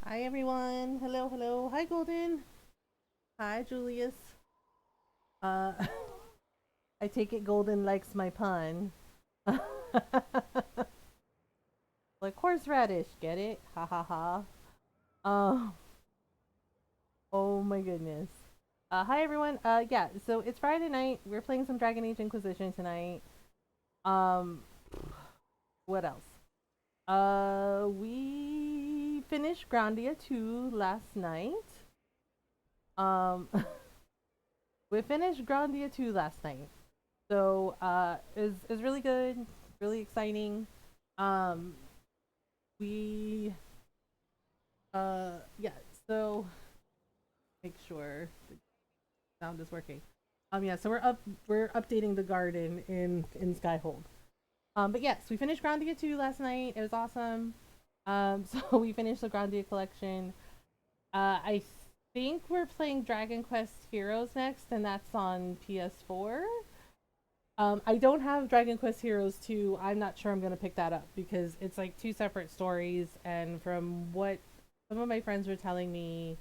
Hi everyone. Hello, hello. Hi Golden. Hi Julius. Uh I take it Golden likes my pun. Like horse radish, get it? Ha ha ha. Uh oh my goodness. Hi everyone. Yeah, so it's Friday night. We're playing some Dragon Age Inquisition tonight. Um what else? We finished Grandia 2 last night. Um we finished Grandia 2 last night. So is really good, really exciting. Um we yeah, so make sure the sound is working. Yeah, so we're updating the garden in Skyhold. But yes, we finished Grandia 2 last night. It was awesome. So we finished the Grandia collection. I think we're playing Dragon Quest Heroes next, and that's on PS4. I don't have Dragon Quest Heroes 2. I'm not sure I'm going to pick that up because it's like two separate stories. And from what some of my friends were telling me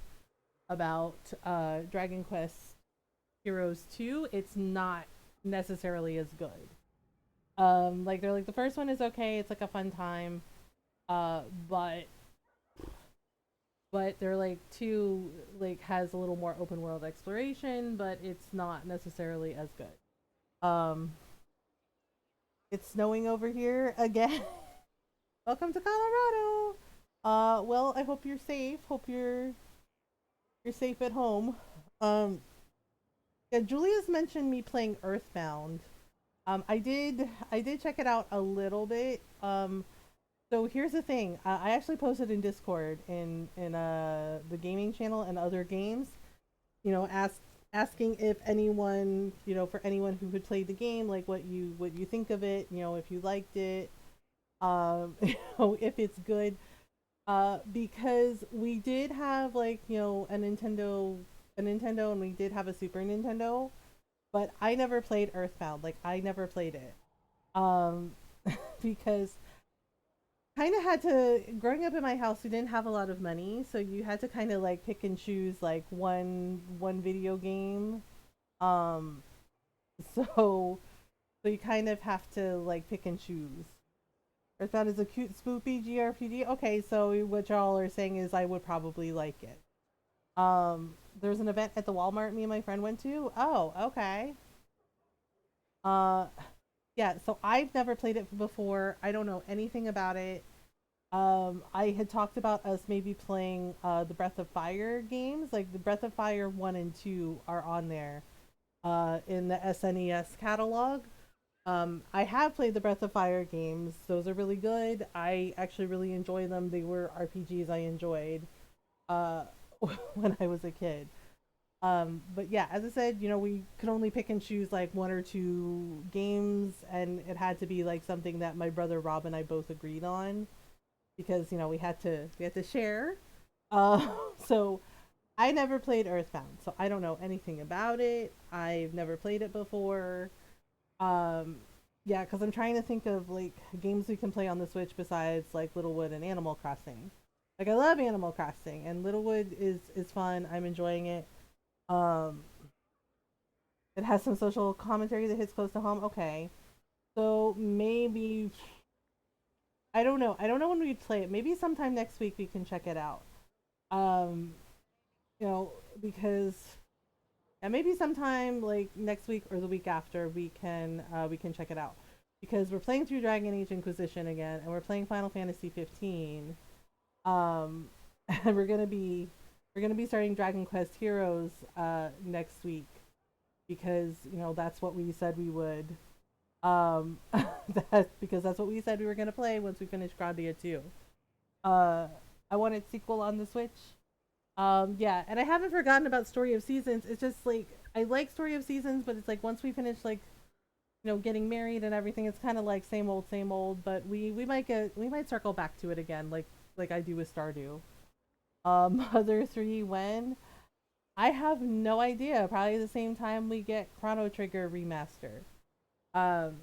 about Dragon Quest Heroes 2, it's not necessarily as good. Like they're like the first one is okay. It's like a fun time. Uh, but they're like two like has a little more open world exploration, but it's not necessarily as good. It's snowing over here again. Welcome to Colorado. Well, I hope you're safe. Hope you're safe at home. Um, yeah, Julia's mentioned me playing Earthbound. I did check it out a little bit. So here's the thing. I actually posted in Discord in the gaming channel and other games. You know, asking if anyone, for anyone who had played the game, like what you think of it. You know, if you liked it. If it's good. Because we did have like a Nintendo, and we did have a Super Nintendo, but I never played Earthbound. Like I never played it, um, because kind of had to. Growing up in my house, we didn't have a lot of money, so you had to kind of like pick and choose like one video game. Um, so you kind of have to like pick and choose. Earthbound is a cute, spoopy GRPG. Okay, so what y'all are saying is I would probably like it. There's an event at the Walmart me and my friend went to. Oh, okay. Uh, yeah. So I've never played it before. I don't know anything about it. I had talked about us maybe playing the Breath of Fire games. Like the Breath of Fire 1 and 2 are on there. In the SNES catalog. I have played the Breath of Fire games. Those are really good. I actually really enjoy them. They were RPGs I enjoyed uh, when I was a kid. But yeah, as I said, we could only pick and choose like one or two games, and it had to be like something that my brother Rob and I both agreed on because we had to share. Uh, so I never played Earthbound, so I don't know anything about it. I've never played it before. Um, yeah, because I'm trying to think of like games we can play on the Switch besides like Littlewood and Animal Crossing. Like I love Animal Crossing, and Littlewood is fun. I'm enjoying it. Um, it has some social commentary that hits close to home. Okay, so maybe I don't know. I don't know when we'd play it. Maybe sometime next week we can check it out. Um, because yeah, maybe sometime like next week or the week after we can check it out because we're playing through Dragon Age Inquisition again, and we're playing Final Fantasy 15. Um, and we're gonna be starting Dragon Quest Heroes next week because that's what we said we would. Um, that's what we said we were gonna play once we finish Grandia 2. Uh, I wanted sequel on the Switch. Yeah, and I haven't forgotten about Story of Seasons. It's just like I like Story of Seasons, but it's like once we finish like getting married and everything, it's kind of like same old, same old. But we might circle back to it again, like I do with Stardew. Mother 3 when? I have no idea. Probably the same time we get Chrono Trigger remaster. Um,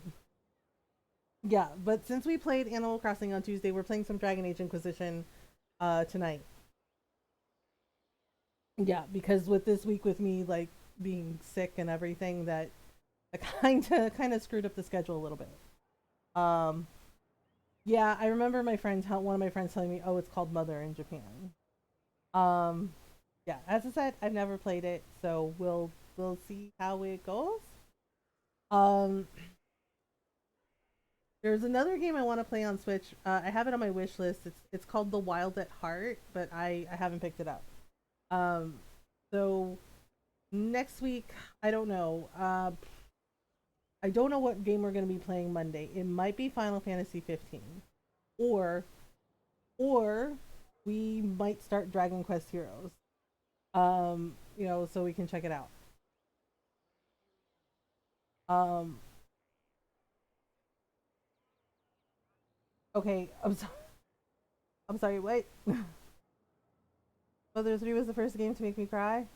yeah, but since we played Animal Crossing on Tuesday, we're playing some Dragon Age Inquisition tonight. Yeah, because with this week with me like being sick and everything, that I kind of screwed up the schedule a little bit. Um, yeah, I remember one of my friends telling me, "Oh, it's called Mother in Japan." Um, yeah, as I said, I've never played it, so we'll see how it goes. Um, there's another game I want to play on Switch. I have it on my wish list. It's called The Wild at Heart, but I haven't picked it up. Um, so next week, I don't know. I don't know what game we're going to be playing Monday. It might be Final Fantasy 15, or or we might start Dragon Quest Heroes. So we can check it out. Um, okay, I'm sorry. Wait, Mother 3 was the first game to make me cry.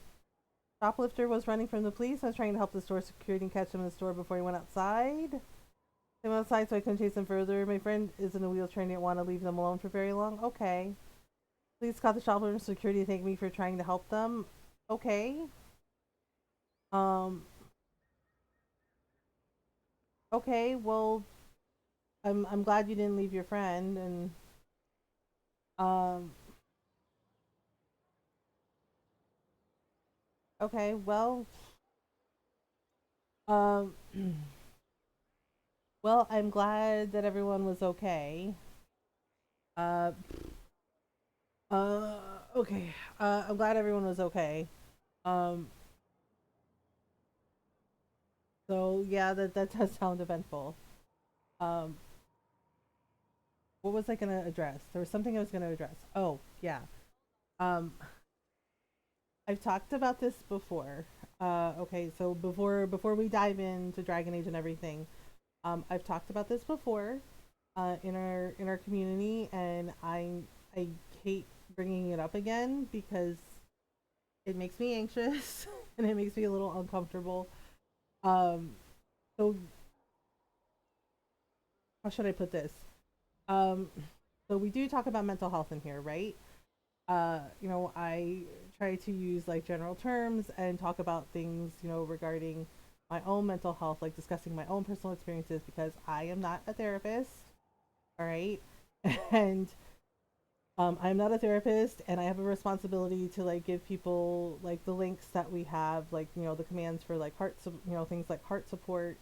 Shoplifter was running from the police. I was trying to help the store security and catch him in the store before he went outside. They went outside so I couldn't chase him further. My friend is in a wheelchair and didn't want to leave them alone for very long. Okay. Police caught the shoplifter and security to thank me for trying to help them. Okay. Um. Okay. Well, I'm glad you didn't leave your friend and um. Okay. Well. Um. Well, I'm glad that everyone was okay. Uh. Okay. I'm glad everyone was okay. Um. So yeah, that does sound eventful. Um. What was I gonna address? There was something I was gonna address. Oh yeah. Um. I've talked about this before. Okay, so before we dive into Dragon Age and everything, I've talked about this before, in our community, and I hate bringing it up again because it makes me anxious and it makes me a little uncomfortable. Um, so how should I put this? Um, so we do talk about mental health in here, right? I try to use like general terms and talk about things, regarding my own mental health, like discussing my own personal experiences because I am not a therapist, all right? And I'm not a therapist, and I have a responsibility to like give people like the links that we have, like the commands for like things like heart support,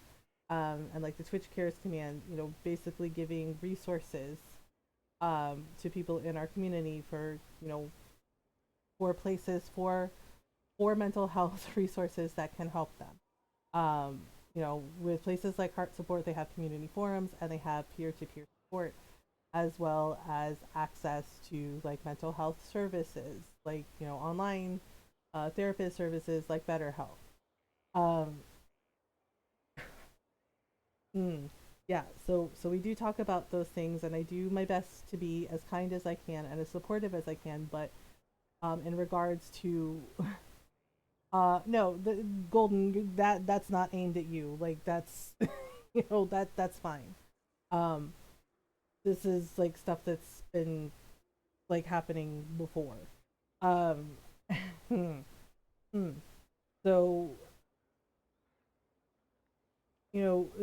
and like the Twitch cares command, basically giving resources to people in our community for places for mental health resources that can help them. With places like Heart Support, they have community forums and they have peer-to-peer support, as well as access to like mental health services, like online therapist services like BetterHelp. Um, mm, yeah, so we do talk about those things, and I do my best to be as kind as I can and as supportive as I can. But in regards to no, the golden that's not aimed at you. Like that's that's fine. Um, this is like stuff that's been like happening before. Um, hmm, hmm. So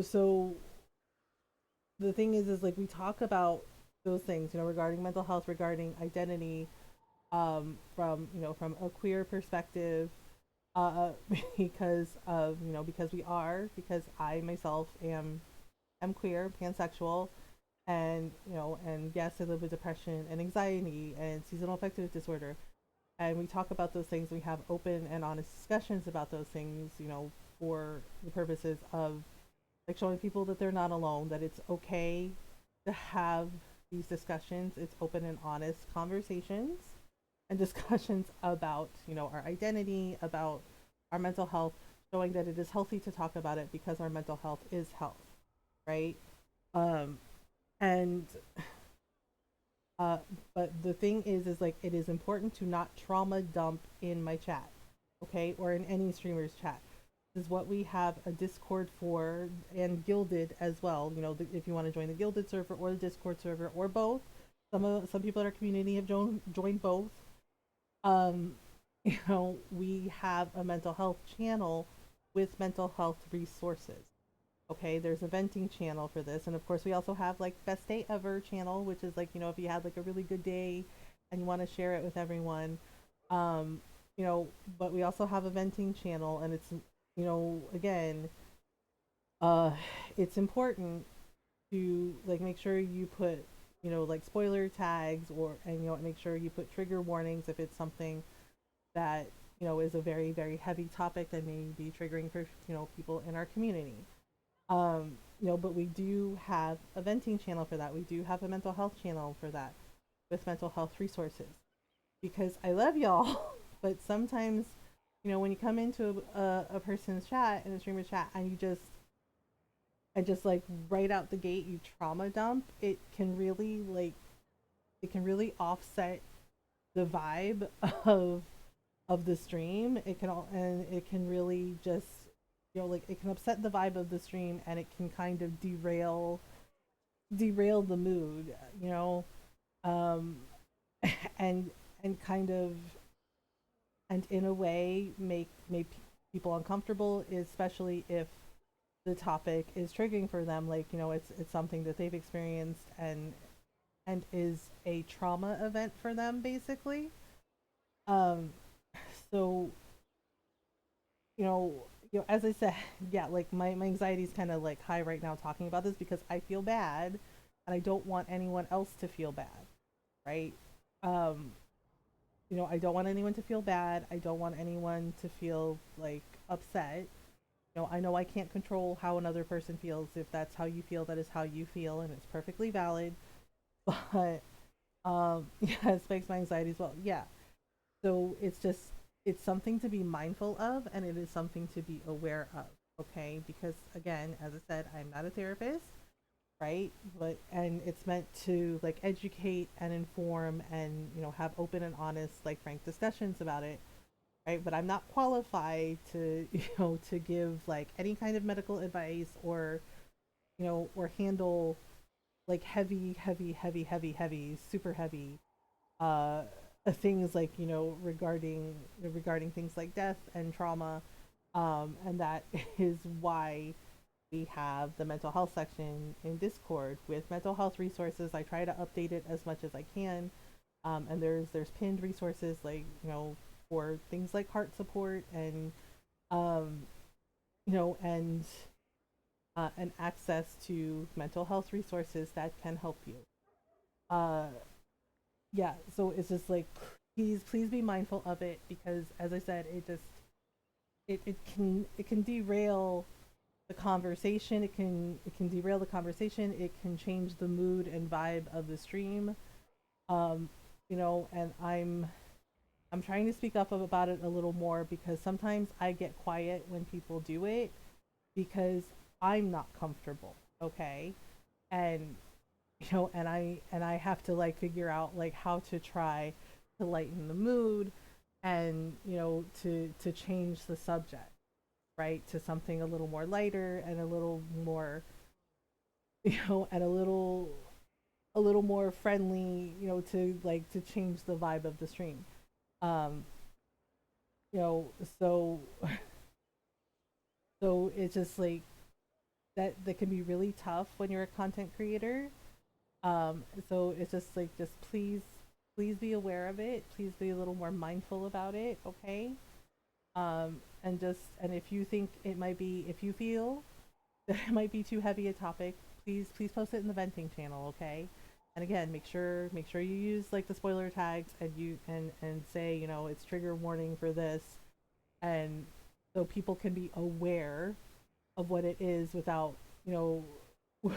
so the thing is like we talk about those things, regarding mental health, regarding identity, from a queer perspective, uh, because I myself am queer, pansexual, and yes, I live with depression and anxiety and seasonal affective disorder, and we talk about those things. We have open and honest discussions about those things, for the purposes of like showing people that they're not alone, that it's okay to have these discussions. It's open and honest conversations and discussions about, our identity, about our mental health, showing that it is healthy to talk about it because our mental health is health, right? Um, and uh, but the thing is like it is important to not trauma dump in my chat, okay, or in any streamer's chat. This is what we have a Discord for, and Gilded as well. If you want to join the Gilded server or the Discord server or both. Some people in our community have joined both. Um, we have a mental health channel with mental health resources. Okay, there's a venting channel for this, and of course we also have like best day ever channel, which is like, if you had like a really good day and you want to share it with everyone. um but we also have a venting channel, and it's, again, uh it's important to like make sure you put, like spoiler tags, or and make sure you put trigger warnings if it's something that, is a very very heavy topic that may be triggering for, people in our community. But we do have a venting channel for that. We do have a mental health channel for that, with mental health resources, because I love y'all. But sometimes, when you come into a person's chat, in a streamer's chat, and you just like right out the gate you trauma dump, it can really offset the vibe of the stream. It can really just, like, it can upset the vibe of the stream, and it can kind of derail the mood, um and kind of, and in a way make people uncomfortable, especially if the topic is triggering for them, like, it's something that they've experienced, and is a trauma event for them, basically. um so, as I said, yeah, like my anxiety is kind of like high right now talking about this, because I feel bad, and I don't want anyone else to feel bad, right? um I don't want anyone to feel bad. I don't want anyone to feel like upset. I know I can't control how another person feels. If that's how you feel, that is how you feel, and it's perfectly valid. But yeah, it spikes my anxiety as well. Yeah. So it's something to be mindful of, and it is something to be aware of. Okay, because again, as I said, I'm not a therapist, right? But and it's meant to like educate and inform, and have open and honest, like, frank discussions about it, right? But I'm not qualified to to give like any kind of medical advice, or or handle like heavy, super heavy uh things, like, regarding things like death and trauma. And that is why we have the mental health section in Discord with mental health resources. I try to update it as much as I can. And there's pinned resources, like, for things like heart support, and um, and access to mental health resources that can help you. Uh, yeah, so it's just like, please be mindful of it, because as I said, it can derail the conversation. It can derail the conversation. It can change the mood and vibe of the stream. Um, and I'm trying to speak up about it a little more, because sometimes I get quiet when people do it, because I'm not comfortable. Okay. And and I have to like figure out like how to try to lighten the mood, and to change the subject, right, to something a little more lighter, and a little more, and a little more friendly, to like to change the vibe of the stream. um you know so so it's just like that can be really tough when you're a content creator. So it's just like, just please be aware of it. Please be a little more mindful about it, okay? And if you think it might be, if you feel that it might be too heavy a topic, please post it in the venting channel, okay? And again, make sure you use like the spoiler tags, and say, it's trigger warning for this, and so people can be aware of what it is, without, you know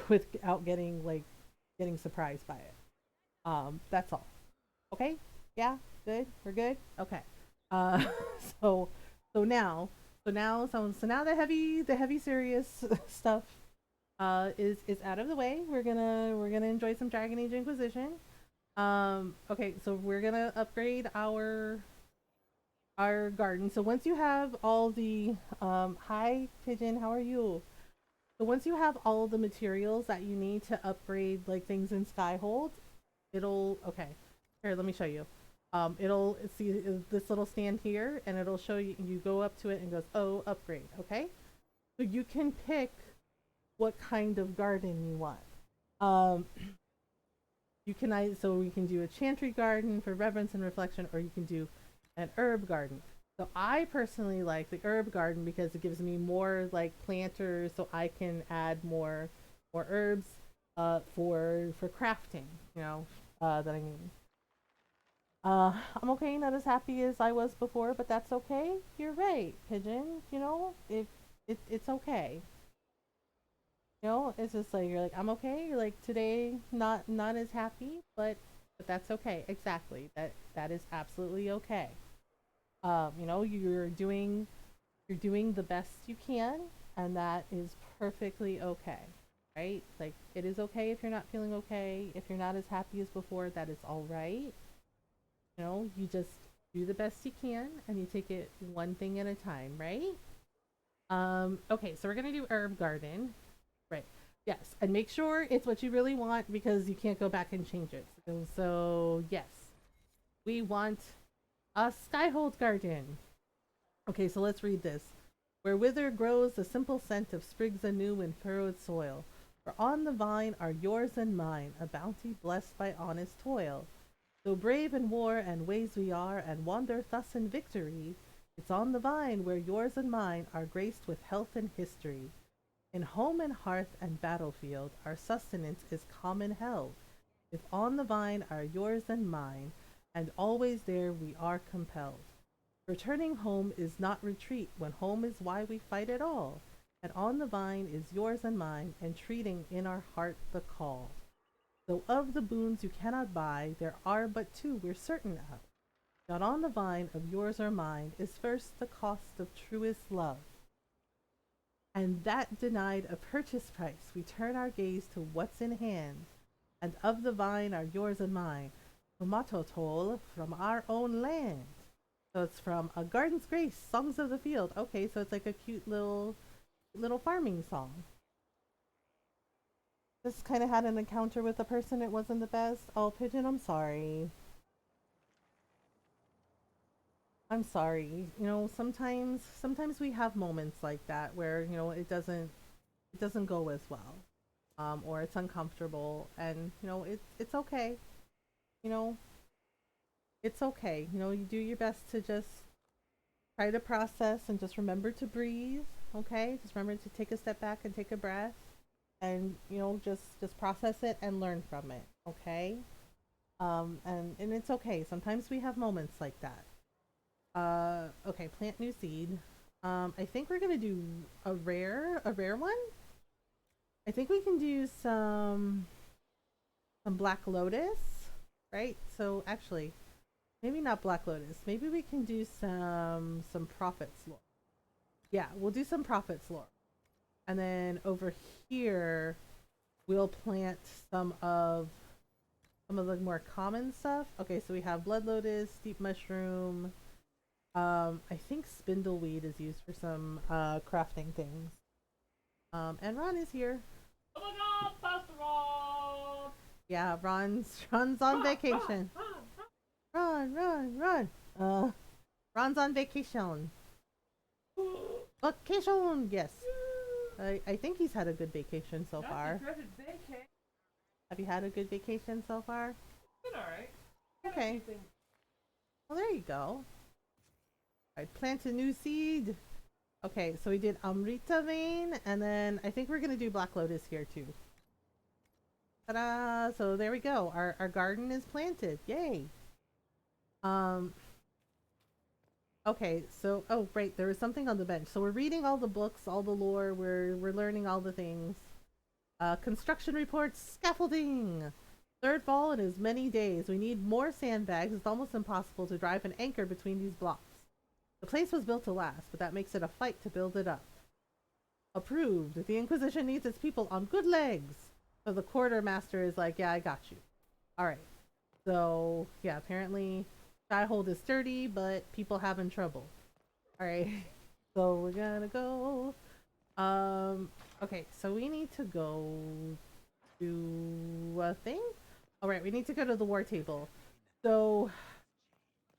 without getting surprised by it. That's all. Okay? Yeah? Good? We're good? Okay. Uh so so now so now the heavy serious stuff is out of the way. We're gonna enjoy some Dragon Age Inquisition. Okay, so we're gonna upgrade our garden. So once you have all the hi Pigeon, how are you? So once you have all the materials that you need to upgrade like things in Skyhold, it'll, okay. Here, let me show you. It'll see this little stand here, and it'll show you. You go up to it and goes, "Oh, upgrade." Okay, so you can pick what kind of garden you want. Um, you can so we can do a chantry garden for reverence and reflection, or you can do an herb garden. So I personally like the herb garden because it gives me more like planters, so I can add more herbs for crafting. You know that I need. I'm okay, not as happy as I was before, but that's okay. You're right, Pigeon. You know, it's okay. You know, it's just like you're like I'm okay. You're like today, not as happy, but that's okay. Exactly. That is absolutely okay. You know, you're doing the best you can, and that is perfectly okay. Right? Like it is okay if you're not feeling okay. If you're not as happy as before, that is all right. You know, you just do the best you can and you take it one thing at a time, right? Okay, so we're gonna do herb garden. Right. Yes. And make sure it's what you really want because you can't go back and change it. So yes. We want a skyhold garden. Okay, so let's read this. Where wither grows the simple scent of sprigs anew in furrowed soil. For on the vine are yours and mine, a bounty blessed by honest toil. Though brave in war and ways we are, and wander thus in victory, it's on the vine where yours and mine are graced with health and history. In home and hearth and battlefield, our sustenance is common held. If on the vine are yours and mine, and always there we are compelled. Returning home is not retreat, when home is why we fight at all. And on the vine is yours and mine, entreating in our heart the call. Though of the boons you cannot buy, there are but two we're certain of. Not on the vine of yours or mine is first the cost of truest love. And that denied a purchase price, we turn our gaze to what's in hand. And of the vine are yours and mine, tomato toll from our own land. So it's from A Garden's Grace, Songs of the Field. Okay, so it's like a cute little farming song. Just kind of had an encounter with a person. It wasn't the best. Oh, Pigeon, I'm sorry. I'm sorry. You know, sometimes we have moments like that where, you know, it doesn't go as well. Or it's uncomfortable and, you know, it's okay. You know, it's okay. You know, you do your best to just try to process and just remember to breathe, okay? Just remember to take a step back and take a breath and, you know, just process it and learn from it, okay? And it's okay. Sometimes we have moments like that. Okay, plant new seed. I think we're gonna do a rare one. I think we can do some black lotus, right? So actually, maybe not black lotus. Maybe we can do some prophet's lore. Yeah, we'll do some prophet's lore, and then over here we'll plant some of the more common stuff. Okay, so we have blood lotus, steep mushroom. I think spindleweed is used for some crafting things. And Ron is here. Oh my god, Pastor Ron! Yeah, Ron's on vacation. Ron. Ron's on vacation. Vacation, yes. I think he's had a good vacation so far. Have you had a good vacation so far? Been alright. Okay. Well, there you go. Alright, plant a new seed. Okay, so we did Amrita vein, and then I think we're gonna do Black Lotus here too. Ta-da! So there we go. Our garden is planted. Yay! Um. Okay, so oh right, there was something on the bench. So we're reading all the books, all the lore. We're learning all the things. Construction reports, scaffolding. Third fall in as many days. We need more sandbags. It's almost impossible to drive an anchor between these blocks. The place was built to last, but that makes it a fight to build it up. Approved. The Inquisition needs its people on good legs. So the quartermaster is like, yeah, I got you. Alright. So, yeah, apparently Skyhold is sturdy, but people having trouble. Alright. So we're gonna go. Okay, so we need to go do a thing? Alright, we need to go to the war table. So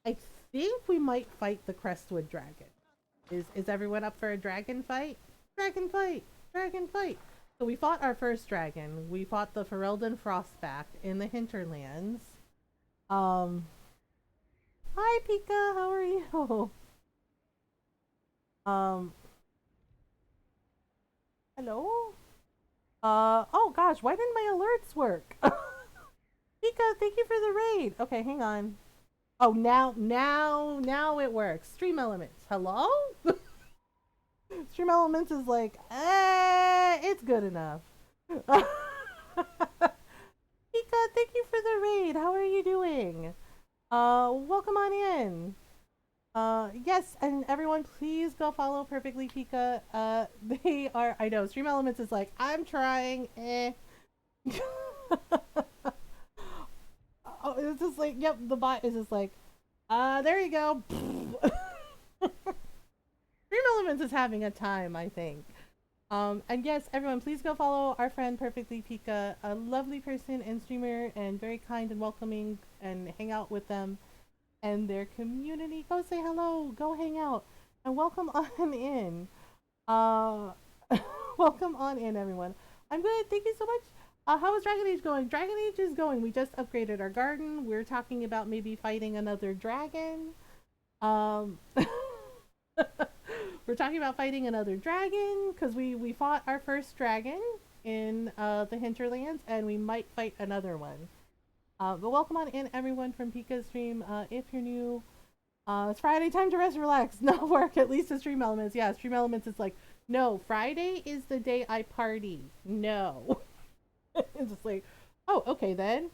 I think we might fight the Crestwood Dragon. Is everyone up for a dragon fight? Dragon fight! Dragon fight! So we fought our first dragon. We fought the Ferelden Frostback in the hinterlands. Hi Pika, how are you? Um, hello? Oh gosh, why didn't my alerts work? Pika, thank you for the raid. Okay, hang on. Oh, now it works. Stream Elements. Hello? Stream Elements is like, it's good enough. Pika, thank you for the raid. How are you doing? Welcome on in. Yes, and everyone, please go follow Perfectly Pika. They are, I know, Stream Elements is like, I'm trying, Oh, it's just like, yep, the bot is just like, there you go. Stream Elements is having a time, I think. And yes, everyone, please go follow our friend Perfectly Pika, a lovely person and streamer, and very kind and welcoming, and hang out with them and their community. Go say hello, go hang out, and welcome on in. Uh, welcome on in, everyone. I'm good, thank you so much. How is Dragon Age going? Dragon Age is going. We just upgraded our garden. We're talking about maybe fighting another dragon. Um, we're talking about fighting another dragon because we fought our first dragon in the hinterlands, and we might fight another one. But welcome on in, everyone, from Pika's stream. If you're new, it's Friday, time to rest, relax, not work. At least the Stream Elements. Yeah, Stream Elements is like, no, Friday is the day I party. No. It's just like, oh, okay then.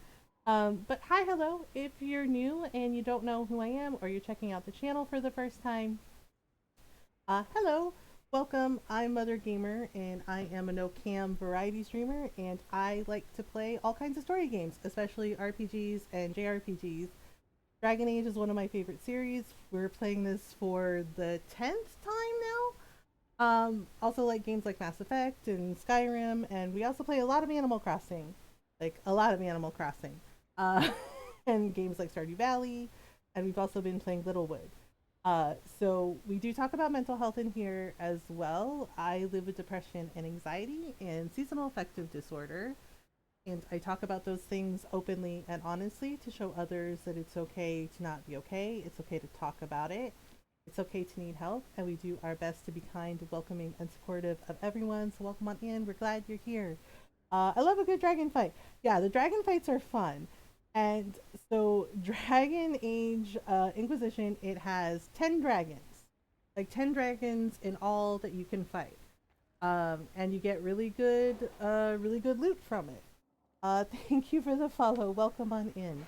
But hi, hello. If you're new and you don't know who I am, or you're checking out the channel for the first time, hello, welcome. I'm Mothergamer, and I am a no-cam variety streamer, and I like to play all kinds of story games, especially RPGs and JRPGs. Dragon Age is one of my favorite series. We're playing this for the 10th time now. Also like games like Mass Effect and Skyrim, and we also play a lot of Animal Crossing. Like, a lot of Animal Crossing. Uh, and games like Stardew Valley, and we've also been playing Littlewood. So we do talk about mental health in here as well. I live with depression and anxiety and seasonal affective disorder, and I talk about those things openly and honestly to show others that it's okay to not be okay. It's okay to talk about it. It's okay to need help, and we do our best to be kind, welcoming, and supportive of everyone. So welcome on in. We're glad you're here. I love a good dragon fight. Yeah, the dragon fights are fun. And so Dragon Age Inquisition, it has 10 dragons. Like 10 dragons in all that you can fight. And you get really good loot from it. Thank you for the follow. Welcome on in.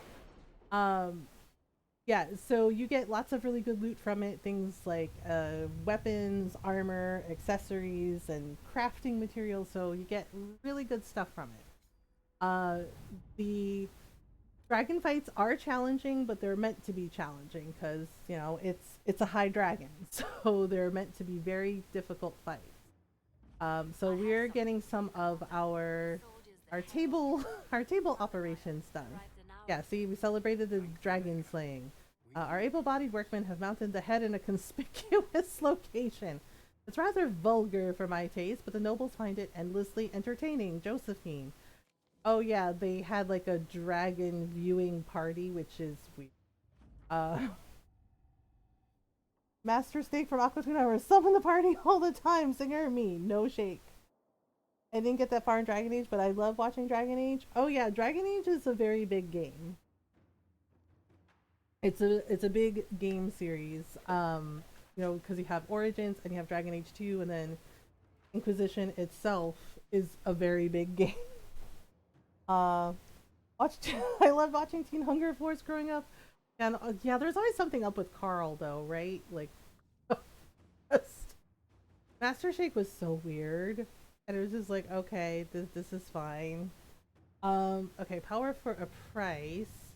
Yeah, so you get lots of really good loot from it. Things like weapons, armor, accessories, and crafting materials. So you get really good stuff from it. The dragon fights are challenging, but they're meant to be challenging because, you know, it's a high dragon. So they're meant to be very difficult fights. So we're getting some of our table operations done. Yeah, see, we celebrated the dragon slaying. Our able-bodied workmen have mounted the head in a conspicuous location. It's rather vulgar for my taste, but the nobles find it endlessly entertaining. Josephine. Oh yeah, they had like a dragon viewing party, which is weird. Master Steak from Aquatuna Hours. Summon the party all the time. Singer me. No shake. I didn't get that far in Dragon Age, but I love watching Dragon Age. Oh yeah, Dragon Age is a very big game. It's a big game series. You know, because you have Origins and you have Dragon Age 2, and then Inquisition itself is a very big game. Watched I loved watching Teen Hunger Force growing up. And yeah, there's always something up with Carl though, right? Like Master Shake was so weird. And it was just like, okay, this is fine. Okay, power for a price.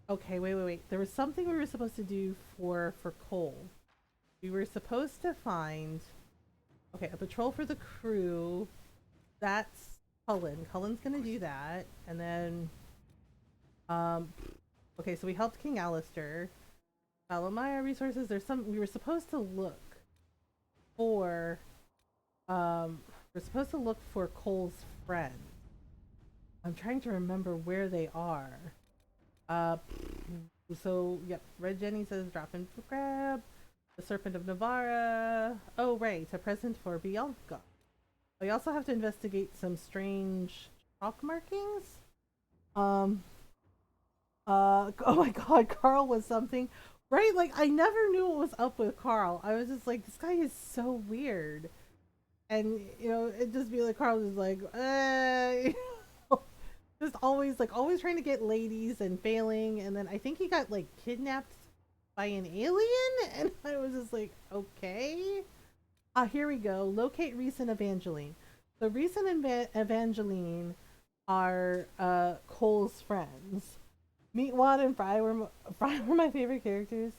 Okay, wait. There was something we were supposed to do for Cole. We were supposed to find, okay, a patrol for the crew. That's Cullen. Cullen's gonna do that. And then, okay, so we helped King Alistair. Salamaya resources. There's some we were supposed to look for. We're supposed to look for Cole's friends. I'm trying to remember where they are. Uh, so yep. Red Jenny says drop in for crab. The Serpent of Navarra. Oh right, a present for Bianca. We also have to investigate some strange chalk markings. Um. Oh my God, Carl was something, right? Like I never knew what was up with Carl. I was just like, this guy is so weird, and it just be like Carl was like, just always trying to get ladies and failing, and then I think he got like kidnapped by an alien, and I was just like, okay. Here we go. Locate Reese and Evangeline. So Reese and Evangeline are Cole's friends. Meat Wad and Fry were my favorite characters.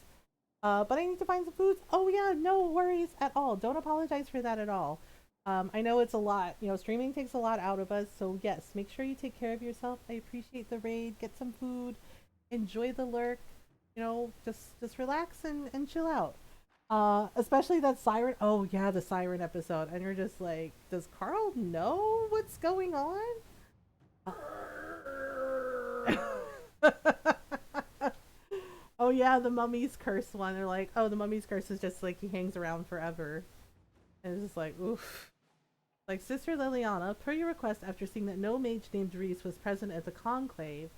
But I need to find some foods. Oh yeah, no worries at all. Don't apologize for that at all. I know it's a lot. Streaming takes a lot out of us. So yes, make sure you take care of yourself. I appreciate the raid. Get some food. Enjoy the lurk. Just relax and chill out. Especially that siren. Oh yeah, the siren episode. And you're just like, does Carl know what's going on? Oh yeah, the mummy's curse one. They're like, oh, the mummy's curse is just like he hangs around forever. And it's just like, oof. Like, Sister Liliana, per your request, after seeing that no mage named Reese was present at the conclave,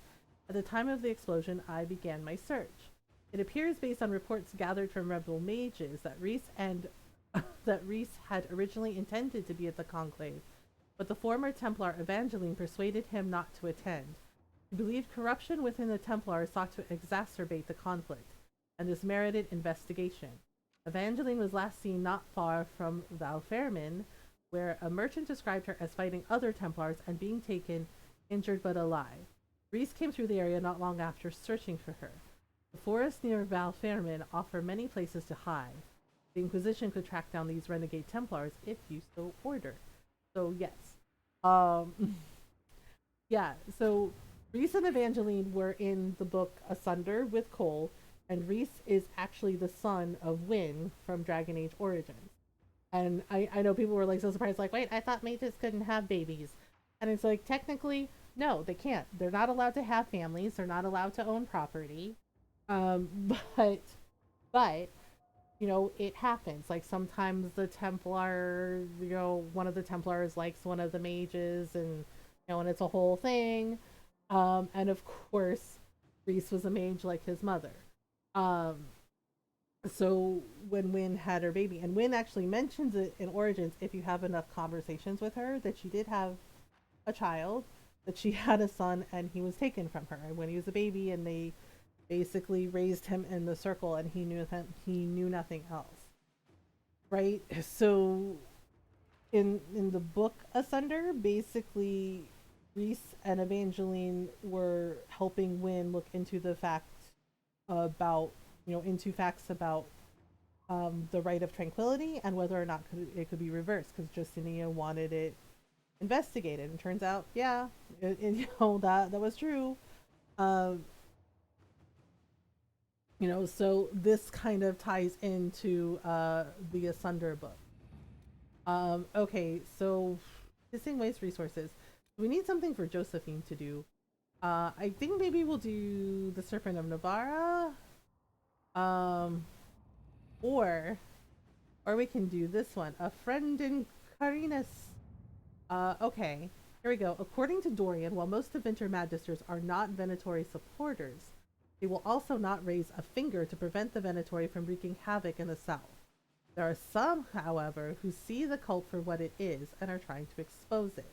at the time of the explosion, I began my search. It appears, based on reports gathered from rebel mages, that Reese had originally intended to be at the conclave, but the former Templar Evangeline persuaded him not to attend. He believed corruption within the Templars sought to exacerbate the conflict, and this merited investigation. Evangeline was last seen not far from Valfermin, where a merchant described her as fighting other Templars and being taken, injured but alive. Reese came through the area not long after, searching for her. The forests near Valfermin offer many places to hide. The Inquisition could track down these renegade Templars if you so order. So yes. Yeah, so Reese and Evangeline were in the book Asunder with Cole, and Reese is actually the son of Wynn from Dragon Age Origins. And I know people were like so surprised, like, wait, I thought mages couldn't have babies. And it's like, technically, no, they can't. They're not allowed to have families. They're not allowed to own property. But, it happens. Like, sometimes the Templar, one of the Templars likes one of the mages, and it's a whole thing. And of course, Reese was a mage like his mother. So when Wynn had her baby, and Wynn actually mentions it in Origins, if you have enough conversations with her, that she did have a child, that she had a son, and he was taken from her when he was a baby, and they basically raised him in the circle, and he knew nothing else, right? So in the book Asunder, basically Reese and Evangeline were helping Wynn look into the facts about the right of tranquility and whether or not it could be reversed, because Justinia wanted it investigated, and turns out, yeah, that was true. So this kind of ties into the Asunder book. Okay, so missing waste resources. We need something for Josephine to do. I think maybe we'll do the Serpent of Navarra. Or we can do this one. A friend in Carinus. Okay. Here we go. According to Dorian, while most of Winter Magisters are not Venatori supporters, they will also not raise a finger to prevent the Venatori from wreaking havoc in the south. There are some, however, who see the cult for what it is and are trying to expose it.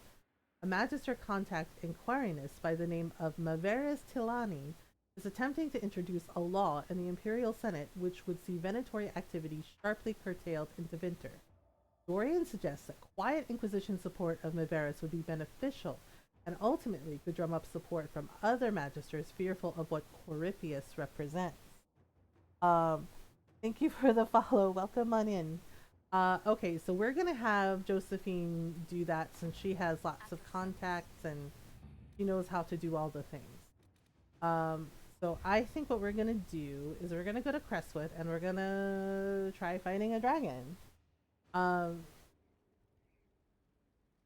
A Magister contact in Quirinus by the name of Maveris Tilani is attempting to introduce a law in the Imperial Senate which would see Venatori activity sharply curtailed into winter. Dorian suggests that quiet Inquisition support of Maveris would be beneficial and ultimately could drum up support from other Magisters fearful of what Corypheus represents. Thank you for the follow. Welcome on in. Okay, so we're gonna have Josephine do that since she has lots of contacts and she knows how to do all the things. So I think what we're gonna do is we're gonna go to Crestwood and we're gonna try fighting a dragon. Um,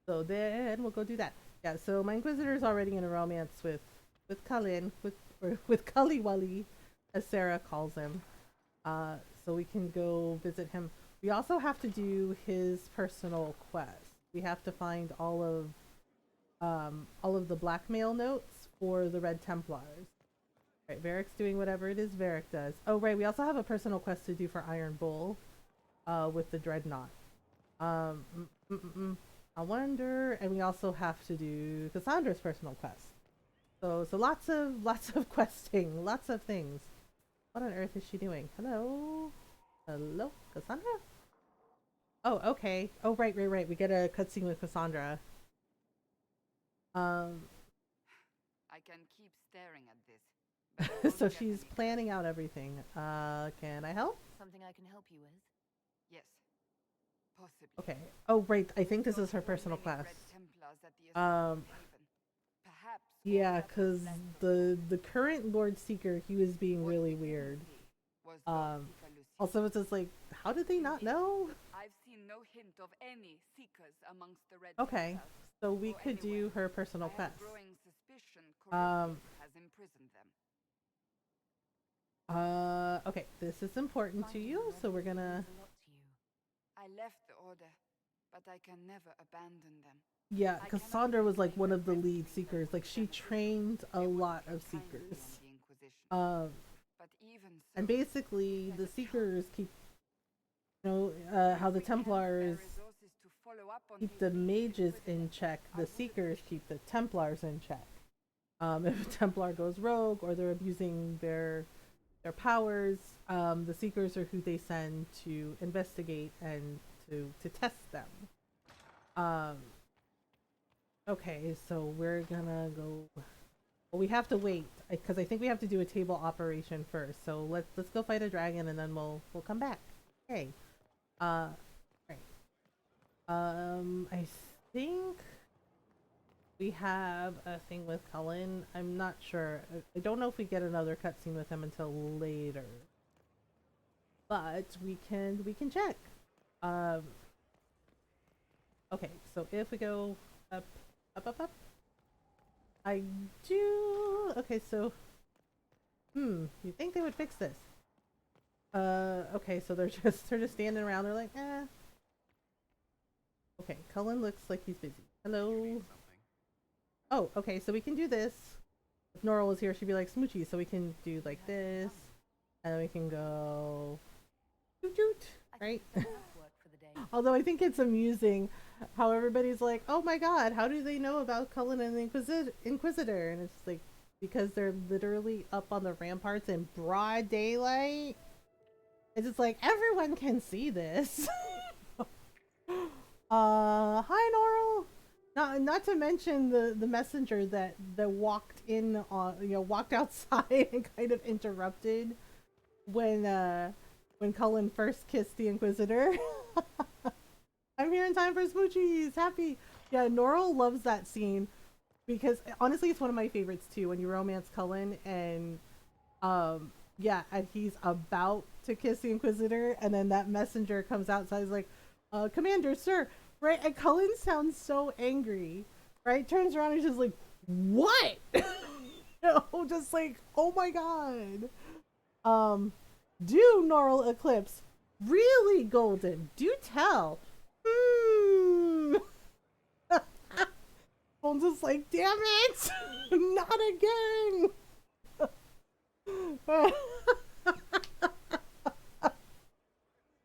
so then we'll go do that. Yeah. So my Inquisitor's already in a romance with Cullen, with Cully, as Sarah calls him. So we can go visit him. We also have to do his personal quest. We have to find all of the blackmail notes for the Red Templars. Right, Varric's doing whatever it is Varric does. Oh, right, we also have a personal quest to do for Iron Bull, with the Dreadnought. I wonder, and we also have to do Cassandra's personal quest. So lots of questing, lots of things. What on earth is she doing? Hello? Hello? Cassandra? Oh, okay. Oh, right. We get a cutscene with Cassandra. I can keep staring at this. but it So won't get she's any planning out everything. Can I help? Something I can help you with? Yes. Possibly. Okay. Oh, right. I think this Got is her so personal many quest. Red Templars at the Asylum Haven. Perhaps all Yeah, that was because left of the current Lord Seeker, he was being what really we weird. couldn't see was Lord Seeker Lucius. Also, it's just like, how did they not know? I've seen no hint of any seekers amongst the Red Okay, Templars. so we or could do anywhere. her personal I have quest. a growing suspicion Corinthians has imprisoned them. Okay, this is important to you, so we're gonna... Means a lot to you. I left the order, but I can never abandon them. Yeah, I Cassandra cannot was like one of the believe lead that seekers. Like, she beneficial. trained a They would lot take of kindly seekers. on the Inquisition. But even so, basically, the seekers keep, how the if we can't spare Templars resources to follow up on keep these the leads mages Inquisitors, in check, I the would seekers appreciate keep the Templars in check. If a Templar goes rogue or they're abusing their powers, the seekers are who they send to investigate and to test them. Okay, so we're gonna go. Well, we have to wait because I think we have to do a table operation first. So let's go fight a dragon and then we'll come back. Okay. Right. I think we have a thing with Cullen. I'm not sure. I don't know if we get another cutscene with him until later. But we can check. Okay, so if we go up. I do. Okay, so you think they would fix this? Okay, so they're just standing around. They're like, eh. Okay, Cullen looks like he's busy. Hello. Oh, okay, so we can do this. If Nora was here, she'd be like Smoochie, so we can do like this, and then we can go doot doot, right? Enough work for the day. Although I think it's amusing how everybody's like, oh my god, how do they know about Cullen and the Inquisitor? And it's like, because they're literally up on the ramparts in broad daylight. It's just like, everyone can see this. Hi Norl! Not to mention the messenger that walked in on, walked outside and kind of interrupted when Cullen first kissed the Inquisitor. I'm here in time for smoochies. Happy. Yeah, Norl loves that scene because honestly, it's one of my favorites too. When you romance Cullen and yeah, and he's about to kiss the Inquisitor, and then that messenger comes outside. He's like, "Commander, sir," right? And Cullen sounds so angry, right? Turns around and he's just like, "What?" Just like, "Oh my god." Do Norl Eclipse really golden? Do tell. I'm just like, damn it, not again.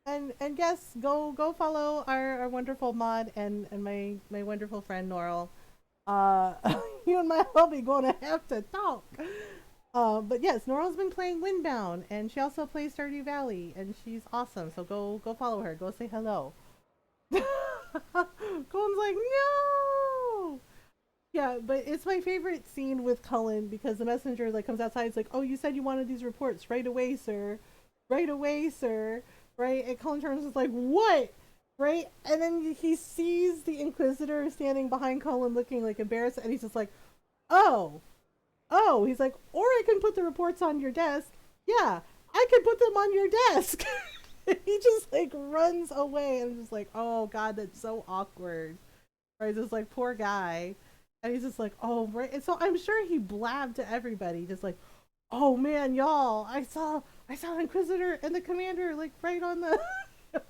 and yes, go follow our wonderful mod and my wonderful friend Norl. You and my hubby gonna have to talk. But yes, Norl's been playing Windbound, and she also plays Stardew Valley, and she's awesome. So go follow her. Go say hello. Colin's like, no. Yeah, but it's my favorite scene with Cullen because the messenger like comes outside. It's like, oh, you said you wanted these reports right away, sir. Right away, sir. Right? And Cullen turns and is like, what? Right? And then he sees the Inquisitor standing behind Cullen, looking like embarrassed, and he's just like, oh. oh, he's like, or I can put the reports on your desk. Yeah, I can put them on your desk. He just like runs away, and I'm just like, oh god, that's so awkward. Right, just like poor guy, and he's just like, oh right, and so I'm sure he blabbed to everybody, just like, oh man, y'all, I saw Inquisitor and the Commander like right on the,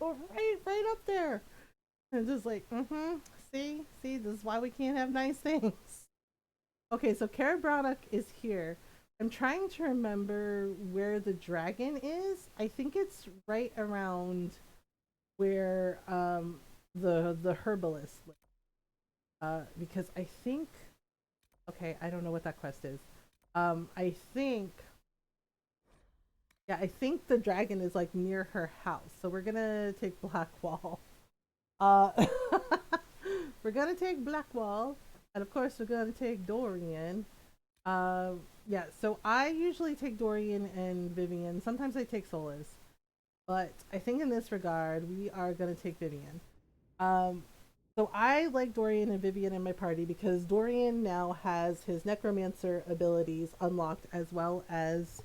right up there, and just like, see, this is why we can't have nice things. Okay, so Cara Braddock is here. I'm trying to remember where the dragon is. I think it's right around where the herbalist lives. Because I think, okay, I don't know what that quest is. I think, yeah, I think the dragon is like near her house. So we're gonna take Blackwall. We're gonna take Blackwall, and of course we're gonna take Dorian. Yeah, so I usually take Dorian and Vivian. Sometimes I take Solas, but I think in this regard we are gonna take Vivian. So I like Dorian and Vivian in my party because Dorian now has his necromancer abilities unlocked, as well as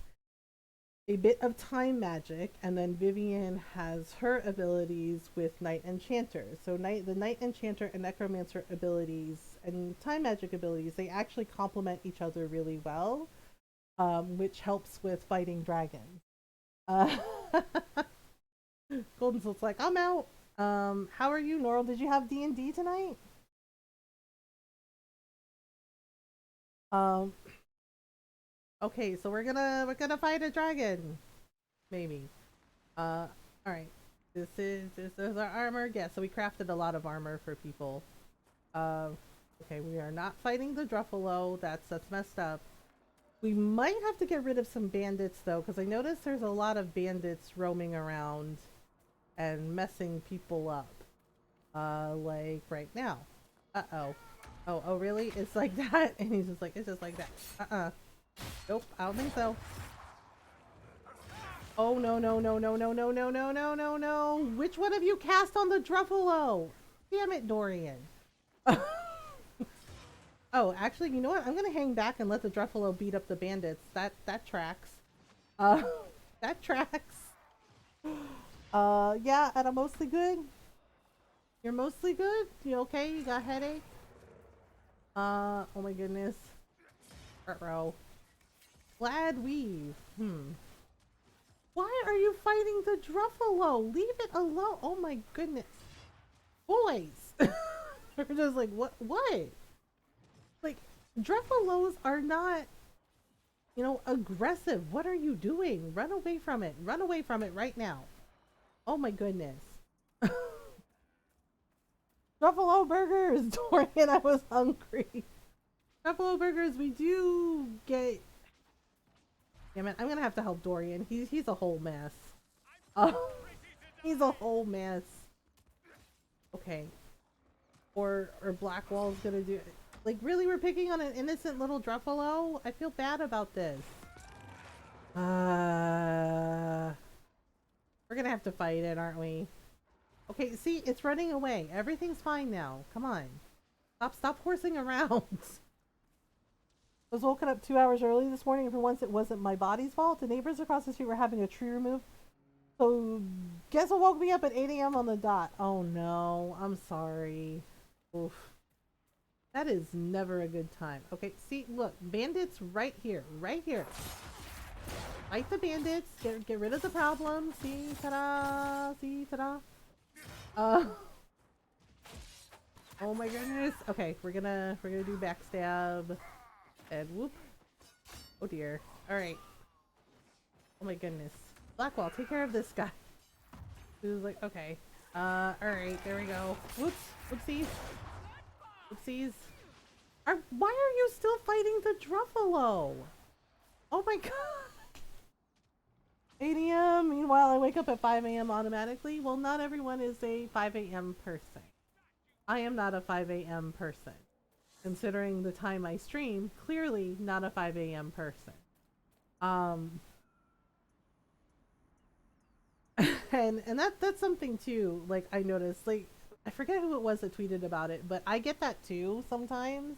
a bit of time magic, and then Vivian has her abilities with Knight Enchanter. So the Knight Enchanter and necromancer abilities and time magic abilities, they actually complement each other really well, which helps with fighting dragons. Golden Soul's like, I'm out. How are you, Norl? Did you have D&D tonight? Okay, so we're gonna fight a dragon. Maybe. Alright. This is our armor. Yeah, so we crafted a lot of armor for people. Okay, we are not fighting the Druffalo. That's messed up. We might have to get rid of some bandits though, because I noticed there's a lot of bandits roaming around and messing people up. Like right now. Uh-oh. Oh, really? It's like that? And he's just like, it's just like that. Nope, I don't think so. Oh, no. Which one of you cast on the Druffalo? Damn it, Dorian. Oh, actually, you know what? I'm gonna hang back and let the Druffalo beat up the bandits. That tracks. That tracks. Yeah, and I'm mostly good. You're mostly good? You okay? You got a headache? Oh my goodness. Uh-oh. Glad weave. Why are you fighting the Druffalo? Leave it alone. Oh my goodness. Boys. We're just like, what? Like, Druffalos are not, you know, aggressive. What are you doing? Run away from it. Run away from it right now. Oh my goodness. Druffalo burgers! Dorian, I was hungry. Druffalo burgers, we do get... Damn it, I'm gonna have to help Dorian. He's a whole mess. Oh, he's a whole mess. Okay. Or Blackwall's gonna do it. Like, really, we're picking on an innocent little Druffalo? I feel bad about this. We're gonna have to fight it, aren't we? Okay, see, it's running away. Everything's fine now. Come on. Stop horsing around. I was woken up 2 hours early this morning, and for once it wasn't my body's fault. The neighbors across the street were having a tree removed. So, guess what woke me up at 8 a.m. on the dot? Oh no, I'm sorry. Oof. That is never a good time. Okay, see, look, bandits right here, right here. Fight the bandits, get rid of the problem. See, ta-da, see, ta-da. Oh my goodness. Okay, we're gonna do backstab. And whoop. Oh dear. Alright. Oh my goodness. Blackwall, take care of this guy. He was like, okay. Alright, there we go. Whoops. Whoopsies. Whoopsies. Why are you still fighting the Druffalo? Oh my god. 8 a.m. Meanwhile, I wake up at 5 a.m. automatically. Well, not everyone is a 5 a.m. person. I am not a 5 a.m. person. Considering the time I stream, clearly not a 5 a.m. person. And that's something too, like, I noticed, like, I forget who it was that tweeted about it, but I get that too sometimes.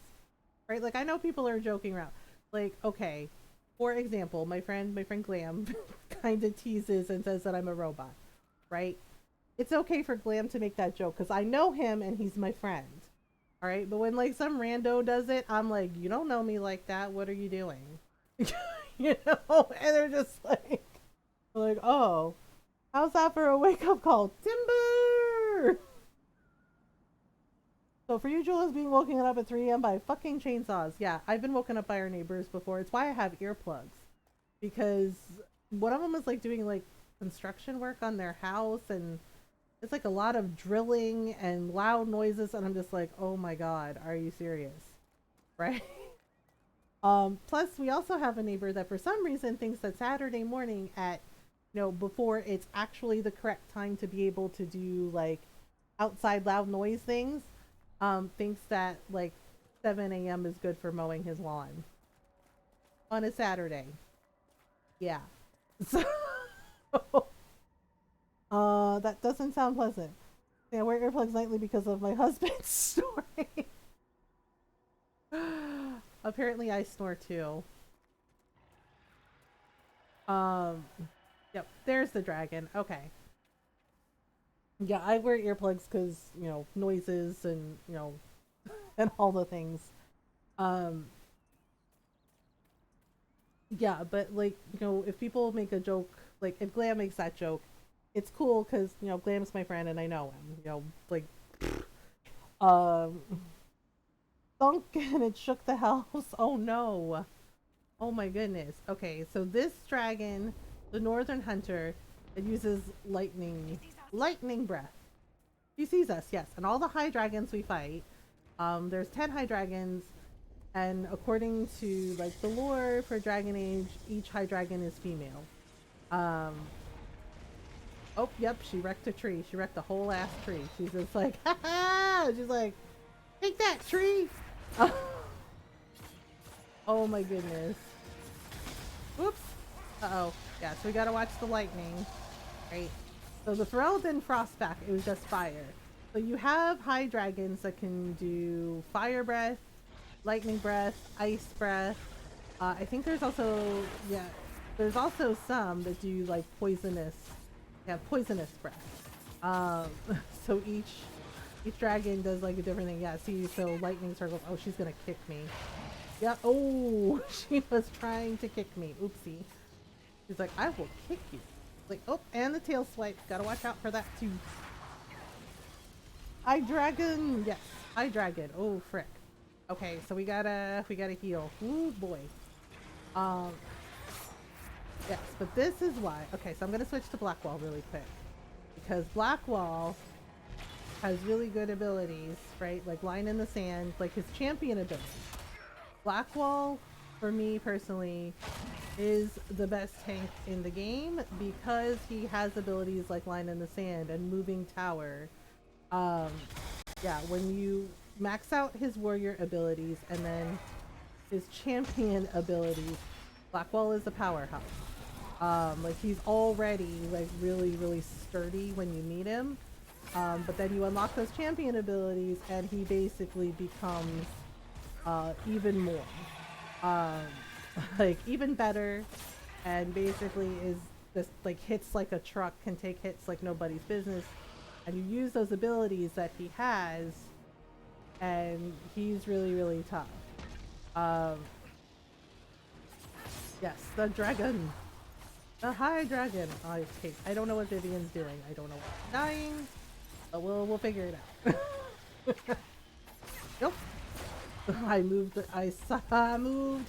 Right? Like, I know people are joking around. Like, okay, for example, my friend Glam kind of teases and says that I'm a robot, right? It's okay for Glam to make that joke because I know him and he's my friend. All right, but when like some rando does it, I'm like, you don't know me like that. What are you doing? You know? And they're just like, oh, how's that for a wake up call? Timber. So for you, Jules, being woken up at 3 a.m. by fucking chainsaws. Yeah, I've been woken up by our neighbors before. It's why I have earplugs. Because one of them is like doing like construction work on their house, and it's like a lot of drilling and loud noises, and I'm just like, oh my god, are you serious? Right? Plus we also have a neighbor that for some reason thinks that Saturday morning at, you know, before it's actually the correct time to be able to do like outside loud noise things, thinks that like 7 a.m. is good for mowing his lawn on a Saturday. Yeah. So, that doesn't sound pleasant. Yeah, I wear earplugs nightly because of my husband's story. Apparently, I snore too. Yep, there's the dragon. Okay. Yeah, I wear earplugs because, you know, noises and, you know, and all the things. Um, yeah, but like, you know, if people make a joke, like if Glam makes that joke, it's cool because, you know, Glam's my friend and I know him. You know, like, um, thunk and it shook the house. Oh no. Oh my goodness. Okay, so this dragon, the Northern Hunter, it uses lightning breath. He sees us, yes. And all the high dragons we fight, there's 10 high dragons, and according to like the lore for Dragon Age, each high dragon is female. Um, oh, yep, she wrecked a tree. She wrecked a whole ass tree. She's just like, ha ha! She's like, take that tree! Oh my goodness. Whoops. Uh-oh. Yeah, so we gotta watch the lightning. Right? So the Ferelden Frostback, it was just fire. So you have high dragons that can do fire breath, lightning breath, ice breath. I think there's also, yeah, there's also some that do like poisonous breath. So each dragon does like a different thing. Yeah, see, so lightning circles. Oh, she's gonna kick me. Yeah. Oh, she was trying to kick me. Oopsie. She's like, I will kick you. Like, oh, and the tail swipe. Gotta watch out for that too. High dragon. Yes, high dragon. Oh, frick. Okay, so we gotta heal. Ooh boy. Yes, but this is why. Okay, so I'm gonna switch to Blackwall really quick because Blackwall has really good abilities, right? Like line in the sand, like his champion ability. Blackwall, for me personally, is the best tank in the game because he has abilities like line in the sand and moving tower. Yeah, when you max out his warrior abilities and then his champion abilities, Blackwall is a powerhouse. Like he's already like really sturdy when you meet him. But then you unlock those champion abilities and he basically becomes even more. Like even better, and basically is this like hits like a truck, can take hits like nobody's business, and you use those abilities that he has and he's really tough. Yes, the dragon. The high dragon. Okay, I don't know what Vivian's doing. I don't know why she's dying, but we'll figure it out. Nope. I moved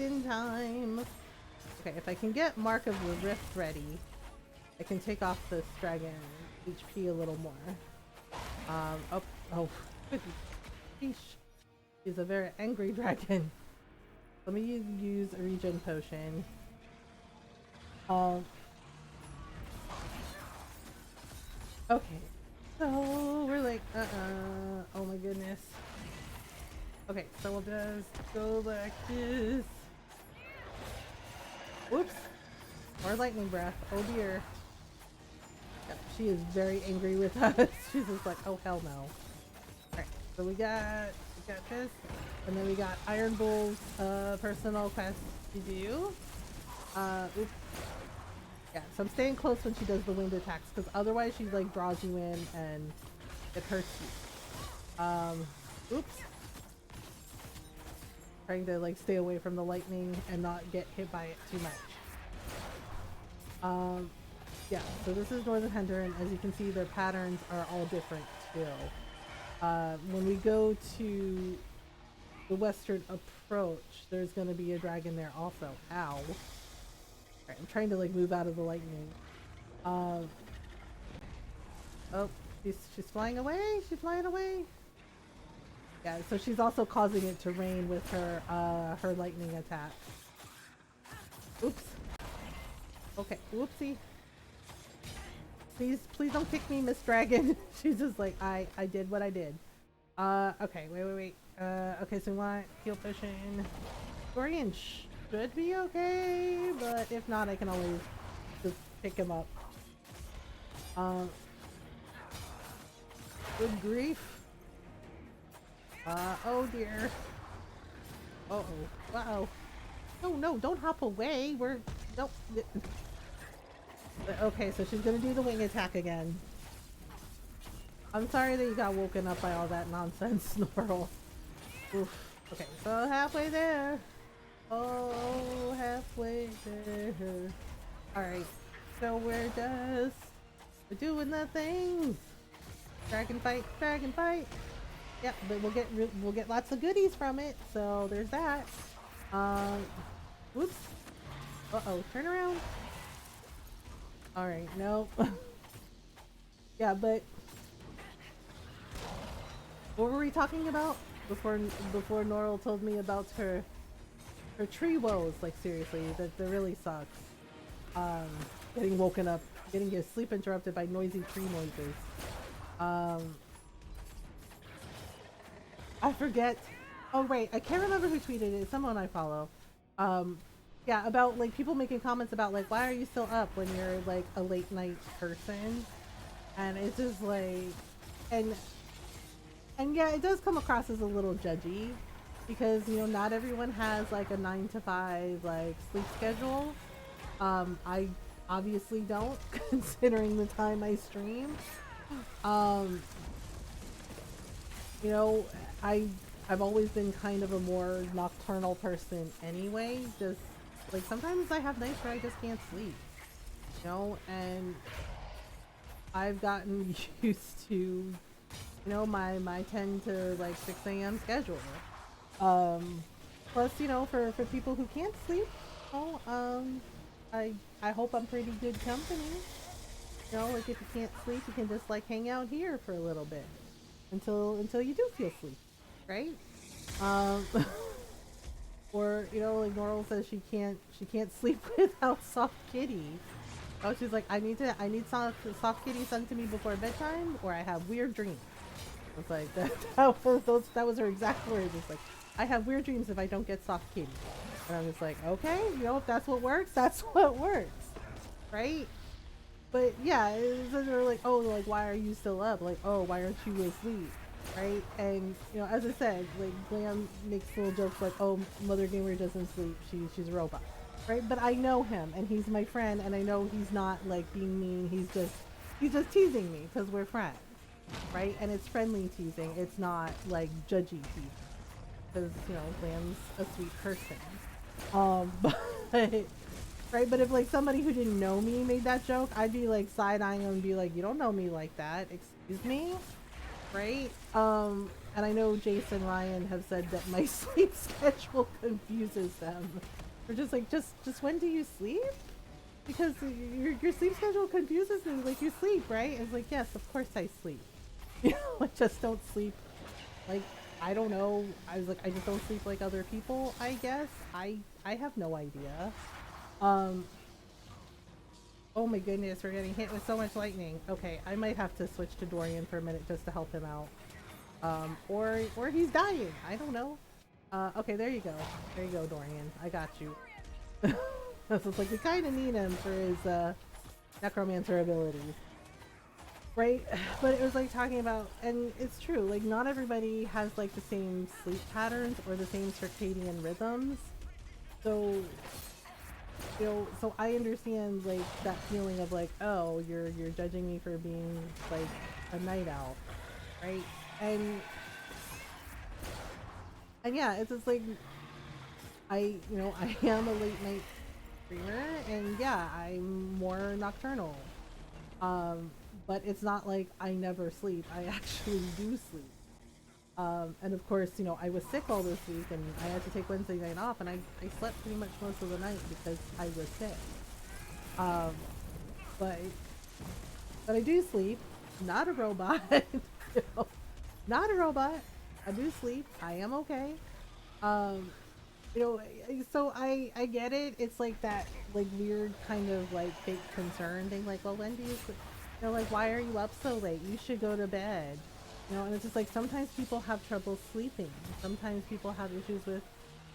in time. Okay, if I can get Mark of the Rift ready, I can take off this dragon HP a little more. Oh, sheesh. She's a very angry dragon. Let me use a regen potion. Okay, so we're like, oh my goodness. Okay, so we'll just go like this. Whoops. More lightning breath. Oh dear. Yep, she is very angry with us. She's just like, oh hell no. Alright, so we got this. And then we got Iron Bull's personal quest. You do? Oops. Yeah, so I'm staying close when she does the wind attacks, because otherwise she like draws you in and it hurts you. Oops. Trying to like stay away from the lightning and not get hit by it too much. Yeah, so this is Northern Hender, and as you can see, their patterns are all different still. When we go to the western approach, there's going to be a dragon there also. Ow. Alright, I'm trying to like move out of the lightning. Oh, she's flying away? She's flying away? Yeah, so she's also causing it to rain with her her lightning attack. Oops. Okay, whoopsie. Please don't kick me, Miss Dragon. She's just like, I did what I did. Okay, wait. Okay, so we want heal potion. Dorian should be okay, but if not, I can always just pick him up. Good grief. Oh dear. Uh-oh. Wow. No, don't hop away. Nope. Okay, so she's gonna do the wing attack again. I'm sorry that you got woken up by all that nonsense, Snorl. Oof. Okay, so halfway there. Oh, halfway there. Alright, so we're doing the things. Dragon fight. Yep, but we'll get lots of goodies from it, so there's that. Whoops. Uh-oh, turn around. Alright, nope. Yeah, but what were we talking about before Norl told me about her tree woes? Like seriously, that really sucks. Getting woken up, getting your sleep interrupted by noisy tree noises. I forget. Oh right, I can't remember who tweeted it. Someone I follow. Yeah, about like people making comments about like, why are you still up when you're like a late night person? And it's just like, and yeah, it does come across as a little judgy because, you know, not everyone has like a 9 to 5 like sleep schedule. I obviously don't, considering the time I stream. You know, I've always been kind of a more nocturnal person anyway. Just like sometimes I have nights where I just can't sleep, you know, and I've gotten used to, you know, my 10 to like 6 a.m. schedule. Plus, you know, for people who can't sleep, you know, I hope I'm pretty good company. You know, like if you can't sleep, you can just like hang out here for a little bit until you do feel sleep, right? Or, you know, like Norl says she can't sleep without Soft Kitty. Oh, she's like, I need Soft Kitty sent to me before bedtime, or I have weird dreams. I was like, that was her exact words. It's like, I have weird dreams if I don't get Soft Kitty. And I'm just like, okay, you know, if that's what works, that's what works, right? But yeah, they're like, oh, like, why are you still up? Like, oh, why aren't you asleep? Right? And, you know, as I said, like, Glam makes little jokes like, oh, Mothergamer doesn't sleep, she's a robot. Right? But I know him, and he's my friend, and I know he's not, like, being mean, he's just teasing me, because we're friends. Right? And it's friendly teasing, it's not, like, judgy teasing. Because, you know, Glam's a sweet person. But... Right, but if like somebody who didn't know me made that joke, I'd be like side-eyeing them and be like, you don't know me like that, excuse me? Right? And I know Jason and Ryan have said that my sleep schedule confuses them. They're just like, just when do you sleep? Because your sleep schedule confuses me, like you sleep, right? It's like, yes, of course I sleep. You know, I just don't sleep, like, I don't know, I was like, I just don't sleep like other people, I guess? I have no idea. Oh my goodness, we're getting hit with so much lightning. Okay, I might have to switch to Dorian for a minute just to help him out. Or he's dying. I don't know. Okay, there you go. There you go, Dorian. I got you. So it's like we kind of need him for his necromancer abilities. Right? But it was like talking about, and it's true, like not everybody has like the same sleep patterns or the same circadian rhythms. So, so I understand like that feeling of like, oh, you're judging me for being like a night owl, right? And yeah, it's just like I am a late night streamer, and yeah, I'm more nocturnal. Um, but it's not like I never sleep. I actually do sleep. And of course, I was sick all this week, and I had to take Wednesday night off, and I slept pretty much most of the night because I was sick. Um, but but I do sleep. Not a robot. you know, Not a robot. I do sleep. I am okay. Um, so I get it. It's like that like weird kind of like fake concern thing. Like, well, when do you sleep? Like, why are you up so late? You should go to bed. And it's just like sometimes people have trouble sleeping. Sometimes people have issues with,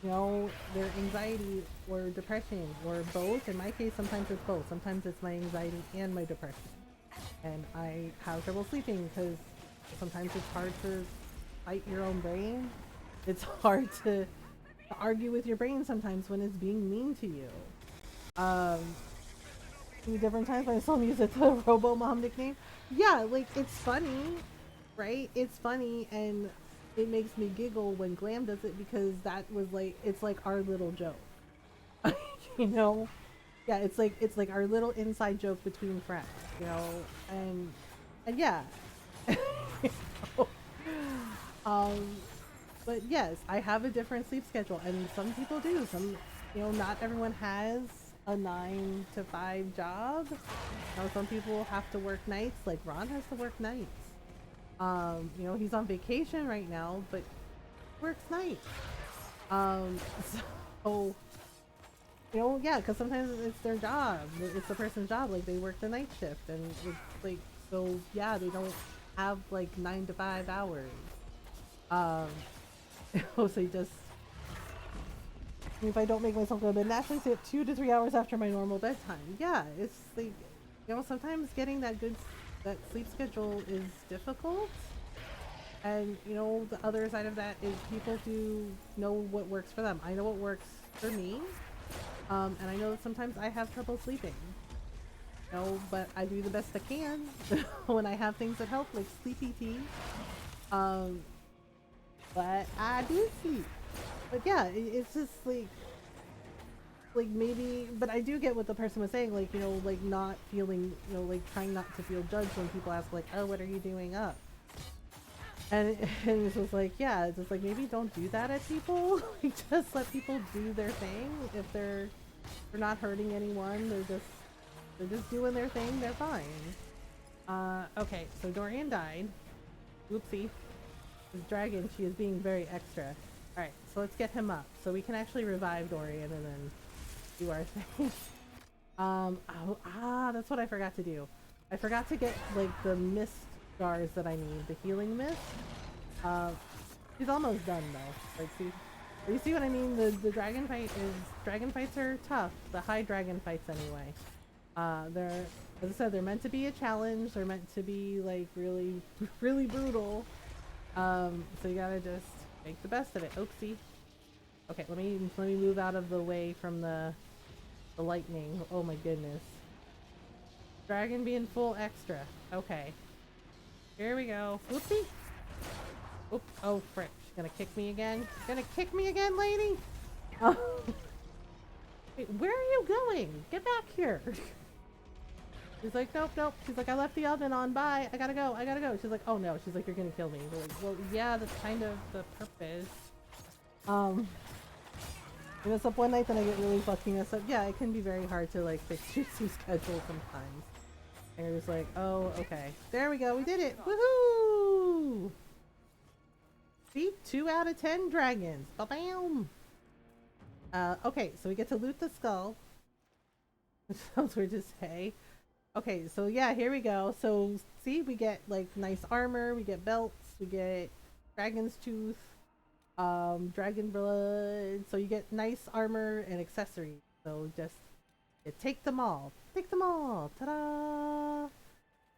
their anxiety or depression or both. In my case, sometimes it's both. Sometimes it's my anxiety and my depression. And I have trouble sleeping because sometimes it's hard to fight your own brain. It's hard to argue with your brain sometimes when it's being mean to you. Different times when I saw him use it, the Robo Mom nickname. Yeah, like it's funny, right? It's funny, and it makes me giggle when Glam does it because that was like it's like our little joke, you know. Yeah, it's like our little inside joke between friends, and yeah. You know? Um, but yes, I have a different sleep schedule, and some people do. Not everyone has a 9 to 5 job. Some people have to work nights, like Ron has to work nights. He's on vacation right now, but works nights. Um, so, yeah, because sometimes it's their job. It's the person's job. Like, they work the night shift, and it's like, so, yeah, they don't have, like, 9 to 5 hours. So you just, if I don't make myself go to bed, naturally stay up 2 to 3 hours after my normal bedtime. Yeah, it's like, sometimes getting that sleep schedule is difficult. And, the other side of that is people do know what works for them. I know what works for me. And I know that sometimes I have trouble sleeping. But I do the best I can when I have things that help, like sleepy tea. But I do sleep. But yeah, it's just like maybe, but I do get what the person was saying, like, like not feeling, like trying not to feel judged when people ask, like, oh, what are you doing up? And it's just like, yeah, it's just like, maybe don't do that at people. Like, just let people do their thing. If they're not hurting anyone, they're just doing their thing, they're fine. Okay, so Dorian died. Whoopsie. This dragon, she is being very extra. Alright, so let's get him up. So we can actually revive Dorian and then do our thing. That's what I forgot to do. I forgot to get, like, the mist jars that I need. The healing mist. She's almost done, though. Like, see? You see what I mean? The dragon fights are tough. The high dragon fights, anyway. They're, as I said, they're meant to be a challenge. They're meant to be, like, really, really brutal. So you gotta just make the best of it. Oopsie. Okay, let me move out of the way from the lightning. Oh my goodness. Dragon being full extra. Okay. Here we go. Whoopsie. Oop. Oh frick. She's gonna kick me again. She's gonna kick me again, lady. Oh. Wait, where are you going? Get back here. She's like, nope, nope. She's like, I left the oven on. Bye. I gotta go. I gotta go. She's like, oh no. She's like, you're gonna kill me. We're like, well, yeah, that's kind of the purpose. I mess up one night, then I get really fucking messed up. Yeah, it can be very hard to like fix your sleep schedule sometimes. And you're just like, oh, okay. There we go. We did it. Woohoo! See? 2 out of 10 dragons. Ba-bam! Okay, so we get to loot the skull. Which sounds weird to say. Okay, so yeah, here we go. So, see, we get, like, nice armor, we get belts, we get dragon's tooth, dragon blood. So you get nice armor and accessories. So just take them all. Take them all! Ta-da!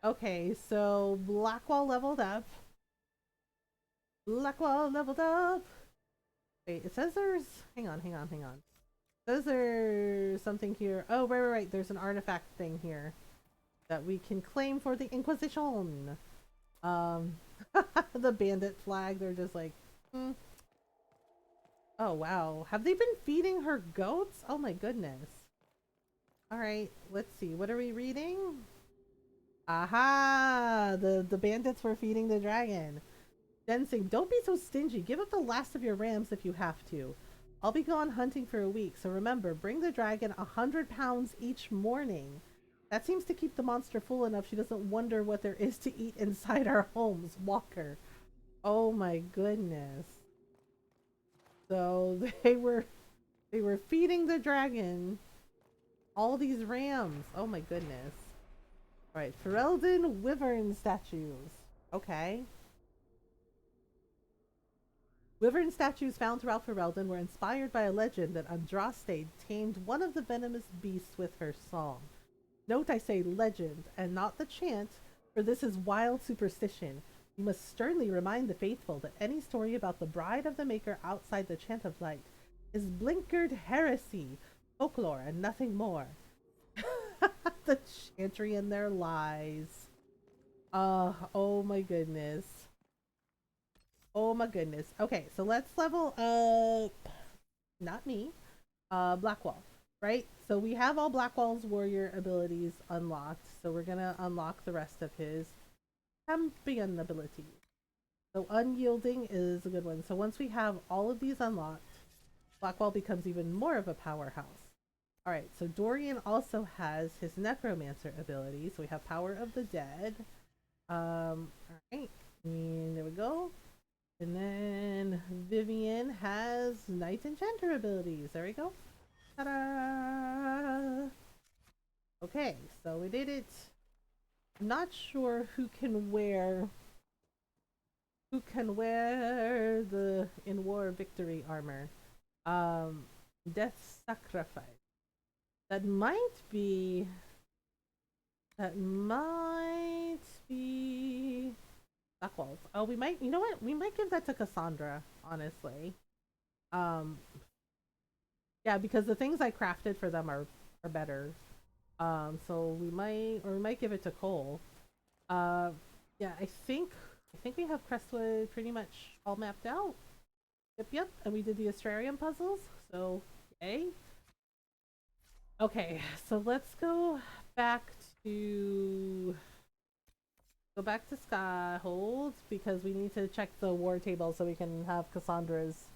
Okay, so Blackwall leveled up. Blackwall leveled up! Wait, it says there's... Hang on. Is there something here? Oh, right. There's an artifact thing here that we can claim for the Inquisition. The bandit flag. They're just like, hmm. Oh wow. Have they been feeding her goats? Oh my goodness. All right. Let's see. What are we reading? Aha! The bandits were feeding the dragon. Then saying, don't be so stingy. Give up the last of your rams if you have to. I'll be gone hunting for a week, so remember, bring the dragon 100 pounds each morning. That seems to keep the monster full enough she doesn't wonder what there is to eat inside our homes. Walker. Oh my goodness. So they were feeding the dragon all these rams. Oh my goodness. Alright, Ferelden Wyvern statues. Okay. Wyvern statues found throughout Ferelden were inspired by a legend that Andraste tamed one of the venomous beasts with her song. Note I say legend, and not the chant, for this is wild superstition. You must sternly remind the faithful that any story about the bride of the Maker outside the Chant of Light is blinkered heresy, folklore, and nothing more. The chantry and their lies. Oh my goodness. Oh my goodness. Okay, so let's level up. Not me. Blackwall, right? So we have all Blackwall's warrior abilities unlocked. So we're gonna unlock the rest of his champion abilities. So unyielding is a good one. So once we have all of these unlocked, Blackwall becomes even more of a powerhouse. Alright, so Dorian also has his necromancer ability. So we have power of the dead. Alright, and there we go. And then Vivian has Knight Enchanter abilities. There we go. Ta-da! Okay, so we did it. I'm not sure who can wear the in war victory armor. Death sacrifice. That might be Blackwalls. Oh, we might, you know what? We might give that to Cassandra, honestly. Yeah, because the things I crafted for them are better. So we might give it to Cole. Yeah, I think we have Crestwood pretty much all mapped out. Yep, and we did the Astrarium puzzles, so yay. Okay, so let's go back to Skyhold because we need to check the war table so we can have Cassandra's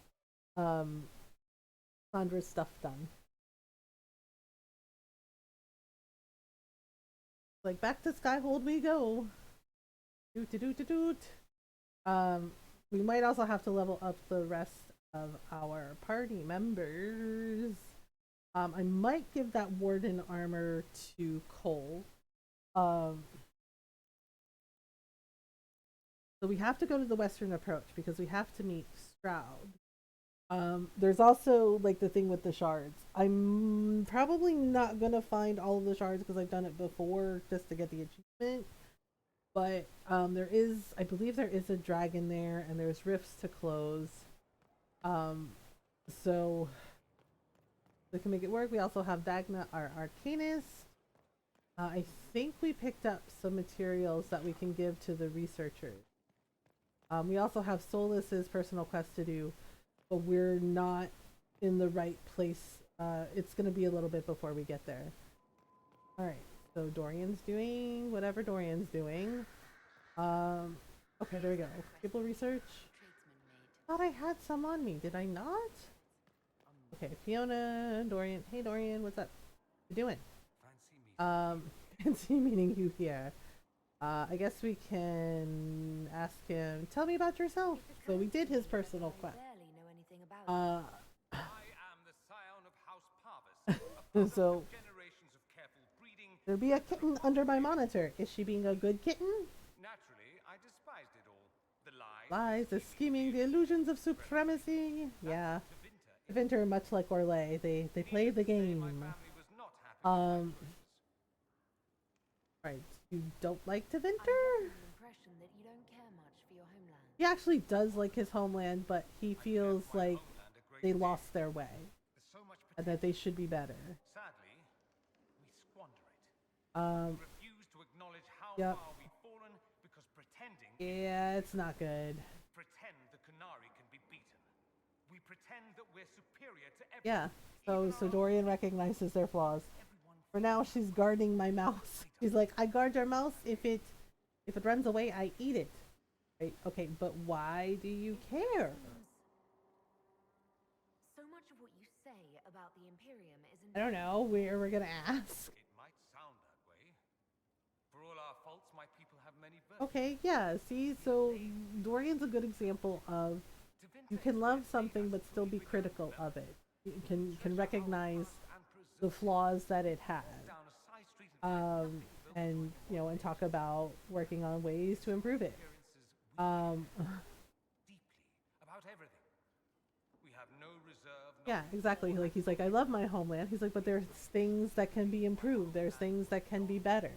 stuff done. Like back to Skyhold we go. Doot. We might also have to level up the rest of our party members. I might give that warden armor to Cole. So we have to go to the western approach because we have to meet Stroud. There's also like the thing with the shards. I'm probably not gonna find all of the shards because I've done it before just to get the achievement. But I believe there is a dragon there, and there's rifts to close. So we can make it work. We also have Dagna, our arcanist. I think we picked up some materials that we can give to the researchers. We also have Solus's personal quest to do, but we're not in the right place. It's going to be a little bit before we get there. Alright, so Dorian's doing whatever Dorian's doing. Okay, there we go. People research. Thought I had some on me. Did I not? Okay, Fiona, Dorian. Hey Dorian, what's up? What you doing? Fancy meeting you here. I guess we can ask him, tell me about yourself. So we did his personal quest. I am the scion of House Parvis. So Generations of careful breeding. there'll be a kitten under my monitor. Is she being a good kitten? Naturally, I despised it all. The Lies, the scheming, the illusions of supremacy. Yeah. Vinter, much like Orlais, they play the game. Right. You don't like Tevinter? He actually does like his homeland, but he feels like they lost their way. and that they should be better. Sadly, we squander it. Um, We refuse to acknowledge how Yep. far we've fallen because pretending yeah, it's not good. pretend the Canary can be beaten. We pretend that we're superior to Yeah. everyone. So Dorian recognizes their flaws. For now, she's guarding my mouse. She's like, I guard your mouse. If it runs away, I eat it. Right? Okay, but why do you care? So much of what you say about the Imperium isn't. I don't know. We're gonna ask. It might sound that way. For all our faults, my people have many virtues. Okay, yeah. See, so Dorian's a good example of you can love something but still be critical of it. You can recognize the flaws that it has. And you know, and talk about working on ways to improve it. Deeply about everything. We have no reserve. Yeah, exactly. Like he's like, I love my homeland. He's like, but there's things that can be improved. There's things that can be better.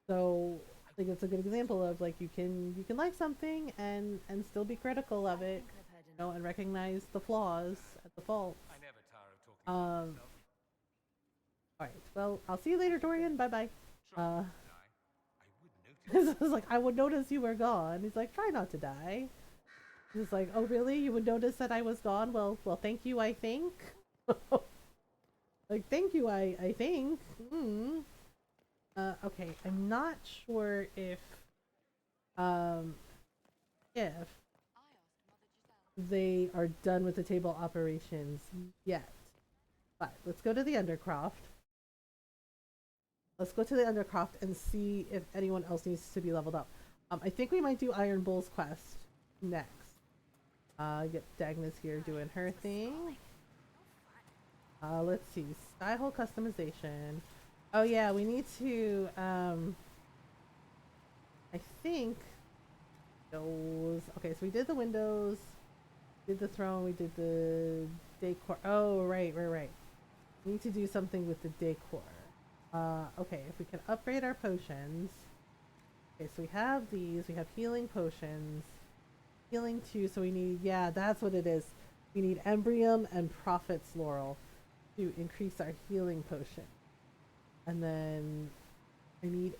So I think it's a good example of like you can like something and still be critical of it, you know, and recognize the flaws at the faults. I never tire of talking about myself. All right. Well, I'll see you later, Dorian. Bye bye. I would notice. It's like I would notice you were gone. He's like, try not to die. He's like, oh really? You would notice that I was gone? Well, thank you. I think. Like, thank you. I think. Okay. I'm not sure if they are done with the table operations yet. But let's go to the Undercroft. Let's go to the Undercroft and see if anyone else needs to be leveled up. I think we might do Iron Bull's quest next. Get Dagna's here doing her thing. Let's see. Skyhole customization. Oh yeah, we need to, I think those. Okay, so we did the windows, did the throne, we did the decor. Oh, right. We need to do something with the decor. Okay, if we can upgrade our potions. Okay, so we have these. We have healing potions. Healing 2, so we need, yeah, that's what it is. We need Embrium and Prophet's Laurel to increase our healing potion. And then I need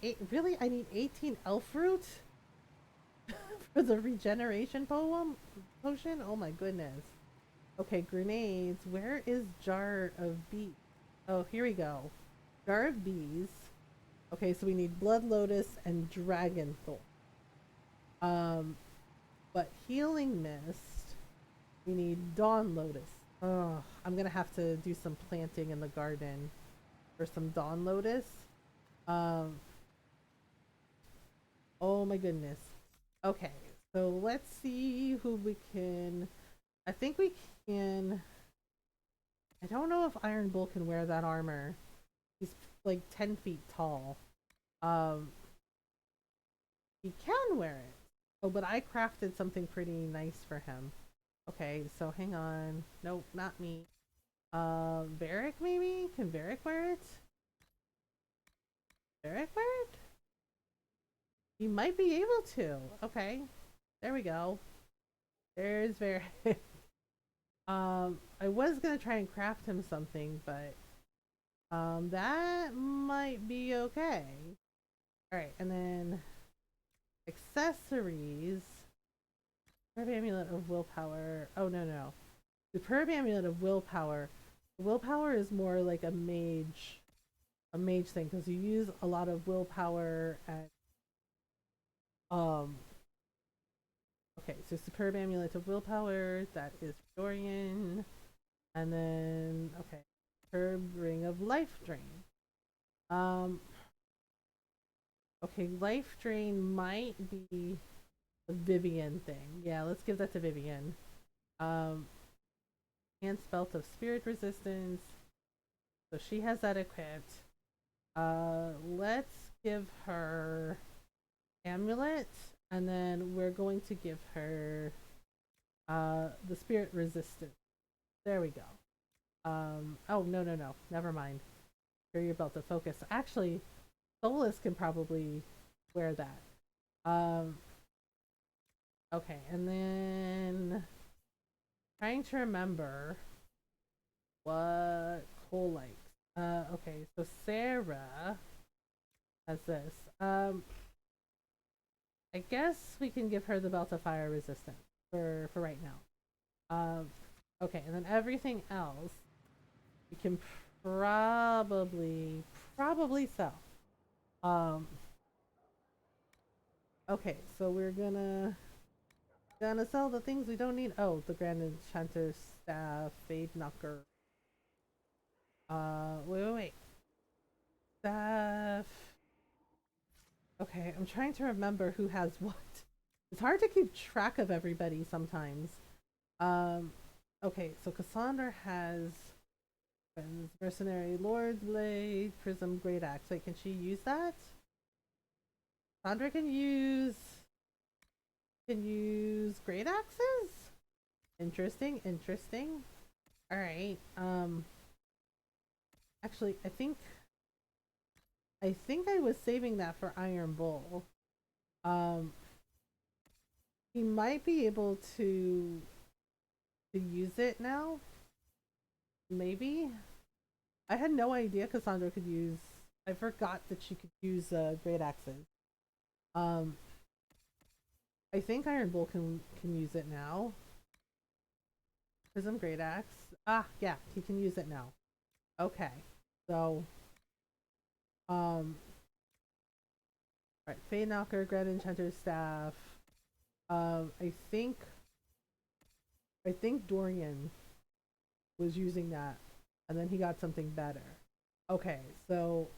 I need 18 elf root for the regeneration potion? Oh my goodness. Okay, grenades. Where is Jar of Bees? Oh, here we go. Jar of Bees. Okay, so we need Blood Lotus and Dragon Thorn. But Healing Mist, we need Dawn Lotus. Oh, I'm gonna have to do some planting in the garden for some Dawn Lotus. Oh my goodness. Okay, so let's see who we can. I think we can. I don't know if Iron Bull can wear that armor. He's like 10 feet tall. He can wear it. Oh, but I crafted something pretty nice for him. Okay, so hang on. Nope, not me. Varric maybe? Can Varric wear it? Varric wear it? He might be able to. Okay. There we go. There's Varric. I was gonna try and craft him something, but that might be okay. Alright, and then accessories. Superb Amulet of Willpower. Oh, no. Superb Amulet of Willpower. Willpower is more like a mage thing, because you use a lot of willpower at okay, so Superb Amulet of Willpower, that is Dorian. And then okay, Superb Ring of Life Drain. Okay, Life Drain might be a Vivian thing. Yeah, let's give that to Vivian. Enhanced Belt of Spirit Resistance. So she has that equipped. Let's give her Amulet, and then we're going to give her the Spirit Resistance. There we go. Oh, no. Never mind. Your Belt of Focus. Actually, Solus can probably wear that. Okay, and then trying to remember what Cole likes. Okay, so Sarah has this. I guess we can give her the belt of fire resistance for right now. Okay, and then everything else we can probably sell. Okay, so we're gonna sell the things we don't need. Oh, the Grand Enchanter's staff, Fade Knocker. Wait. Staff. Okay, I'm trying to remember who has what. It's hard to keep track of everybody sometimes. Okay, so Cassandra has Mercenary Lord's Blade, Prism, Great Axe. Wait, can she use that? Cassandra can use Great Axes? Interesting. Alright, actually I think I was saving that for Iron Bull. He might be able to use it now. Maybe. I had no idea Cassandra could use. I forgot that she could use Great Axes. I think Iron Bull can use it now. Prism Great Axe. Ah, yeah, he can use it now. Okay, so right, Fade Knocker, Grand Enchanter's Staff. I think Dorian was using that, and then he got something better. Okay, so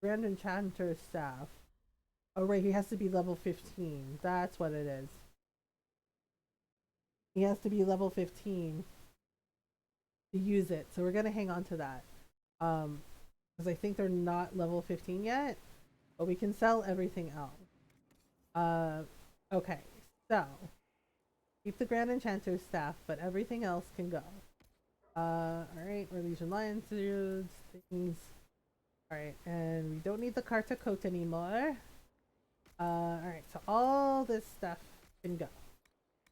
Grand Enchanter's Staff. Oh right, he has to be level 15. That's what it is. He has to be level 15 to use it. So we're gonna hang on to that. Because I think they're not level 15 yet. But we can sell everything else. Okay, so keep the Grand Enchanter's Staff, but everything else can go. Alright, we're Legion Lion dudes, things. Alright, and we don't need the Carta coat anymore. Alright, so all this stuff can go.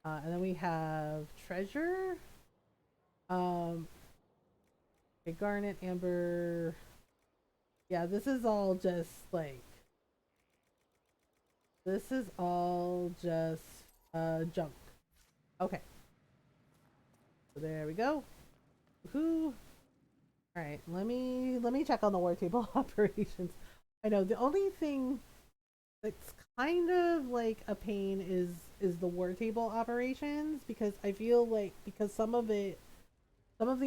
And then we have treasure. Okay, garnet, amber. Yeah, this is all just like. This is all just junk. Okay. So there we go. Woohoo! All right, let me check on the war table operations. I know the only thing that's kind of like a pain is the war table operations, because I feel like because some of the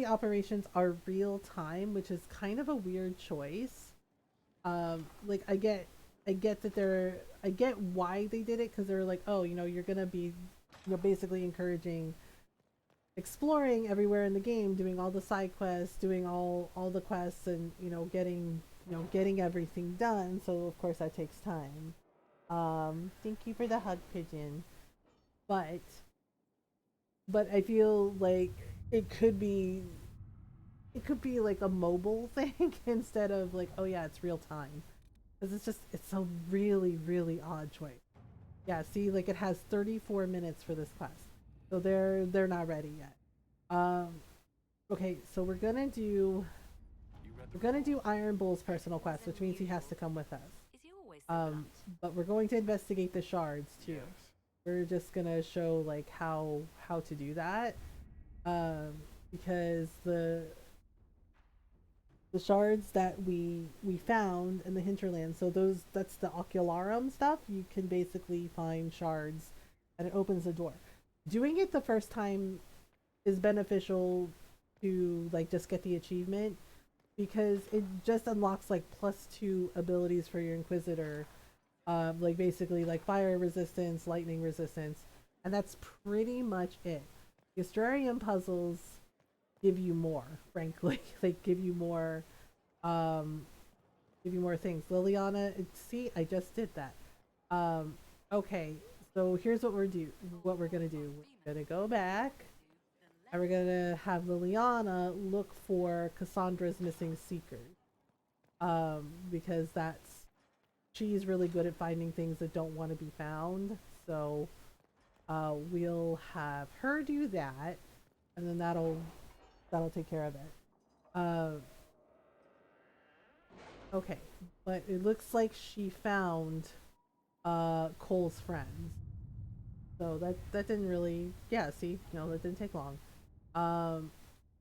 operations are real time, which is kind of a weird choice. Like I get that I get why they did it, because they're like, oh, you know, you're gonna be, you're basically encouraging exploring everywhere in the game, doing all the side quests, doing all the quests, and getting everything done. So of course that takes time. Thank you for the hug, pigeon. But I feel like it could be like a mobile thing instead of like, oh yeah, it's real time, because it's a really odd choice. Yeah, see, like it has 34 minutes for this quest, so they're not ready yet. Okay, so we're gonna do Iron Bull's personal quest, which means he has to come with us. Is he always so blunt? But we're going to investigate the shards too. Yes. We're just gonna show like how to do that, because the shards that we found in the hinterland, so that's the ocularum stuff. You can basically find shards and it opens the door. Doing it the first time is beneficial to like just get the achievement, because it just unlocks like +2 abilities for your Inquisitor, like basically like fire resistance, lightning resistance, and that's pretty much it. The Astrarium puzzles give you more, frankly. They give you more things. Liliana, see, I just did that. Okay, so here's what we're gonna do. We're gonna go back and we're gonna have Liliana look for Cassandra's missing seekers, because she's really good at finding things that don't want to be found. So we'll have her do that, and then that'll take care of it. Okay, but it looks like she found Cole's friends. So that didn't really, yeah, see, that didn't take long.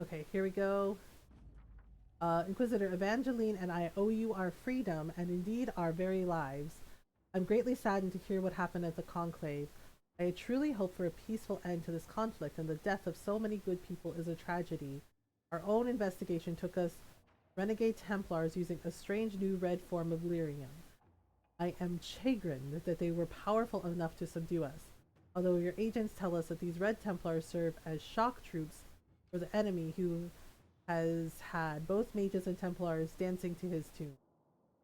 Okay, here we go. Inquisitor Evangeline and I owe you our freedom and indeed our very lives. I'm greatly saddened to hear what happened at the Conclave. I truly hope for a peaceful end to this conflict, and the death of so many good people is a tragedy. Our own investigation took us renegade Templars using a strange new red form of lyrium. I am chagrined that they were powerful enough to subdue us, although your agents tell us that these red Templars serve as shock troops for the enemy who has had both mages and Templars dancing to his tune.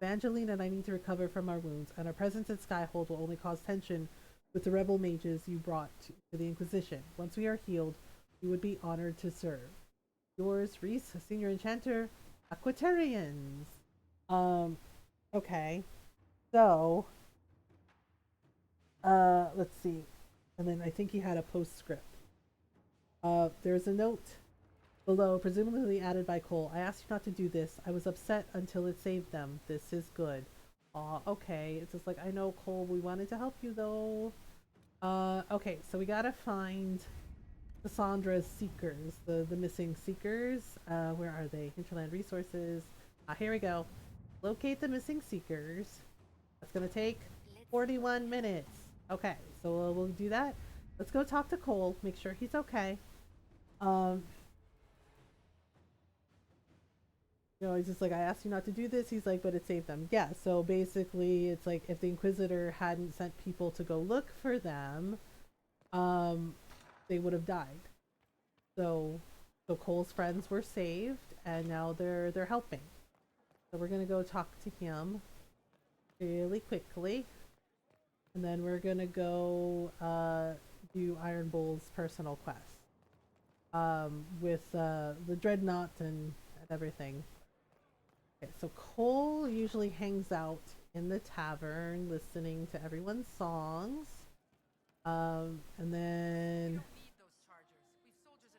Evangeline and I need to recover from our wounds, and our presence at Skyhold will only cause tension with the rebel mages you brought to the Inquisition. Once we are healed, we would be honored to serve. Yours, Reese, Senior Enchanter, Aquatarians. Okay. So, let's see. And then I think he had a postscript. There's a note below, presumably added by Cole. I asked you not to do this. I was upset until it saved them. This is good. Aw, okay. It's just like, I know, Cole, we wanted to help you, though. Okay, so we gotta find Cassandra's Seekers, the missing Seekers. Where are they? Hinterland Resources. Here we go. Locate the missing Seekers. That's gonna take 41 minutes. Okay, so we'll do that. Let's go talk to Cole, make sure he's okay. He's just like, I asked you not to do this. He's like, but it saved them. Yeah, so basically, it's like if the Inquisitor hadn't sent people to go look for them, they would have died. So Cole's friends were saved, and now they're helping. So we're gonna go talk to him really quickly, and then we're gonna go do Iron Bull's personal quest with the Dreadnought and everything. Okay, so Cole usually hangs out in the tavern listening to everyone's songs. And then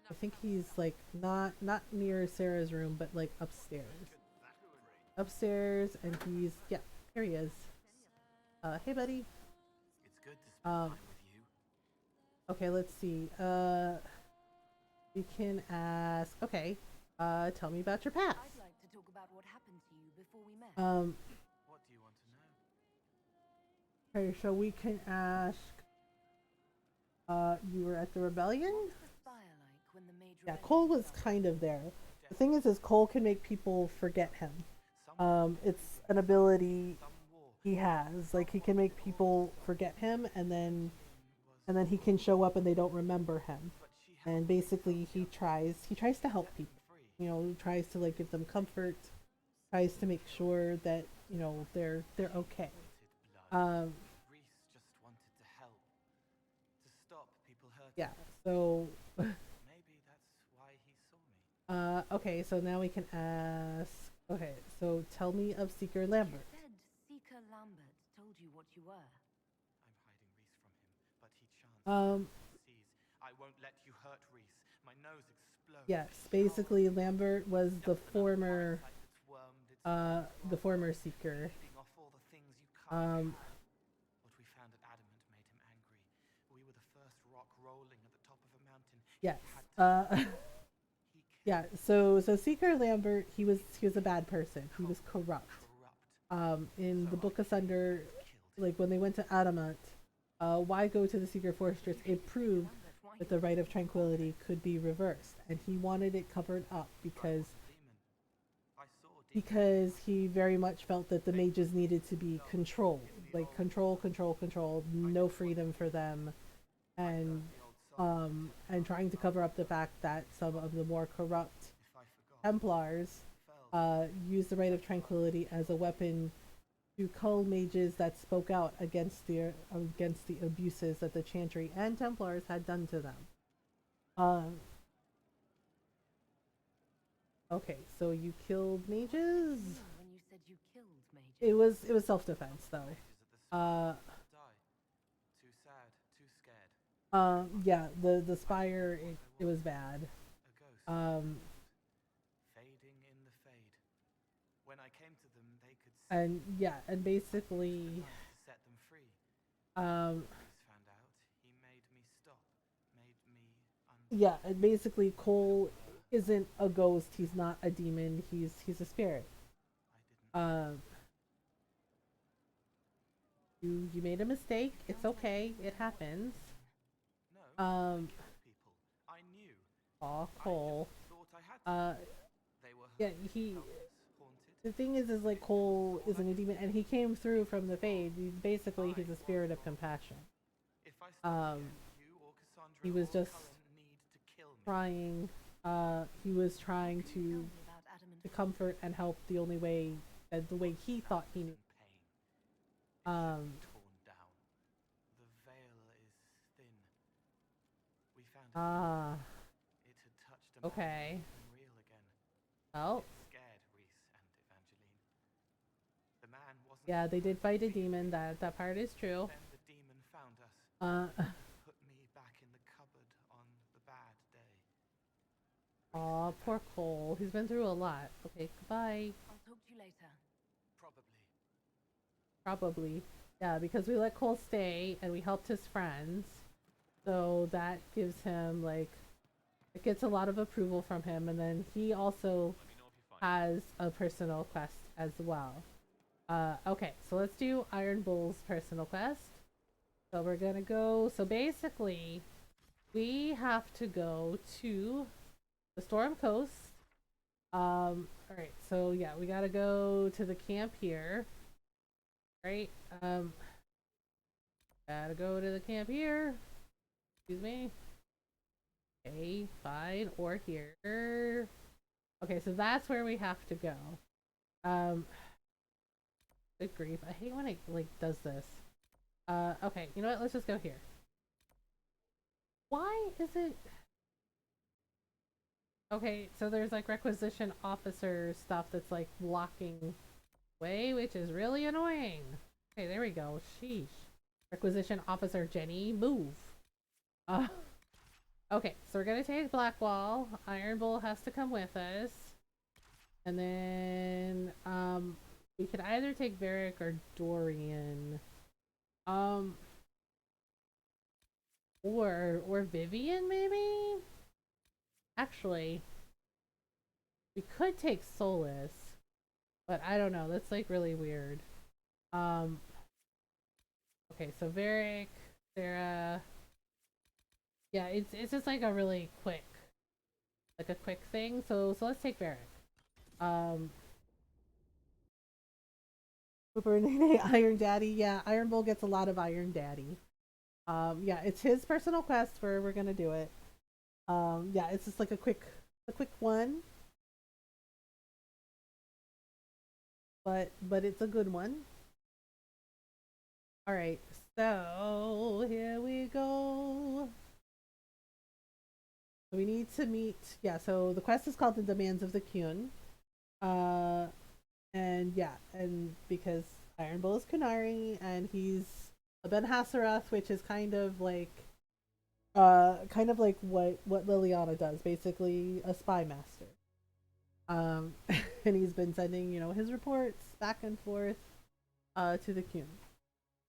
I think he's like not near Sarah's room, but like upstairs. Upstairs, and he's, yeah, here he is. Hey buddy. It's good to spend time with you. Okay, let's see. We can ask, okay, tell me about your past. I'd like to talk about what happened to you before we met. What do you want to know? Okay, so we can ask, you were at the rebellion? What was the fire like when the mage Yeah, rebellion Cole was started? kind of there. The thing is Cole can make people forget him. It's an ability he has. Like, he can make people forget him, and then he can show up and they don't remember him. And basically he tries to help people. He tries to like give them comfort, tries to make sure that, they're okay. Reese just wanted to help. To stop people hurting. Yeah, so Maybe that's why he saw me. okay, so now we can ask, okay, so tell me of Seeker Lambert. You said Seeker Lambert told you what you were. I'm hiding Reese from him, but he chances sees. I won't let you hurt Reese. My nose explodes. Yes, basically Lambert was the former Seeker. Off all the things you can't What we found at Adamant made him angry. We were the first rock rolling at the top of a mountain. Yes. Yeah, so Seeker Lambert, he was a bad person. He was corrupt. In the Book of Thunder, like when they went to Adamant, why go to the Seeker Fortress? It proved that the Rite of Tranquility could be reversed, and he wanted it covered up because he very much felt that the mages needed to be controlled, like control, no freedom for them, and trying to cover up the fact that some of the more corrupt Templars used the Rite of Tranquility as a weapon to cull mages that spoke out against the abuses that the Chantry and Templars had done to them. Okay, so you killed mages? When you said you killed mages. It was self-defense though. Too sad, too scared. Yeah, the spire, it was bad. Fading in the fade. When I came to them, they could see and yeah, and basically, the knife to set them free. um, Reese found out. He made me stop. Made me yeah, and basically Cole isn't a ghost. He's not a demon. He's a spirit. I didn't. Um, you made a mistake. It's okay. It happens. No, Um, I killed people. I knew. aw, I Cole. just thought I had to. They were Yeah, hurt, he. helpless, haunted. The thing is like Cole isn't a demon, and he came through from the Fade. He's a spirit of compassion. If I start Um, again, you or Cassandra he was or just Cullen need to kill me. trying. He was trying Can you tell to me about adamant comfort and help the only way, the way he thought he knew. Pain. Um, Torn down. The veil is thin. We found it. ah, It had touched a man okay. becoming real again. Well, It scared Reese and Evangeline. The man wasn't. yeah, they did fight a demon. That part is true. Then the demon found us. Put me back in the cupboard on the bad day. Aw, poor Cole. He's been through a lot. Okay, goodbye. I'll talk to you later. Probably. Probably. Yeah, because we let Cole stay and we helped his friends. So that gives him, like, it gets a lot of approval from him. And then he also has a personal quest as well. Okay, so let's do Iron Bull's personal quest. So we're gonna go, so basically, we have to go to the Storm Coast. Alright, so yeah, we gotta go to the camp here. Right, gotta go to the camp here. Excuse me. Okay, fine, or here. Okay, so that's where we have to go. Good grief, I hate when it, like, does this. Okay, you know what, let's just go here. Why is it... Okay, so there's, like, requisition officer stuff that's, like, blocking way, which is really annoying. Okay, there we go. Sheesh. Requisition officer Jenny, move. Okay, so we're gonna take Blackwall. Iron Bull has to come with us. And then, we could either take Varric or Dorian. Or Vivian, maybe? Actually, we could take Solus. But I don't know, that's like really weird. Okay, so Varric, Sarah. Yeah, it's just like a really quick thing. So let's take Varric. Super Nene, Iron Daddy. Yeah, Iron Bull gets a lot of Iron Daddy. Yeah, it's his personal quest where we're gonna do it. Yeah, it's just like a quick one. But it's a good one. Alright, so here we go. We need to meet, yeah, so the quest is called The Demands of the Kyun. And yeah, and because Iron Bull is Kunari and he's a Ben Hassarath, which is kind of like what Liliana does, basically a spy master. And he's been sending, you know, his reports back and forth to the Kyun.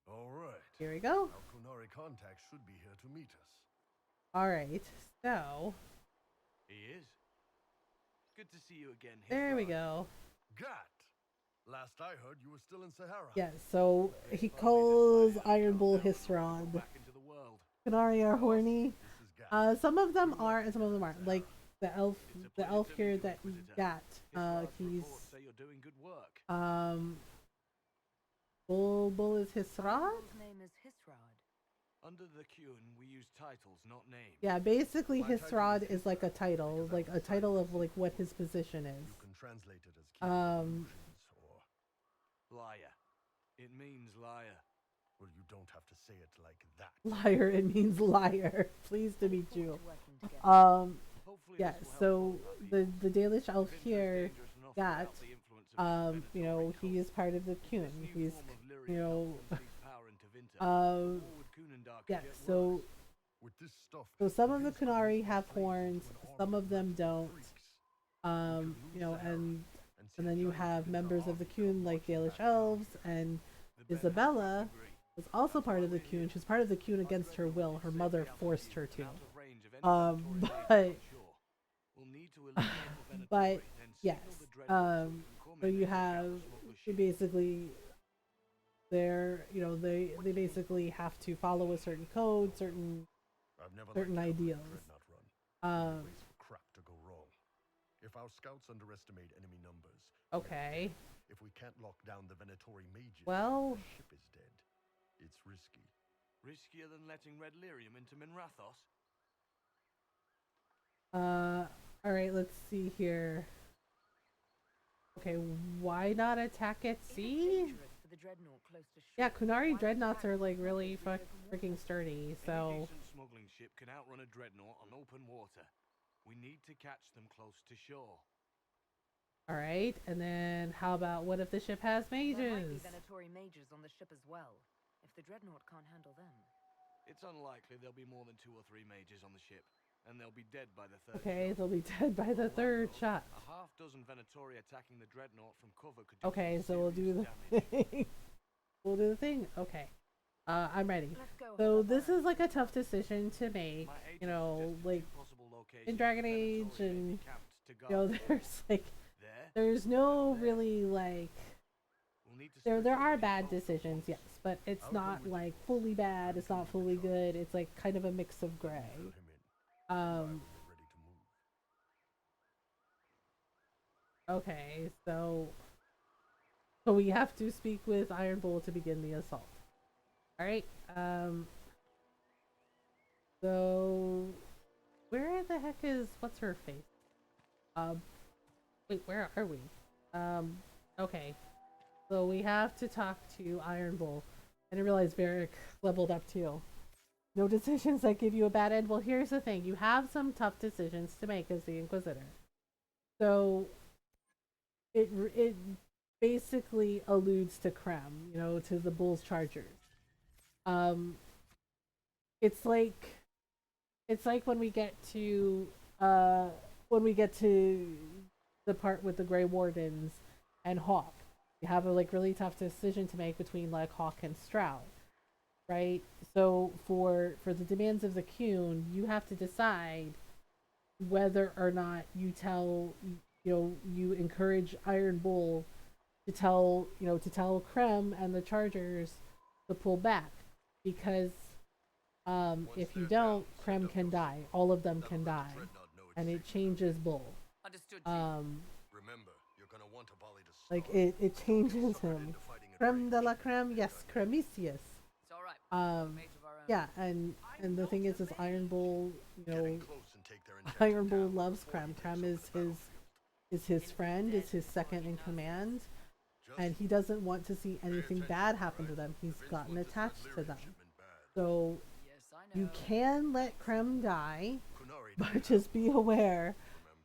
Alright. Here we go. Our Kunari contact should be here to meet us. Alright, so He is. Good to see you again. there we go. Gat! Last I heard, you were still in Sahara. Yeah, so he calls Iron Bull Hisrod. Back into the world. Kunari are horny. This is Gat. Some of them are and some of them aren't. Like the elf here that we got. He's Say you're doing good work. Bull is Hisrod? His name is Hisrod. Under the Kyun, we use titles, not names. Yeah, basically Hisrod is like a title of like what his position is. You can translate it as Um, or... Liar. It means liar. Well, you don't have to say it like that. Liar, it means liar. Pleased to meet you. Working together. Hopefully Yeah, this will help so both of the Dalish elf Convinced here it's dangerous enough got, without the influence of you know, Venetorian he is part of the This Kyun. new He's, form of Lyrian you know, helps increase power into Vinter. uh, Forward Kunandar could yeah, get so worse. With this stuff, So some of the these Kunari creatures have slay horns, people when some armed of them with don't. freaks. You know, and See then a you giant have in members our of the army come Qun like marching Dalish back down elves, here. and The better Isabella degree. was also That's part why of the we're Qun. here. She was part of the Qun Our against her dreadnought will. will Her safely mother out of forced her siege to. and out of range of any Venatori mages But on shore. We'll need to eliminate the Venatori, but then yes, signal the dreadnought so we can come so in you and take out have the smuggler's ship. basically they basically have to follow a certain code, certain I've never certain liked how the ideals. Dreadnought run. Um, Ways for crap to go wrong. If our scouts underestimate enemy numbers, okay. if we can't lock down the Venatori mages, Well, the ship is dead. It's risky. Riskier than letting Red Lyrium into Minrathos? all right, let's see here. Okay, why not attack at Is it sea? dangerous for the dreadnought close to shore? Yeah, Kunari Why dreadnoughts attack are like when really it's open water? freaking sturdy, Any so decent smuggling ship can outrun a dreadnought on open water. We need to catch them close to shore. all right. And then how about what if the ship has There might be mages? Venatori mages on the ship as well. If the dreadnought can't handle them. It's unlikely there'll be more than 2 or 3 mages on the ship, and they'll be dead by the third Okay, shot. they'll be dead by the On that third note, shot. A half dozen Venatori attacking the dreadnought from cover could do Okay, some so we'll do serious the damage. thing. We'll do the thing. Okay. I'm ready. Let's go. So have a this fire. is like a tough decision to make. My You agent know, suggested like 2 possible locations in Dragon for Venatori Age may be and camped to you know, guard the there's like There, there's no there. really like We'll need to there split up are any bad smoke at decisions, once. yes, but it's I'll come not with like you. fully bad. It's not fully good. It's like kind of a mix of gray. Fill him in. Arrival ready to move. Okay, so we have to speak with Iron Bull to begin the assault. All right. So where the heck is what's her face? Wait, where are we? Okay. So we have to talk to Iron Bull. And I realize Varric leveled up too. No decisions that give you a bad end. Well, here's the thing. You have some tough decisions to make as the Inquisitor. So it basically alludes to Krem, you know, to the Bull's Chargers. It's like when we get to the part with the Grey Wardens and Hawk. You have a like really tough decision to make between like Hawk and Stroud, right? So for the demands of the Qun, you have to decide whether or not you you encourage Iron Bull to tell Krem and the Chargers to pull back, because if you don't, Krem can die. All of them can die, and it changes Bull. Understood, Chief. Remember, you're gonna want a volley to start. Like it changes Suckered him. into fighting at Creme range. de la creme, yes, Cremisius. It's all right. Mate of our own. Yeah, and the thing is Iron Bull, Get in close and take their intent Iron Bull down loves before he Krem. takes Krem over is the battlefield. his friend, is his second in command, Just and he doesn't want to see anything attention, bad happen to right? them. He's If gotten influence is attached to delirium them. shipment bad. So Yes, I know. you can let Krem die, Kunari but didn't just be aware, remember.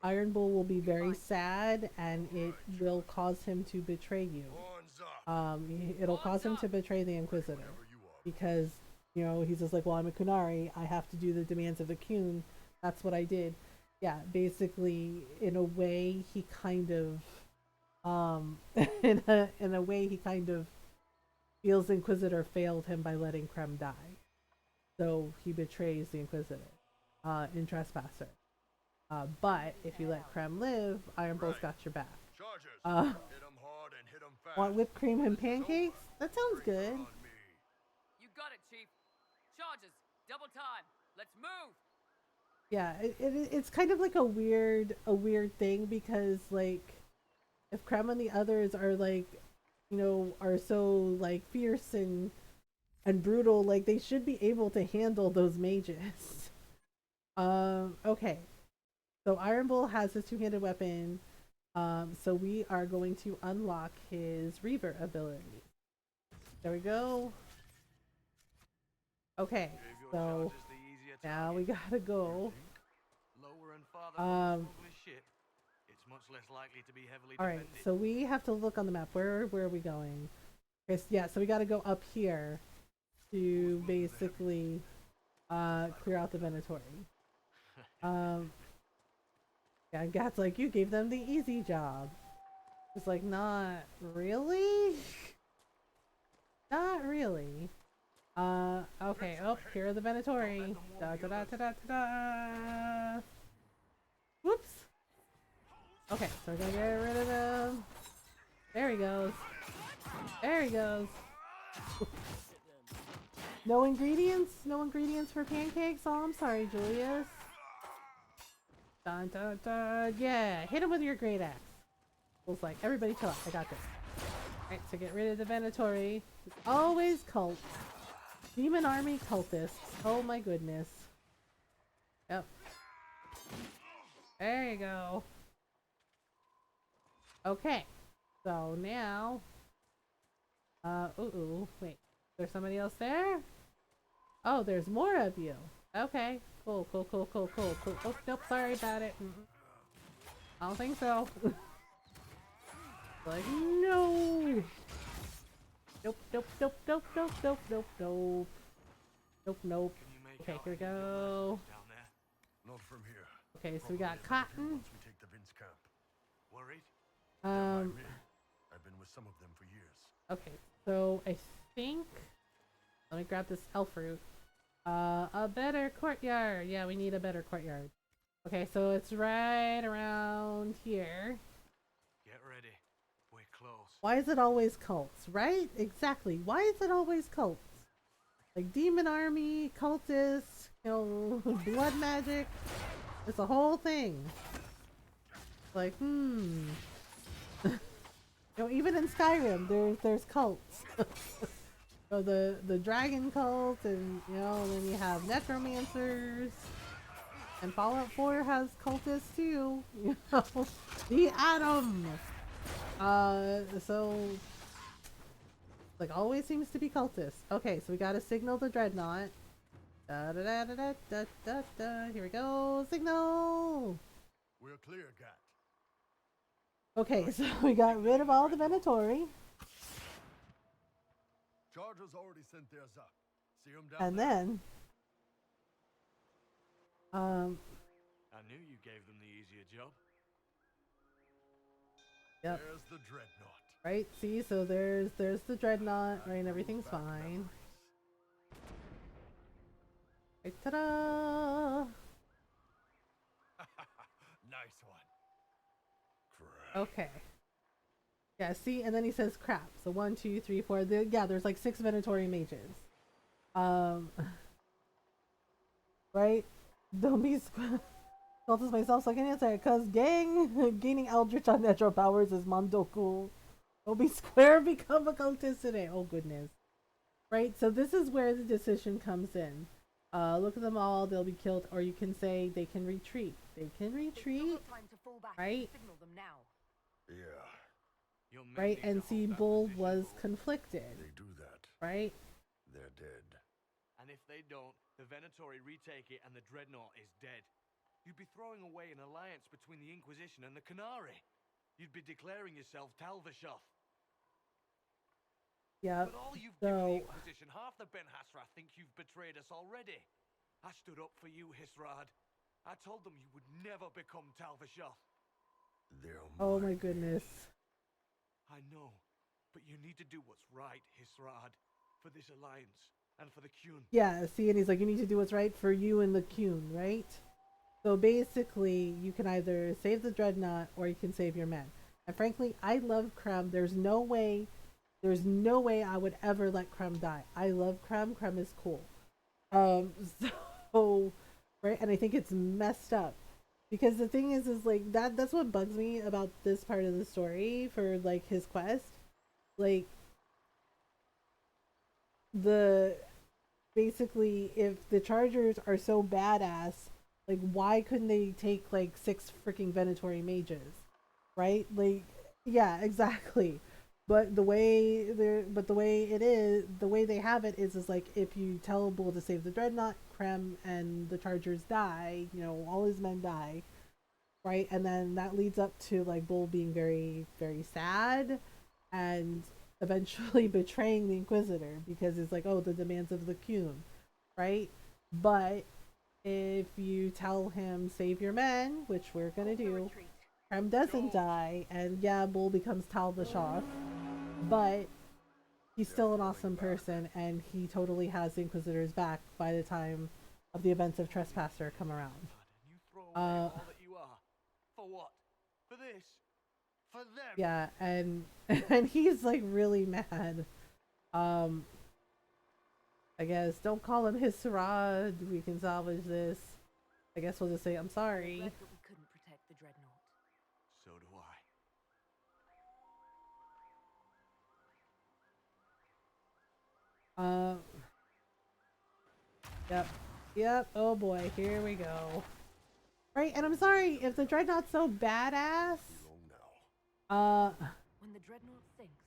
Iron Bull will be very sad, and it will cause him to betray you. Horns up. It'll cause him to betray the Inquisitor, Whenever you are. because he's just like, well, I'm a Kunari, I have to do the demands of the Qun. That's what I did. Yeah, basically, in a way, he kind of, in a way, he kind of feels Inquisitor failed him by letting Krem die, so he betrays the Inquisitor, in Trespasser. But if you let Krem live, Iron Bull's got your back. Chargers. Uh, Hit 'em hard and hit 'em fast. Want whipped cream and pancakes? That sounds Bring her good. on me. You got it, Chief. Charges. Double time. Let's move. Yeah, it's kind of like a weird thing, because like if Krem and the others are like, are so like fierce and brutal, like they should be able to handle those mages. Okay. So Iron Bull has his two-handed weapon. So we are going to unlock his Reaver ability. There we go. Okay, Gave your so charges the easier now we target. gotta go. Lower and farther from the Um, smuggler's ship. It's much less likely to be heavily All right, defended. so we have to look on the map. Where are we going? Okay, yeah, so we got to go up here to basically clear out the Venatori. Yeah, and Gat's like, you gave them the easy job. It's like, not really? Not really. Okay, oh, here are the Venatori. Da da da da da da. Whoops. Okay, so we're gonna get rid of him. There he goes. There he goes. No ingredients? No ingredients for pancakes? Oh, I'm sorry, Julius. Dun dun dun. Yeah, hit him with your great axe. It's like, everybody chill out. I got this. Alright, so get rid of the Venatori. It's always cults. Demon army cultists. Oh my goodness. Yep. There you go. Okay. So now... ooh, wait. There's somebody else there? Oh, there's more of you. Okay. Cool. Oh, nope, sorry about it. I don't think so. Like, no! Nope. Okay, here we go. Not from here. Okay, so we got cotton. Once we take the Vince camp. Worried? I've been with some of them for years. Okay, so I think... Let me grab this elf fruit. A better courtyard. Yeah, we need a better courtyard. Okay, so it's right around here. Get ready. We're close. Why is it always cults, right? Exactly. Why is it always cults? Like demon army, cultists, you know, blood magic. It's a whole thing. Like, you know, even in Skyrim, there's cults. So the dragon cult, and you know, then you have necromancers, and Fallout 4 has cultists too. You know, the Atom. So like always seems to be cultists. Okay, so we gotta signal the dreadnought. Da da da da da da da da. Here we go. Signal. We're clear, Gat. Okay, so we got rid of all the Venatori. Chargers already sent theirs up. See them down And there? then I knew you gave them the easier job. yep. There's the dreadnought. Right, see, so there's the dreadnought, right, and everything's fine. Right, ta-da! Nice one. Crap. Okay. Yeah, see, and then he says crap. So 1, 2, 3, 4. Yeah, there's like 6 Venatori mages. Right? Don't be cultist myself, so I can answer it. Cause gang, gaining eldritch on natural powers is mondo cool. Don't be square, become a cultist today. Oh goodness. Right? So this is where the decision comes in. Look at them all, they'll be killed, or you can say they can retreat. They can retreat, right? Signal them now. Yeah, You'll make Right? me And to see, hold that Bull position, was Bull. conflicted, they do that. right? They're dead. And if they don't, the Venatori retake it and the Dreadnought is dead. You'd be throwing away an alliance between the Inquisition and the Canary. You'd be declaring yourself Talvishoth. Yeah. But all you've given the So, Inquisition, half the Ben Hasra think you've betrayed us already. I stood up for you, Hisrad. I told them you would never become Talvishoth. They're oh my mine. goodness. I know, but you need to do what's right, Hisrad, for this alliance and for the Kyun. Yeah, see, and he's like, you need to do what's right for you and the Kyun, right? So basically, you can either save the Dreadnought or you can save your men. And frankly, I love Krem. There's no way I would ever let Krem die. I love Krem. Krem is cool. So, right, and I think it's messed up. Because the thing is like, that's what bugs me about this part of the story for, like, his quest. Like, basically, if the Chargers are so badass, like, why couldn't they take, like, 6 freaking Venatori mages? Right? Like, yeah, exactly. But the way they have it is like, if you tell Bull to save the Dreadnought, Krem and the Chargers die, you know, all his men die, right? And then that leads up to, like, Bull being very, very sad and eventually betraying the Inquisitor because it's like, oh, the demands of the Kyun, right? But if you tell him save your men, which we're gonna do, Krem doesn't die, and yeah, Bull becomes Tal the Shoth, but he's still an awesome person, and he totally has the Inquisitor's back by the time of the events of Trespasser come around. You throw away all that you are. For what? For this? For them? Yeah, and and he's like really mad. I guess don't call him his Sarad. We can salvage this. I guess we'll just say I'm sorry. Regret that we couldn't protect the dreadnought. So do I. Yep. Yep. Oh boy, here we go. Right, and I'm sorry if the dreadnought's so badass. When the dreadnought sinks,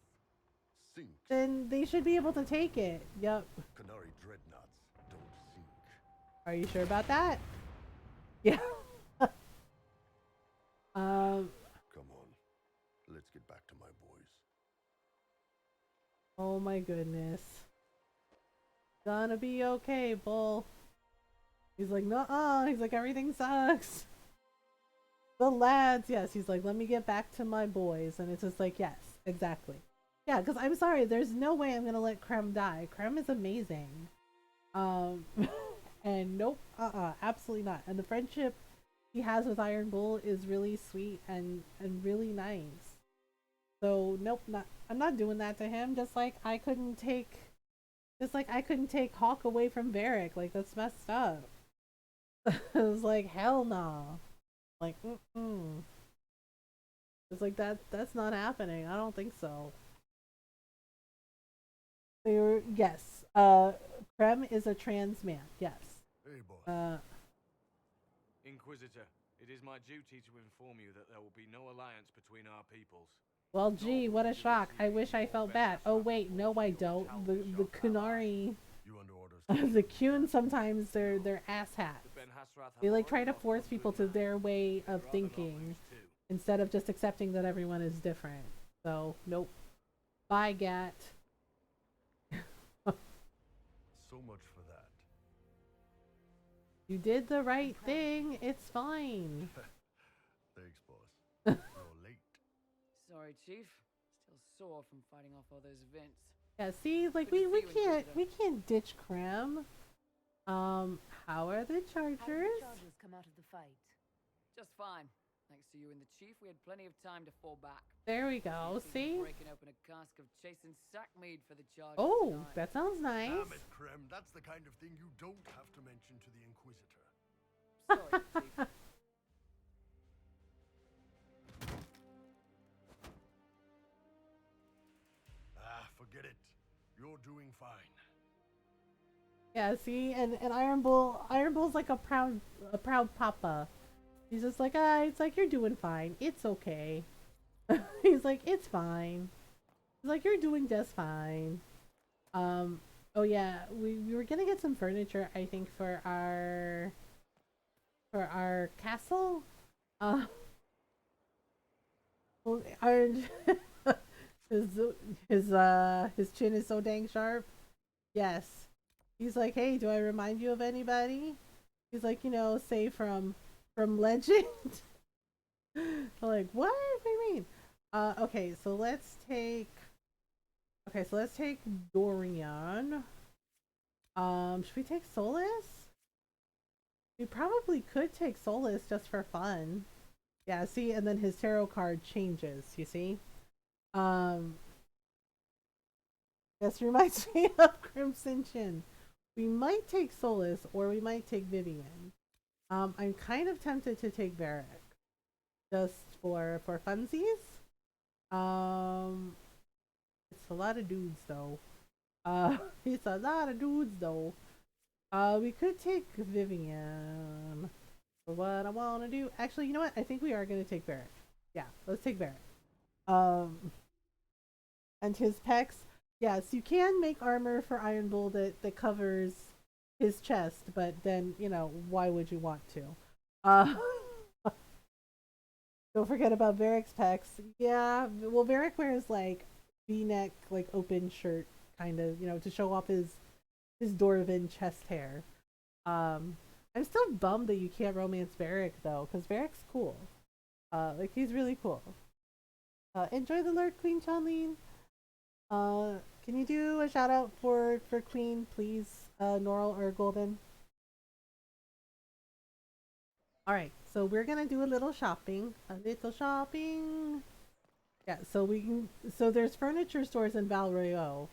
Then they should be able to take it. Yep. Canary dreadnoughts don't sink. Are you sure about that? Yeah. Come on, let's get back to my boys. Oh my goodness. Gonna be okay, Bull. He's like, nuh-uh. He's like, everything sucks. The lads, yes. He's like, let me get back to my boys. And it's just like, yes, exactly. Yeah, because I'm sorry, there's no way I'm gonna let Krem die. Krem is amazing. And nope, absolutely not. And the friendship he has with Iron Bull is really sweet and really nice. So nope, I'm not doing that to him. Just like I couldn't take Hawk away from Varric. Like that's messed up. It was like hell no. Like It's like that's not happening. I don't think so. Yes. Krem is a trans man. Yes. Hey, boy. Inquisitor, it is my duty to inform you that there will be no alliance between our peoples. Well, gee, what a shock. I wish I felt bad. Oh wait, no I don't. The Kunari, You under orders? the Kun sometimes they're asshats. They like try to force people to their way of thinking instead of just accepting that everyone is different. So nope. Bye, Gat. So much for that. You did the right thing. It's fine. Thanks, boss. You're late. Sorry, Chief. Still sore from fighting off all those events. Yeah, see, like we can't ditch Krem. How are the how did Chargers? the Chargers come out of the fight? Just fine. Thanks to you and the Chief, we had plenty of time to fall back. There we go. See? Breaking open a cask of chasing sackmead for the Chargers. Oh, tonight. that sounds nice. Damn it, Krem. That's the kind of thing you don't have to mention to the Inquisitor. Sorry, Chief. Forget it. You're doing fine. Yeah, see, and Iron Bull's like a proud papa. He's just like, it's like you're doing fine. It's okay. He's like, it's fine. He's like, you're doing just fine. Oh yeah, we were gonna get some furniture, I think, for our castle. Well, Iron his chin is so dang sharp. Yes. He's like, hey, do I remind you of anybody? He's like, say from Legend. I'm like, what? What do you mean? Okay, so let's take Dorian. Should we take Solus? We probably could take Solus just for fun. Yeah, see, and then his tarot card changes, you see? This reminds me of Crimson Chin. We might take Solus or we might take Vivian. I'm kind of tempted to take Varric. Just for funsies. It's a lot of dudes though. It's a lot of dudes though. We could take Vivian. But what I want to do, actually, you know what? I think we are going to take Varric. Yeah, let's take Varric. And his pecs. Yes, you can make armor for Iron Bull that covers his chest, but then, why would you want to? Don't forget about Varric's pecs. Yeah, well, Varric wears like V-neck, like open shirt, kind of, to show off his Dwarven chest hair. I'm still bummed that you can't romance Varric though, because Varric's cool. Like he's really cool. Enjoy the Lord Queen Chanlene. Can you do a shout out for Queen, please, Norl or Golden? All right, so we're gonna do a little shopping. A little shopping. Yeah, so we can. So there's furniture stores in Val Royeaux.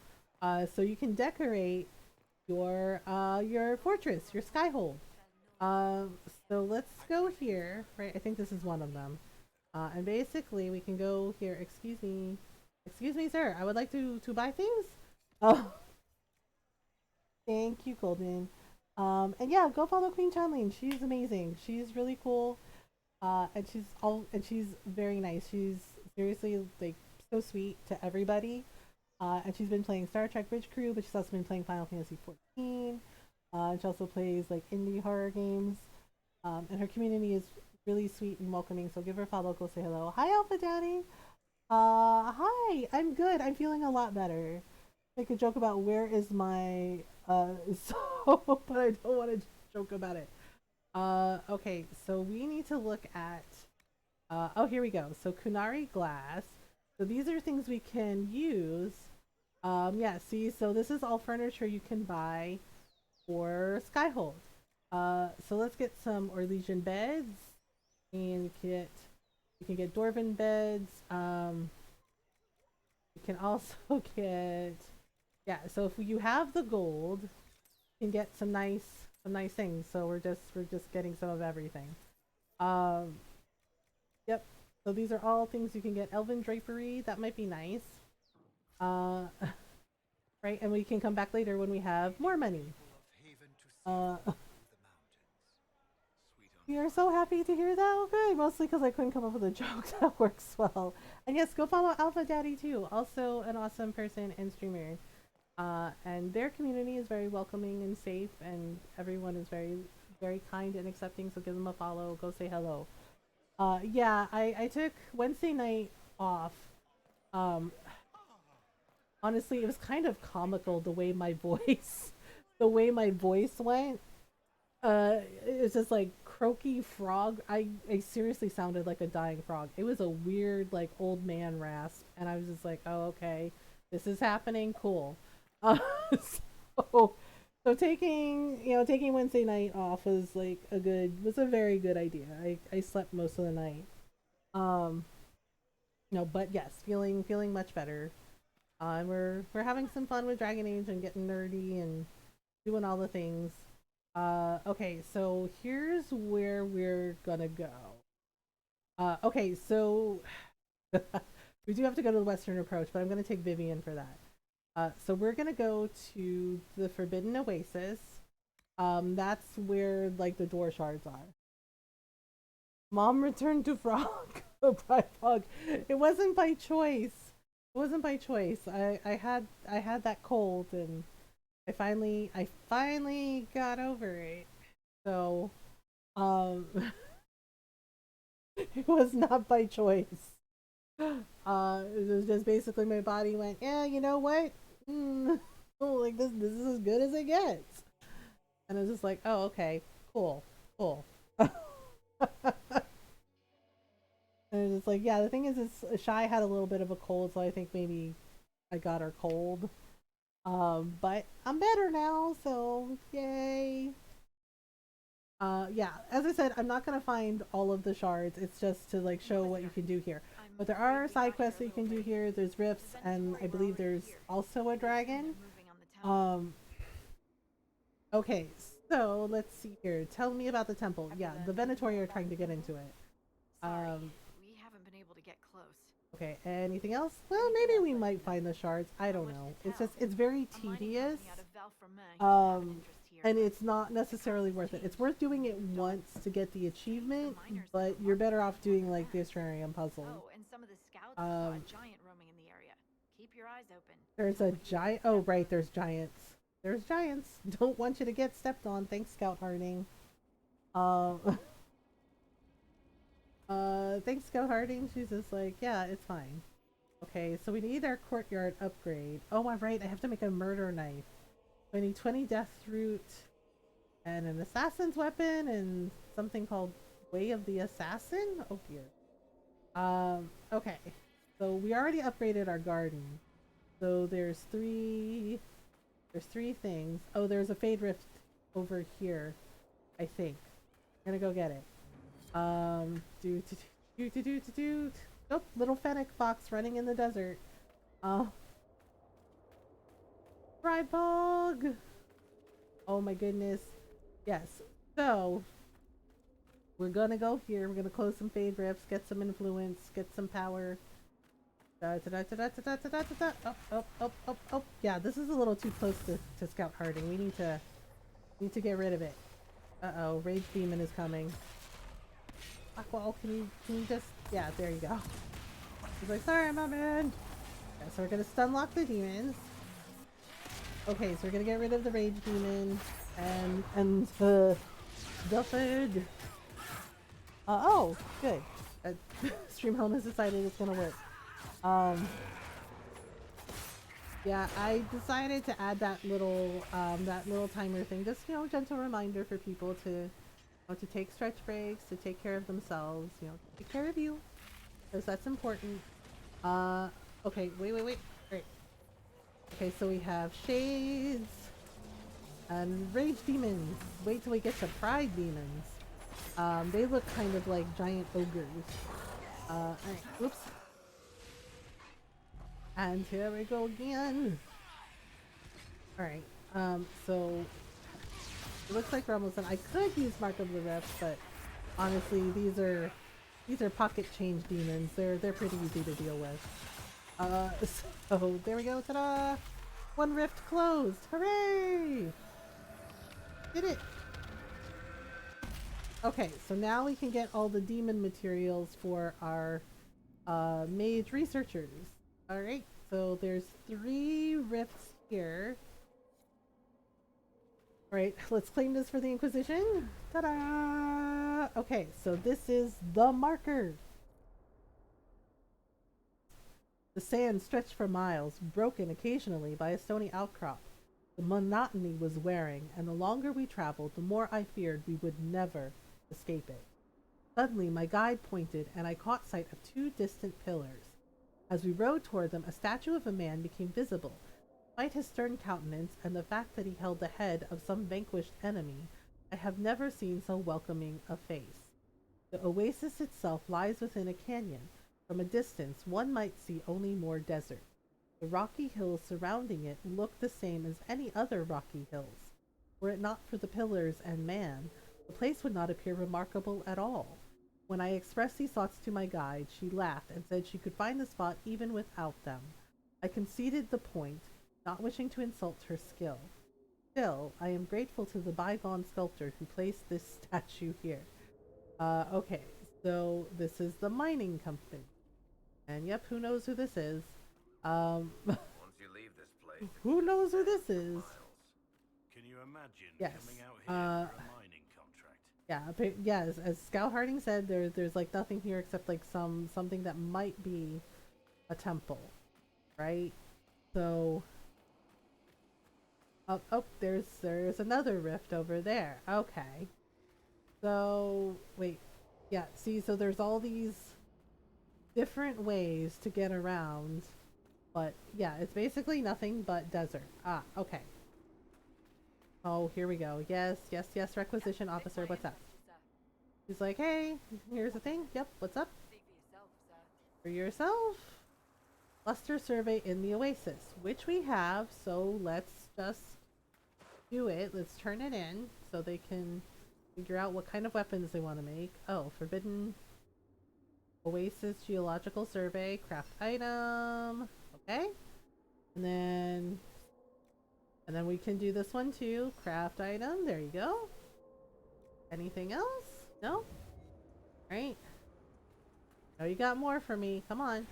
So you can decorate your fortress, your skyhold. So let's go here, right? I think this is one of them. And basically we can go here. Excuse me, sir. I would like to buy things. Oh, thank you, Golden. And yeah, go follow Queen Chanlene. She's amazing. She's really cool. And she's very nice. She's seriously like so sweet to everybody. And she's been playing Star Trek Bridge Crew, but she's also been playing Final Fantasy 14. And she also plays like indie horror games. And her community is really sweet and welcoming. So give her a follow. Go say hello. Hi, Alpha Daddy. Hi. I'm good. I'm feeling a lot better. Make a joke about where is my soap, but I don't want to joke about it. Okay. So we need to look at. Oh, here we go. So Kunari glass. So these are things we can use. Yeah, see, so this is all furniture you can buy for Skyhold. So let's get some Orlesian beds, and you can get Dwarven beds. You can also get, yeah. So if you have the gold, you can get some nice things. So we're just getting some of everything. Yep. So these are all things you can get. Elven drapery, that might be nice. Right, and we can come back later when we have more money. We are so happy to hear that. Okay, mostly because I couldn't come up with a joke that works well. And yes, go follow Alpha Daddy too. Also an awesome person and streamer. And their community is very welcoming and safe, and everyone is very, very kind and accepting. So give them a follow. Go say hello. Yeah, I took Wednesday night off. Honestly, it was kind of comical the way my voice, went. It was just like croaky frog. I seriously sounded like a dying frog. It was a weird like old man rasp, and I was just like, oh okay, this is happening. Cool. So taking Wednesday night off was like a very good idea. I slept most of the night. No, but yes, feeling much better. And we're having some fun with Dragon Age and getting nerdy and doing all the things. Okay, so here's where we're gonna go. Okay, so we do have to go to the Western Approach, but I'm gonna take Vivian for that. So we're gonna go to the Forbidden Oasis. That's where like the door shards are. Mom returned to Frog. By Frog. It wasn't by choice. It wasn't by choice. I had that cold, and I finally got over it. So it was not by choice. It was just basically my body went, yeah, you know what? Oh, like this is as good as it gets. And I was just like, oh okay, cool. And it's like, yeah, the thing is Shy had a little bit of a cold, so I think maybe I got her cold. But I'm better now, so yay. Yeah, as I said, I'm not gonna find all of the shards. It's just to like show what you can do here. But there are side quests that you can do here. There's rifts, and I believe there's also a dragon. Okay, so let's see here. Tell me about the temple. Yeah, the Venatori are trying to get into it. We haven't been able to get close. Okay, anything else? Well, maybe we might find the shards. I don't know. It's very tedious. And it's not necessarily worth it. It's worth doing it once to get the achievement, but you're better off doing like the Astrarium puzzle. Oh, and some of the scouts saw a giant roaming in the area. Keep your eyes open. There's a giant. Oh, right, there's giants. There's giants. Don't want you to get stepped on. Thanks, Scout Harding. Thanks, Scout Harding. She's just like, yeah, it's fine. Okay, so we need our courtyard upgrade. Oh, I'm right. I have to make a murder knife. I need 20 death root. and an assassin's weapon and something called Way of the Assassin. Oh dear. Okay. So we already upgraded our garden. So there's three things. Oh, there's a Fade Rift over here, I think. I'm gonna go get it. Nope, little fennec fox running in the desert. Frybog! Oh my goodness. Yes. So we're gonna go here. We're gonna close some Fade Rifts, get some influence, get some power. Oh. Yeah, this is a little too close to Scout Harding. We need to get rid of it. Uh-oh, Rage Demon is coming. Aqua, can you just... Yeah, there you go. He's like, sorry, I'm not man. Yeah, so we're gonna stun lock the demons. Okay, so we're gonna get rid of the Rage Demon and the food. Oh, good. Stream Home has decided it's gonna work. Yeah, I decided to add that little timer thing. Just, you know, gentle reminder for people to take stretch breaks, to take care of themselves, you know, take care of you, because that's important. Okay, wait. Great. Okay, so we have Shades and Rage Demons. Wait till we get to Pride Demons. They look kind of like giant ogres. Alright, whoops. And here we go again. Alright, so it looks like we're almost done. I could use Mark of the Rift, but honestly, these are pocket change demons. They're pretty easy to deal with. So there we go. Ta-da! One rift closed. Hooray! Did it! Okay, so now we can get all the demon materials for our mage researchers. Alright, so there's 3 rifts here. Alright, let's claim this for the Inquisition. Ta-da! Okay, so this is the marker. The sand stretched for miles, broken occasionally by a stony outcrop. The monotony was wearing, and the longer we traveled, the more I feared we would never escape it. Suddenly my guide pointed, and I caught sight of 2 distant pillars. As we rode toward them, a statue of a man became visible. Despite his stern countenance and the fact that he held the head of some vanquished enemy, I have never seen so welcoming a face. The oasis itself lies within a canyon. From a distance, one might see only more desert. The rocky hills surrounding it look the same as any other rocky hills. Were it not for the pillars and man, the place would not appear remarkable at all. When I expressed these thoughts to my guide, she laughed and said she could find the spot even without them. I conceded the point, not wishing to insult her skill. Still, I am grateful to the bygone sculptor who placed this statue here. Okay, so this is the mining company. And yep, who knows who this is? Once you leave this place, who knows who this is? can you imagine Yes. coming out here for a mining contract? Yeah, but yeah, as Scout Harding said, there's like nothing here except like something that might be a temple, right? So, oh, there's another rift over there. Okay, so wait, yeah, see, so there's all these different ways to get around, but yeah, it's basically nothing but desert. Ah, okay. Oh, here we go. Yes, requisition officer, what's up? He's like, hey, here's the thing. Yep, what's up? For yourself? Cluster survey in the Oasis, which we have, so let's just do it. Let's turn it in so they can figure out what kind of weapons they want to make. Oh, Forbidden Oasis Geological Survey, craft item. Okay. And then we can do this one too. Craft item. There you go. Anything else? No? Right. Oh, you got more for me. Come on.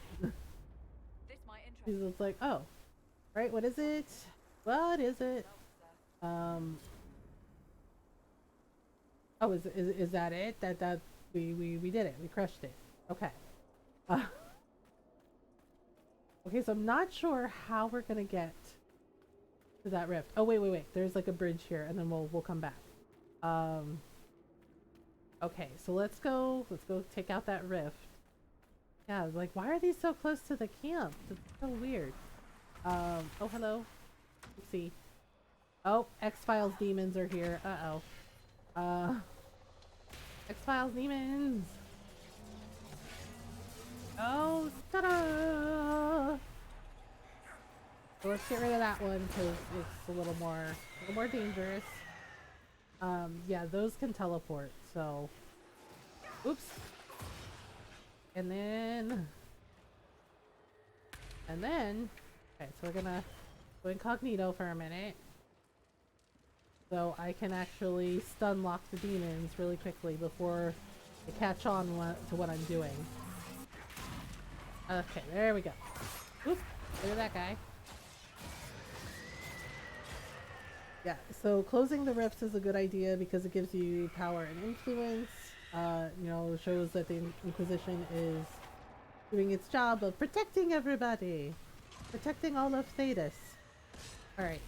He's just like, oh. Right, what is it? What is it? Oh, is that it? That we did it. We crushed it. Okay. Okay, so I'm not sure how we're gonna get to that rift. Oh, wait. There's like a bridge here, and then we'll come back. Okay, so let's go take out that rift. Yeah, like, why are these so close to the camp? It's so weird. Oh, hello. Let's see. Oh, X-Files demons are here. Uh-oh. X-Files demons! Oh, ta-da! So let's get rid of that one because it's a little more dangerous. Yeah, those can teleport, so... Oops! And then... Okay, so we're gonna go incognito for a minute. So I can actually stun lock the demons really quickly before they catch on to what I'm doing. Okay, there we go. Oop! Look at that guy. Yeah, so closing the rifts is a good idea because it gives you power and influence. You know, shows that the Inquisition is doing its job of protecting everybody. Protecting all of Thedas. Alright,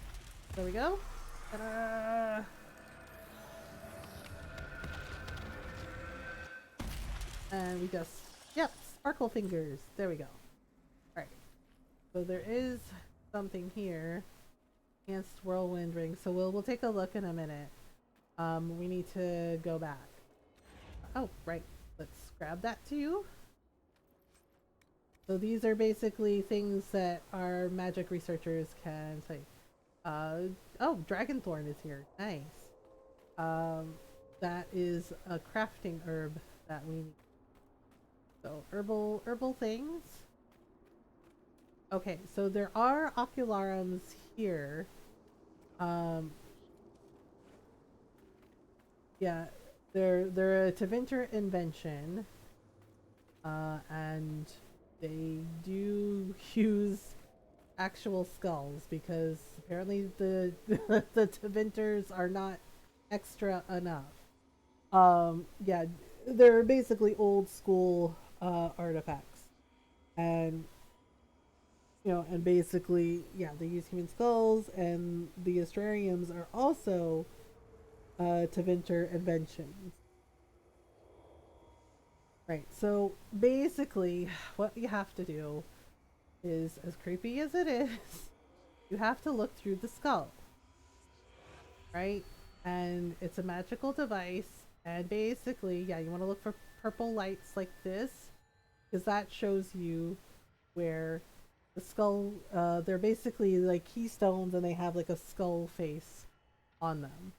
there we go. Ta-da! And we just, yep, sparkle fingers. There we go. Alright, so there is something here. Enhanced whirlwind ring. So we'll take a look in a minute. We need to go back. Oh, right. Let's grab that too. So these are basically things that our magic researchers can say. Oh, Dragonthorn is here. Nice. That is a crafting herb that we need. So herbal things. Okay, so there are ocularums here. Yeah, they're a Tevinter invention. And they do use actual skulls because apparently the the Tevinters are not extra enough. Yeah, they're basically old school artifacts. And you know, and basically, yeah, they use human skulls, and the Astrariums are also Tevinter inventions. Right, so basically, what you have to do is, as creepy as it is, you have to look through the skull. Right? And it's a magical device, and basically, yeah, you want to look for purple lights like this, because that shows you where the skull, they're basically like keystones and they have like a skull face on them,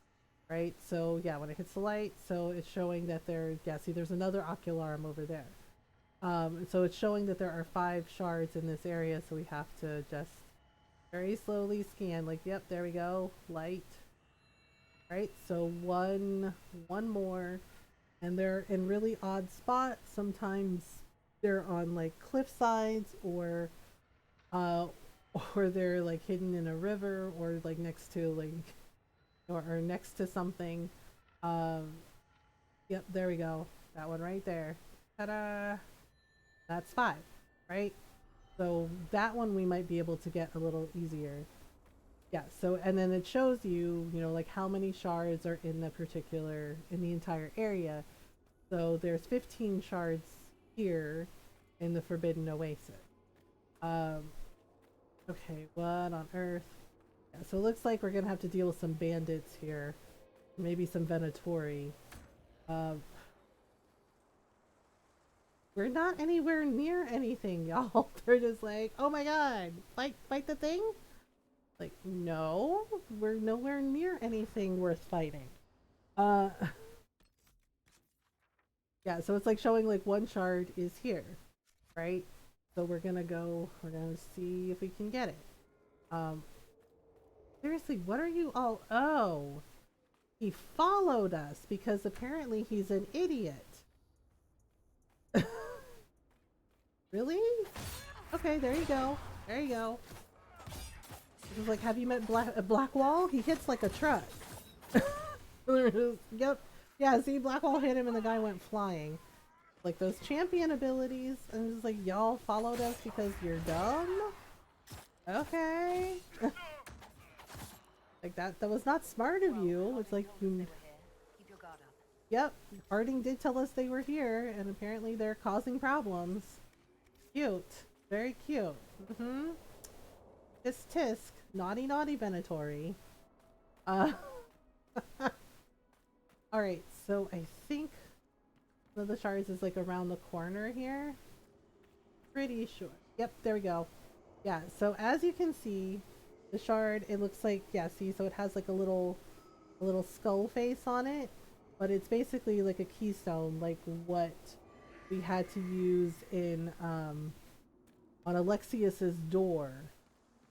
right? So yeah, when it hits the light, so it's showing that yeah, see there's another ocularum over there. So it's showing that there are 5 shards in this area, so we have to just very slowly scan, like, yep, there we go, light. Right, so one more, and they're in really odd spots. Sometimes they're on like cliff sides, or they're like hidden in a river, or like next to like or next to something. Yep, there we go. That one right there. Ta-da! That's 5, right? So that one we might be able to get a little easier. Yeah, so and then it shows you, you know, like how many shards are in the entire area. So there's 15 shards here in the Forbidden Oasis. Okay, what on earth? Yeah, so it looks like we're gonna have to deal with some bandits here. Maybe some Venatori. We're not anywhere near anything, y'all. They're just like, oh my god, fight the thing? Like, no, we're nowhere near anything worth fighting. Yeah, so it's like showing like 1 shard is here, right? So we're gonna see if we can get it. Seriously, what are you all? Oh, he followed us because apparently he's an idiot. Really? Okay, there you go. There you go. It's like, have you met Blackwall? He hits like a truck. Yep. Yeah, see, Blackwall hit him and the guy went flying. Like those champion abilities, and it's like, y'all followed us because you're dumb? Okay. Like that was not smart of you. It's like, Yep, Harding did tell us they were here, and apparently they're causing problems. Cute. Very cute. Mm-hmm. Tisk tisk. Naughty naughty Venatori. Alright, so I think one of the shards is like around the corner here. Pretty sure. Yep, there we go. Yeah, so as you can see, the shard, it looks like, yeah, see, so it has like a little skull face on it, but it's basically like a keystone, like what we had to use in, on Alexius's door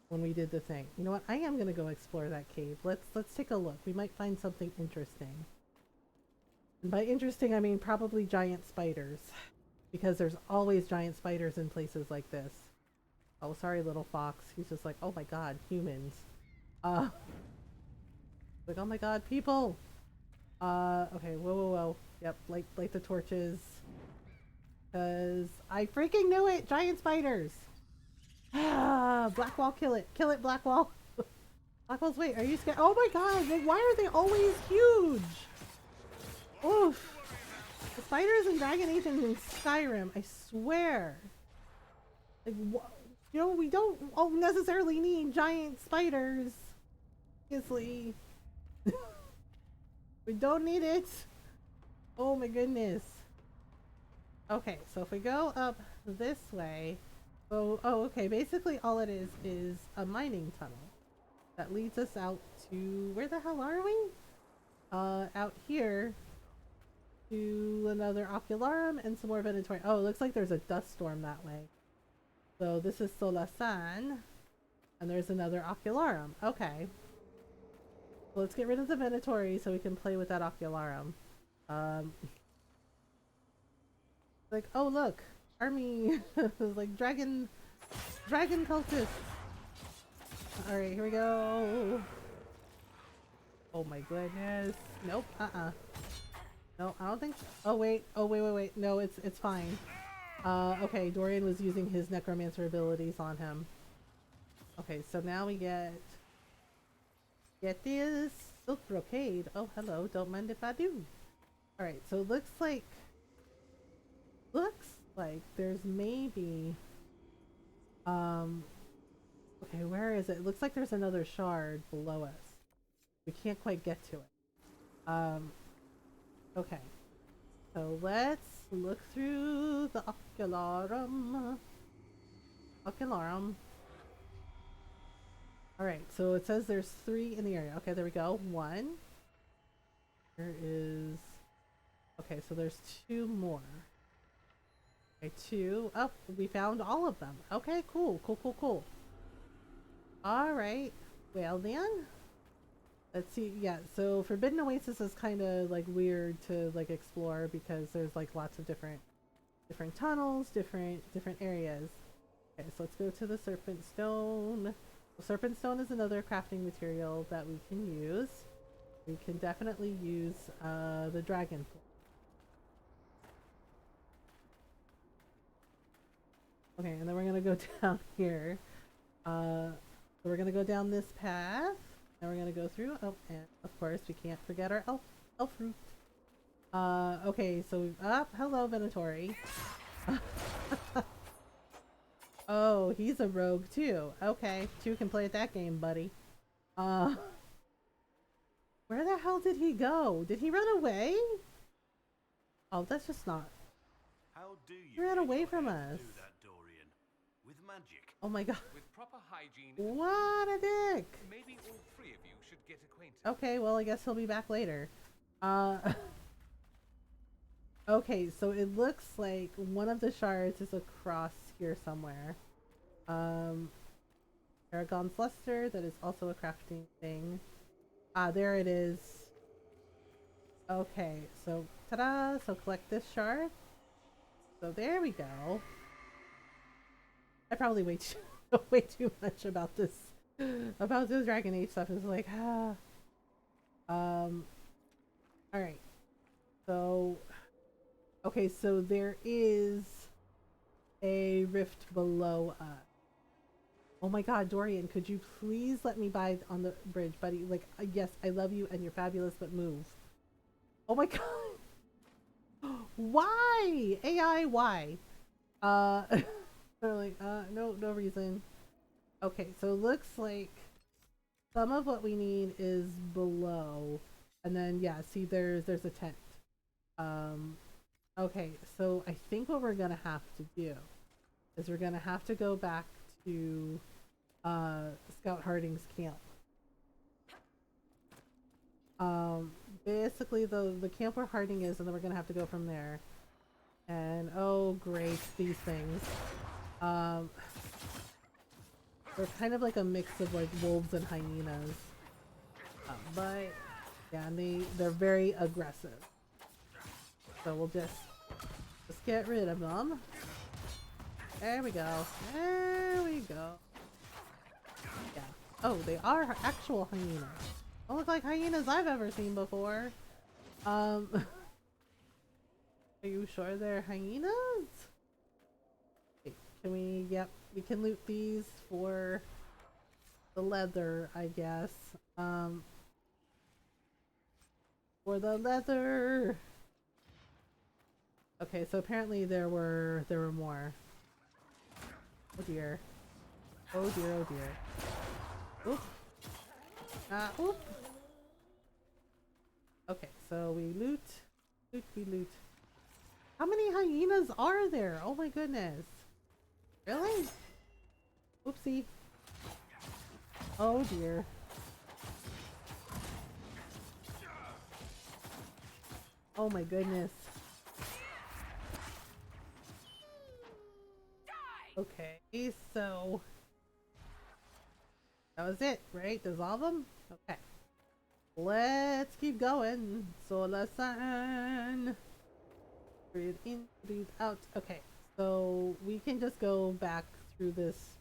when we did the thing. You know what? I am gonna go explore that cave. Let's take a look. We might find something interesting. And by interesting, I mean probably giant spiders, because there's always giant spiders in places like this. Oh, sorry, little fox. He's just like, oh my god, humans. Like, oh my god, people! Okay, whoa. Yep, light the torches. Cause I freaking knew it! Giant spiders! Ah, Blackwall, kill it! Kill it, Blackwall! Blackwall's, wait, are you scared? Oh my god, like, why are they always huge? Oof! The spiders in Dragon Age and in Skyrim, I swear! Like, you know, we don't necessarily need giant spiders. Obviously. We don't need it. Oh my goodness. Okay, so if we go up this way. Oh, okay. Basically all it is a mining tunnel that leads us out to, where the hell are we? Out here to another Ocularum and some more Venatori. Oh, it looks like there's a dust storm that way. So this is Solasan, and there's another Ocularum. Okay. So let's get rid of the Venatori so we can play with that Ocularum. Like, oh look, army, like dragon cultists. All right, here we go. Oh my goodness. Nope. No, I don't think so. Oh wait. No, it's fine. Okay, Dorian was using his necromancer abilities on him. Okay, so now we get this silk brocade. Oh, hello. Don't mind if I do. All right, so it looks like there's maybe okay, where is it? It looks like there's another shard below us. We can't quite get to it. Okay. So let's look through the Ocularum. Alright, so it says there's 3 in the area. Okay, there we go. 1. There is... Okay, so there's 2 more. Okay, 2. Oh, we found all of them. Okay, cool. Alright. Well then. Let's see. Yeah, so Forbidden Oasis is kind of like weird to like explore because there's like lots of different tunnels, different areas. Okay, so let's go to the Serpent Stone. The Serpent Stone is another crafting material that we can use. We can definitely use the dragon. Okay, and then we're gonna go down here. So we're gonna go down this path. And we're gonna go through. Oh, and of course we can't forget our elf fruit. Okay, so we've hello Venatori. Oh, he's a rogue too. Okay, 2 can play at that game, buddy. Where the hell did he go? Did he run away? Oh, that's just not. How do you He ran away from us. do that, Dorian? With magic? Oh my god. With proper hygiene, What a dick. maybe all 3 of you should get acquainted. Okay, well I guess he'll be back later. Okay, so it looks like one of the shards is across here somewhere. Aragon's Luster, that is also a crafting thing. There it is. Okay, so ta-da! So collect this shard. So there we go. I probably way too much about this Dragon Age stuff. It's like alright. So okay, so there is a rift below us. Oh my god, Dorian, could you please let me by on the bridge, buddy? Like, yes, I love you and you're fabulous, but move. Oh my god. Why? AI, why? They're like, no reason. Okay, so it looks like some of what we need is below. And then, yeah, see, there's a tent. Okay, so I think what we're gonna have to do is we're gonna have to go back to Scout Harding's camp. Basically the camp where Harding is, and then we're gonna have to go from there. And oh great, these things. They're kind of like a mix of like wolves and hyenas. But yeah, and they're very aggressive. So we'll just get rid of them. There we go. There we go. Yeah. Oh, they are actual hyenas. Don't look like hyenas I've ever seen before. Are you sure they're hyenas? Okay, can we, yep, we can loot these for the leather, I guess. For the leather. Okay, so apparently there were more. Oh dear. Oh dear, oh dear. Oop. Oop. Okay, so we loot. We loot. How many hyenas are there? Oh my goodness. Really? Oopsie. Oh dear. Oh my goodness. Okay, so that was it, right? There's all of them? Okay. Let's keep going. Solar sun. Breathe in, breathe out. Okay, so we can just go back through this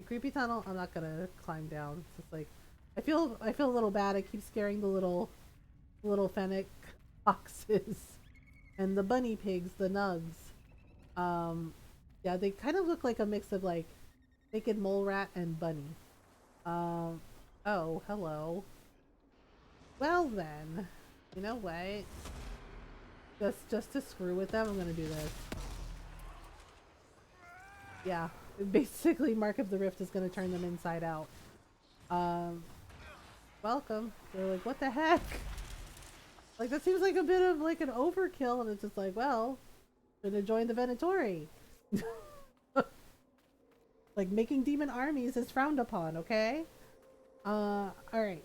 creepy tunnel. I'm not gonna climb down. It's just like I feel a little bad. I keep scaring the little fennec foxes and the bunny pigs, the nugs. Yeah, they kind of look like a mix of like naked mole rat and bunny. Oh, hello. Well then, you know what? Just to screw with them, I'm gonna do this. Yeah, basically Mark of the Rift is gonna turn them inside out. Welcome. They're like, what the heck? Like, that seems like a bit of like an overkill, and it's just like, well, should have joined the Venatori. Like, making demon armies is frowned upon, okay? Alright.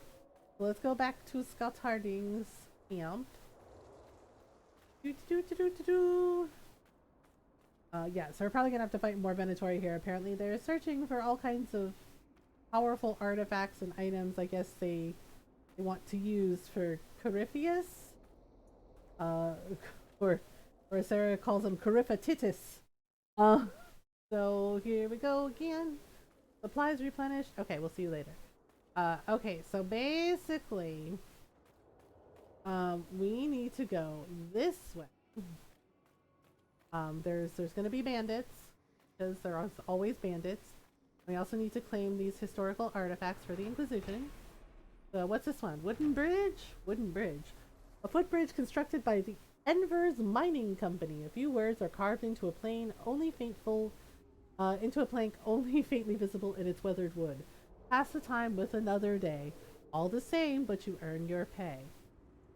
Let's go back to Scout Harding's camp. Yeah, so we're probably gonna have to fight more Venatori here. Apparently they're searching for all kinds of powerful artifacts and items I guess they want to use for Corypheus. Or Sarah calls them Coryphatitis. So here we go again. Supplies replenished. Okay, we'll see you later. Okay, so basically we need to go this way. There's gonna be bandits, because there are always bandits. We also need to claim these historical artifacts for the Inquisition. So what's this one? Wooden bridge? Wooden bridge. A footbridge constructed by the Enver's Mining Company. A few words are carved into a plank only faintly visible in its weathered wood. Pass the time with another day. All the same, but you earn your pay.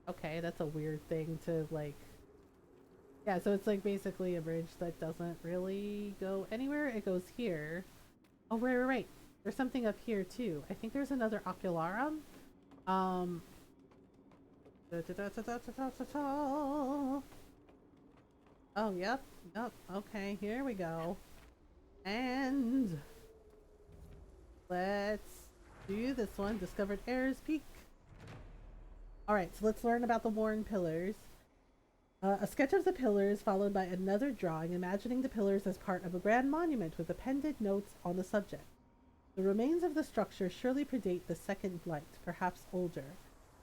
Okay, that's a weird thing to like. Yeah, so it's like basically a bridge that doesn't really go anywhere. It goes here. Oh, right. There's something up here too. I think there's another ocularum. Oh, yep. Okay, here we go. And let's do this one. Discovered Error's Peak. Alright, so let's learn about the worn pillars. A sketch of the pillars followed by another drawing imagining the pillars as part of a grand monument with appended notes on the subject. The remains of the structure surely predate the Second Blight, perhaps older.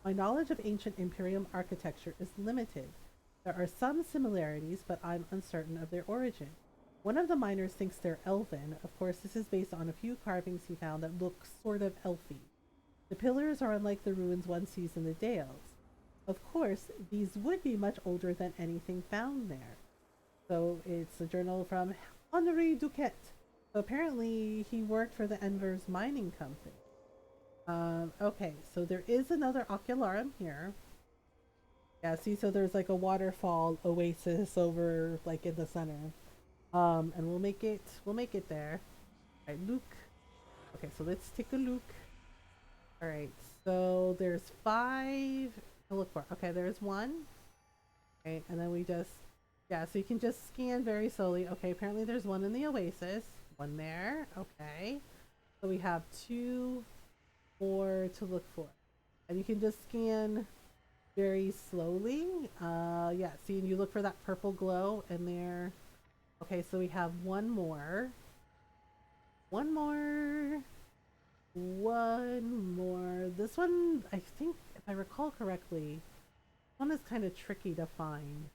My knowledge of ancient Imperium architecture is limited. There are some similarities, but I'm uncertain of their origin. One of the miners thinks they're elven. Of course, this is based on a few carvings he found that look sort of elfy. The pillars are unlike the ruins one sees in the Dales. Of course, these would be much older than anything found there. So it's a journal from Henri Duquette. So apparently he worked for the Enver's mining company. Okay, so there is another ocularum here. Yeah, see, so there's like a waterfall oasis over like in the center. And we'll make it there. Alright, Luke. Okay, so let's take a look. Alright, so there's 5 to look for. Okay, there's 1. Okay, and then we just, yeah, so you can just scan very slowly. Okay, apparently there's 1 in the oasis. 1 there. Okay. So we have 2 more to look for. And you can just scan very slowly. Yeah, see, and you look for that purple glow in there. Okay, so we have 1 more. 1 more. 1 more. This one, I think, if I recall correctly, one is kind of tricky to find.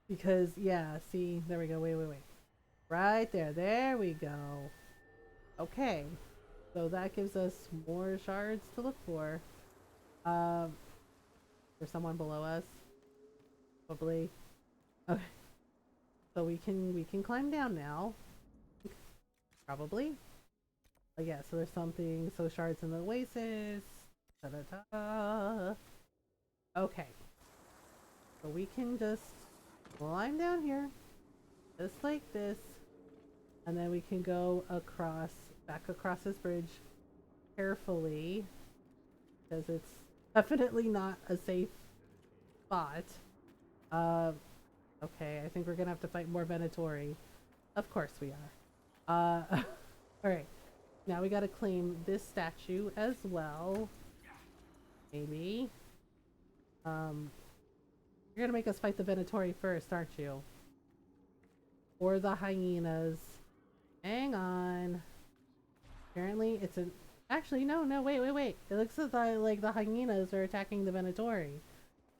Because, yeah, see, there we go. Wait. Right there. There we go. Okay. So that gives us more shards to look for. There's someone below us. Probably. Okay. So we can climb down now. Probably. But yeah, so there's something. So shards in the oasis. Ta-da-ta. Okay. So we can just climb down here. Just like this. And then we can go across, back across this bridge carefully. Because it's definitely not a safe spot. Okay, I think we're gonna have to fight more Venatori. Of course we are. Alright. Now we gotta claim this statue as well. Maybe. You're gonna make us fight the Venatori first, aren't you? Or the hyenas. Hang on. Apparently it's an... Actually, no, wait. It looks as though like the hyenas are attacking the Venatori.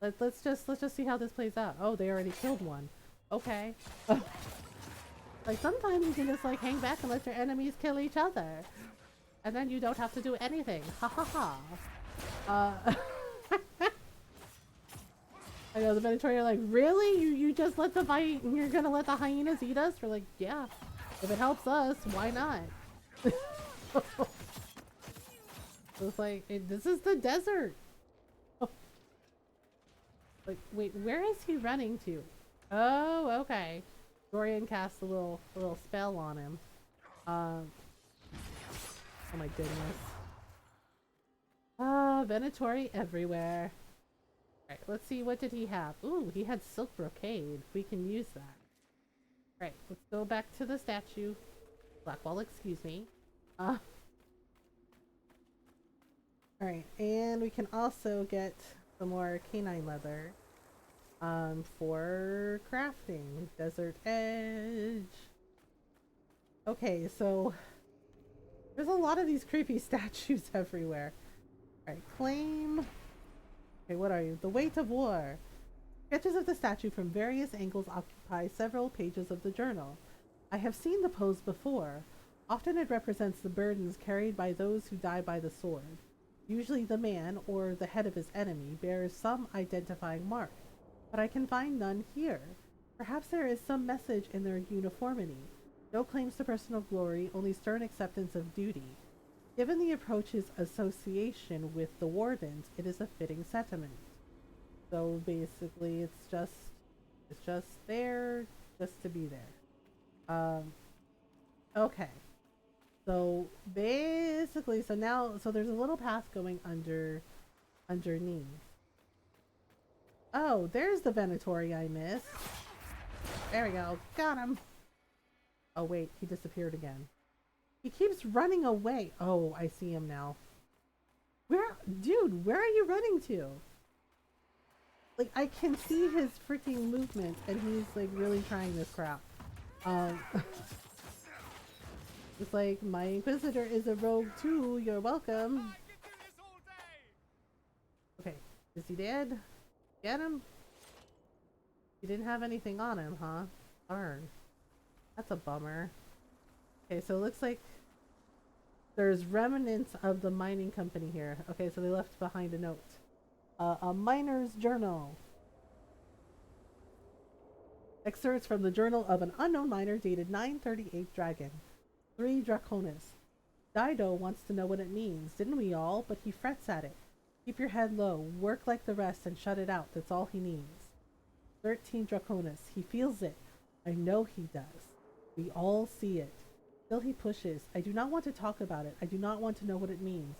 Let's just see how this plays out. Oh, they already killed one. Okay. Like sometimes you can just like hang back and let your enemies kill each other. And then you don't have to do anything. Ha ha ha. I know the Venatori are like, really? You just let you're gonna let the hyenas eat us? We're like, yeah. If it helps us, why not? It's like, this is the desert. Like, wait, where is he running to? Oh, okay. Dorian cast a little spell on him. Oh my goodness. Venatori everywhere. Alright, let's see, what did he have? Ooh, he had silk brocade. We can use that. Alright, let's go back to the statue. Blackwall, excuse me. Alright, and we can also get some more canine leather for crafting. Desert Edge. Okay, so there's a lot of these creepy statues everywhere. Alright, claim. Okay, what are you? The Weight of War. Sketches of the statue from various angles occupy several pages of the journal. I have seen the pose before. Often it represents the burdens carried by those who die by the sword. Usually the man, or the head of his enemy, bears some identifying mark, but I can find none here. Perhaps there is some message in their uniformity. No claims to personal glory, only stern acceptance of duty. Given the approach's association with the wardens, it is a fitting sentiment. So basically it's just there, just to be there. Okay. So basically, so there's a little path going underneath. Oh, there's the Venatori I missed. There we go. Got him. Oh wait, he disappeared again. He keeps running away. Oh, I see him now. Dude, where are you running to? Like, I can see his freaking movement, and he's like really trying this crap. It's like, my Inquisitor is a rogue too, you're welcome. Okay, is he dead? Get him? He didn't have anything on him, huh? Darn. That's a bummer. Okay, so it looks like there's remnants of the mining company here. Okay, so they left behind a note. A miner's journal. Excerpts from the journal of an unknown miner dated 938 Dragon. 3 Draconis. Dido wants to know what it means, didn't we all? But he frets at it. Keep your head low, work like the rest, and shut it out. That's all he needs. 13 Draconis. He feels it. I know he does. We all see it. Still he pushes. I do not want to talk about it. I do not want to know what it means.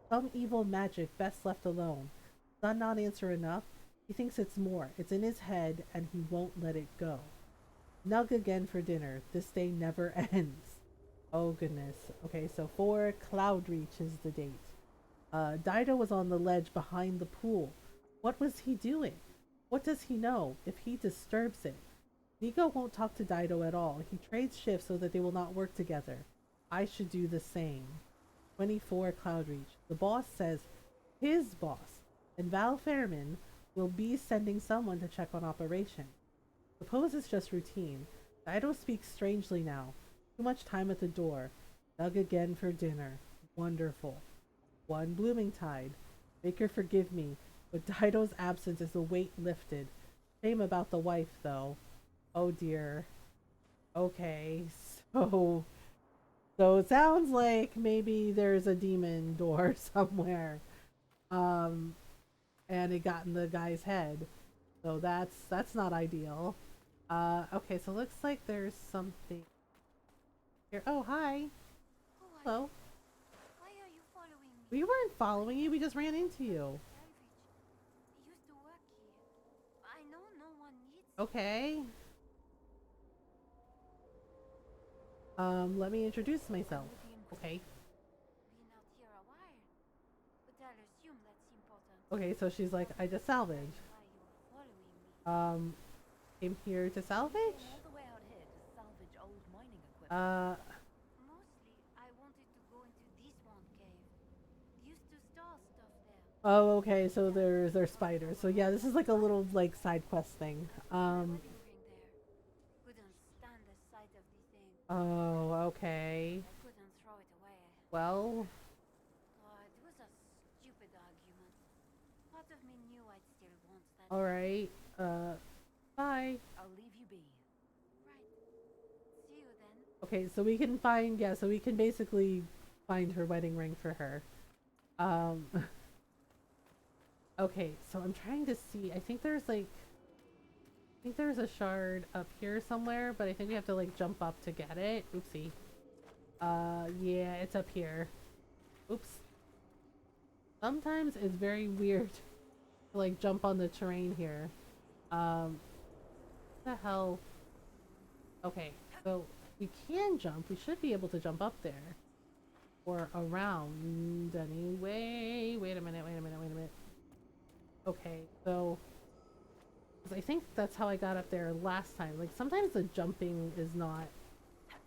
Some evil magic best left alone. Does that not answer enough? He thinks it's more. It's in his head, and he won't let it go. Nug again for dinner. This day never ends. Oh goodness. Okay, so 4 Cloudreach is the date. Dido was on the ledge behind the pool. What was he doing? What does he know if he disturbs it? Nico won't talk to Dido at all. He trades shifts so that they will not work together. I should do the same. 24 Cloudreach. The boss says his boss and Val Fairman will be sending someone to check on operation. Suppose it's just routine. Dido speaks strangely now. Too much time at the door. Dug again for dinner. Wonderful. 1 Blooming Tide. Make her forgive me, but Dido's absence is a weight lifted. Shame about the wife, though. Oh dear. Okay, so it sounds like maybe there's a demon door somewhere. And it got in the guy's head. So that's not ideal. Okay, so looks like there's something here. Oh, hi. Hello. Why are you following me? We weren't following you, we just ran into you. Salvage. I used to work here. I know no one needs Okay. Let me introduce myself. Okay. been out here a while. But I'll assume that's important. Okay, so she's like, I just salvage. Why you're following me. Came here to salvage? All the way out here to salvage old mining equipment. Mostly, I wanted to go into this one cave. Used to store stuff there. Oh, okay, so there's spiders. So yeah, this is like a little like side quest thing. Wedding ring there. Couldn't stand the sight of the thing. Oh, okay. I couldn't throw it away. Well, God, it was a stupid argument. Part of me knew I'd still want that. alright. Bye. I'll leave you be. Right. See you then. Okay, so we can find, yeah, so we can basically find her wedding ring for her. Okay, so I'm trying to see, I think there's a shard up here somewhere, but I think we have to like jump up to get it. Oopsie. Yeah, it's up here. Oops. Sometimes it's very weird to like jump on the terrain here. What the hell? Okay, so we can jump. We should be able to jump up there. Or around anyway. Wait a minute. Okay, so 'cause I think that's how I got up there last time. Like sometimes the jumping is not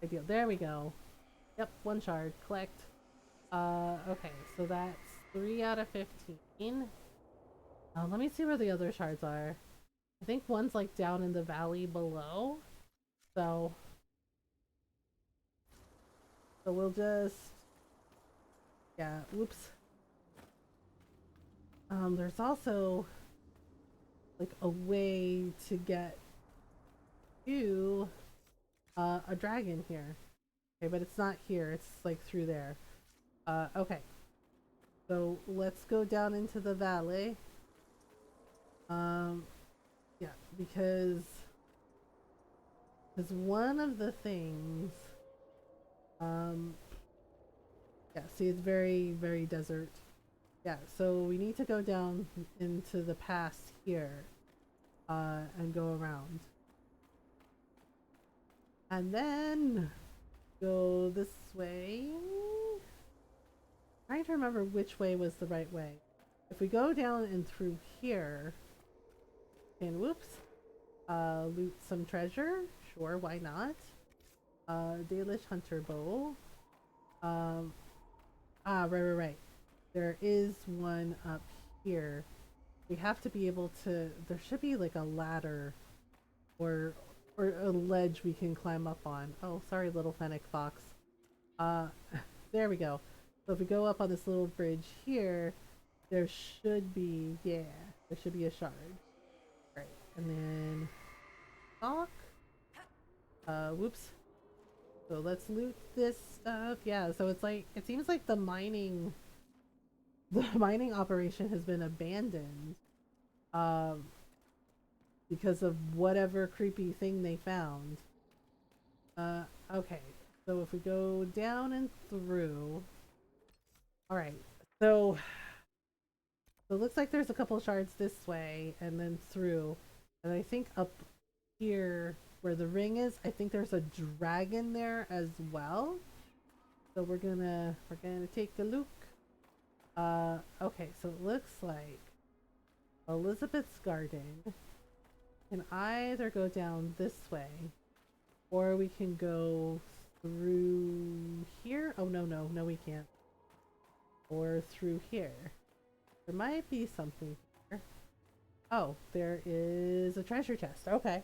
ideal. There we go. Yep, 1 shard. Collect. Okay, so that's 3 out of 15. Let me see where the other shards are. I think one's like down in the valley below. So we'll just, yeah, whoops. There's also like a way to get to a dragon here. Okay, but it's not here, it's like through there. Okay. So let's go down into the valley. Yeah, because one of the things, yeah, see, it's very, very desert. Yeah, so we need to go down into the pass here, and go around. And then go this way. Trying to remember which way was the right way. If we go down and through here, and whoops, loot some treasure. Sure, why not? Dalish Hunter Bow. Right. There is one up here. We have to be able to, there should be like a ladder or a ledge we can climb up on. Oh, sorry, little fennec fox. There we go. So if we go up on this little bridge here, there should be, yeah, there should be a shard. Right, and then stock. Whoops. So let's loot this stuff. Yeah, so it's like, it seems like the mining operation has been abandoned. Because of whatever creepy thing they found. Okay. So if we go down and through. Alright. So it looks like there's a couple shards this way and then through. And I think up here where the ring is, I think there's a dragon there as well. So we're gonna take a look. Okay, so it looks like Elizabeth's garden can either go down this way or we can go through here. Oh no, we can't. Or through here. There might be something here. Oh, there is a treasure chest. Okay.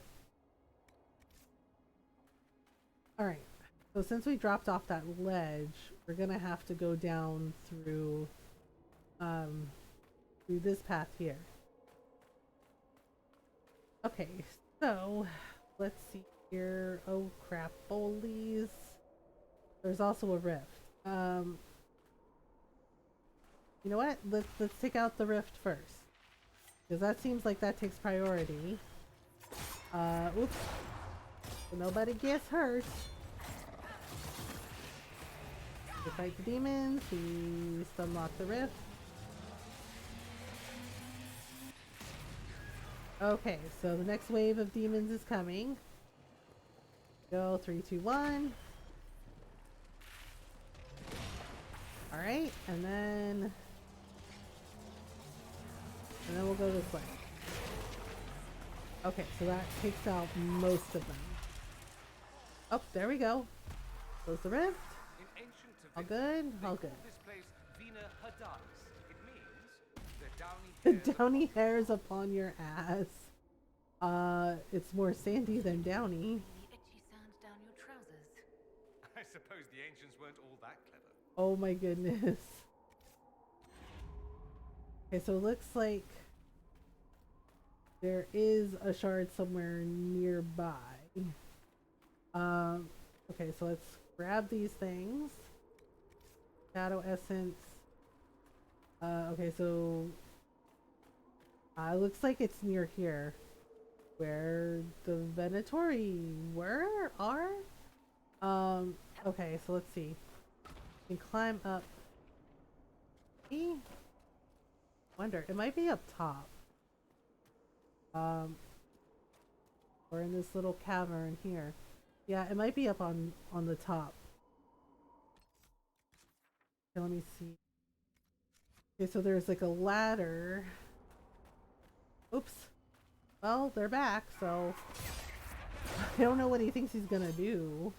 Alright. So since we dropped off that ledge, we're gonna have to go down through this path here. Okay, so let's see here. Oh crap, bolies. There's also a rift. You know what? Let's take out the rift first. Because that seems like that takes priority. Oops. So nobody gets hurt. We fight the demons, we unlock the rift. Okay, so the next wave of demons is coming. Go 3, 2, 1. Alright, and then we'll go this way. Okay, so that takes out most of them. Oh, there we go. Close the rift. All good? All good. The downy hairs upon your ass. It's more sandy than downy. The itchy sand down your trousers. I suppose the ancients weren't all that clever. Oh my goodness. Okay, so it looks like there is a shard somewhere nearby. Okay, so let's grab these things. Shadow essence. Okay, so it looks like it's near here, where the Venatori are. Okay, so let's see. We can climb up. Wonder, it might be up top. Or in this little cavern here. Yeah, it might be up on the top. Okay, let me see. Okay, so there's like a ladder. Oops. Well, they're back, so I don't know what he thinks he's gonna do.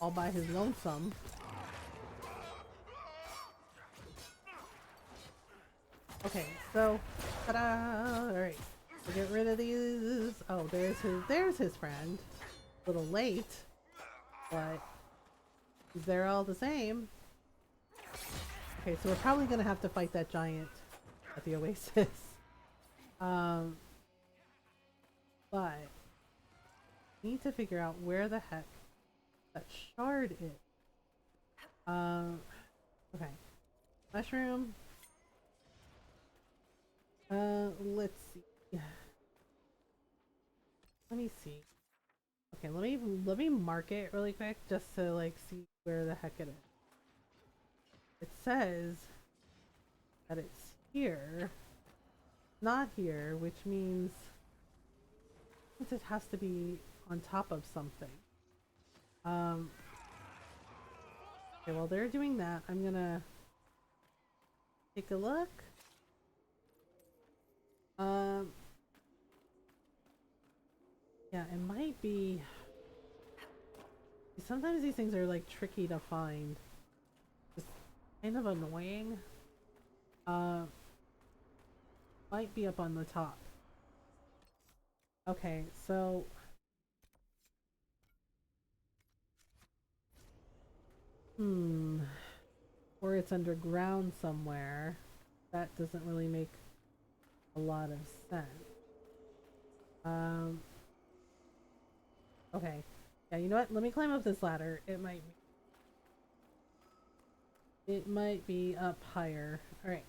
All by his lonesome. Okay, so ta-da! Alright. We'll get rid of these. Oh, there's his friend. A little late, but they're all the same. Okay, so we're probably gonna have to fight that giant at the Oasis. But need to figure out where the heck that shard is. Okay. Mushroom. Let's see. Let me see. Okay, let me mark it really quick just to like see where the heck it is. It says that it's here, not here, which means it has to be on top of something. Okay, while they're doing that, I'm gonna take a look. Yeah, it might be. Sometimes these things are like tricky to find. It's kind of annoying. Might be up on the top. Okay, so or it's underground somewhere. that doesn't really make a lot of sense. Okay. Yeah, you know what? Let me climb up this ladder. It might be up higher. Alright.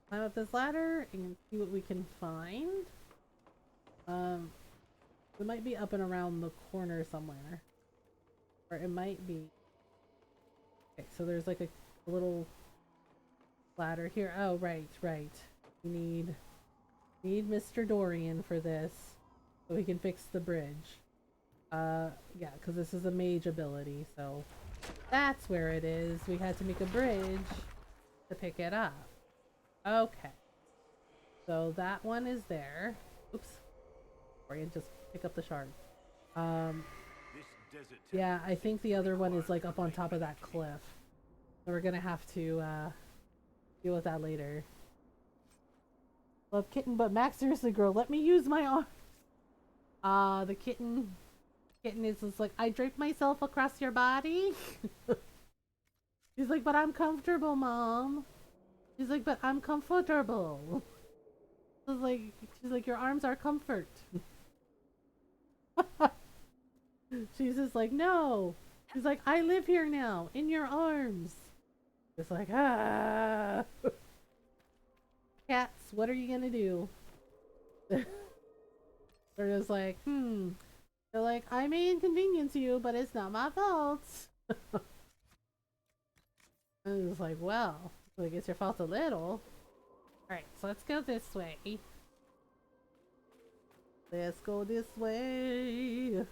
Climb up this ladder and see what we can find. It might be up and around the corner somewhere. Or it might be... Okay, so there's like a little ladder here. Oh, right. We need Mr. Dorian for this. So he can fix the bridge. Yeah, because this is a mage ability, so... That's where it is. We had to make a bridge to pick it up. Okay. So that one is there. Oops. Dorian, just pick up the shard. Yeah, I think the other one is like up on top of that cliff. So we're gonna have to deal with that later. Love kitten, but Max, seriously, girl, let me use my arm. The kitten is just like, I drape myself across your body. She's like, but I'm comfortable, Mom. She's like, but I'm comfortable. She's like, your arms are comfort. She's just like, no. She's like, I live here now, in your arms. It's like, ah. Cats, what are you gonna do? They're just like, They're like, I may inconvenience you, but it's not my fault. And it's like, well, like it's your fault a little. Alright, so let's go this way. Let's go this way.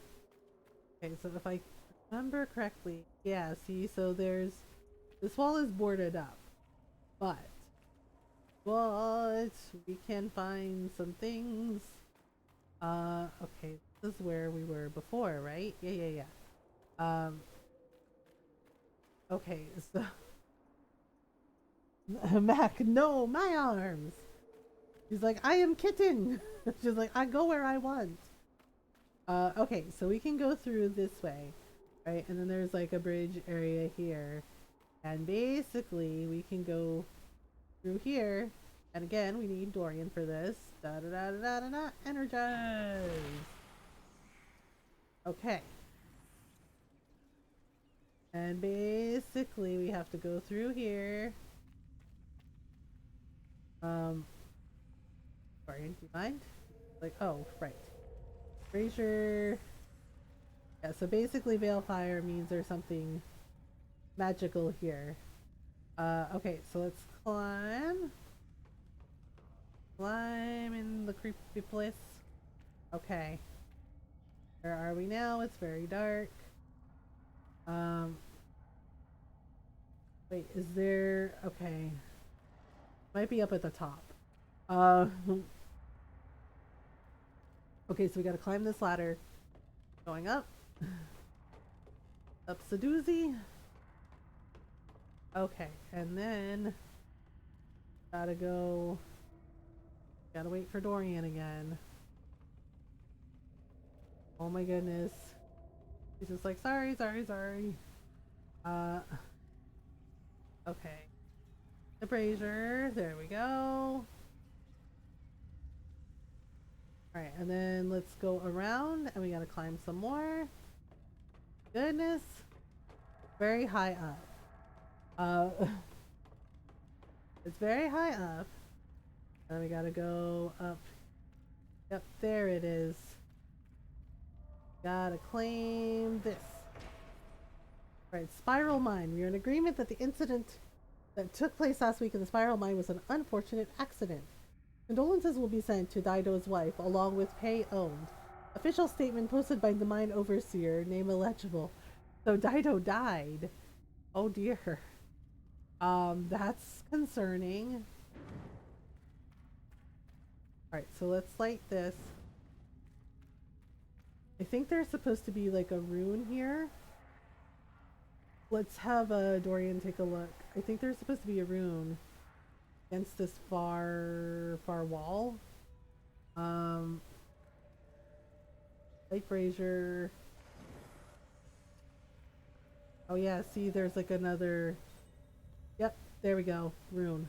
Okay, so if I remember correctly, yeah, see, so there's, this wall is boarded up, but we can find some things. Okay, this is where we were before, right? Yeah. Okay, so Mac, no, my arms. She's like, I am kitten. She's like, I go where I want. Okay, so we can go through this way, right? And then there's like a bridge area here. And basically we can go through here. And again, we need Dorian for this. Da-da-da-da-da-da-da. Energize! Okay. And basically we have to go through here. Dorian, do you mind? Like, oh, right. Brazier. Yeah, so basically Balefire means there's something magical here. Okay, so let's climb. Climb in the creepy place. Okay. Where are we now? It's very dark. Wait, is there... Okay. Might be up at the top. Okay, so we gotta climb this ladder. Going up. Up Sadoozy. Okay, and then... Gotta go... Gotta wait for Dorian again. Oh my goodness. He's just like, sorry. Okay. The brazier. There we go. Alright, and then let's go around and we gotta climb some more. Goodness. Very high up. It's very high up. And we gotta go up. Yep, there it is. Gotta claim this. Right, Spiral Mine. We are in agreement that the incident that took place last week in the Spiral Mine was an unfortunate accident. Condolences will be sent to Dido's wife, along with pay owned. Official statement posted by the mine overseer, name illegible. So Dido died. Oh dear. That's concerning. Alright, so let's light this. I think there's supposed to be like a rune here. Let's have Dorian take a look. I think there's supposed to be a rune against this far wall. Light brazier. Oh yeah, see there's like another... Yep, there we go. Rune.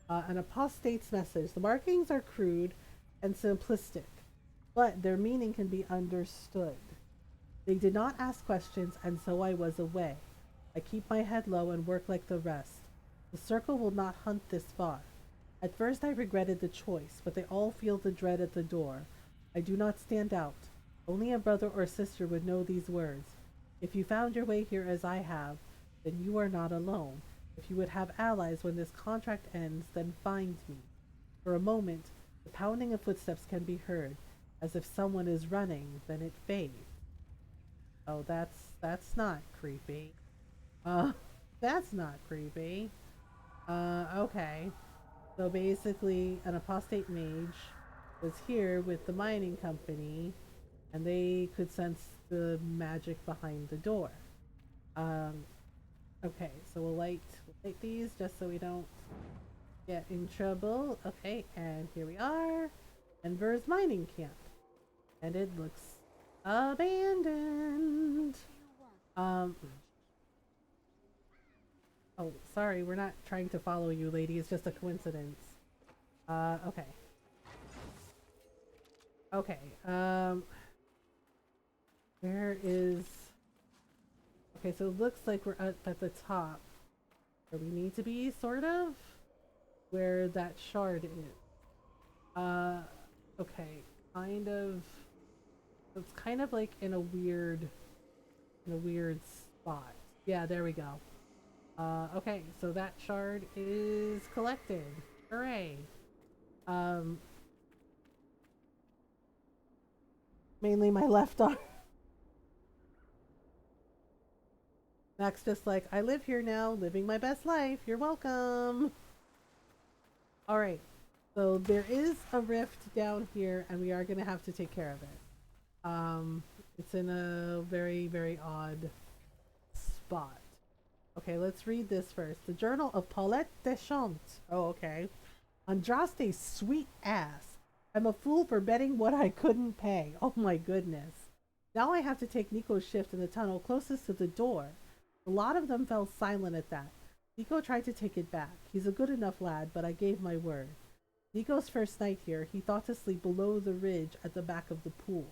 An apostate's message. The markings are crude and simplistic, but their meaning can be understood. They did not ask questions, and so I was away. I keep my head low and work like the rest. The circle will not hunt this far. At first I regretted the choice, but they all feel the dread at the door. I do not stand out. Only a brother or sister would know these words. If you found your way here as I have, then you are not alone. If you would have allies when this contract ends, then find me. For a moment, the pounding of footsteps can be heard, as if someone is running, then it fades. Oh, that's not creepy. That's not creepy. Okay. So basically, an apostate mage was here with the mining company, and they could sense the magic behind the door. Okay, so we'll light these just so we don't get in trouble. Okay, and here we are. Enver's mining camp. And it looks abandoned. Oh, sorry, we're not trying to follow you, lady. It's just a coincidence. Okay. Okay, where is... Okay, so it looks like we're at the top. Where we need to be, sort of? Where that shard is. Okay, kind of... It's kind of like in a weird spot. Yeah, there we go. Okay, so that shard is collected. Hooray. Mainly my left arm. Max just like, I live here now, living my best life. You're welcome. Alright, so there is a rift down here, and we are going to have to take care of it. It's in a very, very odd spot. Okay, let's read this first. The Journal of Paulette Deschamps. Oh, okay. Andraste's sweet ass. I'm a fool for betting what I couldn't pay. Oh my goodness. Now I have to take Nico's shift in the tunnel closest to the door. A lot of them fell silent at that. Nico tried to take it back. He's a good enough lad, but I gave my word. Nico's first night here, he thought to sleep below the ridge at the back of the pool.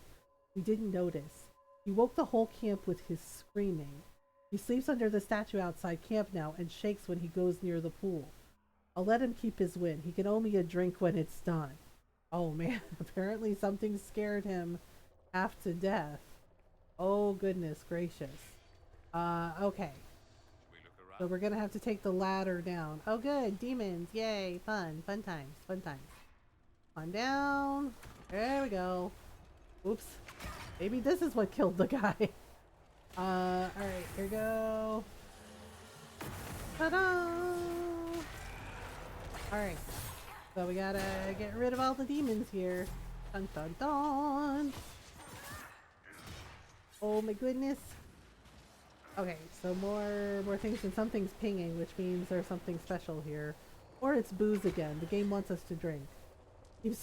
We didn't notice. He woke the whole camp with his screaming. He sleeps under the statue outside camp now and shakes when he goes near the pool. I'll let him keep his win. He can owe me a drink when it's done. Oh man, apparently something scared him half to death. Oh goodness gracious. Okay. So we're gonna have to take the ladder down. Oh good, demons, yay, fun times, fun times. On down. There we go. Oops. Maybe this is what killed the guy. Alright, here we go. Ta-da! Alright. So we gotta get rid of all the demons here. Dun dun dun! Oh my goodness. Okay, so more things, and something's pinging, which means there's something special here. Or it's booze again. The game wants us to drink. It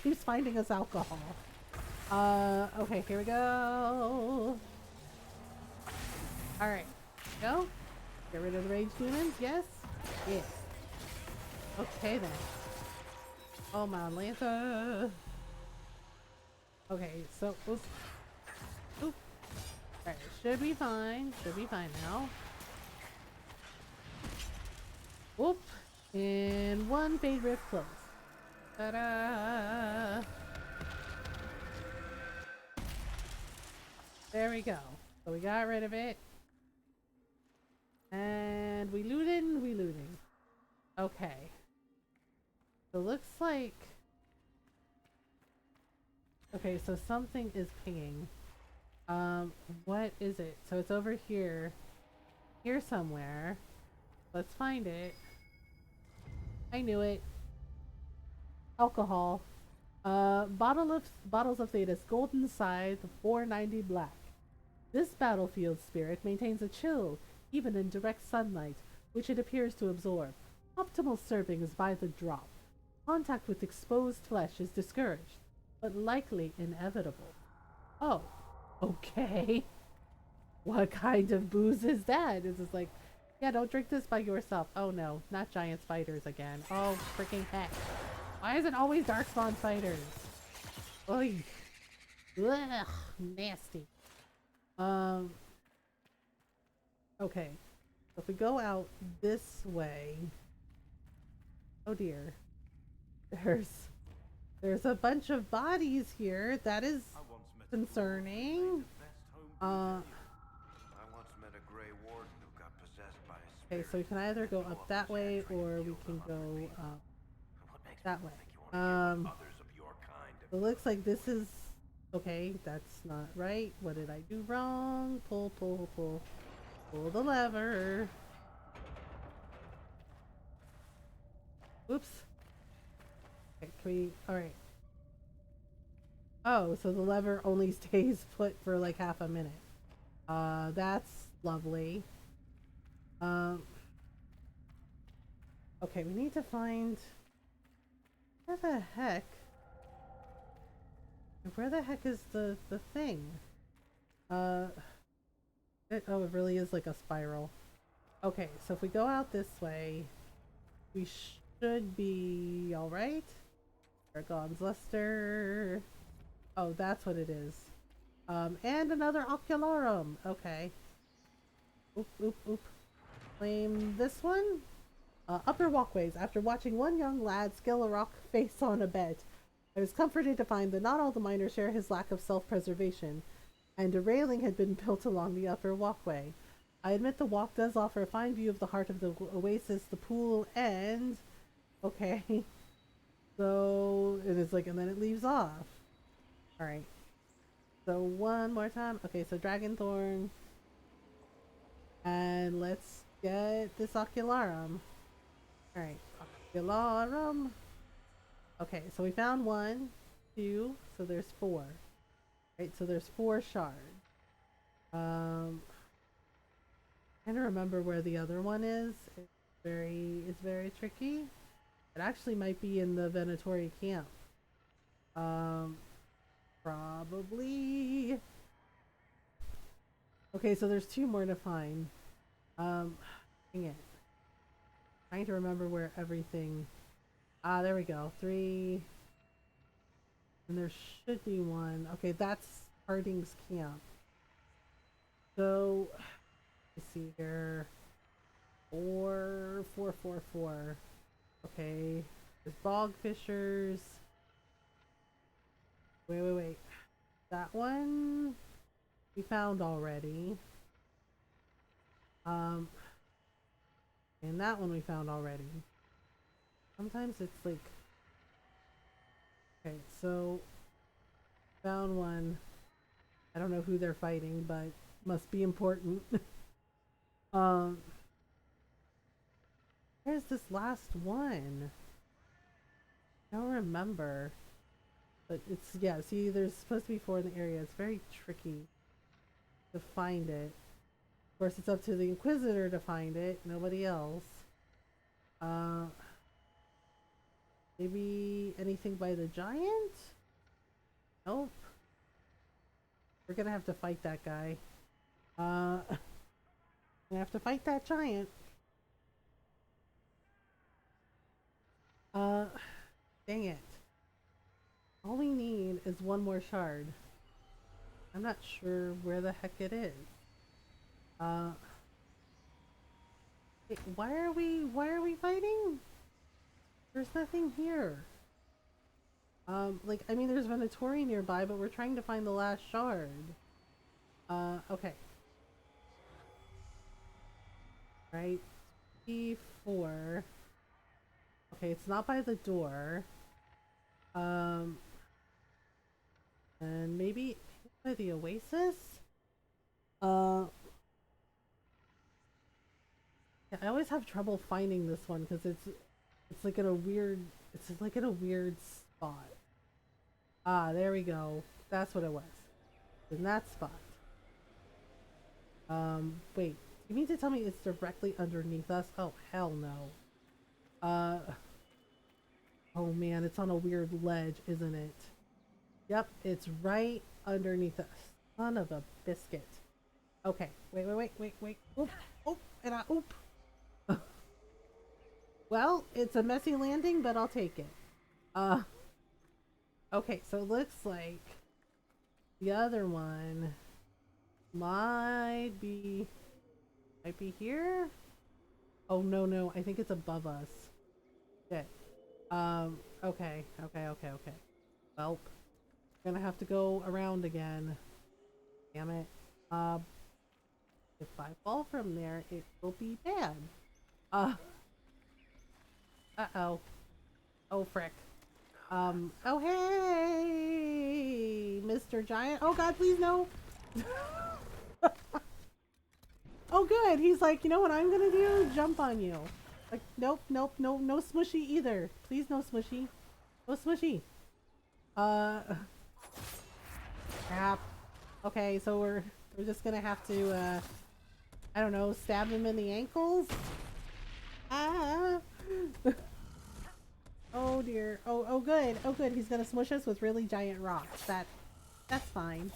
keeps finding us alcohol. Okay, here we go. Alright, go. Get rid of the rage demons, yes? Yes. Okay then. Oh my Lanta. Okay, so oops. Oop. Alright, should be fine. Should be fine now. Whoop. And one fade rift close. Ta-da! There we go. So we got rid of it. And we looting. Okay. So looks like... Okay, so something is pinging. What is it? So it's over here. Here somewhere. Let's find it. I knew it. Alcohol. Bottles of Thetis, golden scythe, 490 black. This battlefield spirit maintains a chill, even in direct sunlight, which it appears to absorb. Optimal serving is by the drop. Contact with exposed flesh is discouraged, but likely inevitable. Oh, okay. What kind of booze is that? Is this like Yeah, don't drink this by yourself. Oh no, not giant spiders again. Oh, freaking heck. Why is it always darkspawn spiders? Oy. Ugh, nasty. Okay. So if we go out this way. Oh dear. There's a bunch of bodies here. That is concerning. I once met a Grey Warden who got possessed by a Okay, spirit. so we can either go up that way or we can go that way. It looks like this is okay. That's not right. What did I do wrong? Pull, pull, pull, pull the lever. Oops. Okay, can we? All right. Oh, so the lever only stays put for like half a minute. That's lovely. Okay, we need to find where the heck is the thing? Oh, it really is like a spiral. Okay, so if we go out this way, we should be all right. Dragon's Luster. Oh, that's what it is. And another Ocularum. Okay. Oop, oop, oop. Claim this one. Upper walkways. After watching one young lad scale a rock face on a bed, I was comforted to find that not all the miners share his lack of self-preservation, and a railing had been built along the upper walkway. I admit the walk does offer a fine view of the heart of the oasis, the pool, and... Okay. So, it is like, and then it leaves off. Alright. So, one more time. Okay, so Dragonthorn. And let's get this Ocularum. Alright, Ocularum. Okay, so we found 1, 2, so there's 4. Right, so there's 4 shards. Trying to remember where the other one is. It's very tricky. It actually might be in the Venatori camp. Probably. Okay, so there's 2 more to find. Dang it. Trying to remember where everything... Ah, there we go. 3. And there should be 1. Okay, that's Harding's camp. So, let's see here. 4, 4, 4, 4. Okay. There's Bog Fishers. Wait. That one we found already. And that one we found already. Sometimes it's like... Okay, so... Found one. I don't know who they're fighting, but must be important. Where's this last one? I don't remember. But it's... Yeah, see, there's supposed to be 4 in the area. It's very tricky to find it. Of course, it's up to the Inquisitor to find it. Nobody else. Maybe anything by the giant? Nope. We're gonna have to fight that guy. We're gonna have to fight that giant. Dang it. All we need is 1 more shard. I'm not sure where the heck it is. Wait, why are we fighting? There's nothing here. Like, I mean, there's Venatori nearby, but we're trying to find the last shard. Okay. Right. E4. Okay, it's not by the door. And maybe by the oasis? Yeah, I always have trouble finding this one because it's like in a weird spot. Ah, there we go. That's what it was. In that spot. Wait. You mean to tell me it's directly underneath us? Oh, hell no. Oh man, it's on a weird ledge, isn't it? Yep, it's right underneath us. Son of a biscuit. Okay, wait. Oop, oop, and oop. Well, it's a messy landing, but I'll take it. Okay, so it looks like the other one might be here. Oh no, I think it's above us. Shit. Okay. Well, gonna have to go around again. Damn it. If I fall from there, it will be bad. Uh-oh. Oh, frick. Oh, hey, Mr. Giant. Oh, God, please, no. Oh, good. He's like, you know what I'm gonna do? Jump on you. Like, nope, no smushy either. Please, no smushy. No smushy. Crap. Okay, so we're just gonna have to, I don't know, stab him in the ankles? Ah! Oh dear. Oh good. Oh good. He's gonna smush us with really giant rocks. That's fine.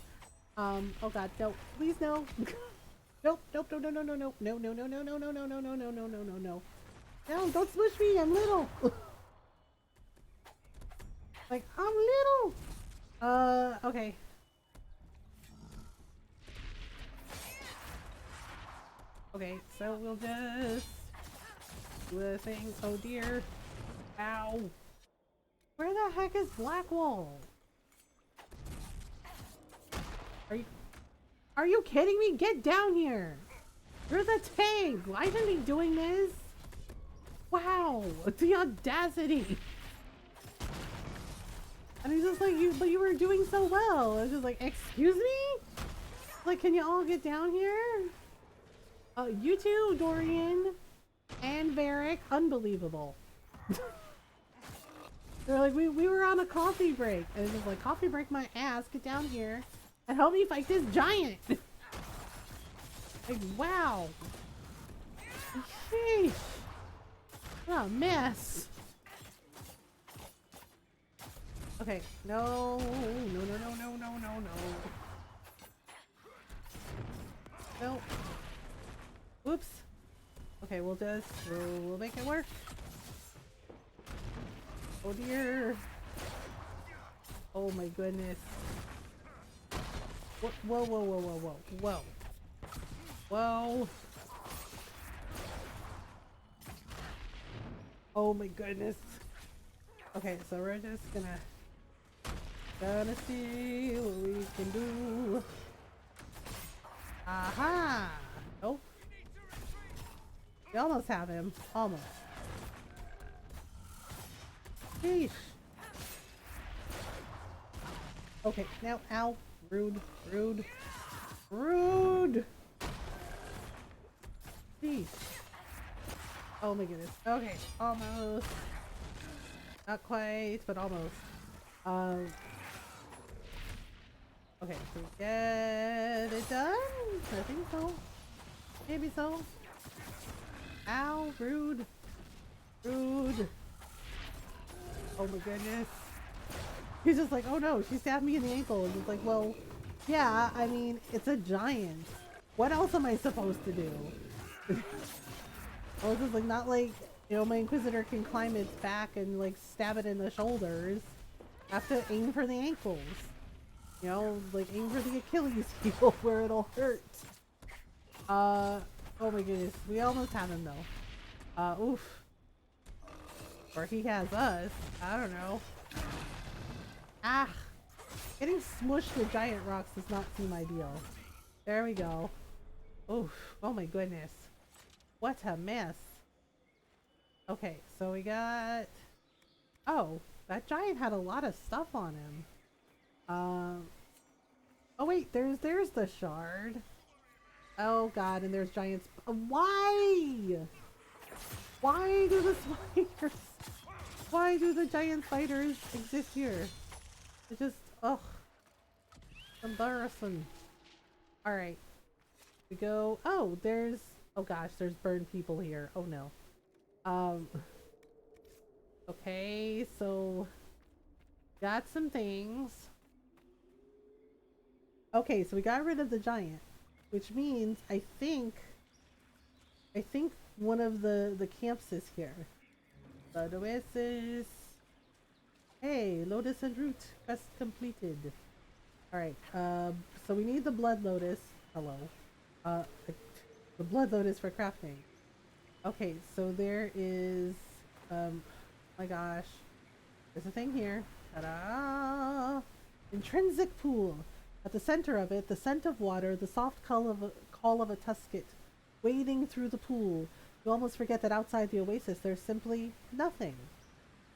Oh god, no. Please no. Nope. No. No, don't smush me. I'm little. Like, I'm little. Okay. Okay, so we'll just do a thing. Oh dear. Ow. Where the heck is Blackwall? Are you kidding me? Get down here. You're the tank. Why isn't he doing this? Wow, the audacity. And he's just like, but you were doing so well. I was just like, excuse me? Like, can you all get down here? You too, Dorian and Varric, unbelievable. They're like, we were on a coffee break. And it's just like, coffee break my ass, get down here and help me fight this giant. Like, wow. Sheesh. What a mess. Okay, no. No. Whoops. Okay, we'll make it work. Oh dear. Oh my goodness. Whoa. Oh my goodness. Okay, so we're just gonna see what we can do. Aha! Nope. We almost have him. Almost. Sheesh. Okay, now, ow. Rude. Sheesh. Oh my goodness. Okay, almost. Not quite, but almost. Okay, so we get it done? I think so. Maybe so. Ow, rude. Oh my goodness. He's just like, oh no, she stabbed me in the ankle. And it's like, well, yeah, I mean, it's a giant. What else am I supposed to do? I was just like, not like, you know, my Inquisitor can climb its back and like stab it in the shoulders. I have to aim for the ankles. You know, like aim for the Achilles heel where it'll hurt. Oh my goodness. We almost have him though. Oof. Or he has us. I don't know. Ah! Getting smushed with giant rocks does not seem ideal. There we go. Oof. Oh my goodness. What a mess. Okay, so we got... Oh, that giant had a lot of stuff on him. Oh wait, there's the shard. Oh god, and there's giants. Why? Why do the spiders? Why do the giant spiders exist here? It's just, ugh. Embarrassing. Alright. We go, oh, there's, oh gosh, there's burned people here. Oh no. Okay, so got some things. Okay, so we got rid of the giant, which means I think one of the camps is here. Blood Oasis. Hey, Lotus and Root. Quest completed. Alright, so we need the Blood Lotus. Hello. The Blood Lotus for crafting. Okay, so there is, oh my gosh. There's a thing here. Ta-da! Intrinsic pool. At the center of it, the scent of water, the soft call of a tusket wading through the pool. You almost forget that outside the oasis there's simply nothing.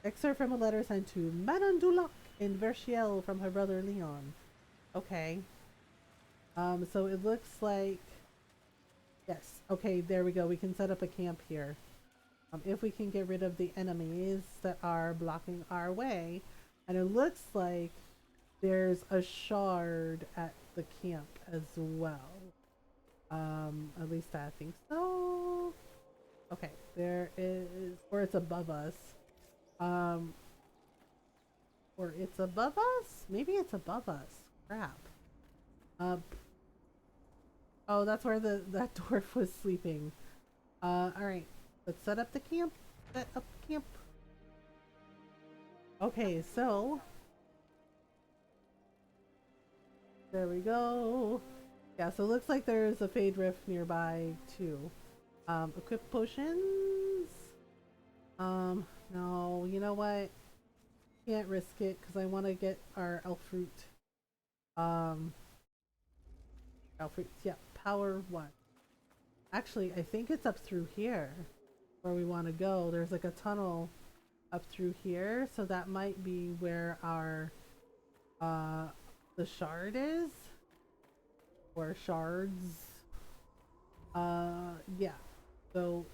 Excerpt from a letter sent to Madame Dulac in Verchiel from her brother Leon. Okay. So it looks like... Yes. Okay, there we go. We can set up a camp here. If we can get rid of the enemies that are blocking our way. And it looks like there's a shard at the camp as well. At least I think so. Okay, there is, or it's above us. Or it's above us? Maybe it's above us. Crap. Oh, that's where that dwarf was sleeping. Alright. Let's set up the camp. Set up camp. Okay, so there we go. Yeah, so it looks like there's a Fade Rift nearby too. Equip potions. No, you know what? Can't risk it because I want to get our elf fruit. Elf fruit, yeah, power 1. Actually, I think it's up through here where we want to go. There's like a tunnel up through here, so that might be where our the shard is, or shards. Yeah, so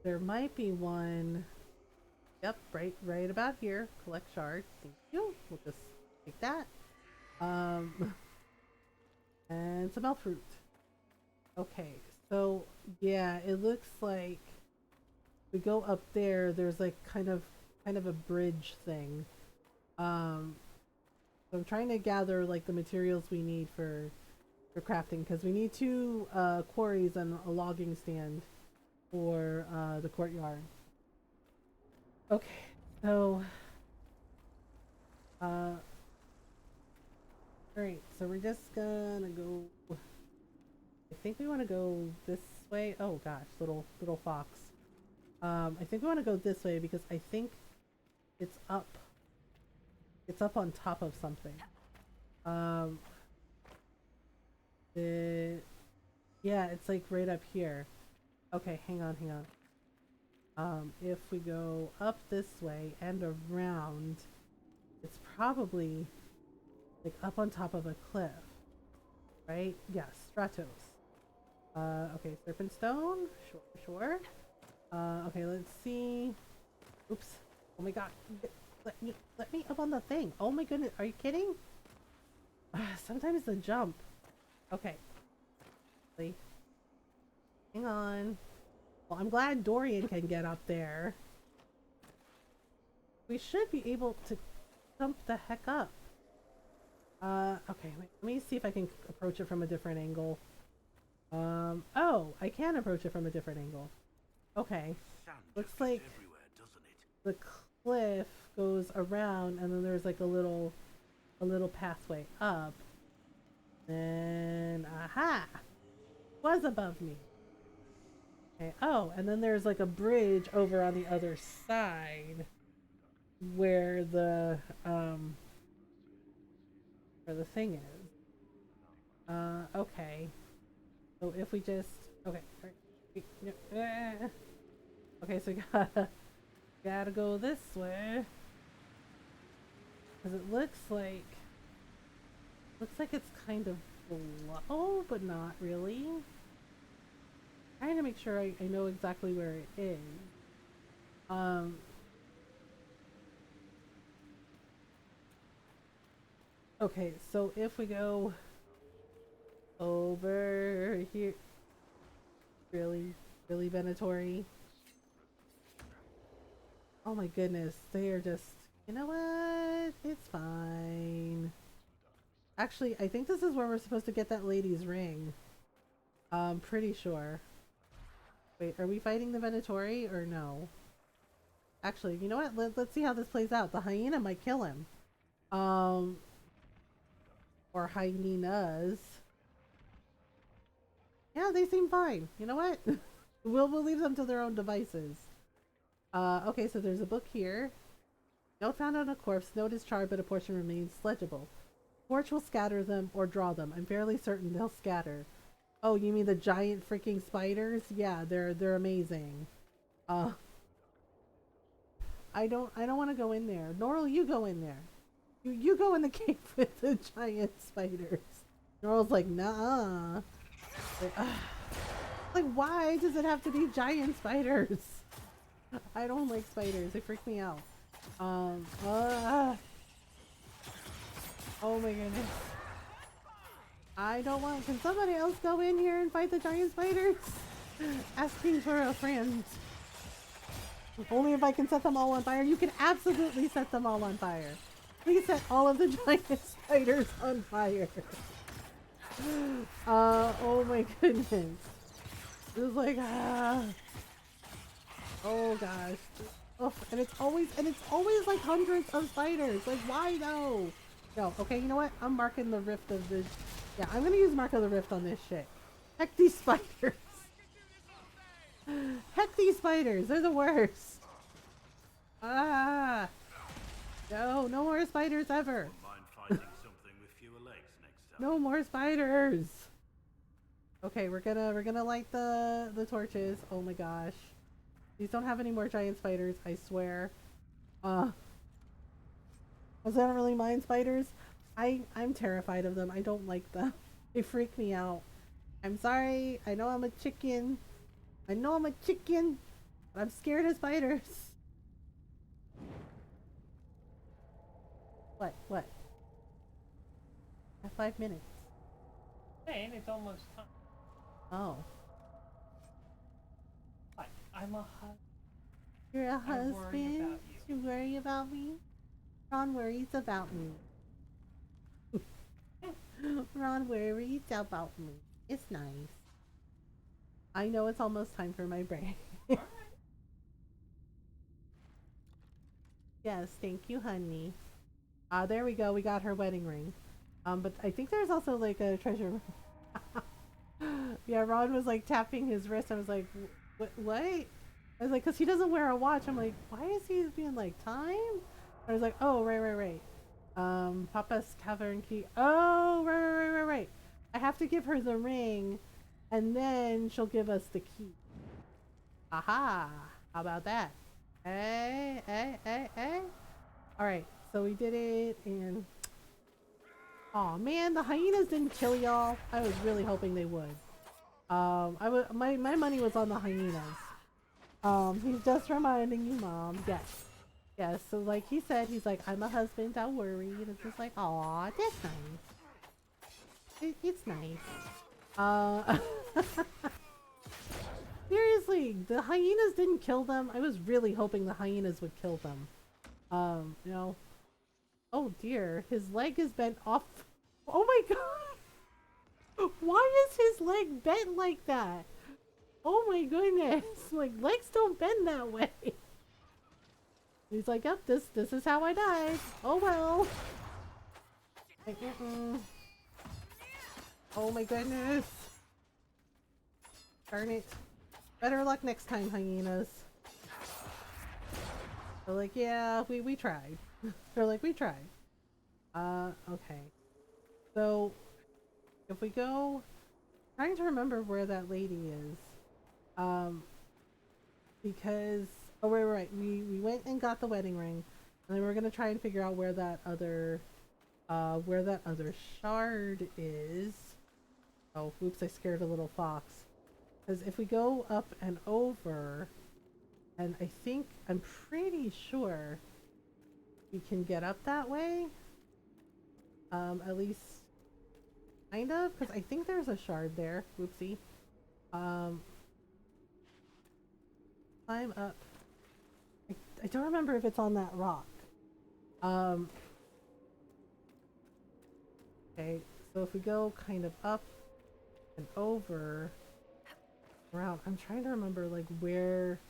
there might be one. Yep, right about here. Collect shard. Thank you. We'll just take that. And some elf fruit. Okay, so yeah, it looks like we go up there. There's like kind of a bridge thing. So I'm trying to gather like the materials we need for crafting, because we need 2 quarries and a logging stand for the courtyard. Okay, so alright, so we're just gonna go. I think we want to go this way. Oh gosh, little fox. I think we want to go this way because I think it's up on top of something. Yeah, it's like right up here. Okay, hang on. If we go up this way and around, it's probably like up on top of a cliff, right? Yes, Stratos. Okay, Serpent Stone, sure. Okay, let's see. Oops. Oh my god. Let me up on the thing. Oh my goodness, are you kidding? Sometimes the jump. Okay. Wait. Hang on. Well, I'm glad Dorian can get up there. We should be able to jump the heck up. Okay, wait, let me see if I can approach it from a different angle. Oh, I can approach it from a different angle. Okay. Looks like the cliff goes around and then there's like a little pathway up. And aha! Was above me. Okay, oh, and then there's like a bridge over on the other side where the thing is. Okay. So if we just okay, okay, so gotta go this way because it looks like it's kind of below, but not really. Trying to make sure I know exactly where it is. Okay, so if we go over here, really Venatori. Oh my goodness, they are just, you know what? It's fine. Actually, I think this is where we're supposed to get that lady's ring. Pretty sure. Wait, are we fighting the Venatori or no? Actually, you know what? Let's see how this plays out. The hyena might kill him. Or hyenas. Yeah, they seem fine. You know what? we'll leave them to their own devices. Okay, so there's a book here. Note found on a corpse. Note is charred, but a portion remains legible. Torch will scatter them or draw them. I'm fairly certain they'll scatter. Oh, you mean the giant freaking spiders? Yeah, they're amazing. I don't want to go in there. Norl, you go in there. You go in the cave with the giant spiders. Norl's like, nah. Like, why does it have to be giant spiders? I don't like spiders. They freak me out. Oh my goodness. I don't want. Can somebody else go in here and fight the giant spiders? Asking for a friend. Only if I can set them all on fire. You can absolutely set them all on fire. Please set all of the giant spiders on fire. Oh my goodness. This is like, oh gosh. Oh, and it's always like hundreds of spiders. Like, why though? No, okay, you know what? I'm marking the rift of this. Yeah, I'm gonna use Mark of the Rift on this shit. Heck these spiders. Heck these spiders. They're the worst. Ah. No more spiders ever. No more spiders. Okay, we're gonna light the torches. Oh my gosh. These don't have any more giant spiders, I swear. Because I don't really mind spiders. I'm terrified of them. I don't like them. They freak me out. I'm sorry. I know I'm a chicken. I know I'm a chicken. But I'm scared of spiders. What? I have 5 minutes. Hey, and it's almost time. Oh. I'm a husband. You're a I worry husband? about You worry about me? Ron worries about me. Ron worries about me. It's nice. I know it's almost time for my break. Yes, thank you, honey. There we go. We got her wedding ring. But I think there's also like a treasure. Yeah, Ron was like tapping his wrist. I was like, what? I was like, because he doesn't wear a watch. I'm like, why is he being like, time? I was like, oh, right. Papa's cavern key. Oh, right. I have to give her the ring, and then she'll give us the key. Aha! How about that? Hey. Alright, so we did it, and... Aw, man, the hyenas didn't kill y'all. I was really hoping they would. My money was on the hyenas. He's just reminding you, Mom. Yes, so like he said, he's like, I'm a husband, don't worry. And it's just like, aw, that's nice. It's nice. Seriously, the hyenas didn't kill them. I was really hoping the hyenas would kill them. You know. Oh dear, his leg is bent off. Oh my god! Why is his leg bent like that? Oh my goodness! Like, legs don't bend that way. He's like, yep, this is how I died. Oh well. Oh my goodness. Darn it. Better luck next time, hyenas. They're like, yeah, we tried. They're like, we tried. Okay. So, if we go... trying to remember where that lady is. Because... oh, right. We went and got the wedding ring. And then we're gonna try and figure out where that other shard is. Oh, oops, I scared a little fox. Because if we go up and over... and I'm pretty sure we can get up that way. At least kind of, because I think there's a shard there. Whoopsie. Climb up. I don't remember if it's on that rock. Okay, so if we go kind of up and over around, I'm trying to remember like where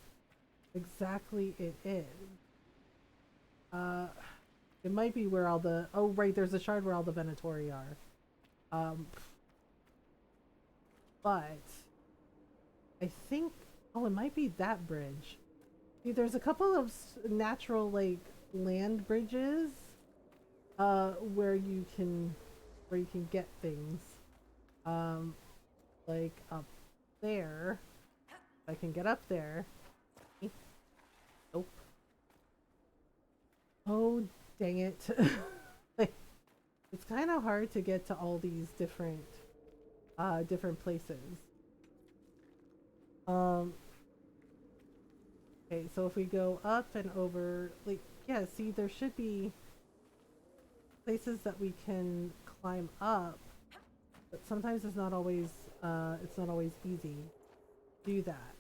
exactly it is. It might be where all the, oh right, there's a shard where all the Venatori are. But I think, oh, it might be that bridge. See, there's a couple of natural like land bridges, where you can get things, like up there. If I can get up there. Nope. Oh, dang it. Like, it's kind of hard to get to all these different places. Okay, so if we go up and over, like, yeah, see, there should be places that we can climb up, but sometimes it's not always easy to do that.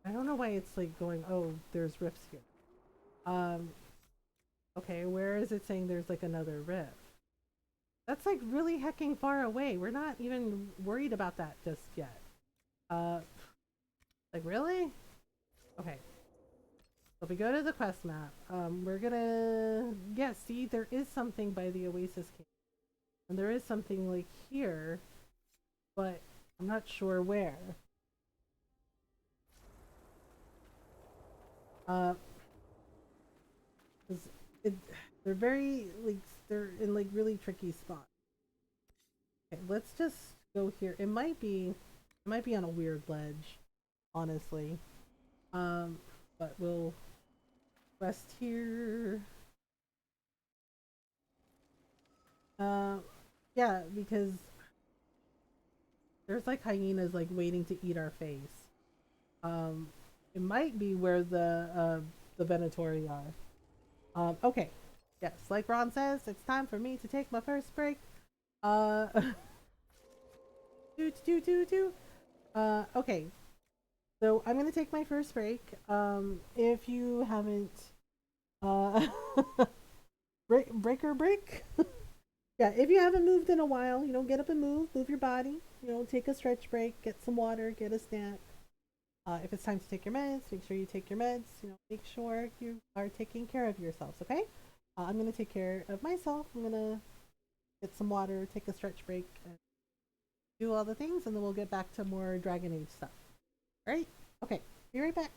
I don't know why it's like going, oh, there's rifts here. Okay, where is it saying there's like another rift? That's like really hecking far away. We're not even worried about that just yet. Like really? Okay. So if we go to the quest map, we're gonna, yeah, see, there is something by the Oasis Cave. And there is something like here, but I'm not sure where. They're very, like, they're in like really tricky spots. Okay, let's just go here. It might be on a weird ledge, honestly. But we'll rest here. Yeah, because there's like hyenas like waiting to eat our face. It might be where the Venatori are. Okay. Yes, like Ron says, it's time for me to take my first break. Okay. So I'm gonna take my first break. If you haven't, break. Yeah, if you haven't moved in a while, get up and move your body. Take a stretch break, get some water, get a snack. If it's time to take your meds, make sure you take your meds. Make sure you are taking care of yourselves. Okay. I'm gonna take care of myself. I'm gonna get some water, take a stretch break, and do all the things, and then we'll get back to more Dragon Age stuff. All right? Okay. Be right back.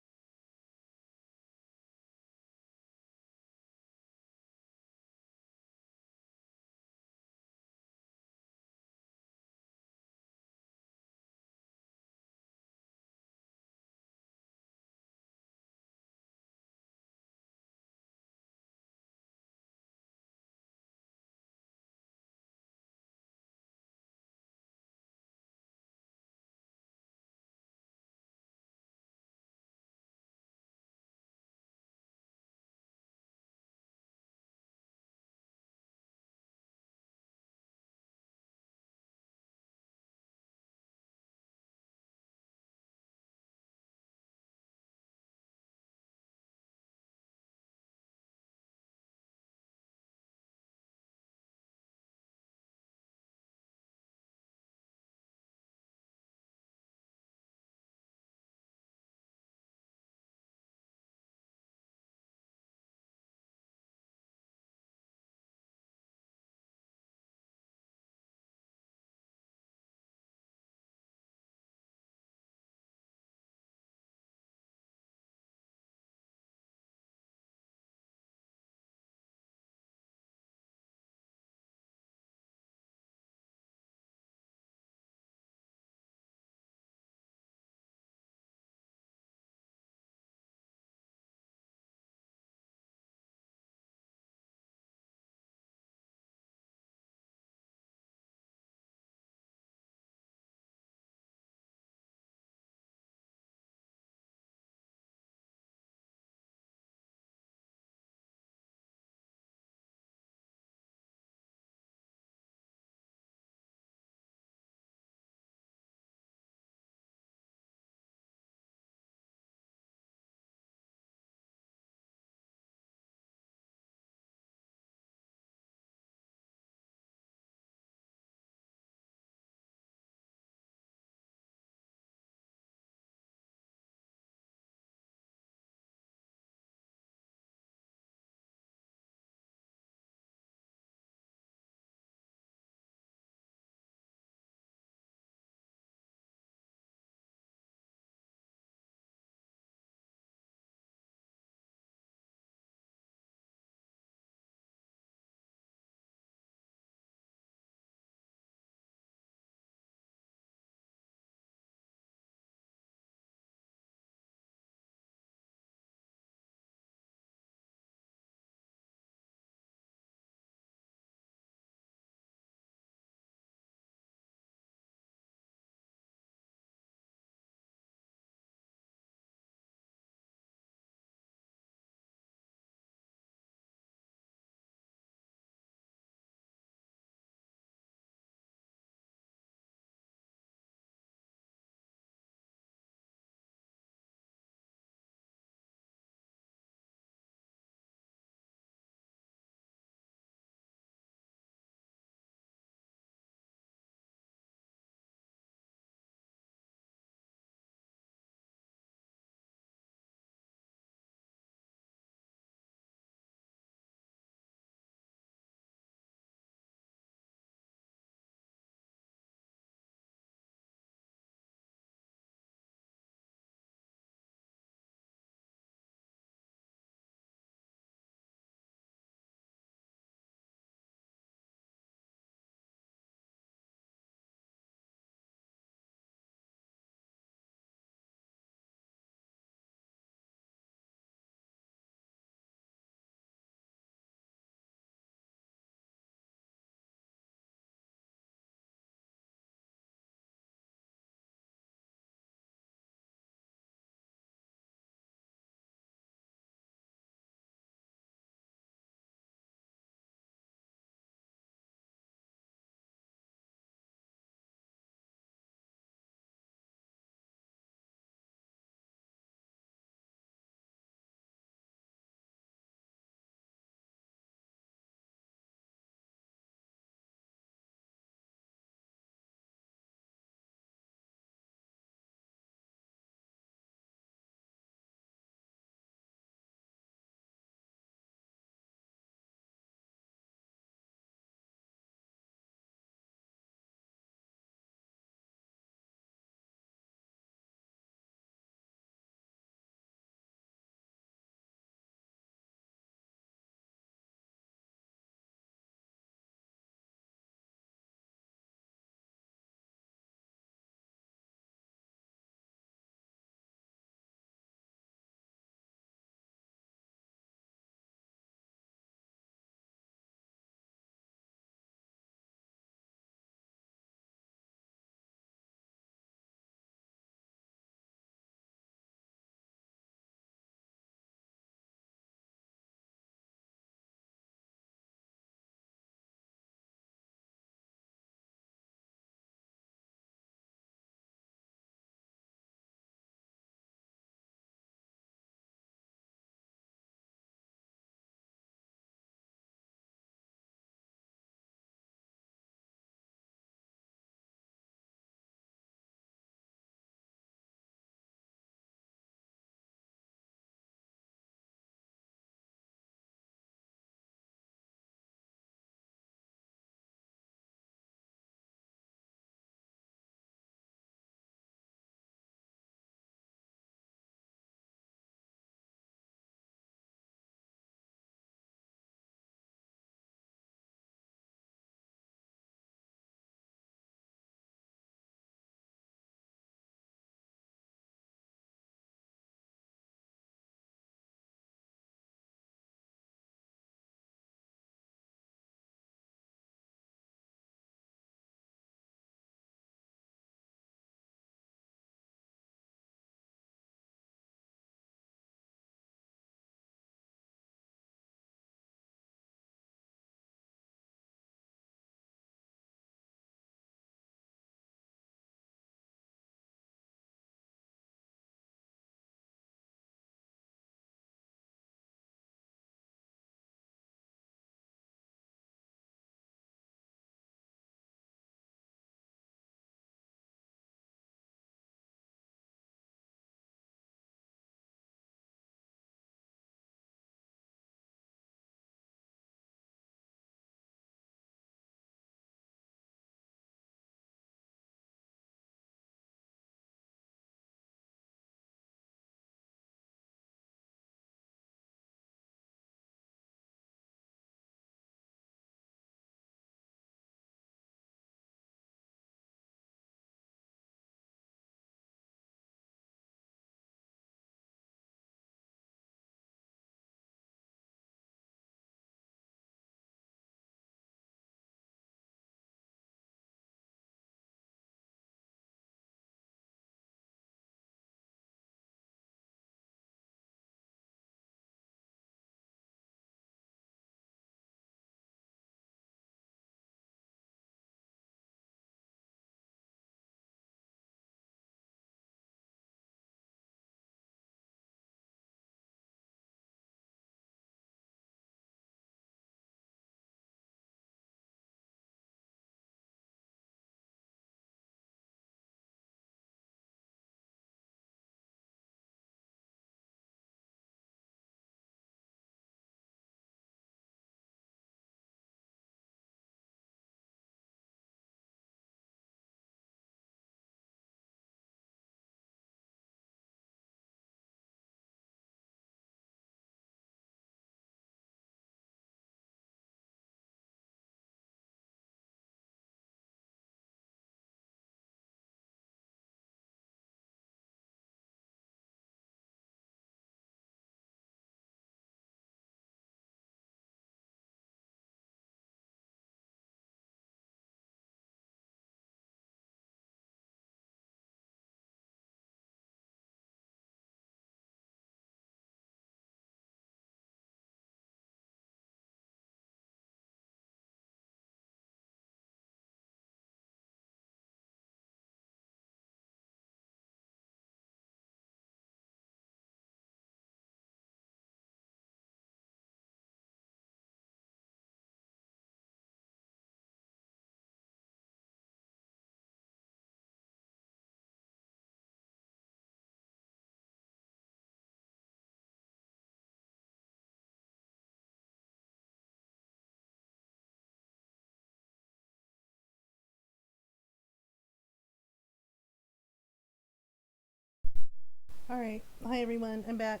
Alright. Hi everyone, I'm back.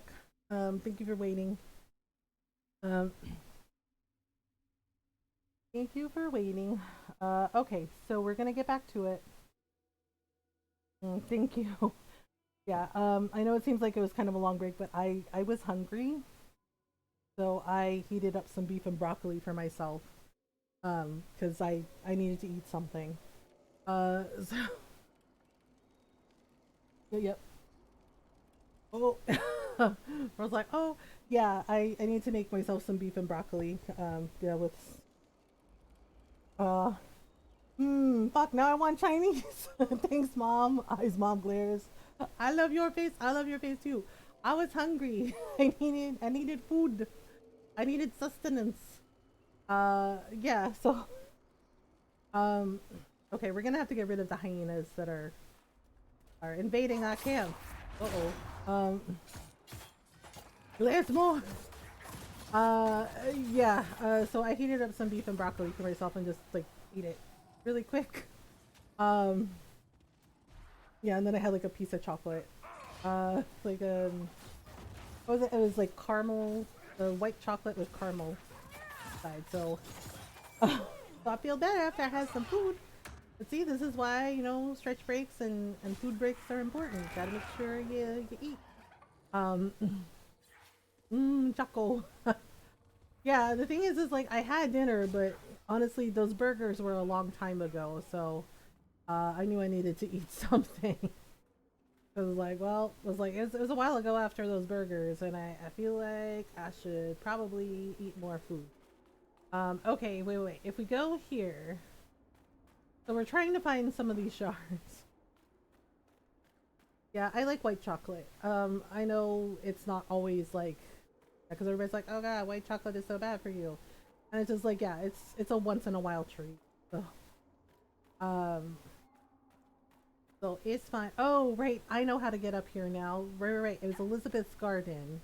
Thank you for waiting. Thank you for waiting. Okay, so we're gonna get back to it. Thank you. Yeah, I know it seems like it was kind of a long break, but I was hungry. So I heated up some beef and broccoli for myself. Because I needed to eat something. So yep. Oh, I was like, oh yeah, I need to make myself some beef and broccoli. Yeah, with fuck, now I want Chinese. Thanks, mom. Eyes, mom glares. I love your face. I love your face too. I was hungry. I needed food. I needed sustenance. Yeah. So, okay, we're gonna have to get rid of the hyenas that are invading our camp. There's more. Yeah. So I heated up some beef and broccoli for myself and just like eat it really quick. Yeah, and then I had like a piece of chocolate. Like what was it? It was like caramel, the white chocolate with caramel inside. So, so I feel better after I had some food. But see, this is why, you know, stretch breaks and food breaks are important. Gotta make sure you eat. Choco. Yeah, the thing is like I had dinner, but honestly, those burgers were a long time ago, so I knew I needed to eat something. I was like, well, it was a while ago after those burgers, and I feel like I should probably eat more food. Okay, wait. If we go here, so we're trying to find some of these shards. Yeah, I like white chocolate. I know it's not always like, because everybody's like, oh god, white chocolate is so bad for you, and it's just like, yeah, it's a once in a while treat. So, so it's fine. Oh right, I know how to get up here now. Right. It was Elizabeth's garden.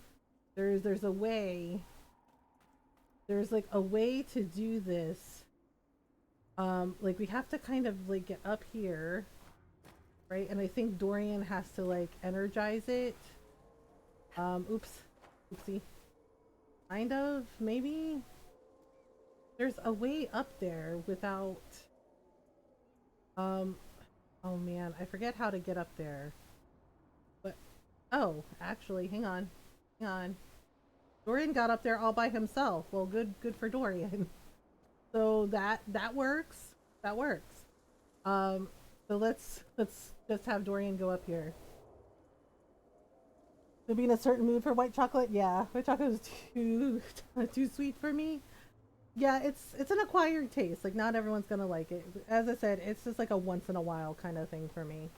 There's a way. There's like a way to do this. Like we have to kind of like get up here, right? And I think Dorian has to like energize it. Oopsie. Kind of, maybe. There's a way up there without. Oh man, I forget how to get up there. But oh, actually, hang on. Dorian got up there all by himself. Well, good for Dorian. So that works. That works. So let's just have Dorian go up here. To be in a certain mood for white chocolate, yeah. White chocolate is too sweet for me. Yeah, it's an acquired taste. Like not everyone's gonna like it. As I said, it's just like a once in a while kind of thing for me.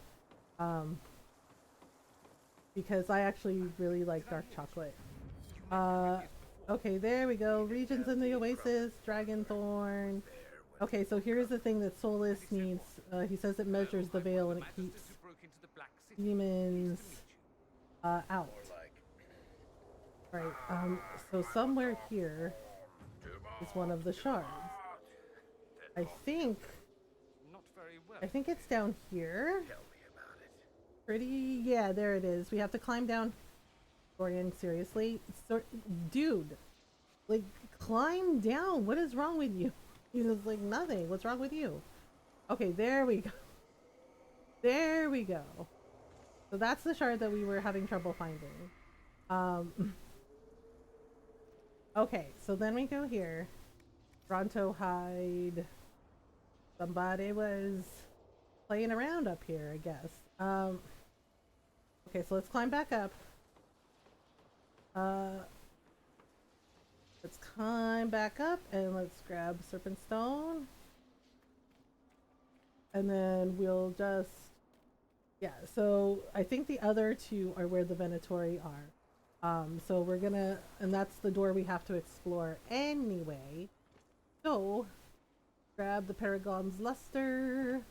Because I actually really like dark chocolate. Okay, there we go. Regions in the Oasis, Dragonthorn. Okay, so here's the thing that Solus needs. He says it measures the veil and it keeps demons out. Right, so somewhere here is one of the shards. I think it's down here. Yeah, there it is. We have to climb down. Dorian, seriously? Dude, like, climb down. What is wrong with you? He's just like, nothing. What's wrong with you? Okay, there we go. There we go. So that's the shard that we were having trouble finding. Okay, so then we go here. Bronto hide. Somebody was playing around up here, I guess. Okay, so let's climb back up. Let's climb back up and let's grab Serpent Stone. And then we'll just, yeah, so I think the other two are where the Venatori are. So we're gonna, and that's the door we have to explore anyway. So, grab the Paragon's Luster.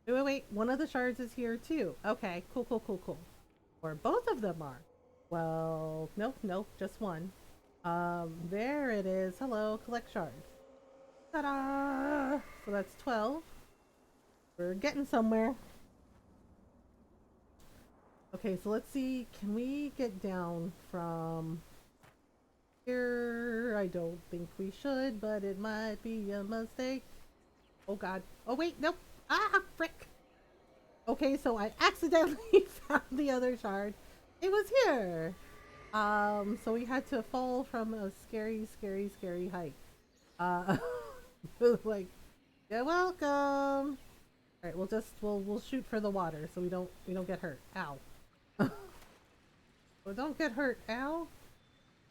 Wait, one of the shards is here too. Okay, cool. Or both of them are. Well, nope, just one. There it is. Hello, collect shards. Ta-da! So that's 12. We're getting somewhere. Okay, so let's see. Can we get down from here? I don't think we should, but it might be a mistake. Oh god. Oh wait, nope. Ah, frick. Okay, so I accidentally found the other shard. It was here. So we had to fall from a scary, scary, scary height. Like, you're welcome. All right, we'll shoot for the water so we don't get hurt. Ow. Well, don't get hurt. Ow.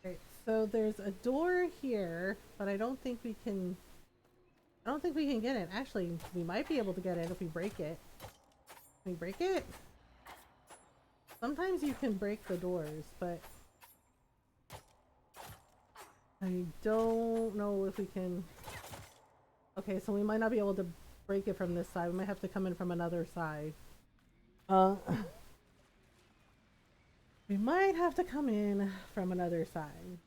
Okay, so there's a door here, but I don't think we can get in. Actually, we might be able to get in if we break it. Can we break it? Sometimes you can break the doors, but I don't know if we can. Okay, so we might not be able to break it from this side. We might have to come in from another side. We might have to come in from another side.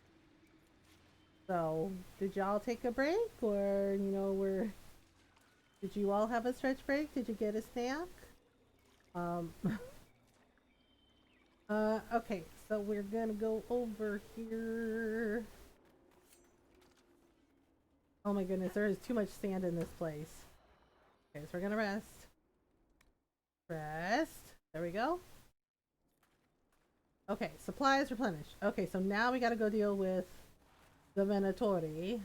So, did y'all take a break, or did you all have a stretch break? Did you get a snack? Okay, so we're gonna go over here. Oh my goodness, there is too much sand in this place. Okay, so we're gonna rest. Rest. There we go. Okay, supplies replenished. Okay, so now we gotta go deal with the Venatori.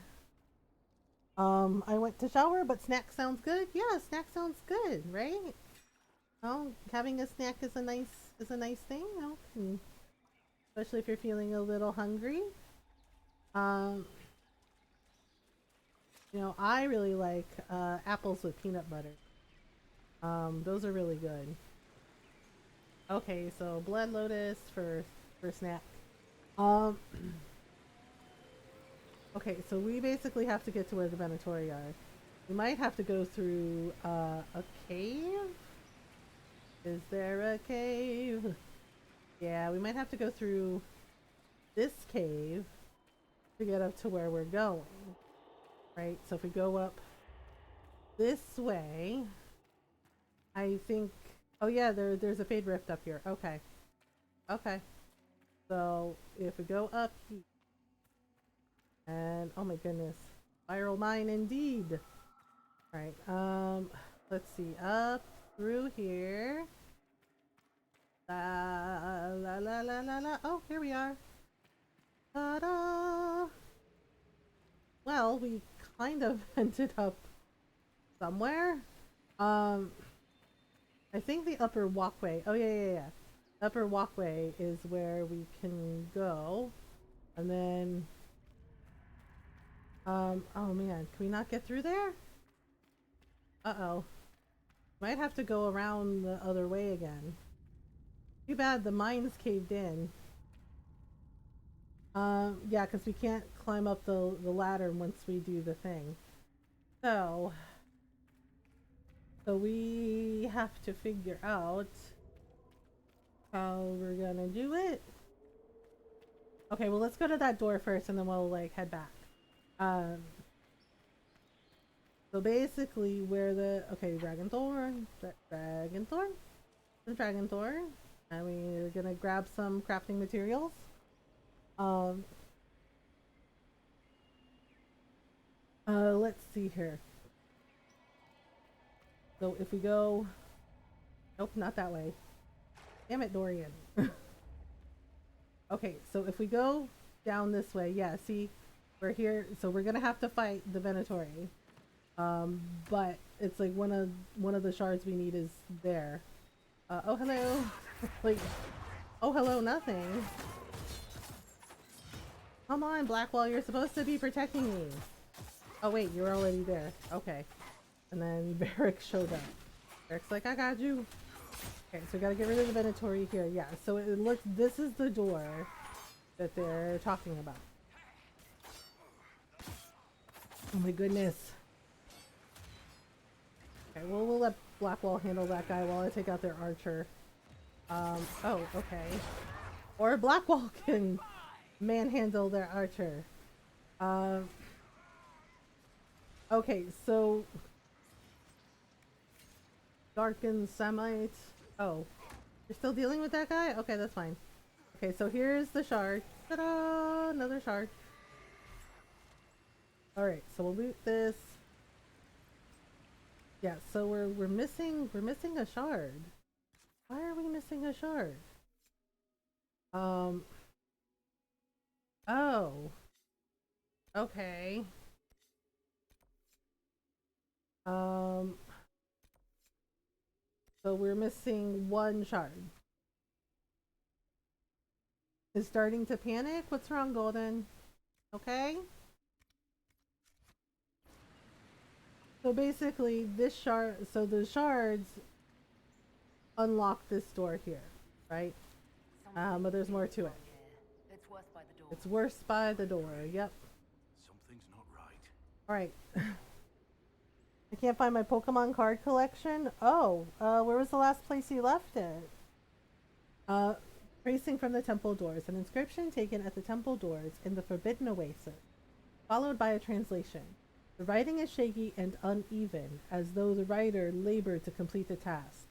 I went to shower, but snack sounds good. Yeah, snack sounds good, right? Oh, having a snack is a nice thing, you know, especially if you're feeling a little hungry. You know, I really like apples with peanut butter. Those are really good. Okay, so blood lotus for snack. Okay, so we basically have to get to where the Venatori are. We might have to go through a cave. Is there a cave? Yeah, we might have to go through this cave to get up to where we're going. Right, so if we go up this way, I think. Oh yeah, there's a Fade Rift up here. Okay. Okay. So if we go up here, and oh my goodness, spiral mine indeed. Alright, let's see, up through here. La la la la la la. Oh, here we are. Ta-da! Well, we kind of ended up somewhere. I think the upper walkway. Oh yeah. Upper walkway is where we can go, and then. Oh man, can we not get through there? Uh-oh. Might have to go around the other way again. Too bad the mine's caved in. Yeah, because we can't climb up the ladder once we do the thing. So we have to figure out how we're gonna do it. Okay, well let's go to that door first and then we'll like head back. So basically where the dragon thorn, and we're gonna grab some crafting materials. Let's see here. So if we go, nope, not that way. Damn it, Dorian. Okay, so if we go down this way, yeah, see, we're here. So we're gonna have to fight the Venatori. But it's like one of the shards we need is there. Oh hello. Like, oh hello, nothing. Come on, Blackwall, you're supposed to be protecting me. Oh wait, you're already there. Okay. And then Barrick showed up. Barrick's like, I got you. Okay, so we gotta get rid of the Venatori here. Yeah, so it looks, this is the door that they're talking about. Oh my goodness. Okay, well, we'll let Blackwall handle that guy while I take out their archer. Oh, okay. Or Blackwall can manhandle their archer. Okay, so Darkened Semite. Oh. You're still dealing with that guy? Okay, that's fine. Okay, so here's the shard. Ta-da! Another shard. Alright, so we'll loot this. Yeah, so we're missing a shard. Why are we missing a shard? Oh. Okay. So we're missing one shard. Is starting to panic? What's wrong, Golden? Okay? So basically, this shard, so the shards unlock this door here, right? But there's more to it. It's worse by the door. It's worse by the door, yep. Something's not right. Alright. I can't find my Pokemon card collection. Oh, where was the last place you left it? Tracing from the temple doors. An inscription taken at the temple doors in the Forbidden Oasis, followed by a translation. The writing is shaky and uneven, as though the writer labored to complete the task.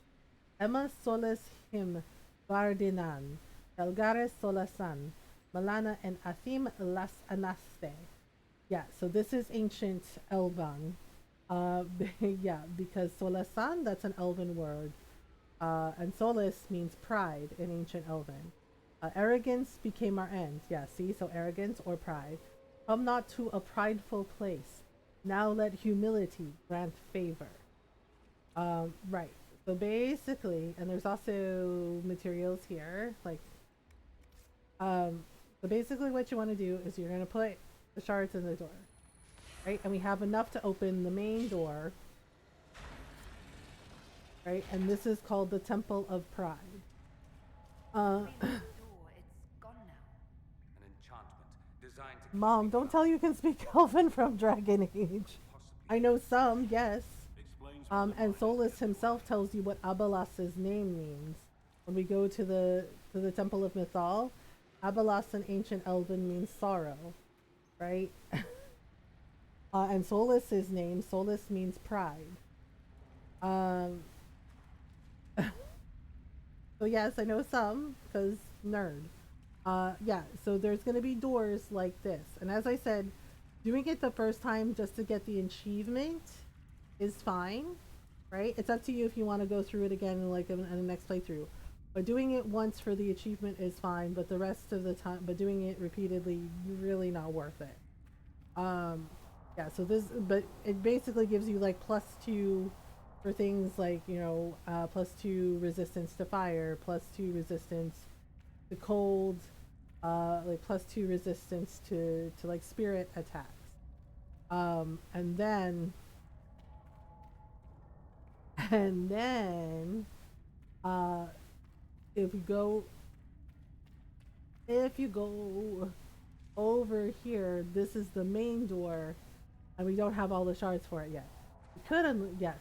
Emma solis him guardinan, Elgares solasan, Malana and Athim las anaste. Yeah, so this is ancient Elven. Yeah, because solasan, that's an Elven word. And solis means pride in ancient Elven. Arrogance became our end. Yeah, see, so arrogance or pride. Come not to a prideful place. Now let humility grant favor. Right. So basically, and there's also materials here, like, so basically what you want to do is you're going to put the shards in the door, right? And we have enough to open the main door, right? And this is called the Temple of Pride. Mom, don't tell you can speak Elven from Dragon Age. I know some, yes. And Solus himself tells you what Abalas's name means. When we go to the Temple of Mythal, Abalas in ancient Elven means sorrow, right? And Solus's name, Solus means pride. So yes, I know some, because nerd. Yeah, so there's going to be doors like this. And as I said, doing it the first time just to get the achievement is fine, right? It's up to you if you want to go through it again in the next playthrough. But doing it once for the achievement is fine, but the rest of the time, but doing it repeatedly, really not worth it. Yeah, so this, but it basically gives you like +2 for things like, you know, +2 resistance to fire, +2 resistance to cold, like +2 resistance to like spirit attacks. And then if you go over here, this is the main door, and we don't have all the shards for it yet. We could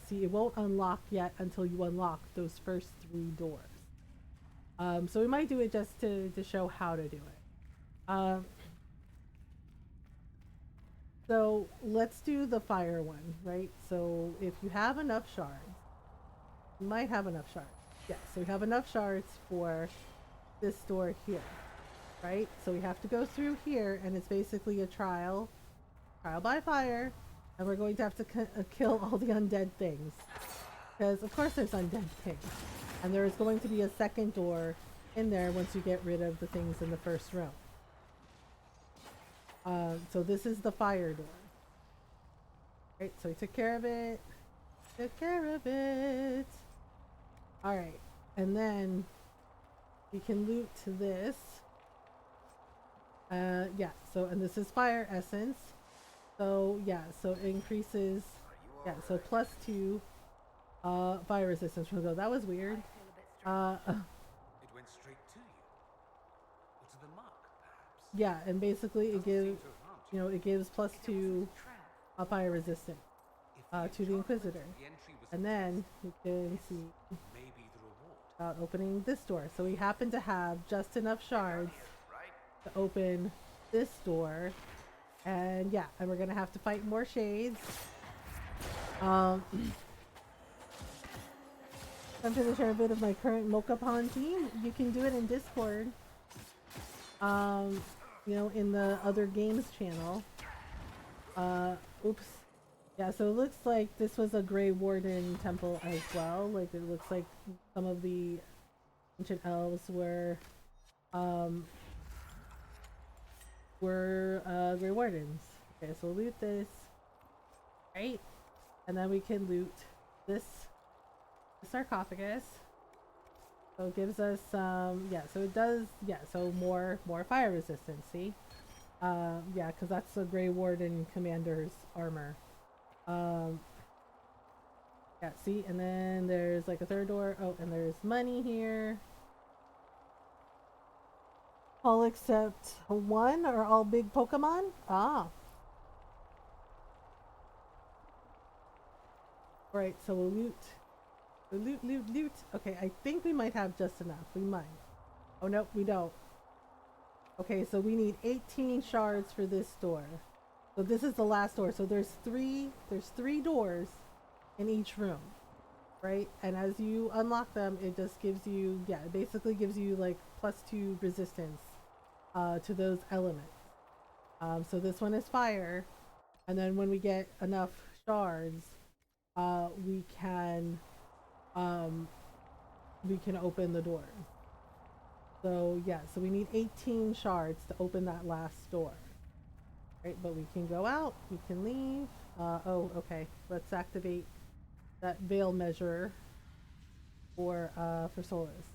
see, it won't unlock yet until you unlock those first 3 doors. So we might do it just to show how to do it. So let's do the fire one, right? So if you have enough shards, you might have enough shards. Yeah, so we have enough shards for this door here, right? So we have to go through here, and it's basically a trial by fire, and we're going to have to kill all the undead things. Because of course there's undead things. And there is going to be a second door in there once you get rid of the things in the first row. So this is the fire door. Right, so we took care of it. Alright, and then we can loot this. Yeah, so, and this is fire essence. So, yeah, so it increases, yeah, so +2 fire resistance from the go. That was weird. It went straight to you. Or to the mark, perhaps. Yeah, and basically it gives, you know, it gives +2 fire resistance to the Inquisitor. And then you can see opening this door. So we happen to have just enough shards to open this door. And yeah, and we're gonna have to fight more shades. I'm trying to share a bit of my current Mochapan team. You can do it in Discord. You know, in the other games channel. Oops. Yeah, so it looks like this was a Grey Warden temple as well. Like, it looks like some of the ancient elves were Grey Wardens. Okay, so we'll loot this. Right? And then we can loot this sarcophagus. So it gives us yeah, so it does, yeah, so more fire resistance, see? Yeah, because that's the Grey Warden commander's armor. Yeah, see, and then there's like a third door. Oh, and there's money here. All except one are all big Pokemon? Ah. Alright, so we'll loot. Loot. Okay, I think we might have just enough. We might. Oh, no, we don't. Okay, so we need 18 shards for this door. So this is the last door. So there's three doors in each room, right? And as you unlock them, it just gives you, yeah, it basically gives you like +2 resistance to those elements. So this one is fire. And then when we get enough shards, we can open the door. So yeah, so we need 18 shards to open that last door. Right, but we can go out, we can leave. Oh, okay. Let's activate that veil measure for Solus.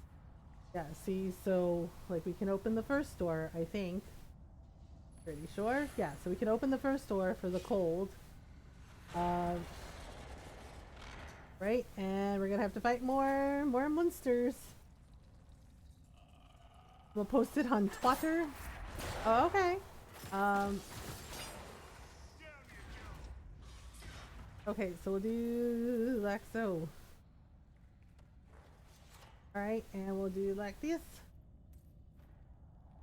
Yeah, see, so like we can open the first door, I think. Pretty sure. Yeah, so we can open the first door for the cold. Right, and we're gonna have to fight more monsters. We'll post it on Twitter. Oh, okay. Okay, so we'll do like so. Alright, and we'll do like this.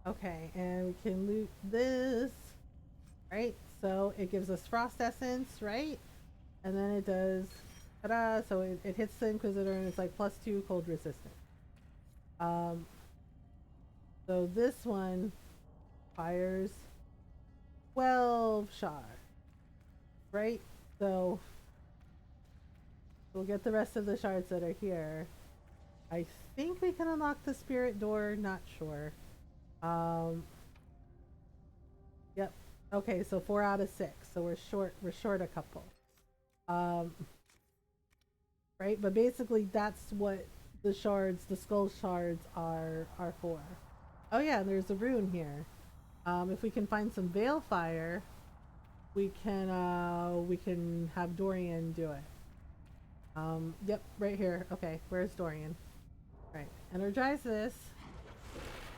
Okay, and we can loot this. Right, so it gives us frost essence, right? And then it does, ta-da, so it hits the Inquisitor and it's like +2 cold resistance. So this one fires 12 shards, right? So we'll get the rest of the shards that are here. I think we can unlock the spirit door, not sure. Yep. Okay, so 4 out of 6. So we're short a couple. Right? But basically that's what the shards, the skull shards are for. Oh yeah, and there's a rune here. If we can find some veil fire, we can have Dorian do it. Yep, right here. Okay, where's Dorian? Right, energize this.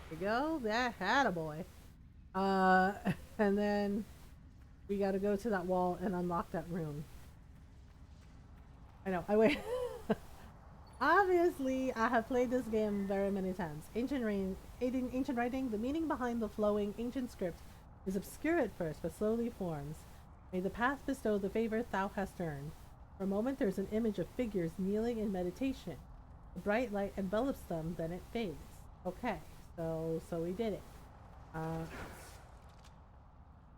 There we go. That attaboy. And then we gotta go to that wall and unlock that room. I know, I wait. Obviously, I have played this game very many times. Ancient writing, the meaning behind the flowing ancient script is obscure at first, but slowly forms. May the path bestow the favor thou hast earned. For a moment, there's an image of figures kneeling in meditation. The bright light envelops them, then it fades. Okay, so we did it.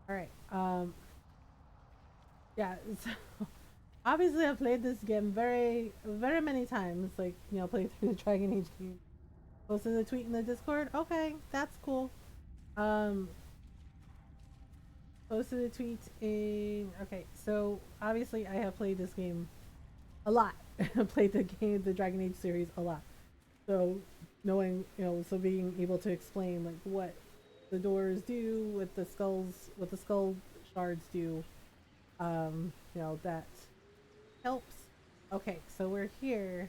Alright, yeah, so obviously I've played this game very many times, like, you know, played through the Dragon Age game. Posted a tweet in the Discord. Okay, that's cool. Posted a tweet in, okay, so obviously I have played this game a lot. Played the Dragon Age series a lot. So knowing, you know, so being able to explain like what the doors do, what the skull shards do, you know, that helps. Okay, so we're here.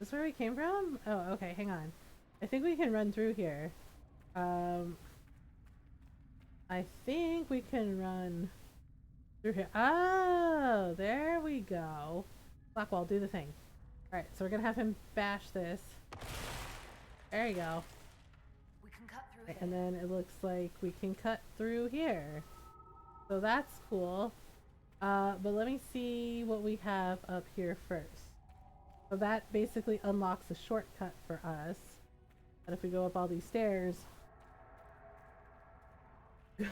Is this where we came from? Oh, okay, hang on. I think we can run through here. I think we can run through here. Oh, there we go. Blackwall, do the thing. Alright, so we're gonna have him bash this. There you go. We can cut through Right, and then it looks like we can cut through here. So that's cool. But let me see what we have up here first. So that basically unlocks a shortcut for us. And if we go up all these stairs,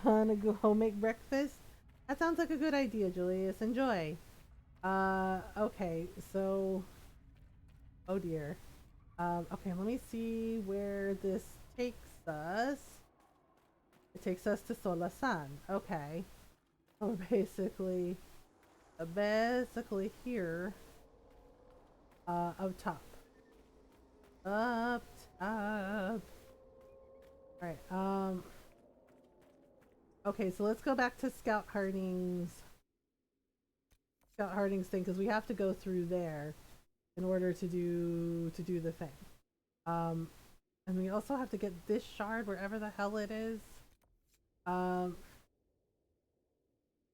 gonna go home make breakfast. That sounds like a good idea, Julius. Enjoy. Okay, so oh dear. Okay, let me see where this takes us. It takes us to Solasan. Okay. So we're basically here. Up top. Up top. Alright, okay, so let's go back to Scout Harding's thing, because we have to go through there in order to do the thing. And we also have to get this shard wherever the hell it is.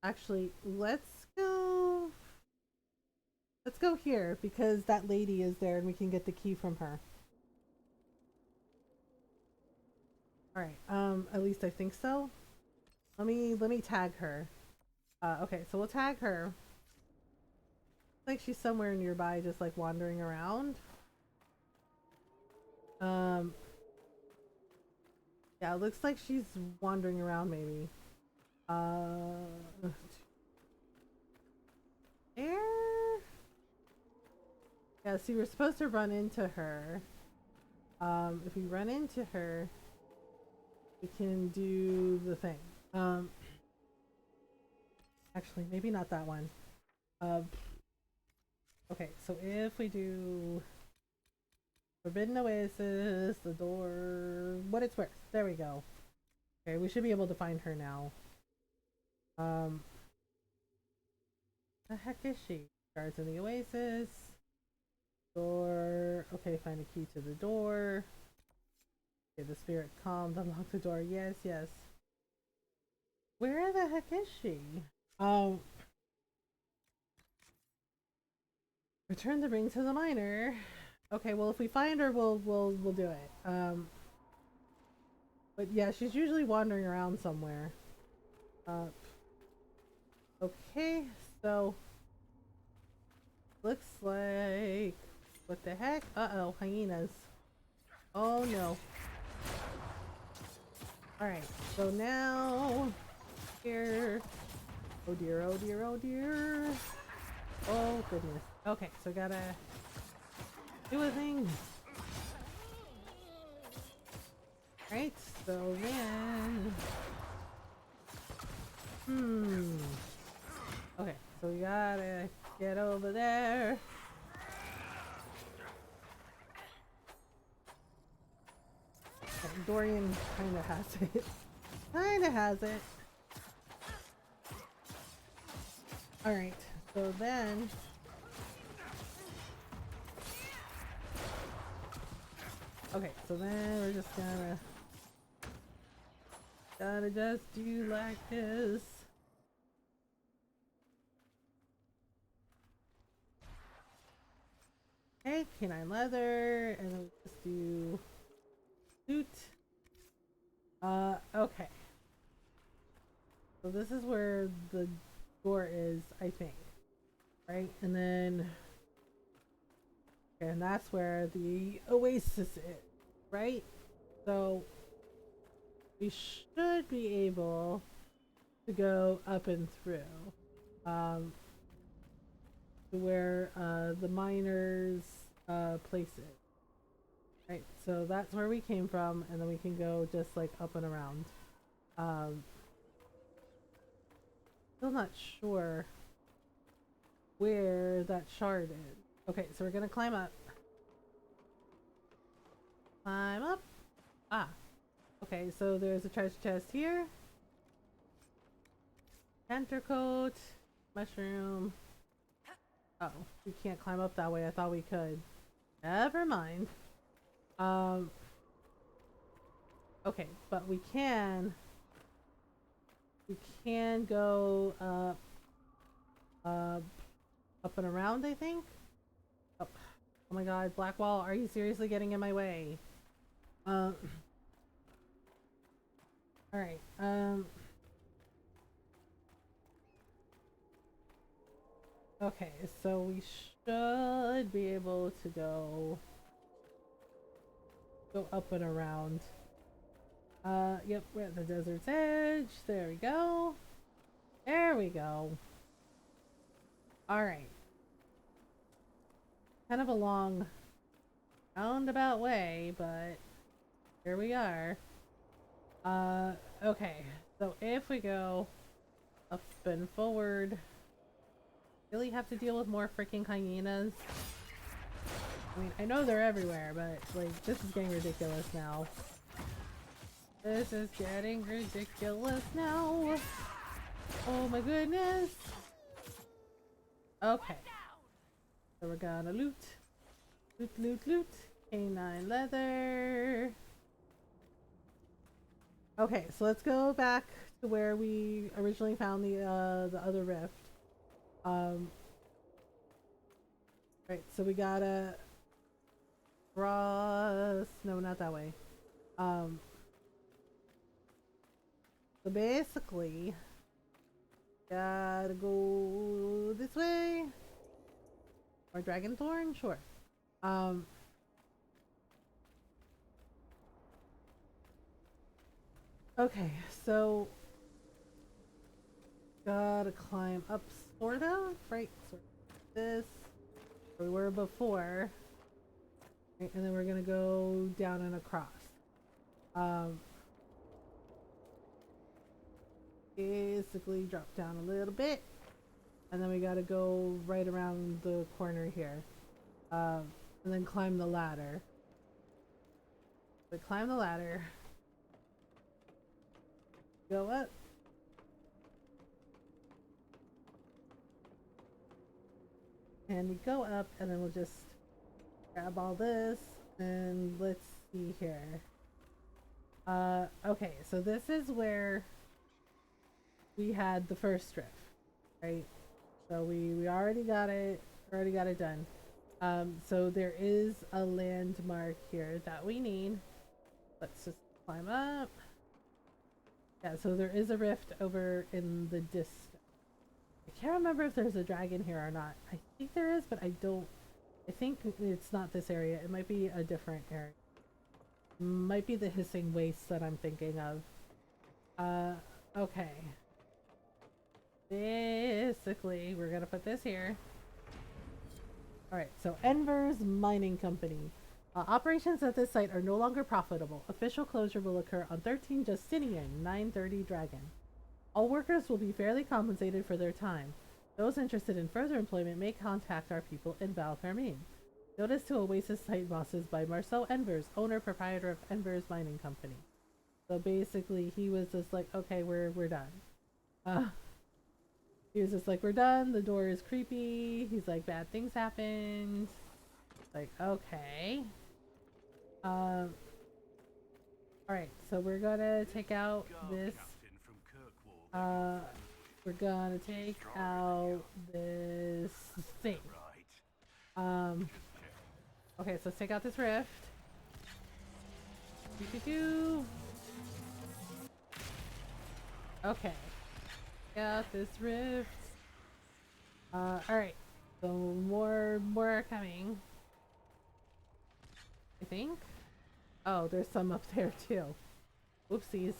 Actually, let's go here because that lady is there and we can get the key from her. All right. At least I think so. Let me tag her. Okay, so we'll tag her. Like she's somewhere nearby, just like wandering around. Yeah, it looks like she's wandering around maybe. There? Yeah, see, we're supposed to run into her. If we run into her, we can do the thing. Actually, maybe not that one. Okay, so if we do Forbidden Oasis, the door, what it's worth. There we go. Okay, we should be able to find her now. The heck is she? Guards in the Oasis. Door. Okay, find a key to the door. Okay, the spirit calmed. Unlock the door. Yes, yes. Where the heck is she? Return the ring to the miner. Okay, well if we find her, we'll do it. But yeah, she's usually wandering around somewhere. Okay, so looks like what the heck? Uh-oh, hyenas. Oh no. Alright, so now here. Oh dear, oh dear, oh dear. Oh goodness. Okay, so gotta do a thing. Right, so then okay, so we gotta get over there. Okay, Dorian kinda has it. Kinda has it. Alright, so then okay, so then we're just gotta just do like this. Okay, canine leather, and then we just do suit. Okay. So this is where the door is, I think. Right? And then and that's where the oasis is, right? So we should be able to go up and through to where the miners place is. Right, so that's where we came from, and then we can go just like up and around. Still not sure where that shard is. Okay, so we're gonna climb up. Climb up. Ah. Okay, so there's a treasure chest here. Enter coat. Mushroom. Oh, we can't climb up that way. I thought we could. Never mind. Okay, but we can go up and around, I think. Oh my god, Blackwall, are you seriously getting in my way? Alright, Okay, so we should be able to go up and around. Yep, we're at the desert's edge. There we go. There we go. Alright. Kind of a long roundabout way, but here we are. Okay. So if we go up and forward, really have to deal with more freaking hyenas. I mean, I know they're everywhere, but like, this is getting ridiculous now. This is getting ridiculous now. Oh my goodness. Okay. So we're gonna loot. Loot, loot, loot. Canine leather. Okay, so let's go back to where we originally found the other rift. Right, so we gotta cross. No, not that way. So basically, gotta go this way. Or Dragonthorn? Sure. Okay, so gotta climb up, sort of, right? Sort of this, where we were before. Right, and then we're gonna go down and across. Basically drop down a little bit, and then we gotta go right around the corner here, and then climb the ladder. We climb the ladder, go up, and we go up, and then we'll just grab all this, and let's see here. Okay, so this is where we had the first strip, right? So we already got it done. So there is a landmark here that we need. Let's just climb up. Yeah, so there is a rift over in the distance. I can't remember if there's a dragon here or not. I think there is, but I think it's not this area. It might be a different area. Might be the hissing waste that I'm thinking of. Okay. Basically, we're gonna put this here. Alright, so Enver's Mining Company. Operations at this site are no longer profitable. Official closure will occur on 13 Justinian, 930 Dragon. All workers will be fairly compensated for their time. Those interested in further employment may contact our people in Val Carmine. Notice to Oasis site bosses by Marcel Envers, owner proprietor of Enver's Mining Company. So basically, he was just like, okay, we're done. He was just like, we're done. The door is creepy. He's like, bad things happened. Like, okay. Alright, so we're gonna take out this. We're gonna take out this thing. Okay, so let's take out this rift. Okay. Got this rift. Alright. So more are coming. I think. Oh, there's some up there too. Oopsies.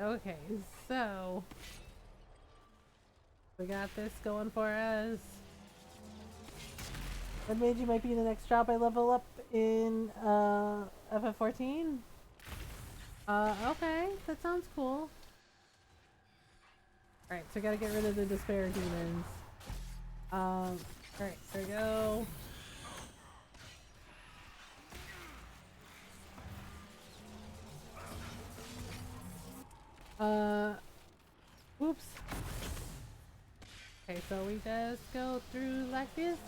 Okay, so we got this going for us. That mage might be the next job I level up in FF14. Okay, that sounds cool. Alright, so I gotta get rid of the despair demons. Alright, there we go. Oops. Okay, so we just go through like this.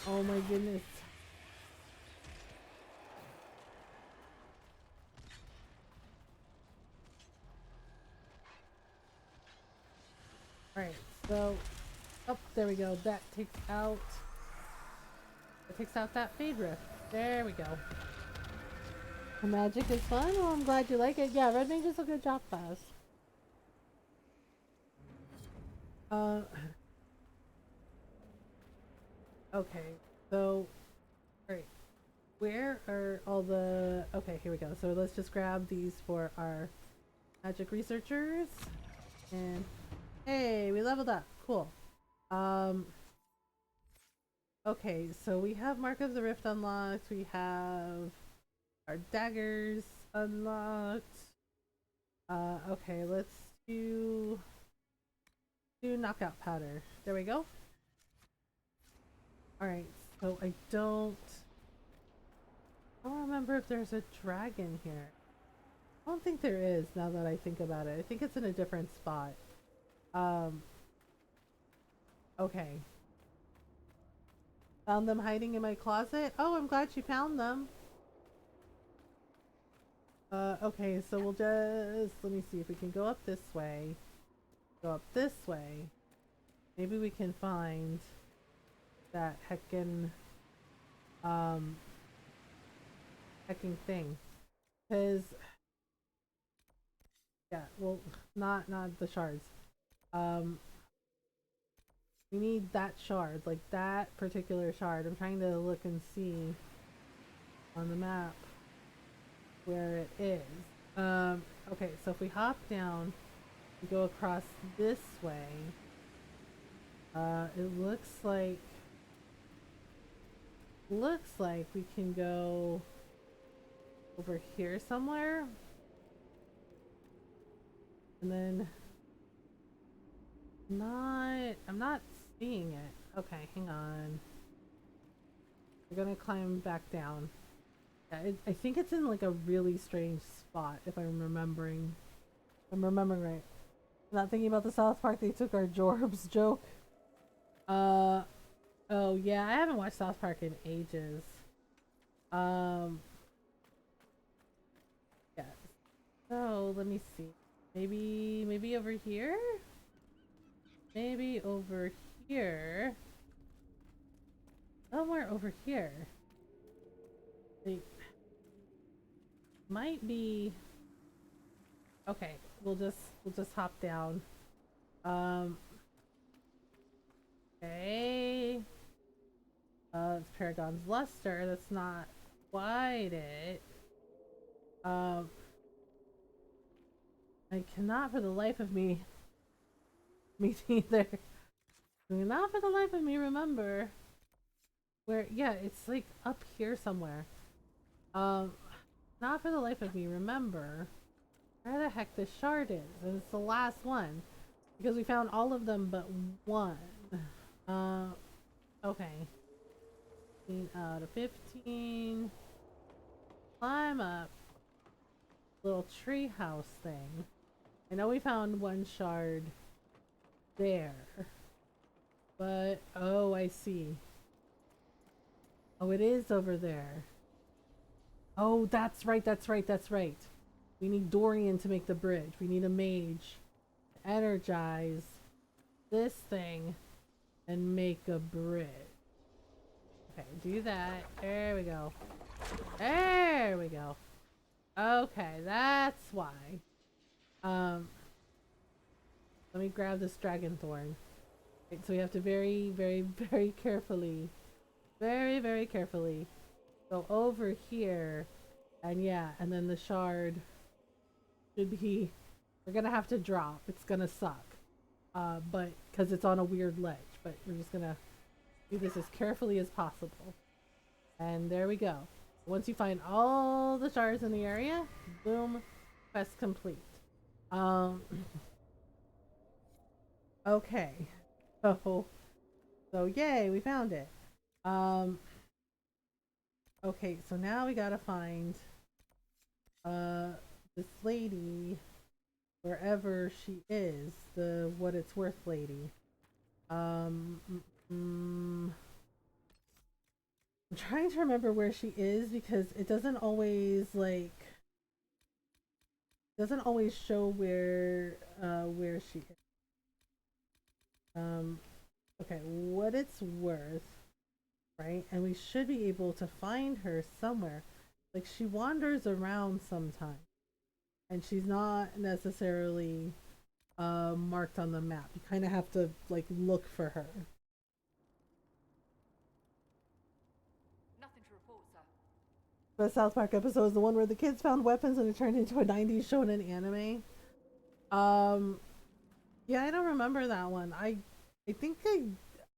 Oh my goodness. Alright, so, oh, there we go. That takes out It takes out that fade rift. There we go. Magic is fun. Well, I'm glad you like it. Yeah, red mage is a good job class. Okay, so, alright. Where are all the... Okay, here we go. So let's just grab these for our magic researchers. And, hey, we leveled up. Cool. Okay, so we have Mark of the Rift unlocked. We have our daggers unlocked. Okay, let's do knockout powder. There we go. Alright, so I don't remember if there's a dragon here. I don't think there is, now that I think about it. I think it's in a different spot. Okay. Found them hiding in my closet. Oh, I'm glad you found them. Okay, so we'll just, let me see if we can go up this way. Go up this way. Maybe we can find that heckin' thing. Cause, yeah, well, not the shards. We need that shard, like that particular shard. I'm trying to look and see on the map where it is. Okay, so if we hop down, we go across this way. It looks like we can go over here somewhere. And then I'm not seeing it. Okay, hang on. We're gonna climb back down. Yeah, I think it's in like a really strange spot if I'm remembering right. I'm not thinking about the South Park they took our Jorbs joke. Oh yeah, I haven't watched South Park in ages. Yeah. So let me see. Maybe over here? Maybe over here. Somewhere over here. It might be. Okay, we'll just hop down. Okay. It's Paragon's Luster. That's not quite it. I cannot for the life of me neither. Not for the life of me remember where. Yeah, it's like up here somewhere. Not for the life of me remember where the heck this shard is, and it's the last one because we found all of them but one. Okay. 15 out of 15. Climb up. Little tree house thing. I know we found one shard there. But, oh, I see. Oh, it is over there. Oh, that's right. We need Dorian to make the bridge. We need a mage to energize this thing and make a bridge. Okay, do that. There we go. There we go. Okay, that's why. Let me grab this dragon thorn. Right, so we have to very carefully, very carefully go over here, and yeah, and then the shard should be. We're gonna have to drop. It's gonna suck, but because it's on a weird ledge. But we're just gonna do this as carefully as possible. And there we go. Once you find all the shards in the area, boom, quest complete. Okay. So yay, we found it. Okay, so now we gotta find this lady wherever she is, the what it's worth lady. I'm trying to remember where she is because it doesn't always show where she is. Okay, what it's worth. right? And we should be able to find her somewhere. Like, she wanders around sometimes, and she's not necessarily marked on the map. You kind of have to like look for her. Nothing to report, sir. The South Park episode is the one where the kids found weapons and it turned into a 90s shonen anime. Yeah, I don't remember that one. I think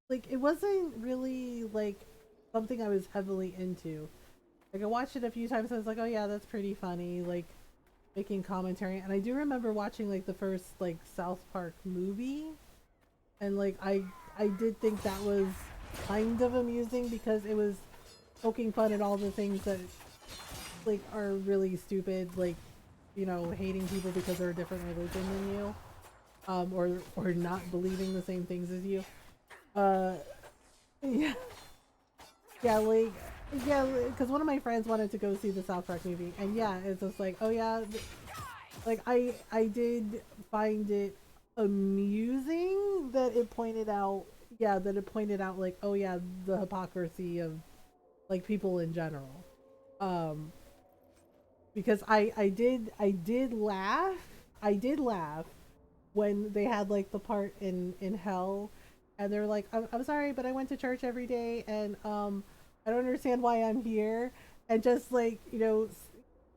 like, it wasn't really like something I was heavily into. Like, I watched it a few times and I was like, oh yeah, that's pretty funny, like making commentary. And I do remember watching like the first like South Park movie, and like I did think that was kind of amusing because it was poking fun at all the things that like are really stupid, like, you know, hating people because they're a different religion than you, or not believing the same things as you. Yeah, yeah, like, yeah, because one of my friends wanted to go see the South Park movie, and yeah, it's just like, oh yeah, like I did find it amusing that it pointed out, yeah, that it pointed out like, oh yeah, the hypocrisy of like people in general. Because I did laugh. I did laugh when they had like the part in hell, and they're like, I'm sorry, but I went to church every day, and I don't understand why I'm here. And just like, you know,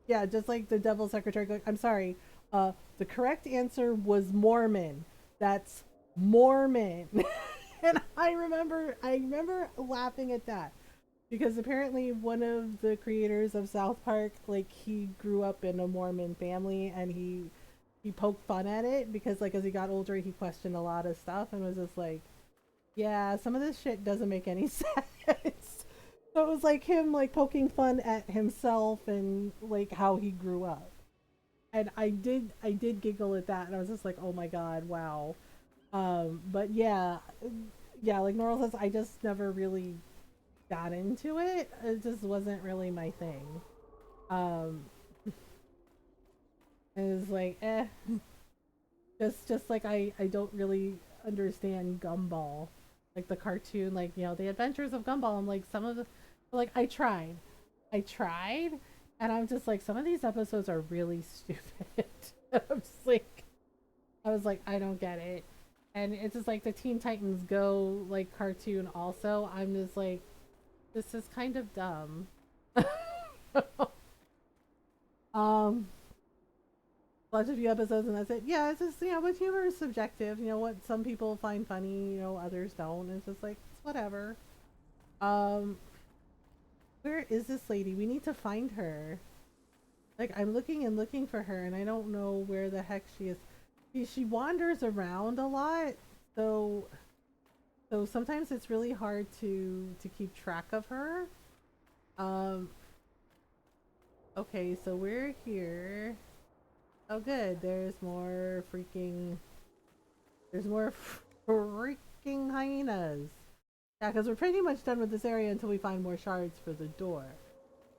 yeah, just like the devil's secretary going, I'm sorry, the correct answer was Mormon. That's Mormon. And I remember laughing at that, because apparently one of the creators of South Park, like, he grew up in a Mormon family, and he poked fun at it because, like, as he got older, he questioned a lot of stuff and was just like, yeah, some of this shit doesn't make any sense. So it was like him like poking fun at himself and like how he grew up. And I did giggle at that, and I was just like, oh my god, wow. But yeah, like Norl says, I just never really got into it. It just wasn't really my thing. It was like, just like I don't really understand Gumball, like the cartoon, like, you know, the Adventures of Gumball. I'm like, some of the, like, I tried, and I'm just like, some of these episodes are really stupid. I'm just like, I was like, I don't get it. And it's just like the Teen Titans Go like cartoon also. I'm just like, this is kind of dumb. Watch a few episodes and that's it. Yeah, it's just, you know, but humor is subjective. You know, what some people find funny, you know, others don't. It's just like, it's whatever. Where is this lady? We need to find her. Like, I'm looking and looking for her, and I don't know where the heck she is. She wanders around a lot, so sometimes it's really hard to keep track of her. Okay, so we're here. Oh good, there's more freaking hyenas. Yeah, because we're pretty much done with this area until we find more shards for the door.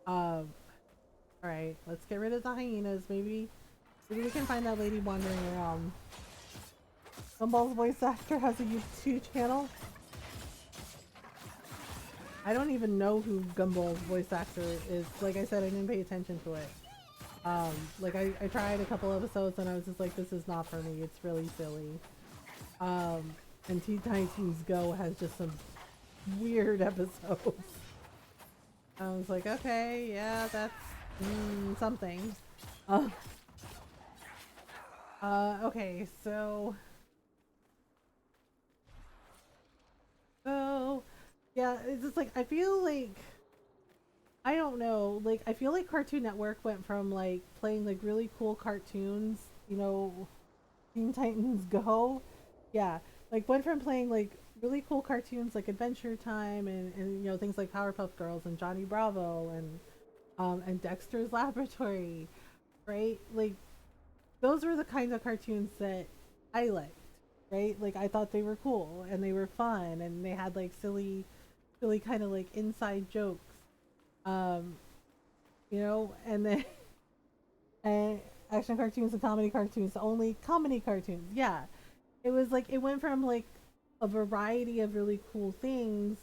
Alright, let's get rid of the hyenas. Maybe we can find that lady wandering around. Gumball's voice actor has a YouTube channel. I don't even know who Gumball's voice actor is. Like I said, I didn't pay attention to it. Like I tried a couple episodes and I was just like, this is not for me. It's really silly. And Teen Titans Go has just some weird episodes. I was like, okay, yeah, that's something. Okay, so yeah, it's just like, I feel like, I don't know, like, I feel like Cartoon Network went from like playing like really cool cartoons, you know, Teen Titans Go, yeah, like went from playing like really cool cartoons like Adventure Time and you know, things like Powerpuff Girls and Johnny Bravo and Dexter's Laboratory, right? Like, those were the kinds of cartoons that I liked, right? Like, I thought they were cool and they were fun and they had like silly kind of like inside jokes, you know, and then and action cartoons and comedy cartoons, only comedy cartoons. Yeah, it was like, it went from like a variety of really cool things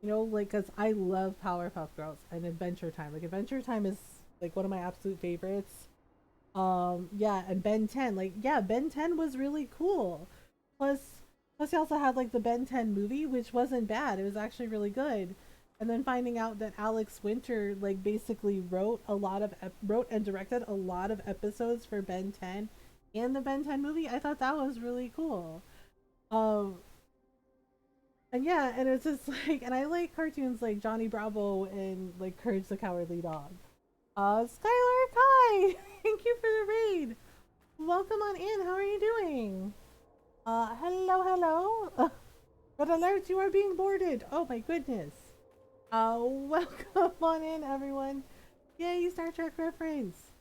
You know, like, cause I love Powerpuff Girls and Adventure Time. Like, Adventure Time is like one of my absolute favorites. Yeah, and Ben 10. Like, yeah, Ben 10 was really cool. Plus, plus you also had like the Ben 10 movie, which wasn't bad. It was actually really good. And then finding out that Alex Winter like basically wrote and directed a lot of episodes for Ben 10 and the Ben 10 movie, I thought that was really cool. Um, and yeah, and it's just like, and I like cartoons like Johnny Bravo and like Courage the Cowardly Dog. Skylar Kai, thank you for the raid. Welcome on in. How are you doing? Hello, hello. Red alert, you are being boarded. Oh my goodness. Welcome on in, everyone. Yay, Star Trek reference.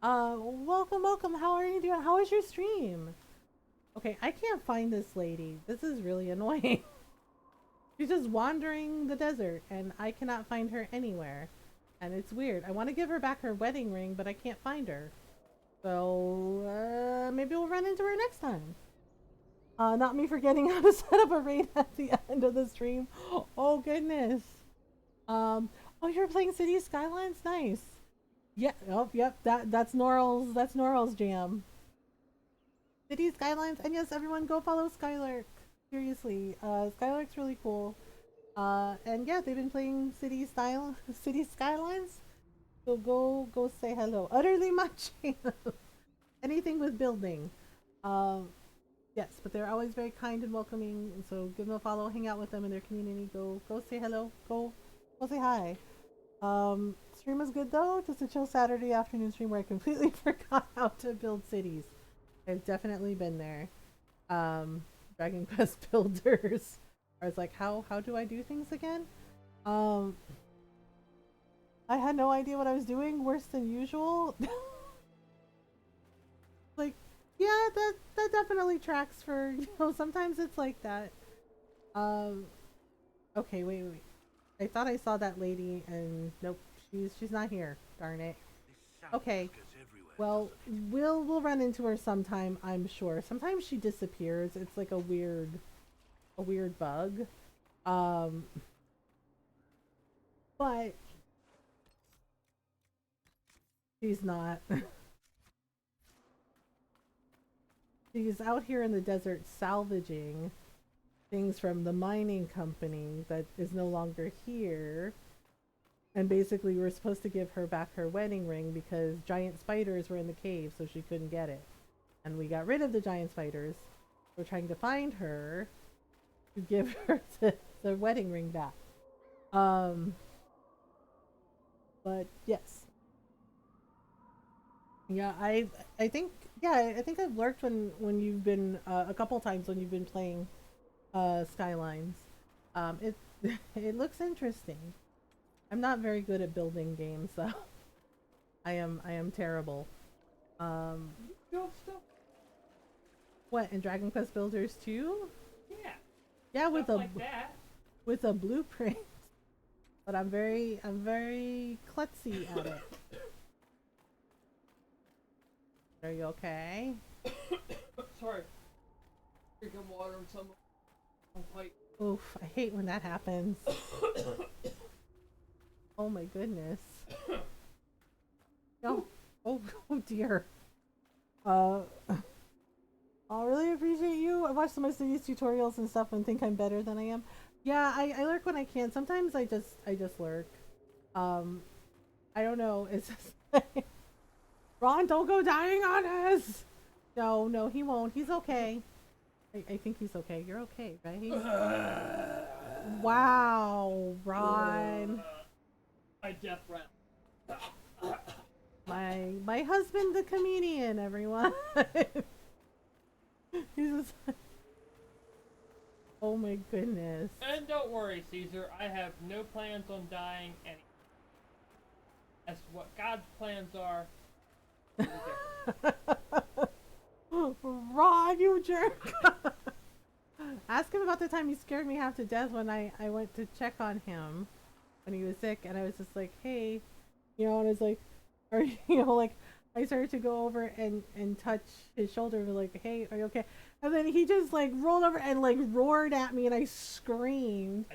Welcome, welcome. How are you doing? How was your stream? Okay, I can't find this lady. This is really annoying. She's just wandering the desert, and I cannot find her anywhere. And it's weird. I want to give her back her wedding ring, but I can't find her. So, maybe we'll run into her next time. Not me forgetting how to set up a raid at the end of the stream. Oh, goodness. Oh, you're playing City Skylines? Nice. Yeah, oh, yep, that's Norrell's jam. City Skylines, and yes, everyone go follow Skylark. Seriously, Skylark's really cool. And yeah, they've been playing City Skylines. So go say hello. Utterly my jam. Anything with building. Yes, but they're always very kind and welcoming, and so give them a follow, hang out with them in their community. Go say hello. Go say hi. Stream was good though. Just a chill Saturday afternoon stream where I completely forgot how to build cities. I've definitely been there. Dragon Quest builders. I was like, how do I do things again? I had no idea what I was doing. Worse than usual. Like, yeah, that definitely tracks for, you know, sometimes it's like that. Okay, wait. I thought I saw that lady, and nope, she's not here. Darn it. Okay. Well, we'll run into her sometime, I'm sure. Sometimes she disappears. It's like a weird bug. But she's not. She's out here in the desert salvaging things from the mining company that is no longer here. And basically we were supposed to give her back her wedding ring because giant spiders were in the cave, so she couldn't get it. And we got rid of the giant spiders. We're trying to find her to give her the wedding ring back. But yes. Yeah, I think I've lurked when you've been a couple times when you've been playing Skylines. It it looks interesting. I'm not very good at building games, so I am terrible. What, in Dragon Quest Builders 2? Yeah. Yeah, with like that. with a blueprint. But I'm very klutzy at it. Are you okay? Sorry. Drinking water and some pipe. Oof, I hate when that happens. Oh my goodness. No. Oh dear. I really appreciate you. I watch some of these tutorials and stuff and think I'm better than I am. Yeah, I lurk when I can. Sometimes I just lurk. I don't know. It's just like, Ron, don't go dying on us. No, he won't. He's okay. I think he's okay. You're okay, right? Wow, Ron. My death rattle. My husband, the comedian, everyone. He's just like, oh my goodness. And don't worry, Caesar. I have no plans on dying any. That's what God's plans are. Ron, you jerk. Ask him about the time he scared me half to death when I went to check on him when he was sick, and I was just like, hey, you know, and I was like, or you know, like I started to go over and touch his shoulder and be like, hey, are you okay? And then he just like rolled over and like roared at me, and I screamed.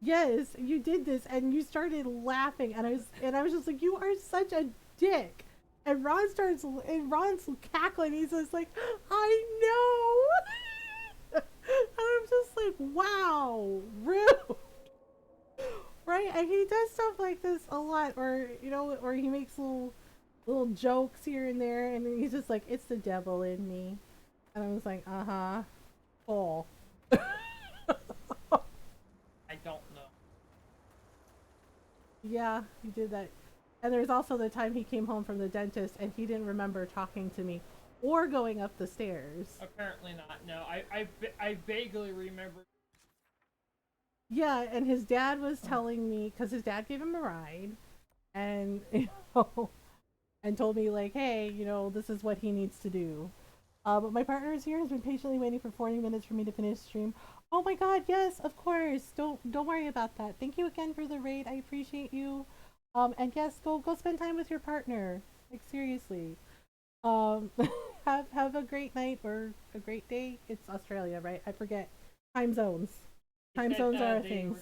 yes, you did this, and you started laughing, and I was just like, you are such a dick. And Ron's cackling. He's just like, I know. And I'm just like, wow, rude. Right? And he does stuff like this a lot, or or he makes little jokes here and there, and then he's just like, it's the devil in me. And I was like, uh-huh. Cool. I don't know. Yeah, he did that. And there's also the time he came home from the dentist and he didn't remember talking to me or going up the stairs. Apparently not. No, I vaguely remember. Yeah, and his dad was telling me, because his dad gave him a ride, and and told me like, hey, this is what he needs to do. But my partner is here, has been patiently waiting for 40 minutes for me to finish stream. Oh my god, yes, of course. Don't worry about that. Thank you again for the raid. I appreciate you. And yes, go spend time with your partner. Like seriously. Have a great night or a great day. It's Australia, right? I forget time zones. Time zones are a thing.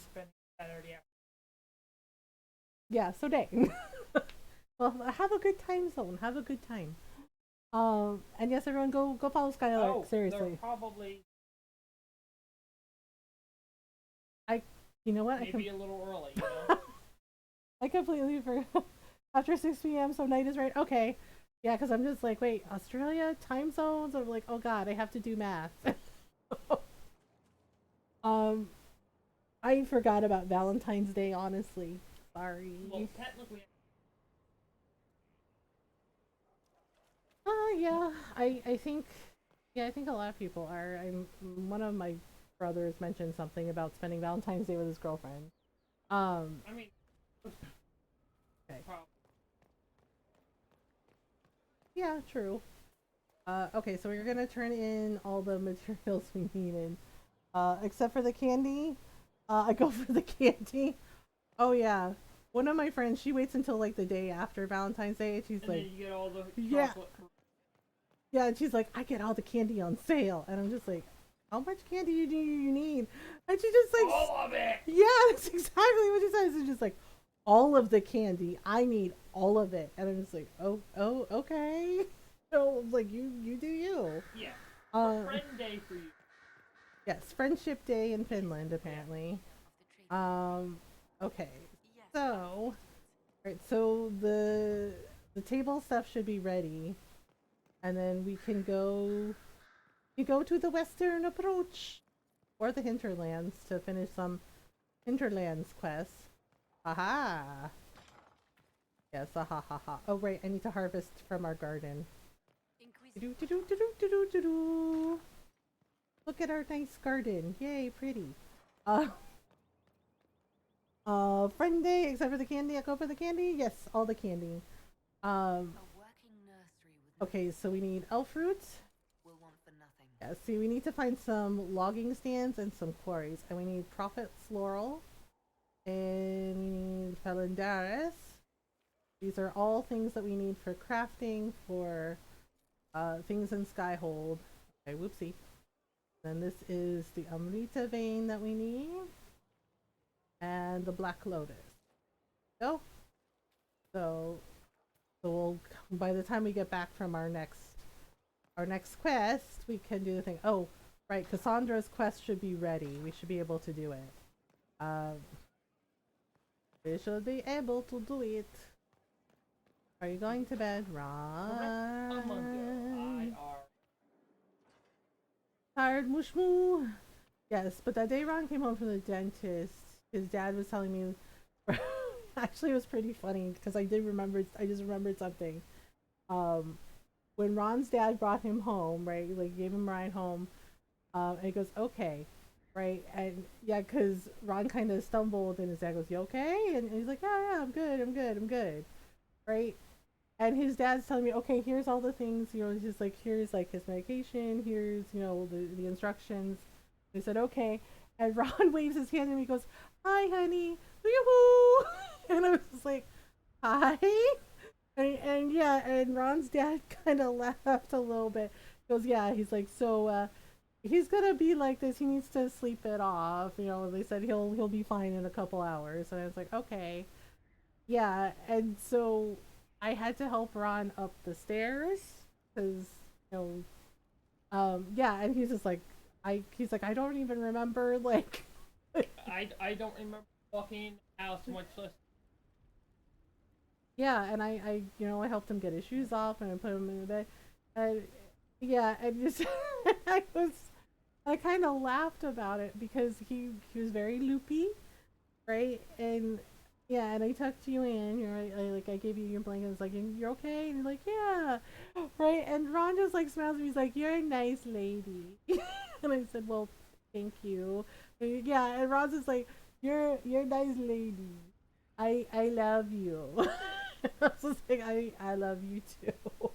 Yeah, so day. Well, have a good time zone. Have a good time. And yes, everyone, go follow Skylark. Oh, seriously. Probably. You know what? Maybe a little early. I completely forgot. After 6 p.m., so night is right. Okay. Yeah, because I'm just like, wait, Australia time zones. I'm like, oh god, I have to do math. I forgot about Valentine's Day. Honestly, sorry. Well, technically. Yeah, I think a lot of people are. One of my brothers mentioned something about spending Valentine's Day with his girlfriend. I mean. Okay. Yeah, true. Okay, so we're gonna turn in all the materials we needed, except for the candy. I go for the candy. Oh yeah, one of my friends, she waits until like the day after Valentine's Day, and she's like, then you get all the yeah, chocolate. yeah, and she's like, I get all the candy on sale, and I'm just like, how much candy do you need? And she just like, all of it. Yeah, that's exactly what she says. It's just like, all of the candy. I need all of it, and I'm just like, oh, okay. So like, you do you. Yeah. Friend day for you. Yes, Friendship Day in Finland, apparently. Okay. So, alright, so the table stuff should be ready, and then we can go to the western approach or the hinterlands to finish some hinterlands quests. Aha! Yes, aha ha ha. Oh right, I need to harvest from our garden. Look at our nice garden. Yay, pretty. Friend day, except for the candy. I go for the candy. Yes, all the candy. Okay, so we need elf fruit. Yeah, see, we need to find some logging stands and some quarries, and we need prophet's laurel, and we need Felendaris. These are all things that we need for crafting for things in Skyhold. Okay, whoopsie. Then this is the Amrita vein that we need, and the Black Lotus. So we'll, by the time we get back from our next quest, we can do the thing. Oh, right, Cassandra's quest should be ready. We should be able to do it. We should be able to do it. Are you going to bed? Right. Tired, mush moo. Yes, but that day Ron came home from the dentist, his dad was telling me. Actually, it was pretty funny because I just remembered something. When Ron's dad brought him home, right, like gave him a ride home, and he goes, okay, right, and yeah, because Ron kind of stumbled, and his dad goes, you okay? And he's like, yeah, I'm good, right? And his dad's telling me, okay, here's all the things, he's just like, here's like his medication, here's, the instructions. He said, okay, and Ron waves his hand and he goes, hi, honey, yoo-hoo! And I was just like, hi? And yeah, and Ron's dad kind of laughed a little bit. He goes, yeah, he's like, so, he's gonna be like this. He needs to sleep it off. You know, they said he'll be fine in a couple hours. And I was like, okay, yeah. And so I had to help Ron up the stairs because you know, yeah. And he's just like, he's like, I don't even remember like. I don't remember walking in the house, much less. Yeah, and I you know I helped him get his shoes off and I put him in the bed, and yeah, and just I kind of laughed about it because he was very loopy, right? And yeah, and I tucked you in. You're right, like I gave you your blanket. I was like, you're okay, and you're like, yeah, right. And Ron just like smiles at me. He's like, you're a nice lady, and I said, well, thank you. And, yeah, and Ron's just like, you're a nice lady. I love you. I was just like, I love you too.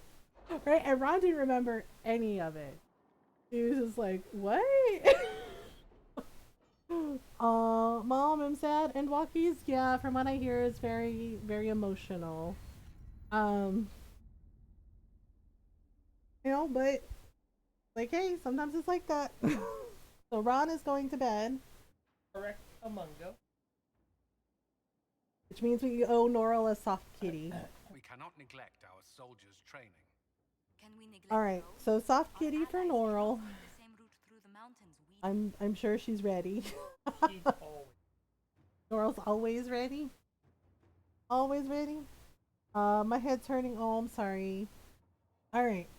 Right? And Ron didn't remember any of it. He was just like, what? Mom, I'm sad. And Walkies, yeah, from what I hear, is very, very emotional. You know, but like, hey, sometimes it's like that. So Ron is going to bed. Correct, Amungo. Which means we owe Norrell a soft kitty. We cannot neglect our soldiers' training. Can we neglect Alright, those? so soft Our kitty for allies Norrell. take the same route through the mountains we do. I'm sure she's ready. She's always. Norrell's always ready. Always ready. My head's hurting. Oh, I'm sorry. Alright.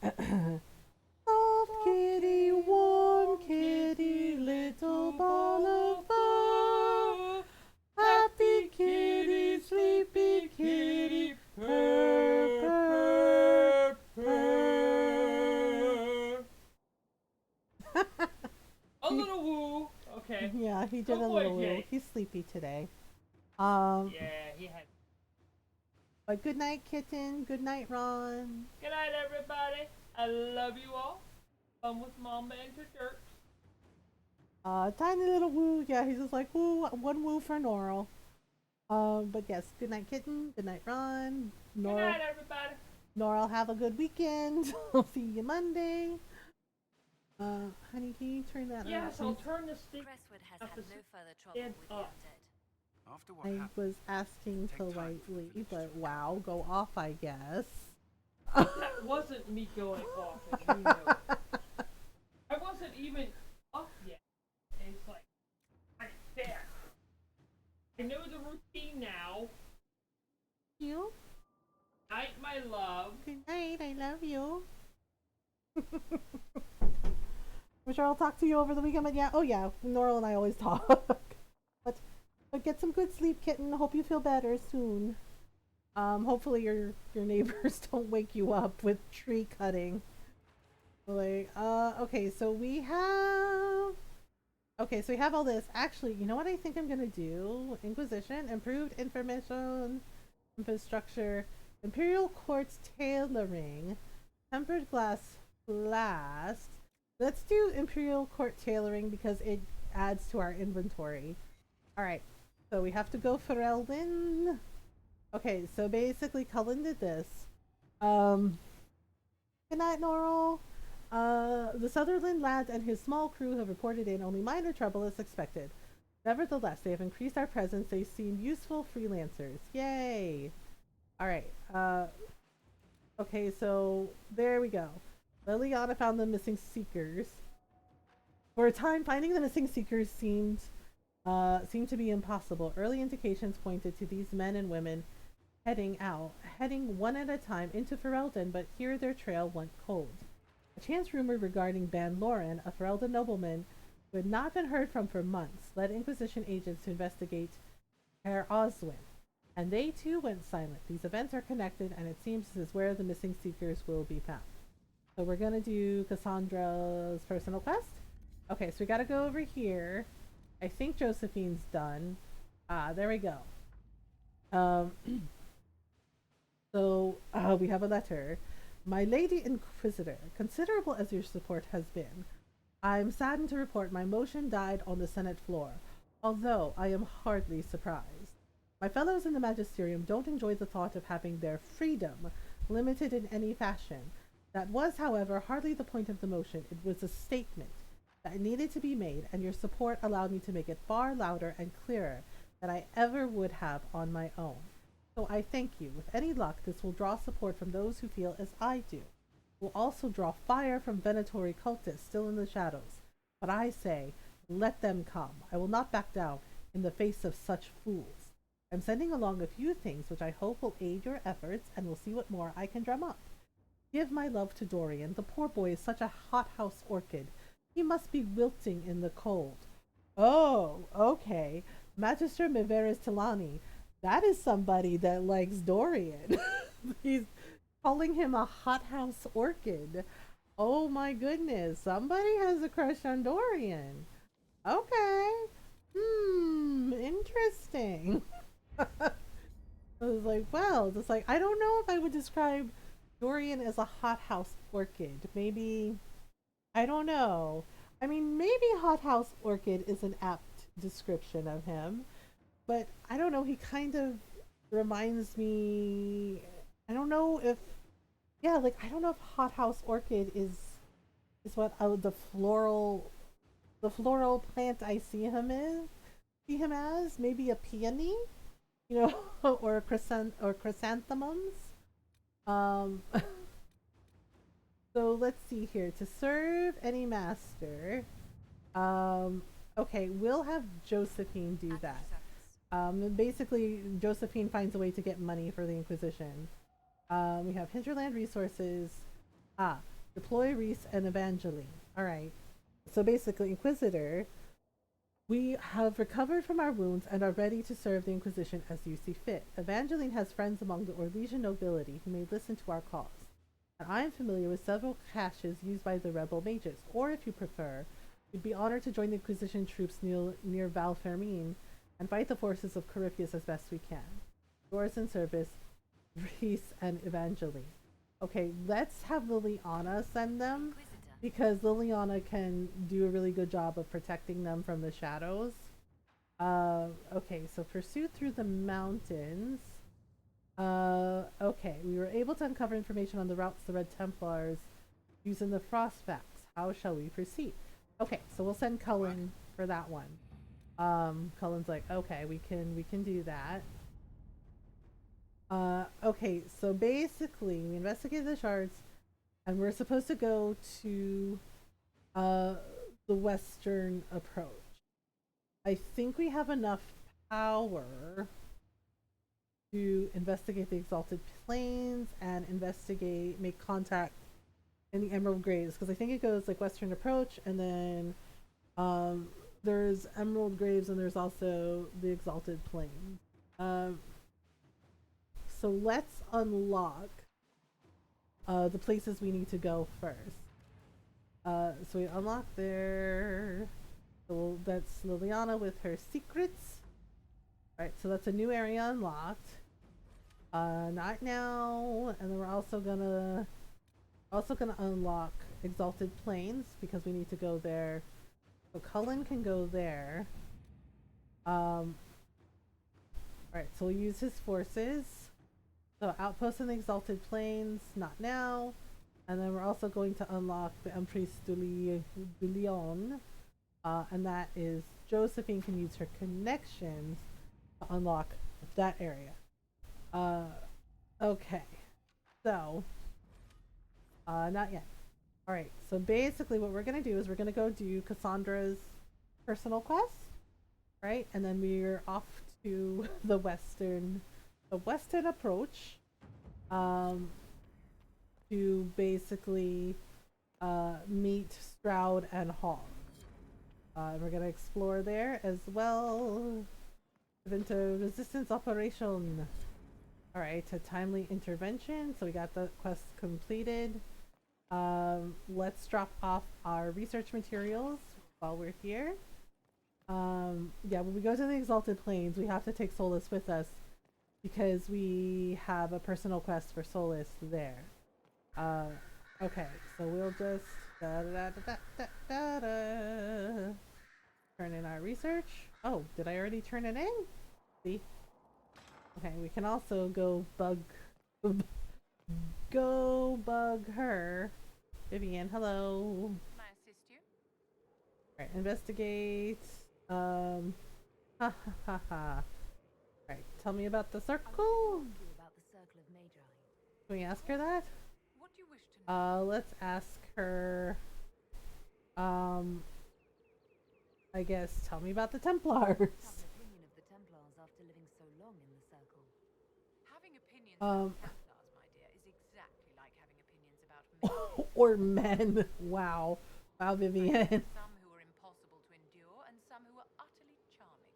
Soft kitty, warm kitty, little ball of fur. Happy kitty, sleepy kitty, purr, purr, purr. A little woo. Okay. Yeah, he did Good a boy, little woo. Jake. He's sleepy today. Yeah, he had. But good night, kitten. Good night, Ron. Good night, everybody. I love you all. Fun with Mama and your church. Tiny little woo. Yeah, he's just like woo. One woo for Norrell. But yes, good night, kitten. Good night, Ron. Good night, everybody. Norrell, have a good weekend. I'll see you Monday. Honey, can you turn that Yes, on? I'll turn the stick. Crestwood has Up had the no s- further trouble stand with the up. undead. After what I happened, was asking Take time for politely, the but wow, go off, I guess. That wasn't me going off, and you know it. I wasn't even up yet. And it's like, I'm there. I know the routine now. You? Night, my love. Good night, I love you. I'm sure I'll talk to you over the weekend, but yeah, oh yeah, Norrell and I always talk. But get some good sleep, kitten. Hope you feel better soon. Hopefully your neighbors don't wake you up with tree cutting. Like, okay, so we have all this. Actually, you know what I think I'm gonna do? Inquisition, improved information, infrastructure, Imperial Quartz tailoring, tempered glass flask. Let's do Imperial Quartz tailoring because it adds to our inventory. Alright, so we have to go Ferelden. Okay, so basically Cullen did this. Good night, Norrell. The Sutherland lads and his small crew have reported in only minor trouble as expected. Nevertheless, they have increased our presence. They seem useful freelancers. Yay! Alright, okay, so there we go. Liliana found the missing seekers. For a time, finding the missing seekers seemed to be impossible. Early indications pointed to these men and women heading one at a time into Ferelden, but here their trail went cold. A chance rumor regarding Ban Loren, a Ferelden nobleman who had not been heard from for months, led Inquisition agents to investigate Herr Oswin, and they too went silent. These events are connected, and it seems this is where the missing seekers will be found. So we're gonna do Cassandra's personal quest. Okay, so we gotta go over here. I think Josephine's done. There we go. So we have a letter. My Lady Inquisitor, considerable as your support has been, I'm saddened to report my motion died on the Senate floor, although I am hardly surprised. My fellows in the Magisterium don't enjoy the thought of having their freedom limited in any fashion. That was, however, hardly the point of the motion. It was a statement. that needed to be made, and your support allowed me to make it far louder and clearer than I ever would have on my own. So I thank you. With any luck, this will draw support from those who feel as I do. It will also draw fire from venatory cultists still in the shadows. But I say, let them come. I will not back down in the face of such fools. I'm sending along a few things which I hope will aid your efforts, and we'll see what more I can drum up. Give my love to Dorian. The poor boy is such a hothouse orchid. He must be wilting in the cold. Oh, okay. Magister Miveris Tilani. That is somebody that likes Dorian. He's calling him a hothouse orchid. Oh my goodness. Somebody has a crush on Dorian. Okay. Interesting. I was like, well, just like, I don't know if I would describe Dorian as a hothouse orchid. Maybe, I don't know. I mean, maybe hothouse orchid is an apt description of him, but I don't know. He kind of reminds me, I don't know if, yeah, like, I don't know if hothouse orchid is what the floral plant I see him as. Maybe a peony, you know, or chrysanthemums. So let's see here. To serve any master, okay, we'll have Josephine do that. Basically, Josephine finds a way to get money for the Inquisition. We have Hinterland Resources. Deploy Reese and Evangeline. Alright. So basically, Inquisitor, we have recovered from our wounds and are ready to serve the Inquisition as you see fit. Evangeline has friends among the Orlesian nobility who may listen to our cause. And I am familiar with several caches used by the rebel mages, or if you prefer, we'd be honored to join the Inquisition troops near Val Fermin and fight the forces of Corypheus as best we can. Yours in service, Reese and Evangeline. Okay, let's have Liliana send them, because Liliana can do a really good job of protecting them from the shadows. Okay, so pursuit through the mountains. Okay, we were able to uncover information on the routes the Red Templars use in the Frostbacks. How shall we proceed? Okay, so we'll send Cullen for that one. Cullen's like, okay, we can do that. Okay, so basically we investigated the shards and we're supposed to go to the western approach. I think we have enough power to investigate the Exalted Plains and make contact in the Emerald Graves, because I think it goes like western approach and then there's Emerald Graves and there's also the Exalted Plains. So let's unlock the places we need to go first. So we unlock there. So that's Liliana with her secrets. Alright, so that's a new area unlocked. Not now. And then we're also gonna unlock Exalted Plains because we need to go there. So Cullen can go there. Alright, so we'll use his forces. So outpost in the Exalted Plains, not now. And then we're also going to unlock the Empress du Lion. And that is Josephine can use her connections to unlock that area. Okay. So, not yet. Alright, so basically what we're going to do is we're going to go do Cassandra's personal quest. Right? And then we're off to the western approach. To basically meet Stroud and Hog. We're gonna explore there as well. Into resistance operation. Alright, a timely intervention. So we got the quest completed. Let's drop off our research materials while we're here. Yeah, when we go to the Exalted Plains, we have to take Solus with us because we have a personal quest for Solus there. Okay, so we'll just turn in our research. Oh, did I already turn it in? See? Okay, we can also go bug her. Vivian, hello. May I assist you? Alright, investigate. Ha ha ha ha. Alright, tell me about the circle. About the circle of Magi. Can we ask her that? What do you wish to know? Let's ask her. I guess tell me about the Templars. Have an opinion of the Templars after living so long in the circle. Having opinions about Templars, my dear, is exactly like having opinions about men. Or men. Wow. Wow, Vivian. Some who are impossible to endure, and some who are utterly charming.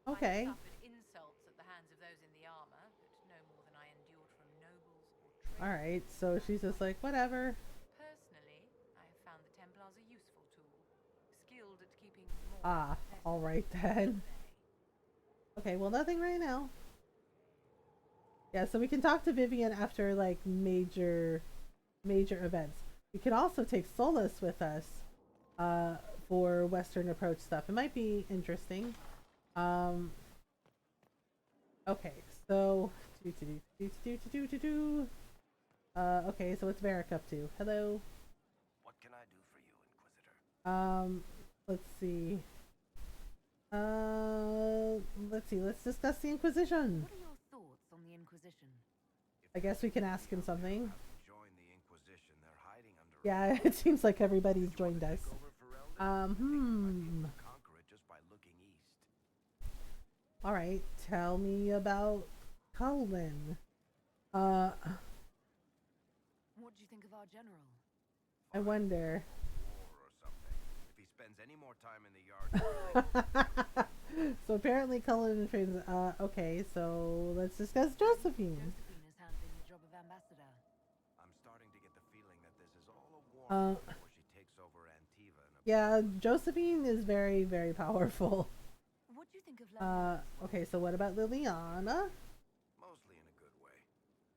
Okay. I suffered insults at the hands of those in the armor, but no more than I endured from nobles or traitors. Alright, so she's just like, whatever. Personally, I have found the Templars a useful tool, skilled at keeping more Ah, alright then. Okay, well, nothing right now. Yeah, so we can talk to Vivian after, like, major events. We can also take Solus with us for Western approach stuff. It might be interesting. Okay, so okay, so what's Varric up to? Hello. What can I do for you, Inquisitor? Let's see. Let's discuss the Inquisition. What are your thoughts on the Inquisition? I guess we can ask him something. Join the Inquisition. They're hiding under. Yeah, it seems like everybody's joined us. Conquer it just by looking east. Alright, tell me about Cullen. What do you think of our general? I wonder. War or something. If he spends any more time in the yard. So apparently Cullen trains. Okay, so let's discuss Josephine. Josephine is handling the job of ambassador. I'm starting to get the feeling that this is all a war before she takes over Antiva. Yeah, Josephine is very, very powerful. What do you think of Liliana? Okay, so what about Liliana? Mostly in a good way.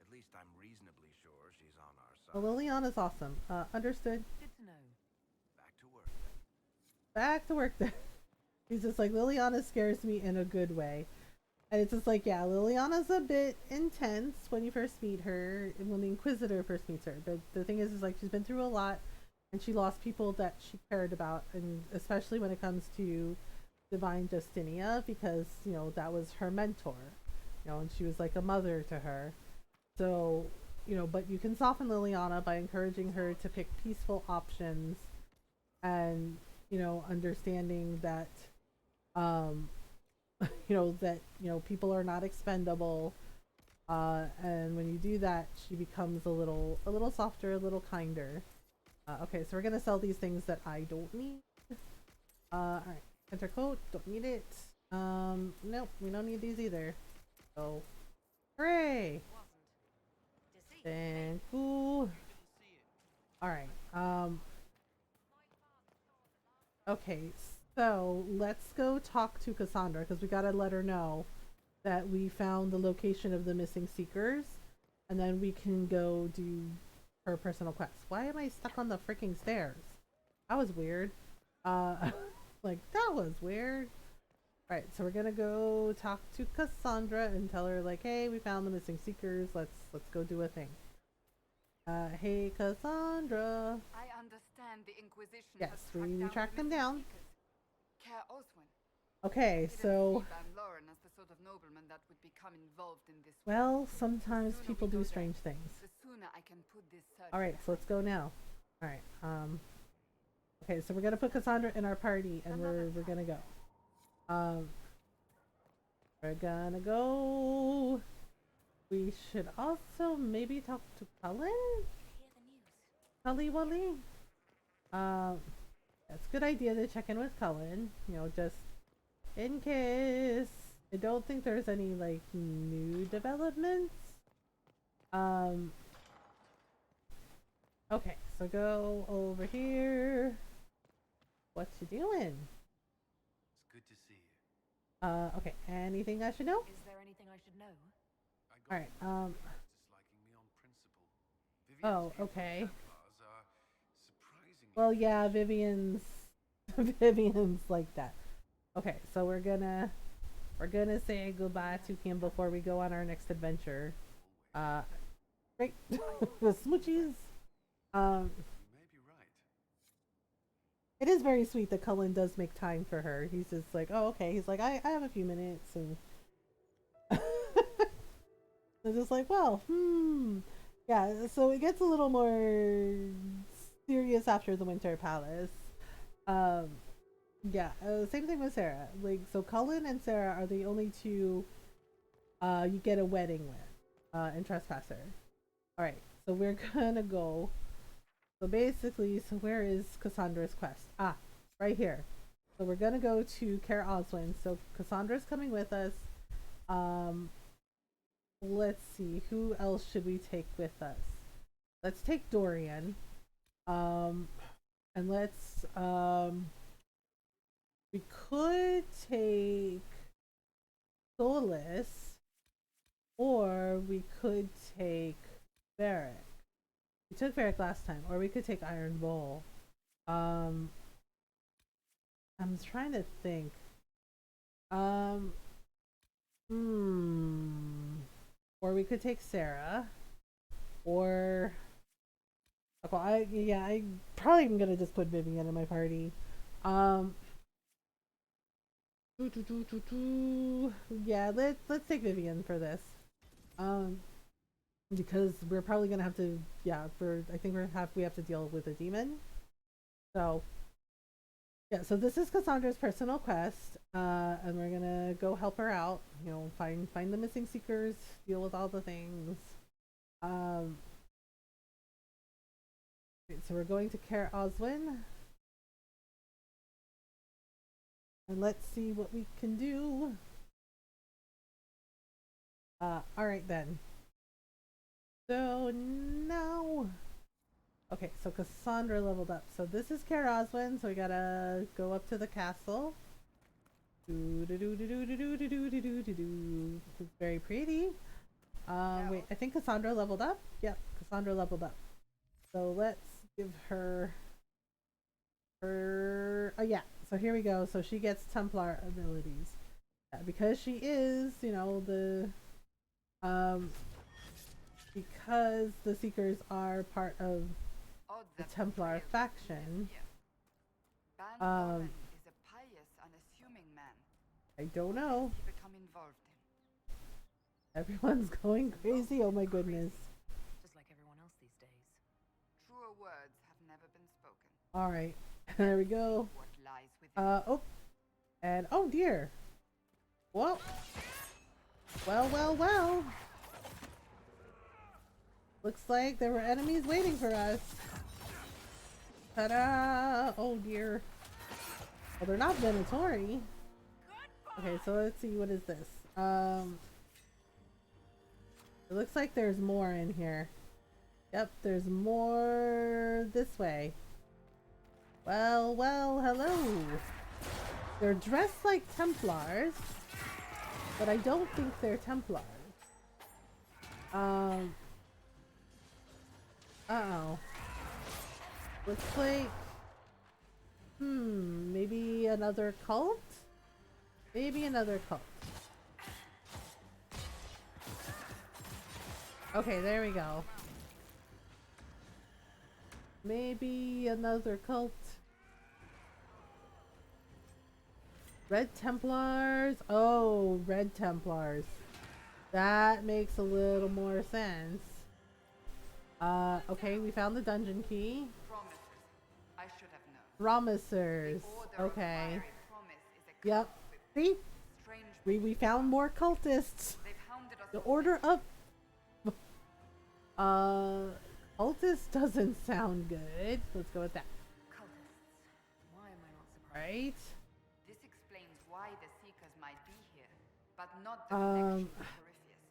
At least I'm reasonably sure she's on our side. Well, Liliana's awesome. Understood. Good to know. Back to work then. Back to work then. He's just like, Liliana scares me in a good way. And it's just like, yeah, Liliana's a bit intense when you first meet her, and when the Inquisitor first meets her. But the thing is like, she's been through a lot, and she lost people that she cared about, and especially when it comes to Divine Justinia, because, you know, that was her mentor, you know, and she was like a mother to her. So, you know, but you can soften Liliana by encouraging her to pick peaceful options, and, you know, understanding that, people are not expendable, and when you do that, she becomes a little softer, a little kinder. Okay, so we're gonna sell these things that I don't need. Alright, enter coat, don't need it. Nope, we don't need these either. So, hooray! And cool. Alright, okay, so let's go talk to Cassandra, because we gotta let her know that we found the location of the missing seekers, and then we can go do her personal quest. Why am I stuck on the freaking stairs? That was weird. Like, that was weird. Alright, so we're gonna go talk to Cassandra and tell her, like, hey, we found the missing seekers, let's go do a thing. Hey Cassandra. I understand the Inquisition Yes, has we tracked them down. Care Oswin. Okay, so, Van Loren as the sort of nobleman that would become involved in this. well, sometimes people do strange things. The sooner I can put this search. Alright, so let's go now. Alright, okay, so we're gonna put Cassandra in our party, and we're gonna go. We're gonna go. We should also maybe talk to Cullen? Cully Wally? That's a good idea to check in with Cullen, you know, just in case. I don't think there's any, like, new developments. Okay, so go over here. What you doing? It's good to see you. Okay, anything I should know? Is there anything I should know? Alright, Disliking me on principle. oh, okay. Templars are surprisingly. Well, yeah, Vivian's like that. Okay, so we're gonna say goodbye to him before we go on our next adventure. Great. The smoochies. You may be right. it is very sweet that Cullen does make time for her. He's just like, oh, okay. He's like, I have a few minutes, and they're just like, well, yeah. So it gets a little more serious after the Winter Palace. Yeah. Same thing with Sarah. Like, so Cullen and Sarah are the only two you get a wedding with in Trespasser. All right. So we're gonna go. So basically, so where is Cassandra's quest? Ah, right here. So we're gonna go to Kaer Oswin. So Cassandra's coming with us. Let's see, who else should we take with us? Let's take Dorian. And let's we could take Solus, or we could take Varric. We took Varric last time, or we could take Iron Bull. I'm trying to think. Or we could take Sarah, or well, I probably am gonna just put Vivian in my party. Yeah, let's take Vivian for this. Because we're probably gonna have to, yeah, I think we have to deal with a demon. So yeah, so this is Cassandra's personal quest, and we're gonna go help her out. You know, find the missing seekers, deal with all the things. So we're going to Kaer Oswin, and let's see what we can do. All right then. So now, okay, so Cassandra leveled up. So this is Kaer Oswin, so we gotta go up to the castle. It's very pretty. Wait, I think Cassandra leveled up? Yep, Cassandra leveled up. So let's give her oh yeah, so here we go. So she gets Templar abilities. Yeah, because she is, you know, because the Seekers are part of the Templar faction. Is a pious, unassuming man. I don't know. He become involved in. Everyone's going crazy. Oh my goodness. Just like everyone else these days. Truer words have never been spoken. All right, there we go. What lies within. Oh, and oh dear. Well. Looks like there were enemies waiting for us. Ta-da! Oh dear. Well, they're not Venatori. Okay, so let's see, what is this? It looks like there's more in here. Yep, there's more this way. Well, hello. They're dressed like Templars, but I don't think they're Templars. Uh-oh. Looks like, maybe another cult? Maybe another cult. Okay, there we go. Maybe another cult. Red Templars? Oh, Red Templars. That makes a little more sense. Okay, we found the dungeon key. Promises. I should have known. Promisers. Okay. Yep. See? We found more cultists. The Order of cultist doesn't sound good. Let's go with that. Cultists. Why am I not surprised? Right? This explains why the Seekers might be here, but not the connection to Corypheus.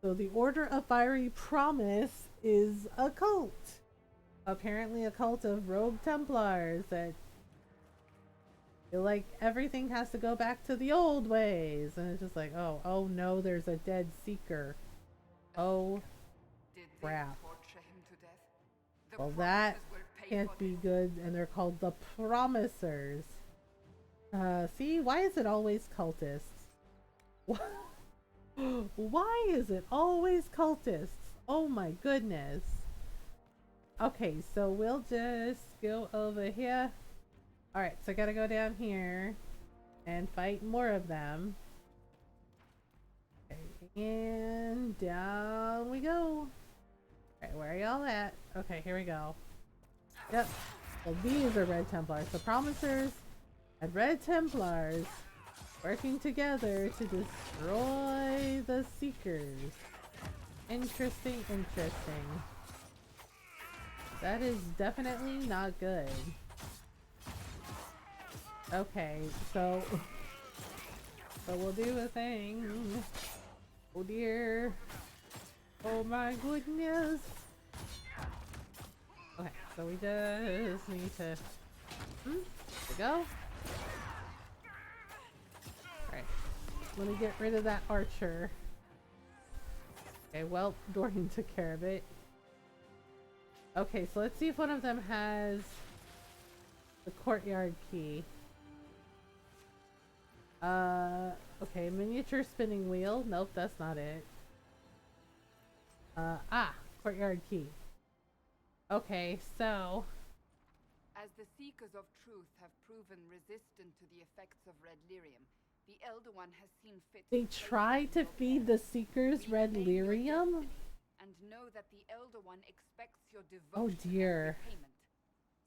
So the Order of Fiery Promise is a cult. Apparently a cult of rogue Templars that feel like everything has to go back to the old ways. And it's just like, oh no, there's a dead Seeker. Oh crap. Well, that can't be good, and they're called the Promisers. See, why is it always cultists? Why is it always cultists? Oh my goodness. Okay, so we'll just go over here. Alright, so I gotta go down here and fight more of them. Okay, and down we go. Alright, where are y'all at? Okay, here we go. Yep. Well, these are Red Templars. The Promisers and Red Templars working together to destroy the Seekers. Interesting, interesting. That is definitely not good. Okay, so we'll do a thing. Oh dear. Oh my goodness. Okay, so we just need to there we go. Alright. Let me get rid of that archer. Okay, well, Dorian took care of it. Okay, so let's see if one of them has the courtyard key. Okay, miniature spinning wheel. Nope, that's not it. Courtyard key. Okay, so As the Seekers of Truth have proven resistant to the effects of red lyrium, the Elder One has seen fit they to tried to feed the Seekers red reclaim your lyrium? destiny, and know that the Elder One expects your devotion Oh dear. and repayment.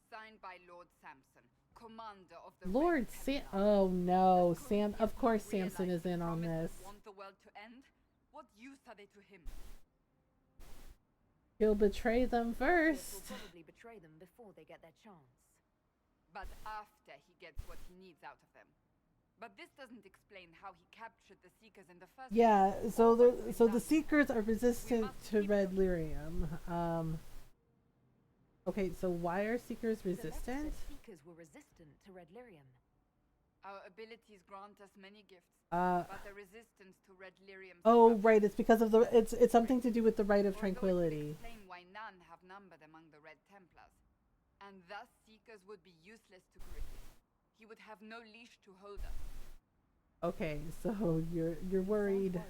Signed by Lord Samson, commander of the Lord Red Sam. Templars. Oh no, How Sam. could he Of course, not realize Samson is the in on this. promises Want the world to end? What use are they to him? He'll betray them Will first. probably betray them before they get their chance. But after he gets what he needs out of them. But this doesn't explain how he captured the Seekers in the first Yeah. place. So or what the we've so the done. Seekers are resistant must to keep red them. lyrium. Okay. So why are Seekers The letter resistant? said Seekers were resistant to red lyrium. Our abilities grant us many gifts, Uh. but the resistance to red lyrium's Oh corruption right. It's because of the. is It's something to do with the right of Although it would tranquility. explain why none have numbered among the Red Templars, and thus Seekers would be useless to Corypheus. He would have no leash to hold us. Okay. So you're worried.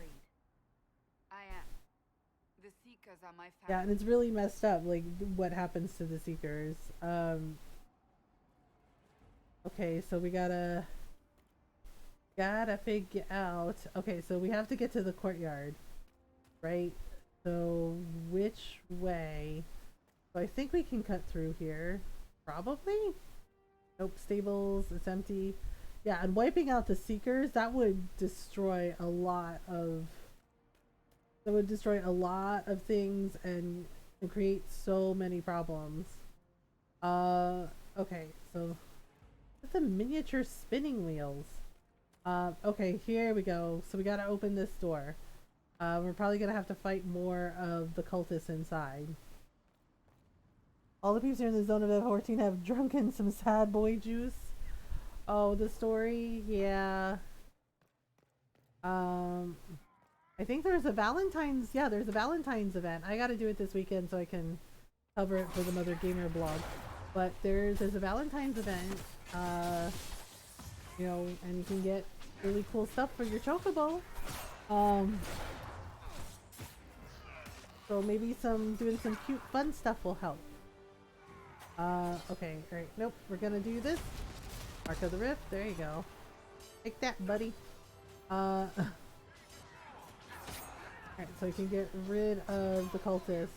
I am. The Seekers are my family. Yeah, and it's really messed up. Like what happens to the Seekers. Okay. So we gotta figure out. Okay. So we have to get to the courtyard, right? So which way? So I think we can cut through here. Probably? Nope, stables, it's empty. Yeah, and wiping out the Seekers, that would destroy a lot of things and create so many problems. Okay, so what's the miniature spinning wheels? Okay, here we go. So we gotta open this door. We're probably gonna have to fight more of the cultists inside. All the peeps here in the zone of F14 have drunken some sad boy juice. Oh, the story? Yeah. I think there's a Valentine's, yeah, there's a Valentine's event. I gotta do it this weekend so I can cover it for the Mothergamer blog. But there's a Valentine's event, you know, and you can get really cool stuff for your chocobo. So maybe doing some cute fun stuff will help. Okay, alright, nope, we're gonna do this. Mark of the Rift, there you go. Take that, buddy. Alright, so we can get rid of the cultists.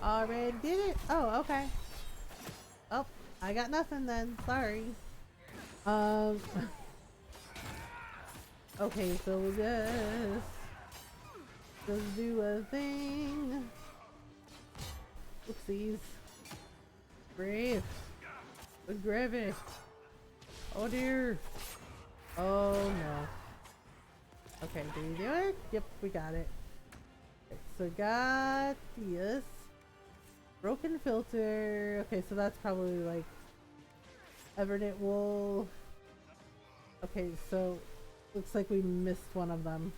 Already did it? Oh, okay. Oh, I got nothing then, sorry. Okay, so we'll just do a thing. Oopsies. Brave. Good gravy. Oh dear. Oh no. Okay, do we do it? Yep, we got it. Okay, so got this. Broken filter. Okay, so that's probably like Evernet wool. Okay, so looks like we missed one of them.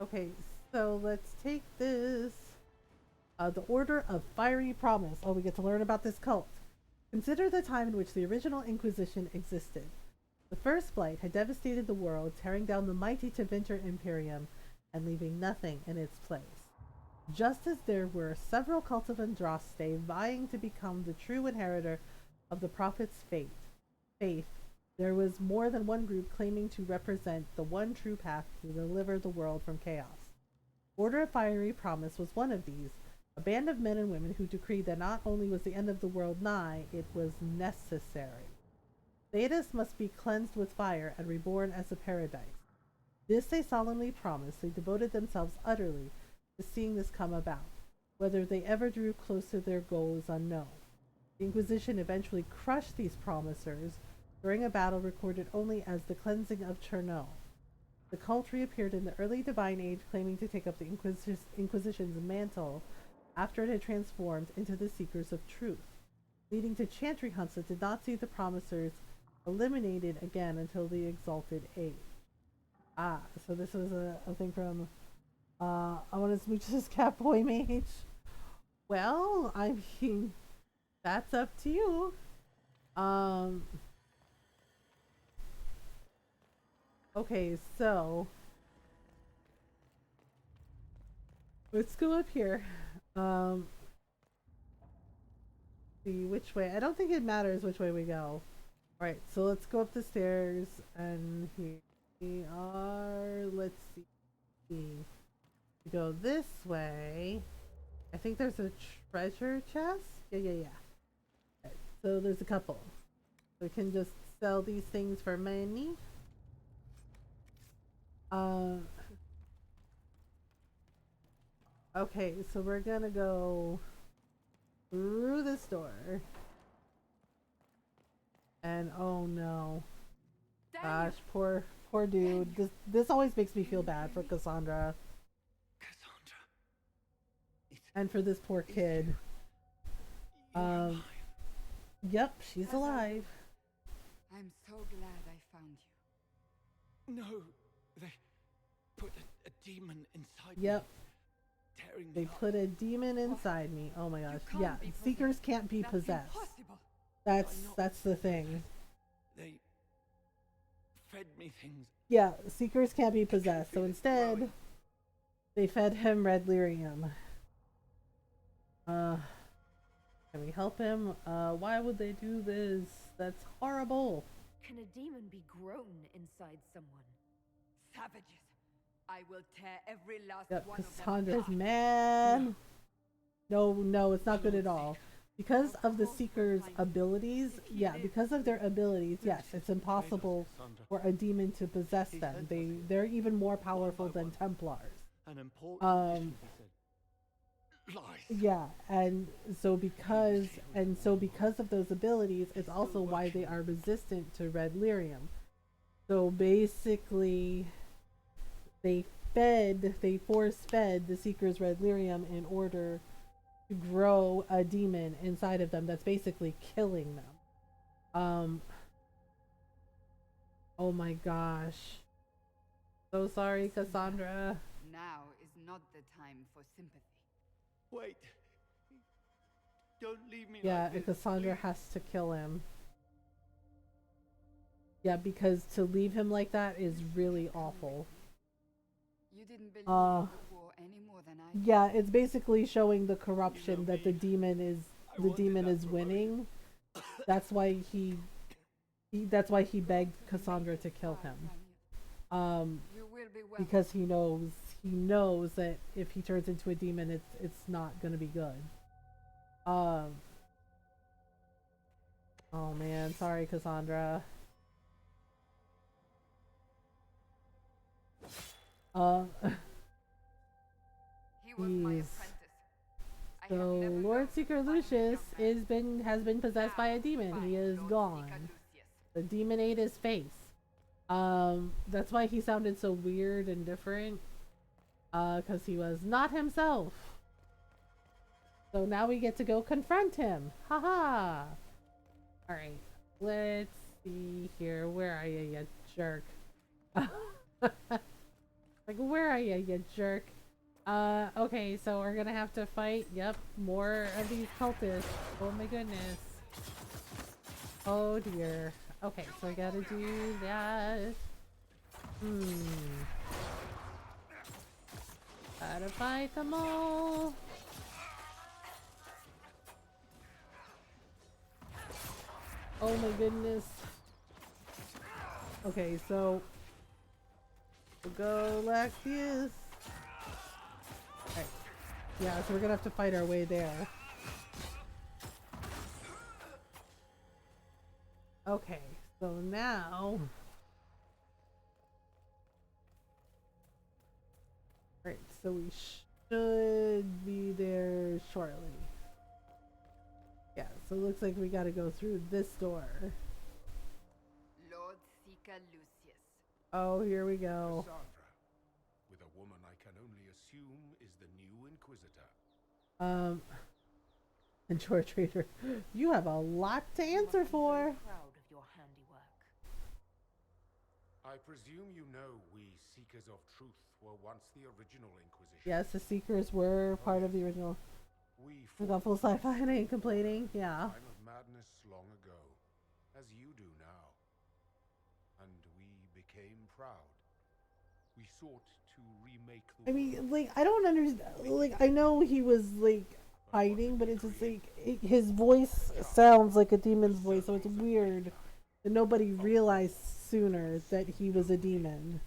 Okay, so let's take this. The Order of Fiery Promise. Oh, we get to learn about this cult. Consider the time in which the original Inquisition existed. The First Blight had devastated the world, tearing down the mighty Tevinter Imperium and leaving nothing in its place. Just as there were several cults of Andraste vying to become the true inheritor of the prophet's faith, there was more than one group claiming to represent the one true path to deliver the world from chaos. Order of Fiery Promise was one of these, a band of men and women who decreed that not only was the end of the world nigh, it was necessary. Thedas must be cleansed with fire and reborn as a paradise. This they solemnly promised. They devoted themselves utterly to seeing this come about. Whether they ever drew close to their goal is unknown. The Inquisition eventually crushed these promisers during a battle recorded only as the Cleansing of Chernow. The cult reappeared in the early Divine Age, claiming to take up the Inquisition's mantle after it had transformed into the Seekers of Truth, leading to chantry hunts that did not see the promisers eliminated again until the Exalted Age. Ah, so this was a thing from I want to smooch this Catboy Mage. Well, I mean, that's up to you. Okay, so let's go up here. See which way. I don't think it matters which way we go. Alright, so let's go up the stairs, and here we are. Let's see. We go this way. I think there's a treasure chest. Yeah. Right, so there's a couple. We can just sell these things for money. Okay, so we're gonna go through this door. And oh no. Gosh, poor dude. This always makes me feel bad for Cassandra. And for this poor kid. Yep, she's alive. I'm so glad I found you. No, they put a demon inside Yep. me. Tearing They me put a demon inside me. Oh my gosh. Yeah, Seekers can't be possessed. That's the thing. They fed me things. Yeah, Seekers can't be possessed. So instead, they fed him red lyrium. Can we help him? Why would they do this? That's horrible. Can a demon be grown inside someone? Savages. I will tear every last Yep, one of them Cassandra's apart. man. No, it's not good at all. Because of the Seeker's abilities, because of their abilities, yes, it's impossible for a demon to possess them. They're even more powerful than Templars. An important lies. Yeah, and so because of those abilities, it's also why they are resistant to red lyrium. So basically, they force-fed the Seekers red lyrium in order to grow a demon inside of them that's basically killing them. Oh my gosh. So sorry, Cassandra. Now is not the time for sympathy. Wait. Don't leave me. Yeah, like and this, Cassandra please. has to kill him. Yeah, because to leave him like that is really awful. You didn't believe in the war any more than I did. Yeah, it's basically showing the corruption that the demon is winning. That's why he begged Cassandra to kill him. You will be well. Because he knows that if he turns into a demon, it's not gonna be good. Oh man, sorry, Cassandra. He was my Jeez. apprentice. I have So never Lord known Seeker a finer Lucius young man. has been possessed by a demon. He is gone. The demon ate his face. That's why he sounded so weird and different. Because he was not himself. So now we get to go confront him. Haha. Alright. Let's see here. Where are you, you jerk? Like, where are you jerk? Okay, so we're gonna have to fight, yep, more of these cultists. Oh my goodness. Oh dear. Okay, so I gotta do that. Gotta fight them all. Oh my goodness. Okay, so we'll go like this. Alright. Yeah, so we're gonna have to fight our way there. Okay, so now. Alright, so we should be there shortly. Yeah, so it looks like we gotta go through this door. Lord Seeker Lucius. Oh, here we go. Cassandra, with a woman I can only assume is the new Inquisitor. And George Trader, you have a lot to answer for. Proud of your handiwork. I presume you know we Seekers of Truth were once the original Inquisition. Yes, the Seekers were part of the original. We got full sci-fi and I ain't complaining. Yeah. Time of madness long ago, as you do now. And we became proud. We sought to remake the I mean, like, I don't understand. Like, I know he was, like, hiding, but it's just, like, his voice sounds like a demon's voice, so it's weird that nobody realized sooner that he was a demon.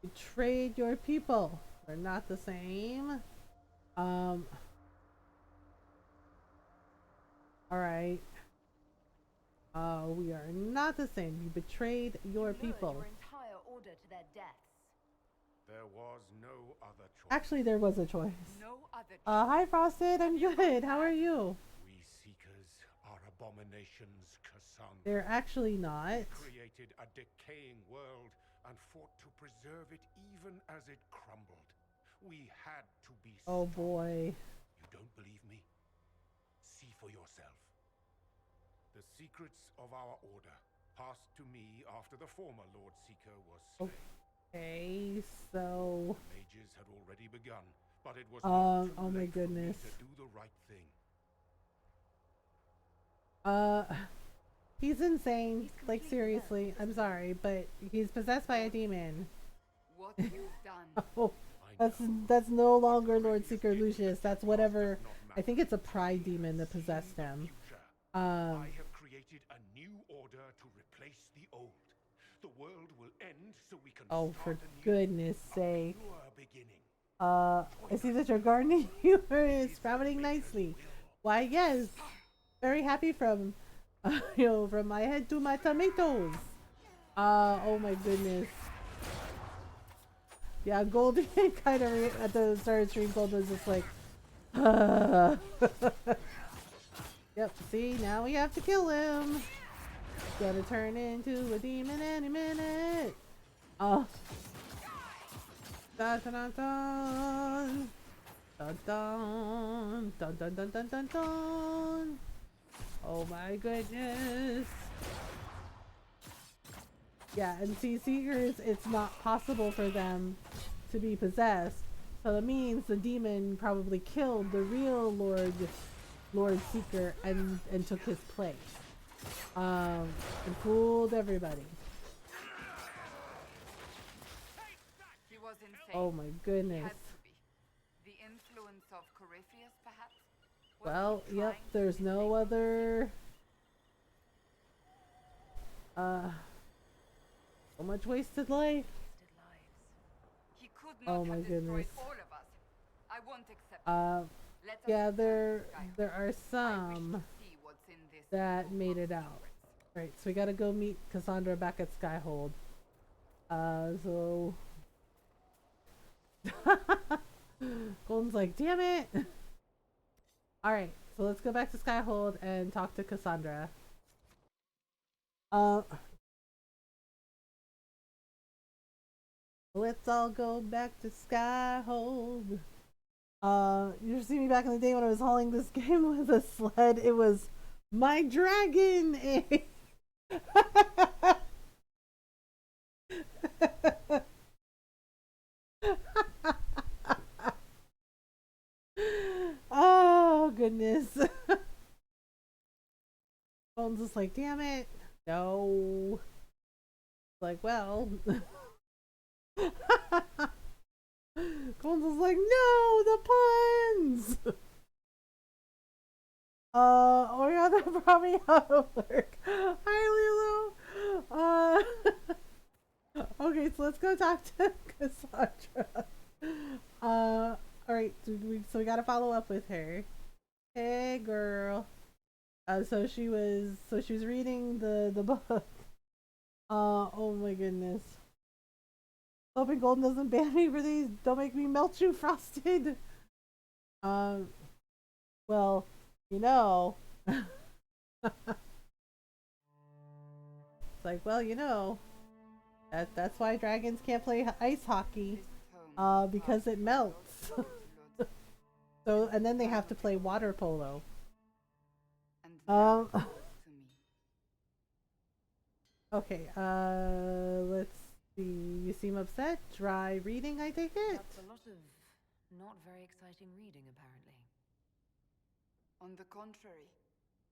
Betrayed your people. They're not the same. Alright. We are not the same. You betrayed your people. Your entire order to their deaths. There was no other choice. Actually, there was a choice. No other Hi Frosted, I'm good. How are you? We Seekers are abominations, Cassandra. They're actually not. Created a decaying world and fought to preserve it even as it crumbled. We had to be Oh stopped. boy. You don't believe me? See for yourself. The secrets of our order passed to me after the former Lord Seeker was slain. Okay, so Mages had already begun, but it was not too oh my late for me goodness. to do the right thing. He's insane. Like seriously, I'm sorry, but he's possessed by a demon. What you've done. Oh, that's no longer Lord Seeker Lucius. That's whatever. I think it's a pride demon that possessed him. I have created a new order to replace the old. The world will end so we can Oh, for start anew. goodness sake. A pure beginning. I see that your gardening humor is sprouting nicely. Why, yes. Very happy from, from my head to my tomatoes. Oh my goodness. Yeah, Golden kind of at the start of stream, Golden was just like, Yep, see, now we have to kill him. Gonna turn into a demon any minute. Oh. Dun dun dun dun. Dun dun dun dun dun dun dun dun. Oh my goodness. Yeah, and see, Seekers, it's not possible for them to be possessed. So that means the demon probably killed the real Lord Seeker and took his place. And fooled everybody. He was insane. Oh my goodness. Had to be. The influence of Corypheus, perhaps? Was Well, he yep, trying to there's no other so much wasted life. He could not Oh my have destroyed goodness. all of us. I won't accept it. Let us Yeah, return to there Skyrim. are I wish some to see what's in this that made it out. Right, so we gotta go meet Cassandra back at Skyhold. So Golden's like, damn it. Alright, so let's go back to Skyhold and talk to Cassandra. Let's all go back to Skyhold. You see me back in the day when I was hauling this game with a sled. It was my dragon. Oh goodness. Phone's just like, damn it. No. Like, well, Golden's like, no, the puns. Oriana brought me out of work. Hi, Lilo. Okay, so let's go talk to Cassandra. Alright, so we gotta follow up with her. Hey, girl. So she was reading the book. Oh my goodness. Hoping Golden doesn't ban me for these. Don't make me melt you, Frosted. Well, you know. It's like, well, you know. That's why dragons can't play ice hockey. Because it melts. So, and then they have to play water polo. Okay, let's see. You seem upset. Dry reading, I take it? That's a lot of not very exciting reading, apparently. On the contrary,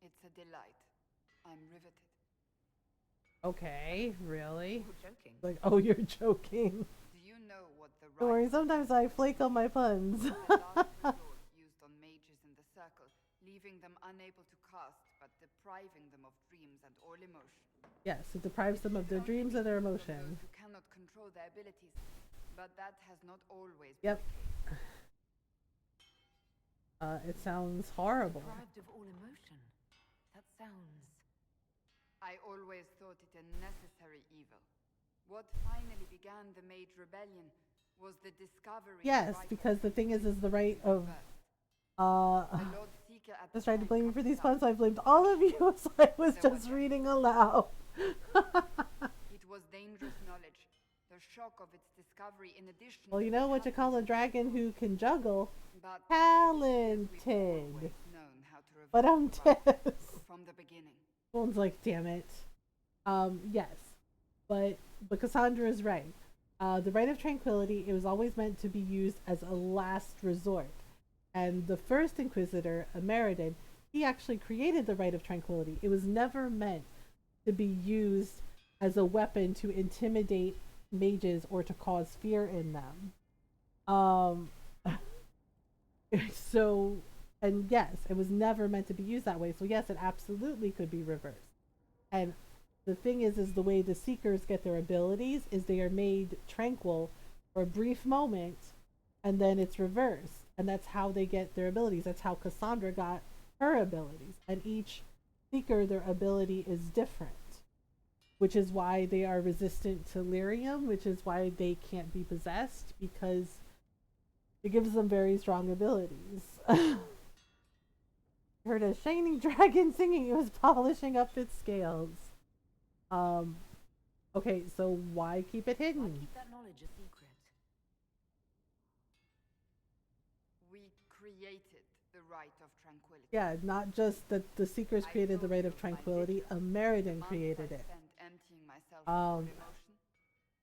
it's a delight. I'm riveted. Okay, really? You're joking. Like, oh, you're joking. Do you know what the Don't worry, sometimes I flake on my puns. the last resort used on mages in the circle, leaving them unable to cast, but depriving them of dreams and all emotion. Yes, it deprives them of their dreams and their emotion. Those who cannot control their abilities, but that has not always Yep. been the case. It sounds horrible. Deprived of all emotion. That sounds... I always thought it a necessary evil. What finally began the Mage Rebellion was the discovery... Yes, because the thing is the right of... Just tried to blame me for these puns, so I blamed all of you, so I was just reading aloud. It was dangerous knowledge. The shock of its discovery in addition... Well, you know what you call a dragon who can juggle? But Talented. But I'm dead. From the beginning. Someone's like, damn it. Yes. But Cassandra is right. The Rite of Tranquility, it was always meant to be used as a last resort. And the first Inquisitor, Meriden, he actually created the Rite of Tranquility. It was never meant to be used as a weapon to intimidate mages or to cause fear in them. So, and yes, it was never meant to be used that way. So yes, it absolutely could be reversed. And the thing is the way the Seekers get their abilities is they are made tranquil for a brief moment, and then it's reversed. And that's how they get their abilities. That's how Cassandra got her abilities. And each Seeker, their ability is different. Which is why they are resistant to lyrium, which is why they can't be possessed, because it gives them very strong abilities. Heard a shining dragon singing. It was polishing up its scales. Okay, so why keep it hidden? Why keep that knowledge a secret? We created the Rite of Tranquility. Yeah, not just that the Seekers created the Rite of Tranquility, Meriden created it. Emptying myself of emotion,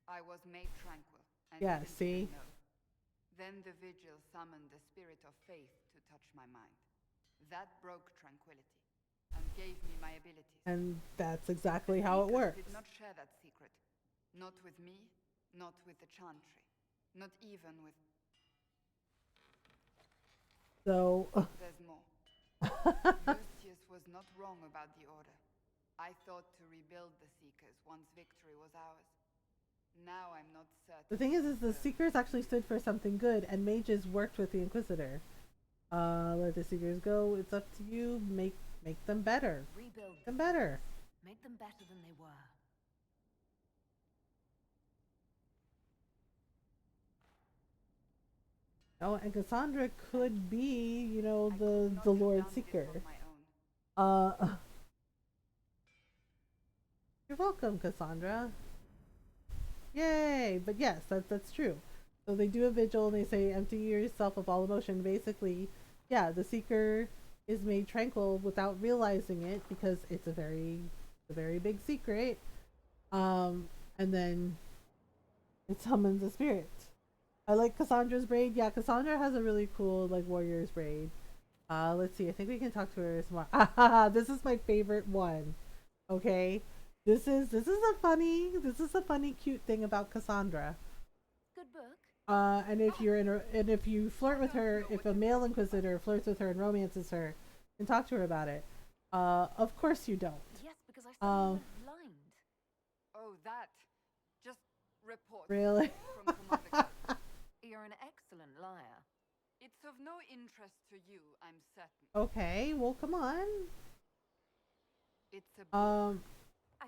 I was made tranquil. And Yeah, see? Then the vigil summoned the spirit of faith to touch my mind. That broke tranquility and gave me my abilities. And that's exactly how it Seekers works. did not share that secret. Not with me, not with the Chantry, not even with... So... There's more. Lucius was not wrong about the Order. I thought to rebuild the Seekers once victory was ours. Now I'm not certain. The thing is the Seekers actually stood for something good, and mages worked with the Inquisitor. Let the Seekers go. It's up to you. Make them better. Rebuild them better. Make them better than they were. Oh, and Cassandra could be, you know, the Lord Seeker. You're welcome, Cassandra. Yay! But yes, that's true. So they do a vigil and they say empty yourself of all emotion. Basically, yeah, the Seeker is made tranquil without realizing it because it's a very big secret. And then it summons a spirit. I like Cassandra's braid. Yeah, Cassandra has a really cool like warrior's braid. Let's see. I think we can talk to her some more. This is my favorite one. Okay. This is a funny cute thing about Cassandra. And if you're in and if you flirt with her, if a male inquisitor flirts with her and romances her, and talk to her about it, of course you don't. Yes, because I suddenly went blind. Oh, that. Just report. Really? From Mothergamer. You're an excellent liar. It's of no interest to you, I'm certain. Okay, well, come on. It's a book.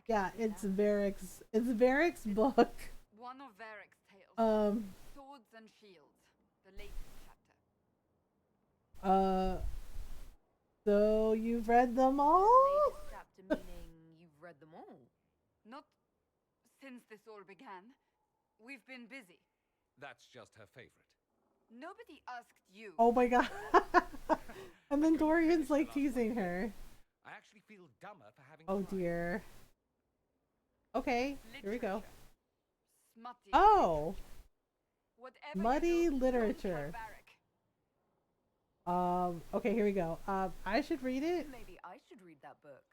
Yeah, it's Varric's. It's Varric's book. One of Varric's tales. Swords and Shields, the latest chapter. So you've read them all? Latest chapter meaning you've read them all? Not since this all began. We've been busy. That's just her favorite. Nobody asked you. Oh my god. And then Dorian's like teasing her. I actually feel dumber for having Oh tried. dear. Okay, here we go. Smutty. Oh! Whatever Muddy you do, literature. don't tell Varric. Okay, here we go. I should read it. Maybe I should read that book.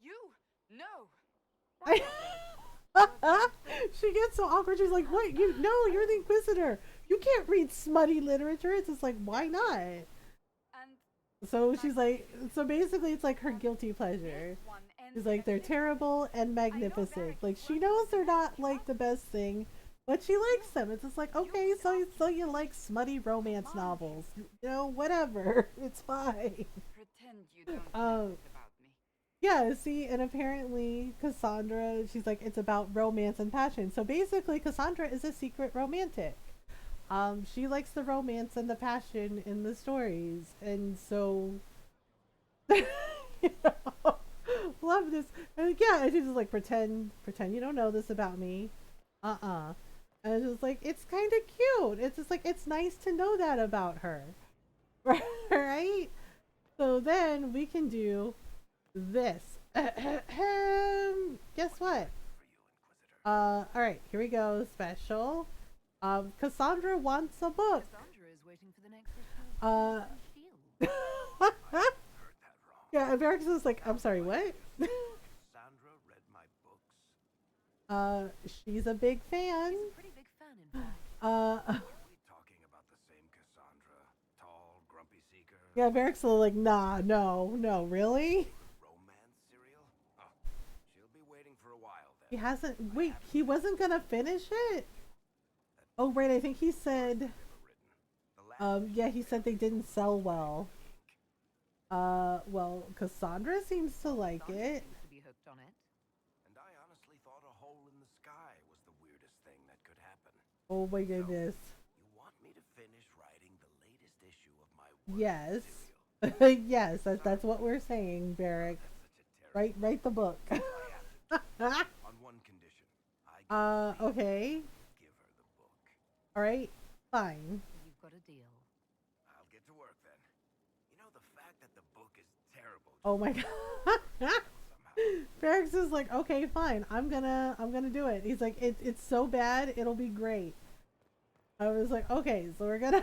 You? No. She gets so awkward. She's like, "What? You? No, you're the Inquisitor. You can't read smutty literature." It's just like, why not? And So she's like, so basically, it's like her guilty pleasure. one ends She's like, they're terrible and magnificent. Like she knows they're not like the best thing, but she likes them. It's just like, okay, so you like smutty romance novels, you know, whatever. It's fine. Pretend you don't know this about me. Yeah, see, and apparently Cassandra, she's like, it's about romance and passion. So basically, Cassandra is a secret romantic. She likes the romance and the passion in the stories, and so, you know, love this. And yeah, and she's just like, pretend you don't know this about me. And it's just like, it's kind of cute. It's just like, it's nice to know that about her, right? So then we can do this. Guess what? All right, here we go. Special. Cassandra wants a book. Cassandra is waiting for the next issue of Shield. Yeah, and Varric's is like, I'm sorry, what? Cassandra read my books. She's a big fan. She's a pretty big fan, in fact. Are we talking about the same Cassandra? Tall, grumpy seeker? Yeah, Varric's like, nah, no, really? Romance serial? Oh, she'll be waiting for a while then. He hasn't, wait, he wasn't gonna finish it? Oh, right, I think he said, yeah, he said they didn't sell well. Well, Cassandra seems to like it. Seems to be hooked on it. And I honestly thought a hole in the sky was the weirdest thing that could happen. Oh my goodness. You want me to finish writing the latest issue of my work Yes. serial? Yes, that's what we're saying, Varric. Write the book. On one condition. I Okay. give her the book. Alright, fine. You've got a deal. I'll get to work then. You know, the fact that the book is terrible. Oh my god. Varric's is like, okay, fine. I'm gonna do it. He's like, it's so bad, it'll be great. I was like, okay, so we're gonna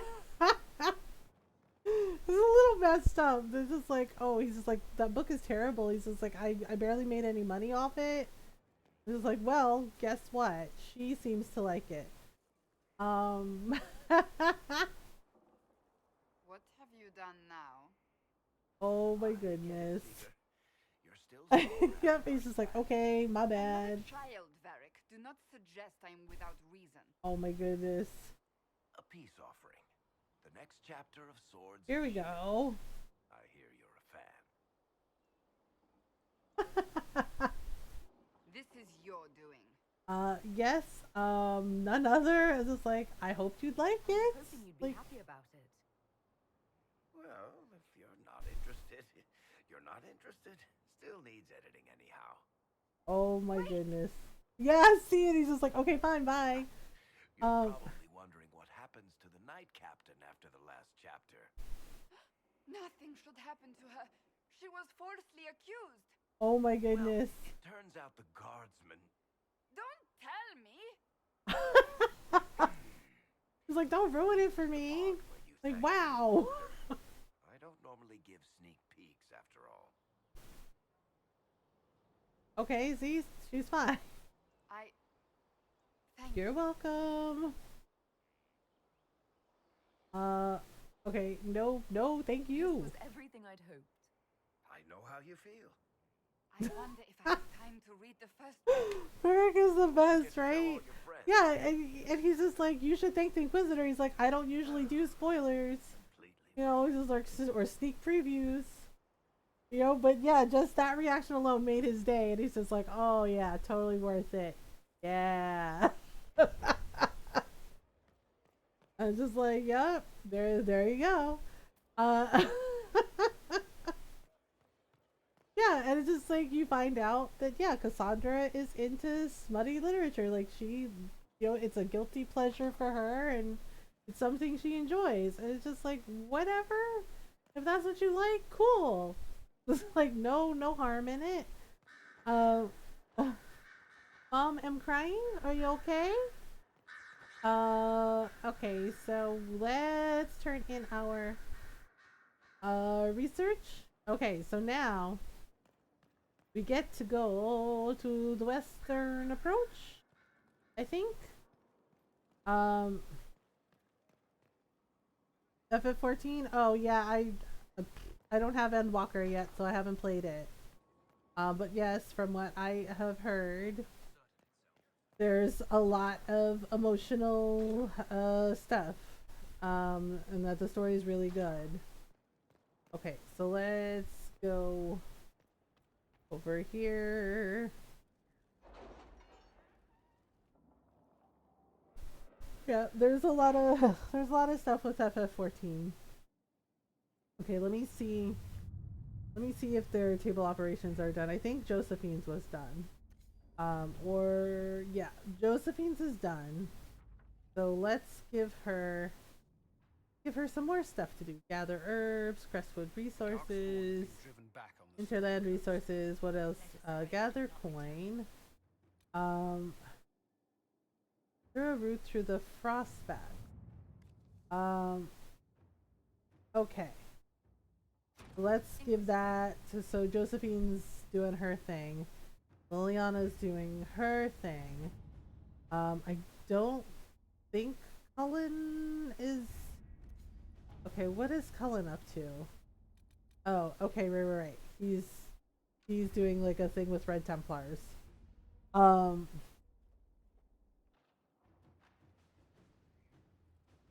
It's a little messed up. They're just like, oh, he's just like, that book is terrible. He's just like, I barely made any money off it. He's just like, well, guess what? She seems to like it. What have you done now? Oh my goodness. You're still Yep, he's just like, okay, my I'm bad. not a child, Varric. Do not suggest I'm without reason. Oh my goodness. a peace offering. The next chapter of Swords. Here we and go. Shields. I hear you're a fan. This is your doing. Yes, none other. It's just like, I hoped you'd like it. Hoping you'd be Like, happy about it. Well, if you're not interested, you're not interested. Still needs editing anyhow. oh my goodness. Yeah, see it. He's just like, okay, fine, bye. You're probably wondering what happens to the Knight Captain after the last chapter. Nothing should happen to her. She was falsely accused. Oh my goodness. Well, it turns out the guardsman. Don't tell me. He's like, don't ruin it for me. Like, wow. I don't normally give sneak peeks after all. Okay, see, she's fine. Thank You're welcome. Okay, no, thank This you. was everything I'd hoped. I know how you feel. I wonder if I have time to read the first book. Beric is the Get best, to tell all right? your friends. Yeah, and he's just like, you should thank the Inquisitor. He's like, I don't usually do spoilers. Completely. You know, he's just like, or sneak previews. You know, but yeah, just that reaction alone made his day, and he's just like, oh yeah, totally worth it. Yeah. I was just like, yep, there you go. Uh, yeah, and it's just like you find out that yeah, Cassandra is into smutty literature. Like she, you know, it's a guilty pleasure for her, and it's something she enjoys. And it's just like whatever, if that's what you like, cool. There's like no harm in it. Uh, Mom, I'm crying. Are you okay? Okay, so let's turn in our research. Okay, so now we get to go to the western approach, I think. FF14. Oh yeah, I don't have Endwalker yet, so I haven't played it. But yes, from what I have heard, there's a lot of emotional stuff, and that the story is really good. Okay, so let's go over here. Yeah, there's a lot of stuff with FF14. Okay, let me see if their table operations are done. I think Josephine's was done. Or yeah, Josephine's is done. So let's give her some more stuff to do. Gather herbs, Crestwood resources, Interland resources. What else? Gather coin. Through a route through the frostback. Okay. Let's give that to, so Josephine's doing her thing. Liliana's doing her thing. I don't think Cullen is... Okay, what is Cullen up to? Oh, okay, right. He's doing like a thing with Red Templars.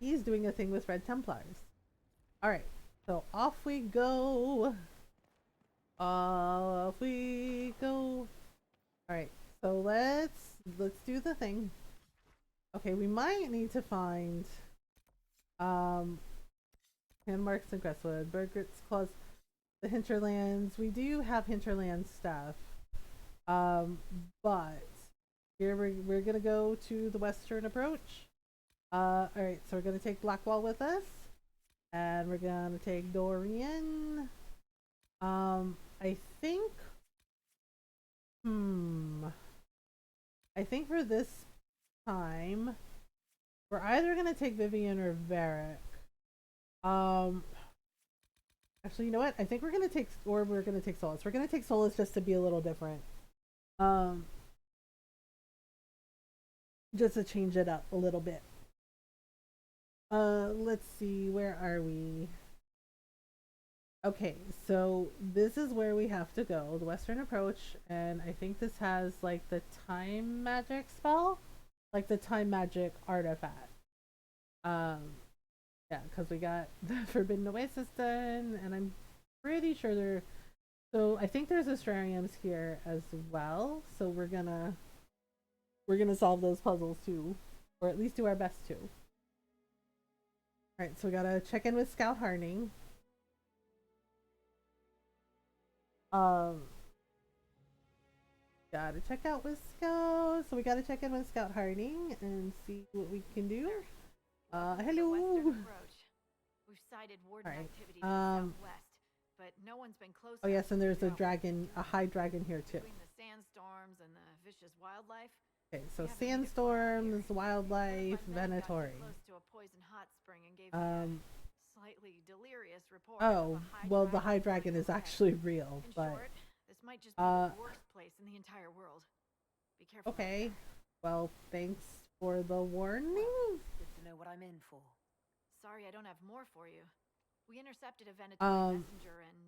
He's doing a thing with Red Templars. Alright, so off we go. Off we go. Alright, so let's do the thing. Okay, we might need to find Handmarks and Crestwood, Burgrett's Claws, the Hinterlands. We do have hinterland stuff. But here we're gonna go to the western approach. Alright, so we're gonna take Blackwall with us. And we're gonna take Dorian. I think I think for this time we're either gonna take Vivian or Varric. Actually, you know what? I think we're gonna take Solus. We're gonna take Solus just to be a little different. Just to change it up a little bit. Let's see, where are we? Okay, so this is where we have to go, the western approach, and I think this has like the time magic spell, like the time magic artifact. Yeah, because we got the Forbidden Oasis done, and I'm pretty sure there. So I think there's Astrariums here as well. So we're gonna solve those puzzles too, or at least do our best to. All right, so we gotta check in with Scout Hardening. Gotta check out with Scout. So we gotta check in with Scout Hardening and see what we can do. Hello. We've cited warden activity All right. southwest, but no one's been close. Oh yes, and there's a dragon, a high dragon here too. Between the sandstorms and the vicious wildlife. Okay, so sandstorms, wildlife, Venatori. Close to a poison hot spring and gave me a slightly delirious report. Oh, well, the high dragon is actually real, In but short, this might just be the worst place in the entire world. Be careful. okay. Well, thanks for the warning. Good to know what I'm in for. sorry I don't have more for you. We intercepted a Venatorian messenger and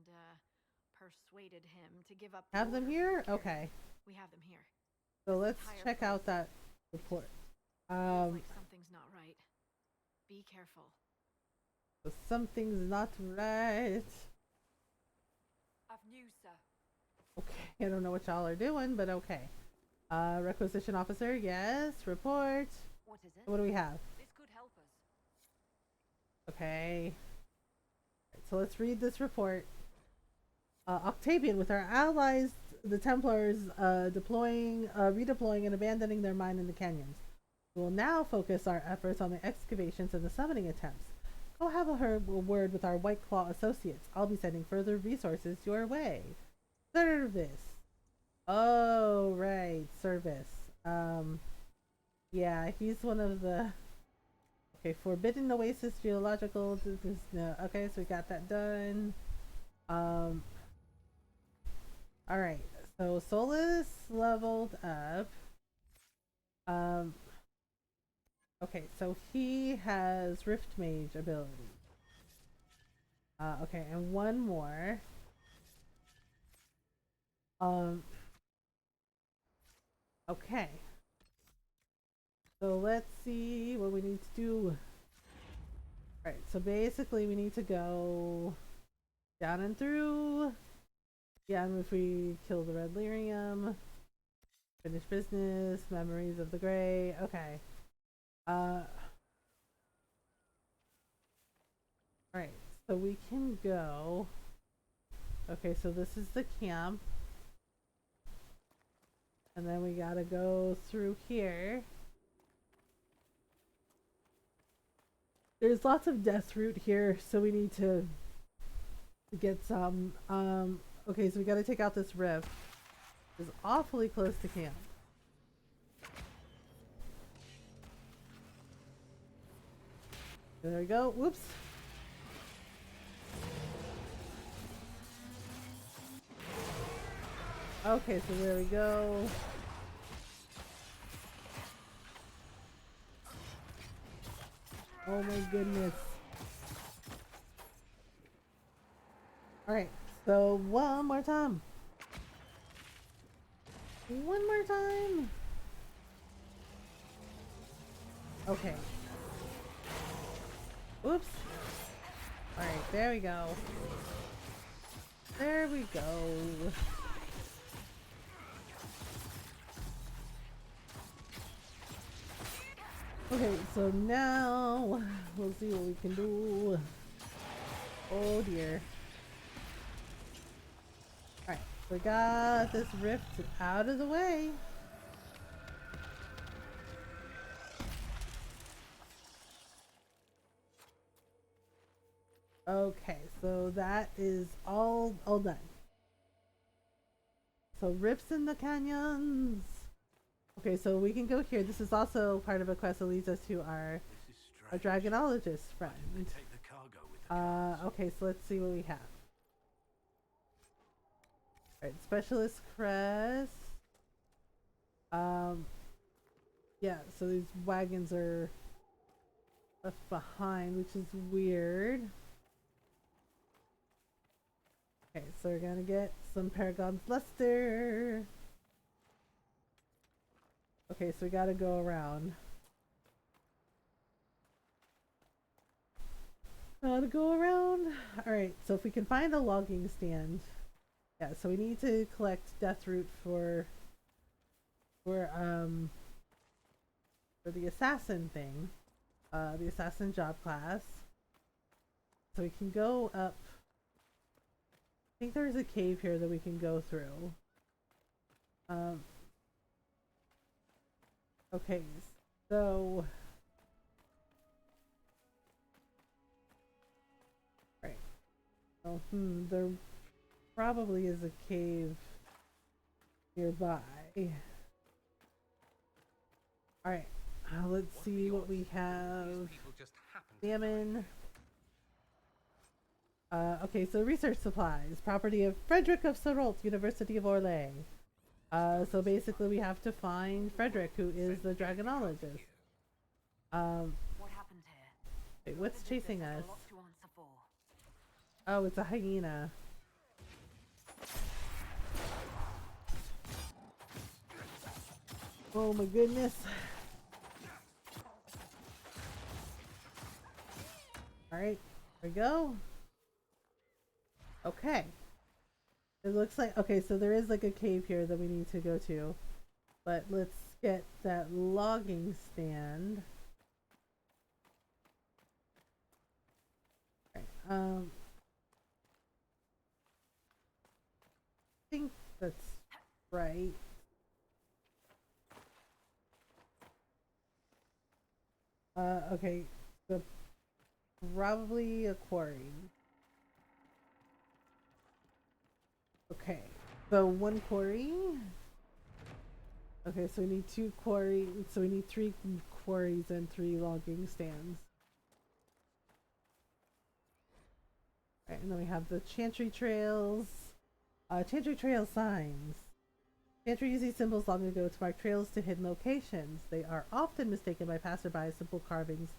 persuaded him to give up. Have them here? Okay. We have them here. So let's check out that report. Feels like something's not right. Be careful. So something's not right. I've news, sir. Okay, I don't know what y'all are doing, but okay. Requisition officer, yes. Report. What is it? What do we have? This could help us. Okay. So let's read this report. Octavian, with our allies, the Templars, redeploying and abandoning their mine in the canyons. We will now focus our efforts on the excavations and the summoning attempts. Go have a word with our White Claw associates. I'll be sending further resources your way. Service. Oh, right. Service. Yeah, he's one of the... Okay, Forbidden Oasis Geological... No, okay, so we got that done. Alright, so Solus leveled up. Okay, so he has Rift Mage ability. Okay, and one more. Okay. So let's see what we need to do. Alright, so basically we need to go down and through. Yeah, and if we kill the red lyrium. Finish business, memories of the gray. Okay. Alright, so we can go. Okay, so this is the camp. And then we gotta go through here. There's lots of death root here, so we need to get some. Okay, so we gotta take out this rift. It's awfully close to camp. There we go. Whoops. Okay, so there we go. Oh my goodness. Alright, so one more time. One more time. Okay. Oops. Alright, there we go. There we go. Okay, so now we'll see what we can do. Oh dear. Alright, we got this rift out of the way. Okay, so that is all done. So rifts in the canyons. Okay, so we can go here. This is also part of a quest that leads us to our dragonologist friend. Take the cargo with the okay, so let's see what we have. Alright, specialist crest. Yeah, so these wagons are left behind, which is weird. Okay, so we're gonna get some Paragon's Luster. Okay, so we gotta go around. Gotta go around. Alright, so if we can find a logging stand. Yeah, so we need to collect death root for the assassin thing. The assassin job class. So we can go up. I think there's a cave here that we can go through. Okay, so right. Oh, there probably is a cave nearby. Alright, let's see what we have. Salmon. Okay, so research supplies. Property of Frederick of Saralt, University of Orlais. So basically we have to find Frederick, who is the dragonologist. What happened here? Wait, what's chasing us? A lot to answer for. Oh, it's a hyena. Oh my goodness. Alright, there we go. Okay. It looks like, okay, so there is like a cave here that we need to go to. But let's get that logging stand. Alright, I think that's right. Okay, so probably a quarry. Okay, so one quarry. Okay, so we need 2 quarry, so we need 3 quarries and 3 logging stands. Alright, and then we have the Chantry Trails. Chantry Trail signs. Chantry used these symbols long ago to mark trails to hidden locations. They are often mistaken by passerby as simple carvings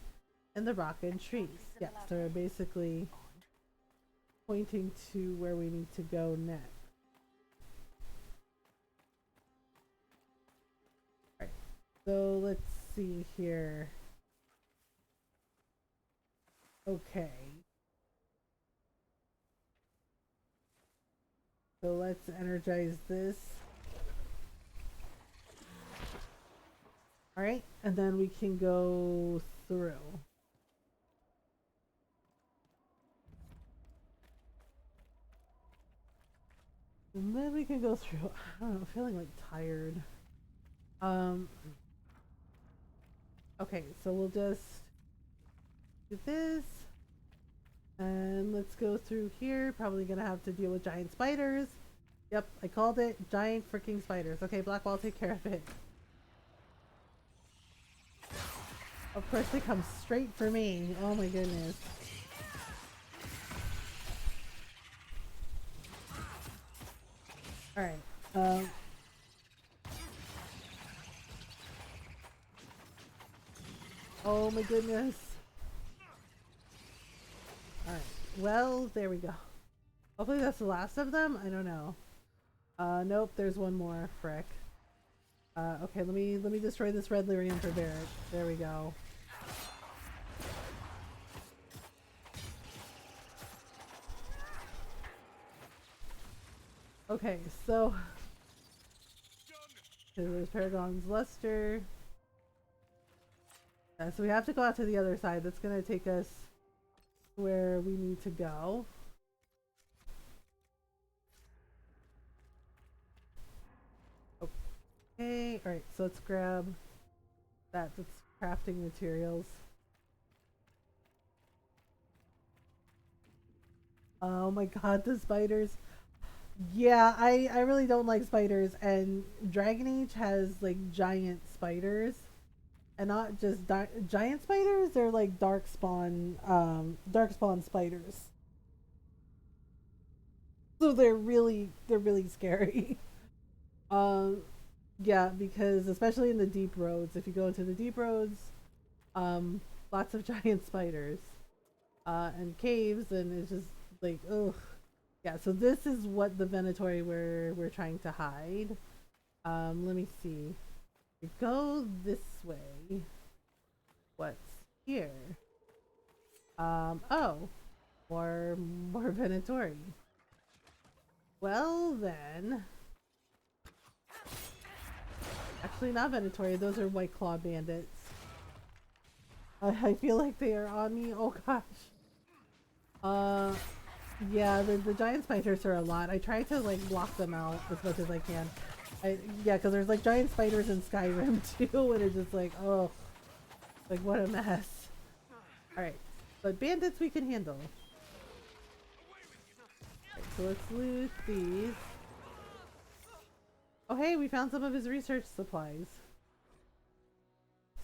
in the rock and trees. Yeah, so they're basically pointing to where we need to go next. Alright, so let's see here. Okay. So let's energize this. Alright, and then we can go through. And then we can go through. I don't know, I'm feeling like tired. Okay, so we'll just do this. And let's go through here. Probably gonna have to deal with giant spiders. Yep, I called it. Giant freaking spiders. Okay, Blackwall, take care of it. Of course they come straight for me. Oh my goodness. Alright, oh my goodness. Alright, well, there we go. Hopefully that's the last of them? I don't know. Nope, there's one more. Frick. Okay, let me destroy this red lyrium for Barrett. There we go. Okay, so there's Paragon's Luster. Yeah, so we have to go out to the other side. That's gonna take us where we need to go. Okay, alright, so let's grab that. That's crafting materials. Oh my god, the spiders. Yeah, I really don't like spiders, and Dragon Age has like giant spiders. And not just giant spiders, they're like darkspawn spiders. So they're really scary. Yeah, because especially in the deep roads, if you go into the deep roads, lots of giant spiders. And caves, and it's just like, ugh. Yeah, so this is what the Venatori we're trying to hide. Let me see. We go this way. What's here? Oh, more Venatori. Well then, actually not Venatori. Those are White Claw bandits. I feel like they are on me. Oh gosh. Yeah, the giant spiders are a lot. I try to like block them out as much as I can. Yeah, because there's like giant spiders in Skyrim too, and it's just like, oh, like what a mess. Alright, but bandits we can handle. Right, so let's loot these. Oh hey, we found some of his research supplies.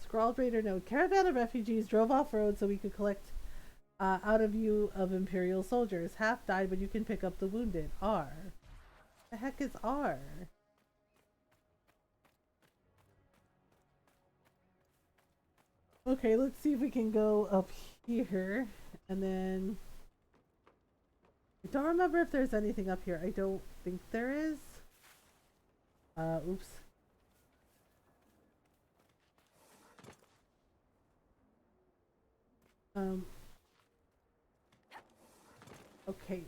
Scrawled Raider note. Caravan of refugees drove off-road so we could collect out of view of Imperial soldiers. Half died, but you can pick up the wounded. R. The heck is R? Okay, let's see if we can go up here, and then I don't remember if there's anything up here. I don't think there is. Oops. Okay.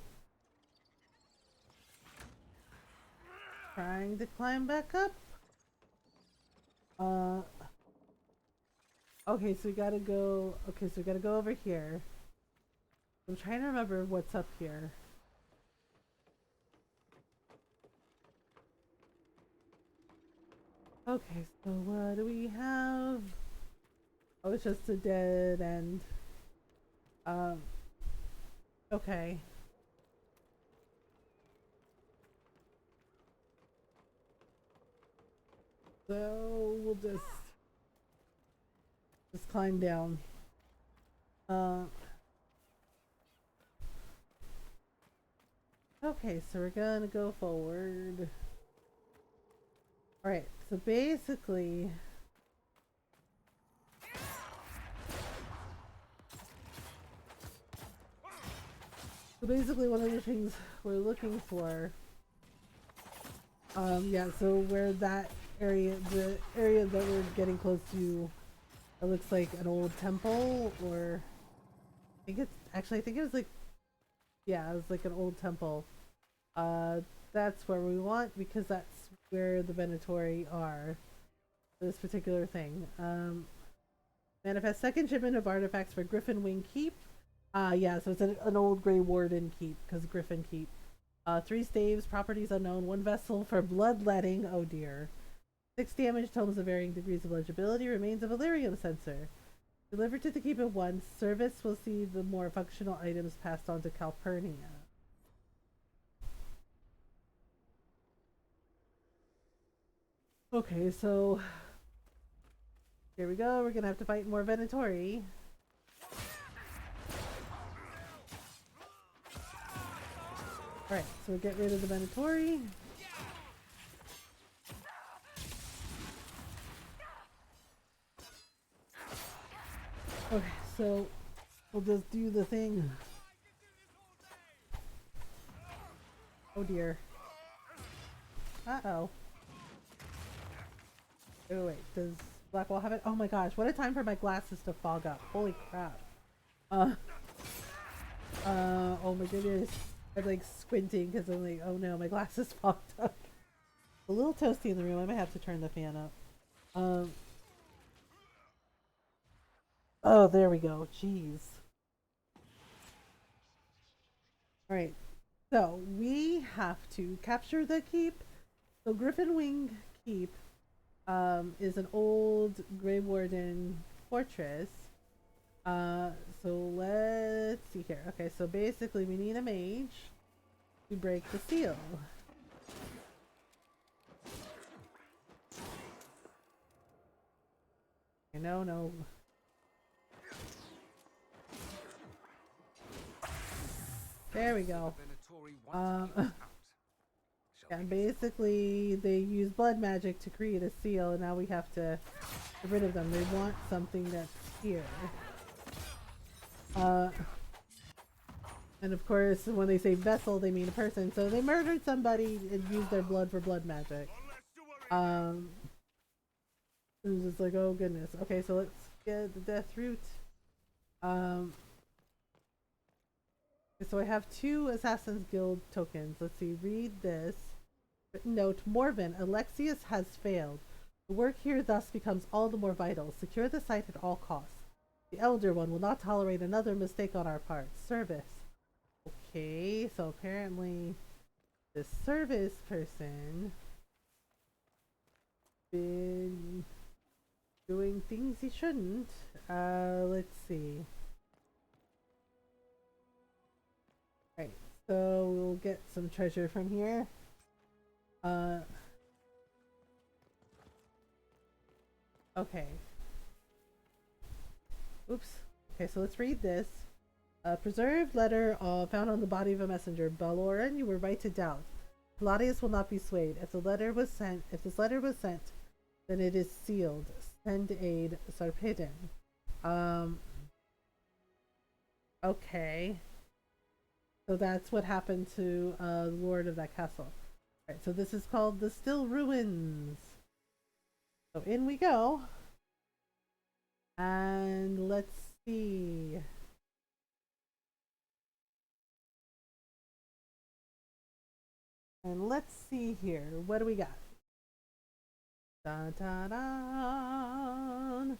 Trying to climb back up. Okay, so we gotta go. Okay, so we gotta go over here. I'm trying to remember what's up here. Okay, so what do we have? Oh, it's just a dead end. Okay. So we'll just climb down. Okay, so we're gonna go forward. Alright, so basically one of the things we're looking for, yeah, so where that area, the area that we're getting close to, it looks like an old temple, or I think it was like, yeah, it was like an old temple. That's where we want, because that's where the Venatori are. This particular thing. Manifest second shipment of artifacts for Griffin Wing Keep. Yeah, so it's an old Grey Warden keep, because Griffin Keep. 3 staves, properties unknown, 1 vessel for bloodletting, oh dear. 6 damage, tomes of varying degrees of legibility, remains of Illyrium sensor. Delivered to the keep at once, service will see the more functional items passed on to Calpurnia. Okay, so here we go, we're gonna have to fight more Venatori. Alright, so we'll get rid of the Venatori. Okay, so we'll just do the thing. Oh dear. Uh-oh. Oh wait, does Blackwall have it? Oh my gosh, what a time for my glasses to fog up. Holy crap. Oh my goodness. I'm like squinting because I'm like, oh no, my glasses fogged up. A little toasty in the room, I might have to turn the fan up. Oh, there we go. Jeez. Alright, so we have to capture the keep. So Griffin Wing Keep is an old Grey Warden fortress. So let's see here. Okay, so basically we need a mage to break the seal. Okay, no. There we go. And basically they use blood magic to create a seal, and now we have to get rid of them. They want something that's here. And of course when they say vessel they mean a person, so they murdered somebody and used their blood for blood magic. It was just like, oh goodness. Okay, so let's get the death root. So I have 2 Assassin's Guild tokens. Let's see, read this. Note, Morven, Alexius has failed. The work here thus becomes all the more vital. Secure the site at all costs. The Elder One will not tolerate another mistake on our part. Service. Okay, so apparently the service person been doing things he shouldn't. Let's see. Right, so we'll get some treasure from here. Okay. Oops. Okay, so let's read this. Preserved letter found on the body of a messenger. Baloran, you were right to doubt. Claudius will not be swayed. If this letter was sent, then it is sealed. Send aid, Sarpedon. Okay. So that's what happened to the lord of that castle. Alright, so this is called the Still Ruins. So in we go. And let's see. And let's see here. What do we got? Da da da.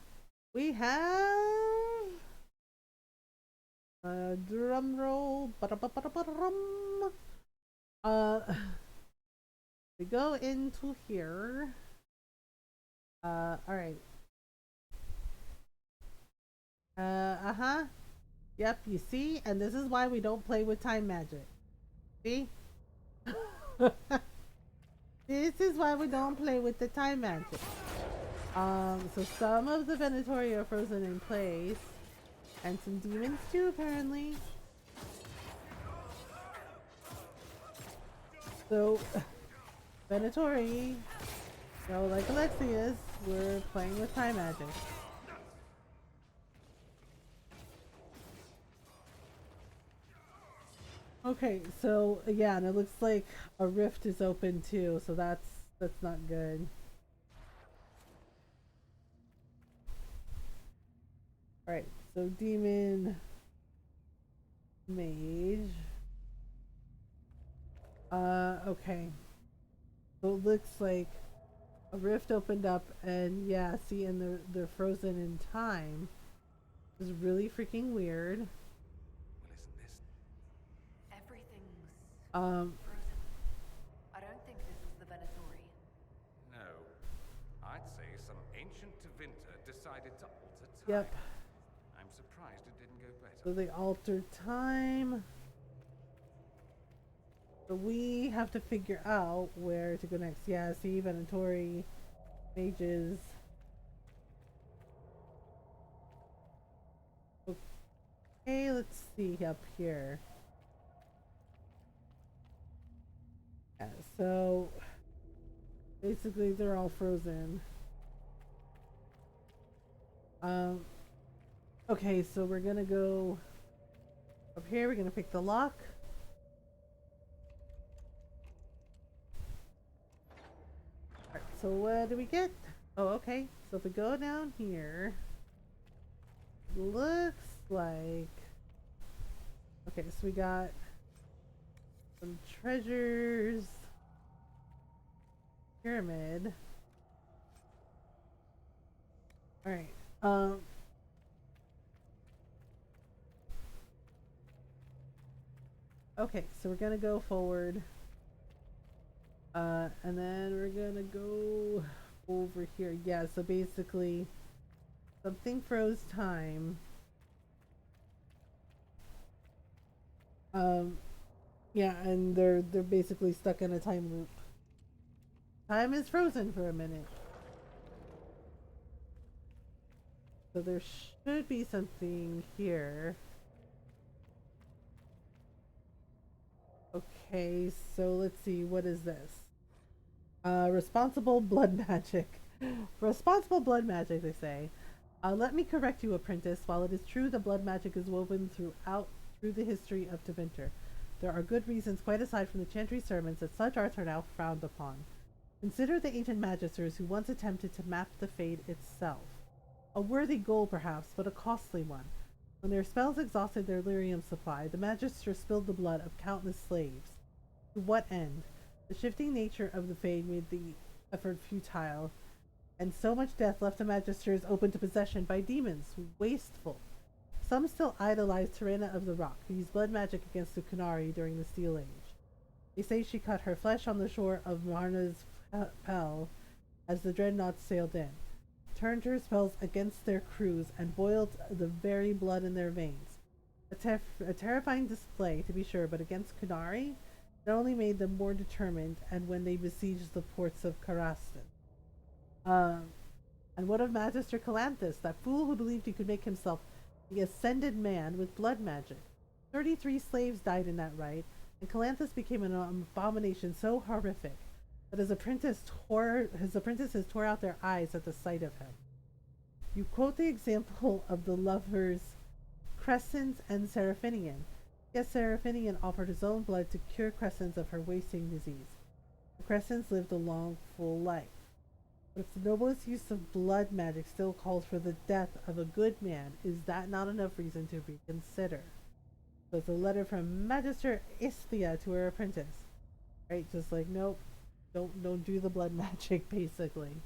We have a drum roll. We go into here. Alright. Uh-huh. Yep, you see? And this is why we don't play with time magic. See? This is why we don't play with the time magic. So some of the Venatori are frozen in place. And some demons too, apparently. So, Venatori, so like Alexius, we're playing with time magic. Okay, so yeah, and it looks like a rift is open too, so that's not good. Alright, so demon mage. Okay. So it looks like a rift opened up, and yeah, see, and they're frozen in time. It's really freaking weird. Well, isn't this? Everything's Um, frozen. I don't think this is the Venatori. No. I'd say some ancient Tevinter decided to alter time. yep. I'm surprised it didn't go better. So they altered time. So we have to figure out where to go next. Yeah, see, Venatori, mages. Okay, let's see up here. Yeah, so basically they're all frozen. Okay, so we're gonna go up here. We're gonna pick the lock. Alright, so what do we get? Oh, okay. So if we go down here, looks like, okay, so we got some treasures, pyramid. All right. Okay, so we're gonna go forward, and then we're gonna go over here. Yeah, so basically something froze time. Yeah, and they're basically stuck in a time loop. Time is frozen for a minute. So there should be something here. Okay, so let's see, what is this? Responsible blood magic. Responsible blood magic, they say. Let me correct you, apprentice. While it is true the blood magic is woven through the history of Tevinter, there are good reasons, quite aside from the chantry sermons, that such arts are now frowned upon. Consider the ancient magisters who once attempted to map the Fade itself. A worthy goal, perhaps, but a costly one. When their spells exhausted their lyrium supply, the magisters spilled the blood of countless slaves. To what end? The shifting nature of the Fade made the effort futile, and so much death left the magisters open to possession by demons, wasteful. Some still idolize Tirena of the Rock, who used blood magic against the Kunari during the Steel Age. They say she cut her flesh on the shore of Marna's Pel as the dreadnoughts sailed in, turned her spells against their crews, and boiled the very blood in their veins. A terrifying display, to be sure, but against Kunari, it only made them more determined, and when they besieged the ports of Karastan. And what of Magister Calanthus, that fool who believed he could make himself the ascended man with blood magic? 33 slaves died in that rite, and Calanthus became an abomination so horrific that his apprentices tore out their eyes at the sight of him. You quote the example of the lover's Crescens and Seraphinian. Yes, Seraphinian offered his own blood to cure Crescens of her wasting disease. The Crescens lived a long, full life. But if the noblest use of blood magic still calls for the death of a good man, is that not enough reason to reconsider? So it's a letter from Magister Isthia to her apprentice. Right? Just like, nope, don't do the blood magic, basically.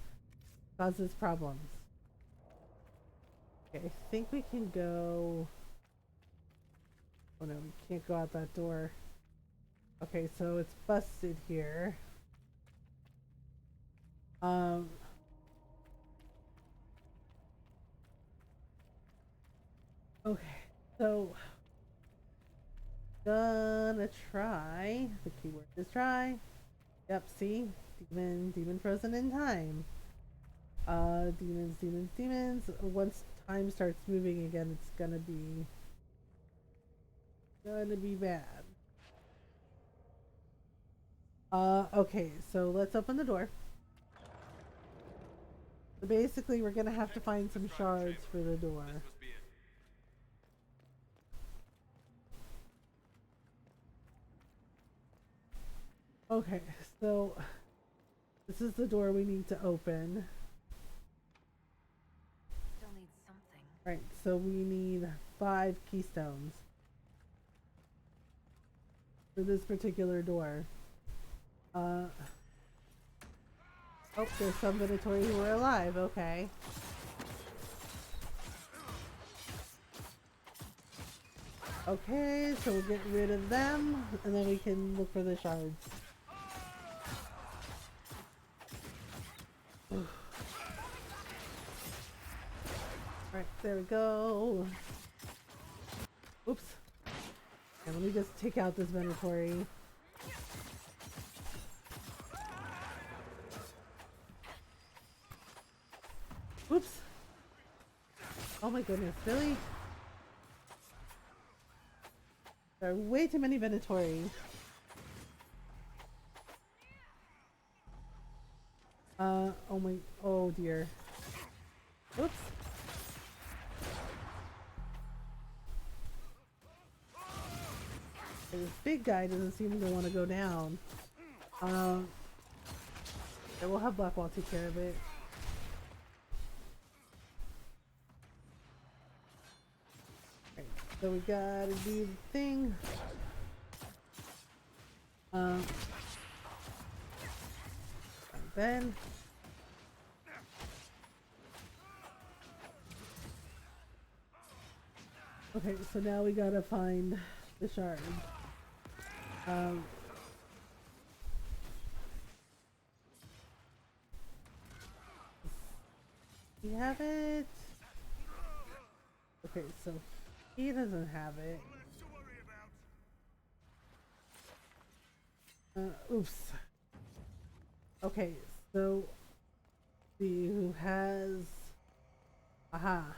Causes problems. Okay, I think we can go... Oh no, we can't go out that door. Okay, so it's busted here. Okay, so gonna try. The keyword is try. Yep, see? Demon frozen in time. Demons. Once time starts moving again, it's gonna be bad. Okay, so let's open the door. So basically, we're gonna have to find some shards for the door. Okay, so this is the door we need to open. Still need something. Right, so we need 5 keystones for this particular door. Oh, there's some Venatori who are alive, okay. Okay, so we'll get rid of them, and then we can look for the shards. Alright, there we go. Oops. And let me just take out this Venatori. Oops. Oh my goodness, really? There are way too many Venatori. Oh dear. Oops. This big guy doesn't seem to want to go down. Yeah, we'll have Blackwall take care of it. Right, so we gotta do the thing. And then okay, so now we gotta find the shard. We have it. Okay, so he doesn't have it. Oops. Okay, so see who has. Aha.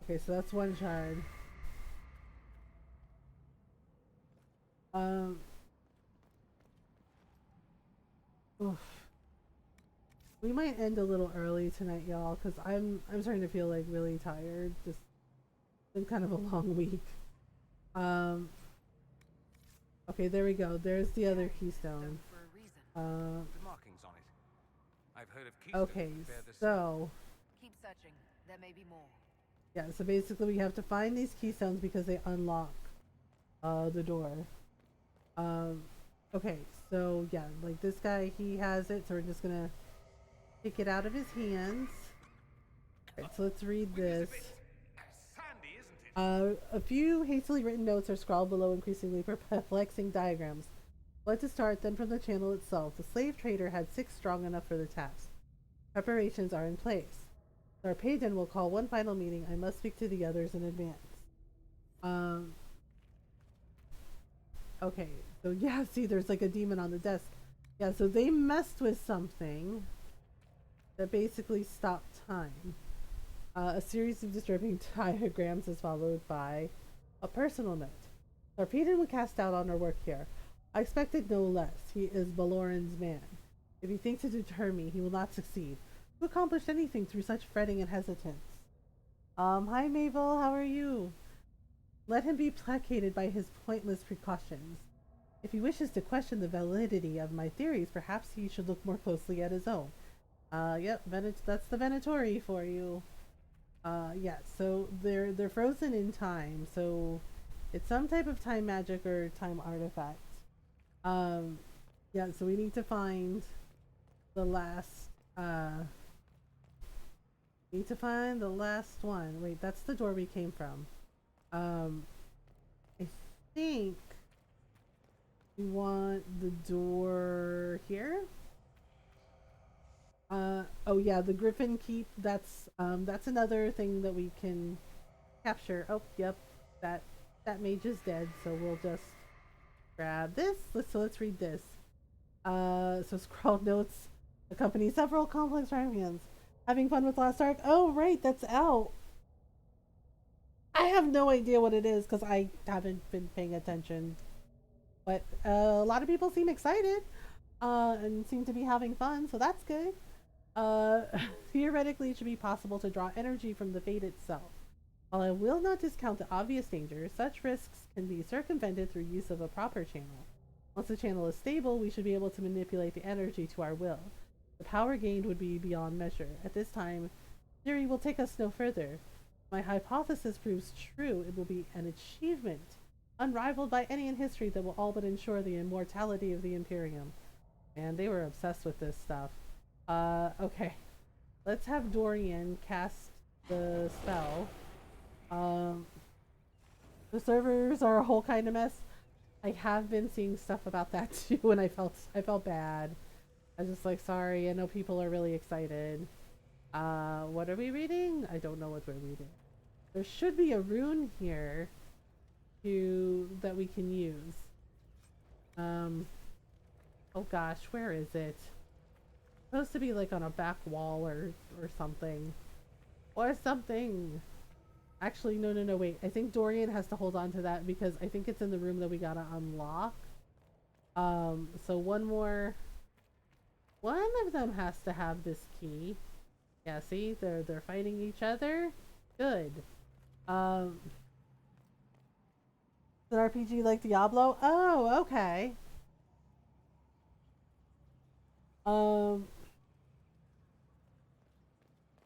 Okay, so that's one shard. Oof. We might end a little early tonight, y'all, because I'm starting to feel like really tired. Just been kind of a long week. Okay, there we go. There's the other keystone. The markings on it. I've heard of keystones Okay, that bear the so Keep searching. There may be more. yeah, so basically we have to find these keystones because they unlock the door. Okay, so yeah, like this guy, he has it, so we're just gonna take it out of his hands. Alright, so let's read this. sandy, isn't it? A few hastily written notes are scrawled below increasingly perplexing diagrams. Let to start then from the channel itself. The slave trader had 6 strong enough for the task. Preparations are in place. Sarpedon will call one final meeting. I must speak to the others in advance. Okay, so yeah, see, there's like a demon on the desk. Yeah, so they messed with something that basically stopped time. A series of disturbing diagrams is followed by a personal note. Sarpedon would cast doubt on our work here. I expected no less. He is Baloran's man. If he thinks to deter me, he will not succeed. Who accomplished anything through such fretting and hesitance? Hi Mabel, how are you? let him be placated by his pointless precautions. If he wishes to question the validity of my theories, perhaps he should look more closely at his own. Yep, that's the Venatori for you. Yeah, so they're frozen in time, so it's some type of time magic or time artifact. Yeah, so we need to find the last, need to find the last one. Wait, that's the door we came from. I think we want the door here. Oh yeah, the Griffin Keep, that's another thing that we can capture. Oh, yep, that mage is dead, so we'll just grab this. Let's read this. So scrawled notes accompany several complex champions. Having fun with Last Ark? Oh, right, that's out. I have no idea what it is because I haven't been paying attention. But a lot of people seem excited and seem to be having fun, so that's good. Theoretically, it should be possible to draw energy from the Fate itself. While I will not discount the obvious dangers, such risks can be circumvented through use of a proper channel. Once the channel is stable, we should be able to manipulate the energy to our will. The power gained would be beyond measure. At this time, theory will take us no further. If my hypothesis proves true, it will be an achievement unrivaled by any in history that will all but ensure the immortality of the Imperium. And they were obsessed with this stuff. Okay. Let's have Dorian cast the spell. The servers are a whole kind of mess. I have been seeing stuff about that too, and I felt bad. I was just like, sorry, I know people are really excited. What are we reading? I don't know what we're reading. There should be a rune here that we can use. Oh gosh, where is it? It's supposed to be like on a back wall or something. Or something. Actually, no, wait. I think Dorian has to hold on to that because I think it's in the room that we gotta unlock. So one of them has to have this key. Yeah, see? They're fighting each other. Good. Is an RPG like Diablo? Oh, okay.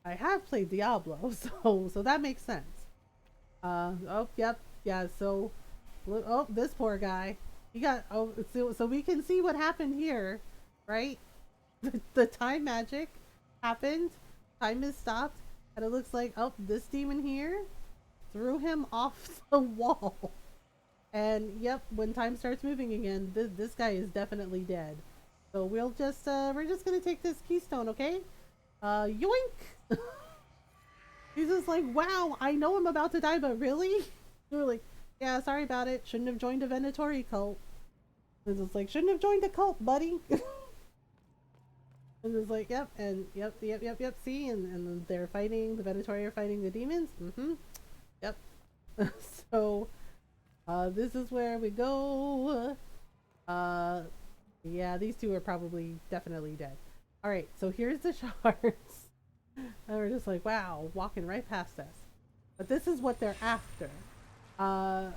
I have played Diablo, so that makes sense. Oh, yep, yeah, so, oh, this poor guy. He got, oh, so we can see what happened here, right? The time magic happened, time is stopped, and it looks like, oh, this demon here threw him off the wall. And, yep, when time starts moving again, this guy is definitely dead. So we'll just, we're just gonna take this keystone, okay? Yoink! He's just like, wow, I know I'm about to die, but really? We're like, yeah, sorry about it. Shouldn't have joined a Venatori cult. And it's like, shouldn't have joined a cult, buddy. And it's like, yep, and yep, see? And they're fighting, the Venatori are fighting the demons. Mm-hmm. Yep. So, this is where we go. Yeah, these two are probably definitely dead. Alright, so here's the shards. And we're just like, wow, walking right past us. But this is what they're after. So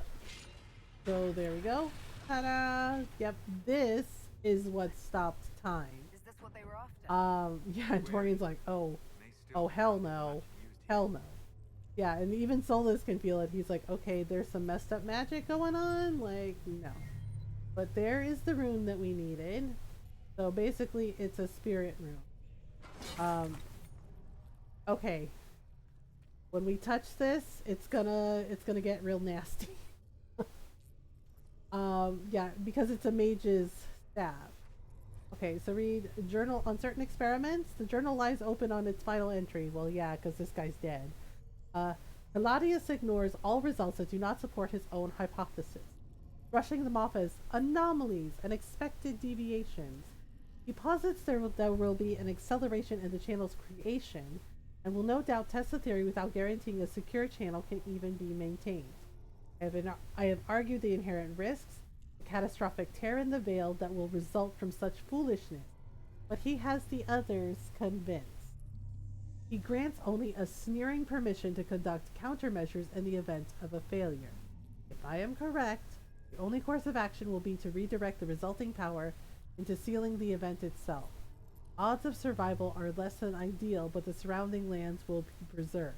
there we go. Ta-da! Yep, this is what stopped time. Is this what they were after? Yeah, Torian's like, oh, hell no. Hell no. Yeah, and even Solus can feel it. He's like, okay, there's some messed up magic going on. Like, no. But there is the rune that we needed. So basically, it's a spirit rune. Okay. When we touch this, it's gonna get real nasty. Yeah, because it's a mage's staff. Okay, so read journal on certain experiments. The journal lies open on its final entry. Well, yeah, because this guy's dead. Hiladius ignores all results that do not support his own hypothesis, brushing them off as anomalies and expected deviations. He posits there will be an acceleration in the channel's creation, and will no doubt test the theory without guaranteeing a secure channel can even be maintained. I have argued the inherent risks, the catastrophic tear in the veil that will result from such foolishness, but he has the others convinced. He grants only a sneering permission to conduct countermeasures in the event of a failure. If I am correct, the only course of action will be to redirect the resulting power into sealing the event itself. Odds of survival are less than ideal, but the surrounding lands will be preserved.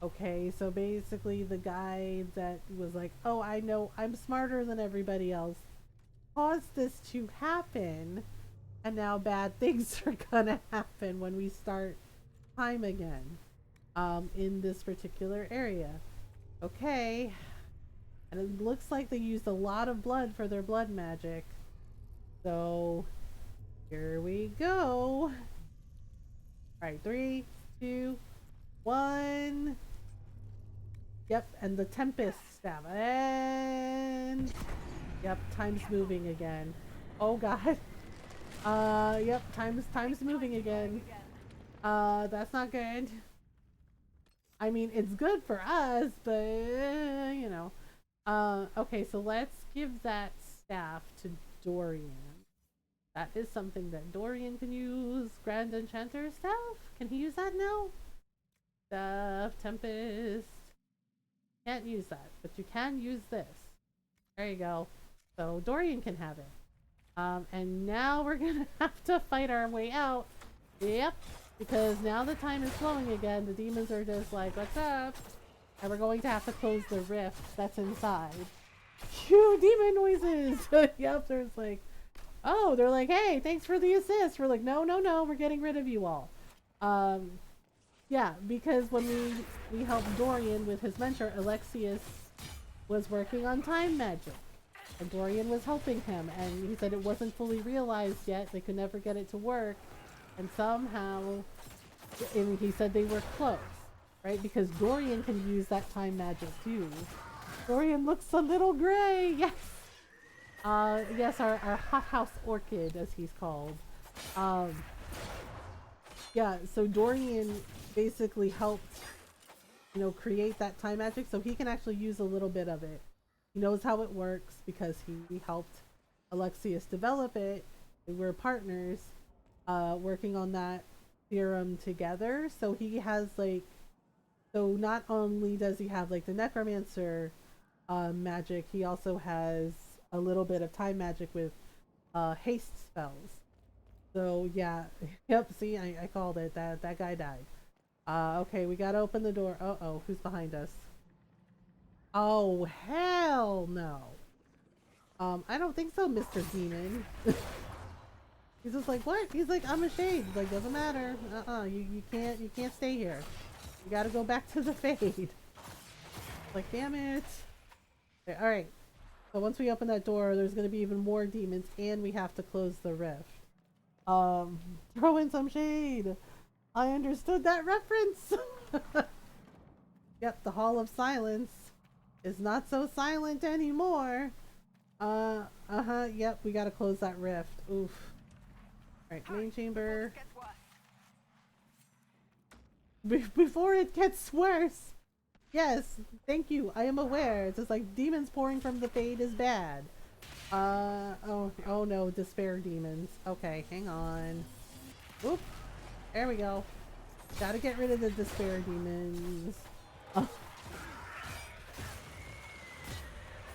Okay, so basically the guy that was like, oh, I know, I'm smarter than everybody else, caused this to happen, and now bad things are gonna happen when we start time again in this particular area. Okay, and it looks like they used a lot of blood for their blood magic, so here we go. Alright, 3, 2, 1. Yep, and the Tempest staff. And yep, time's moving again. Oh god. Yep, time's moving again. That's not good. I mean, it's good for us, but you know. Okay, so let's give that staff to Dorian. That is something that Dorian can use. Grand Enchanter staff? Can he use that now? Staff, Tempest. Can't use that, but you can use this. There you go. So Dorian can have it. And now we're gonna have to fight our way out. Yep. Because now the time is flowing again. The demons are just like, what's up? And we're going to have to close the rift that's inside. Phew, demon noises! Yep, there's like, oh, they're like, hey, thanks for the assist. We're like, no, we're getting rid of you all. Yeah, because when we helped Dorian with his mentor, Alexius was working on time magic. And Dorian was helping him, and he said it wasn't fully realized yet. They could never get it to work. And somehow, and he said they were close, right? Because Dorian can use that time magic too. Dorian looks a little gray, yes! Yes, our hothouse orchid, as he's called. Yeah, so Dorian basically helped, you know, create that time magic, so he can actually use a little bit of it. He knows how it works because he helped Alexius develop it. We were partners, working on that theorem together. So he has like, so not only does he have like the necromancer magic, he also has a little bit of time magic with haste spells. So yeah, yep, see, I called it. That guy died. Okay, we gotta open the door. Uh-oh, who's behind us? Oh, hell no. I don't think so, Mr. Demon. He's just like, what? He's like, I'm a shade. He's like, doesn't matter. You can't stay here. You gotta go back to the Fade. Like, damn it. Okay, alright. So once we open that door, there's gonna be even more demons, and we have to close the rift. Throw in some shade. I understood that reference. Yep, the Hall of Silence is not so silent anymore. Yep, we gotta close that rift. Oof. Alright, main chamber. Before it gets worse. Yes, thank you. I am aware. It's just like demons pouring from the Fade is bad. Oh no, despair demons. Okay, hang on. Oop. There we go. Gotta get rid of the despair demons.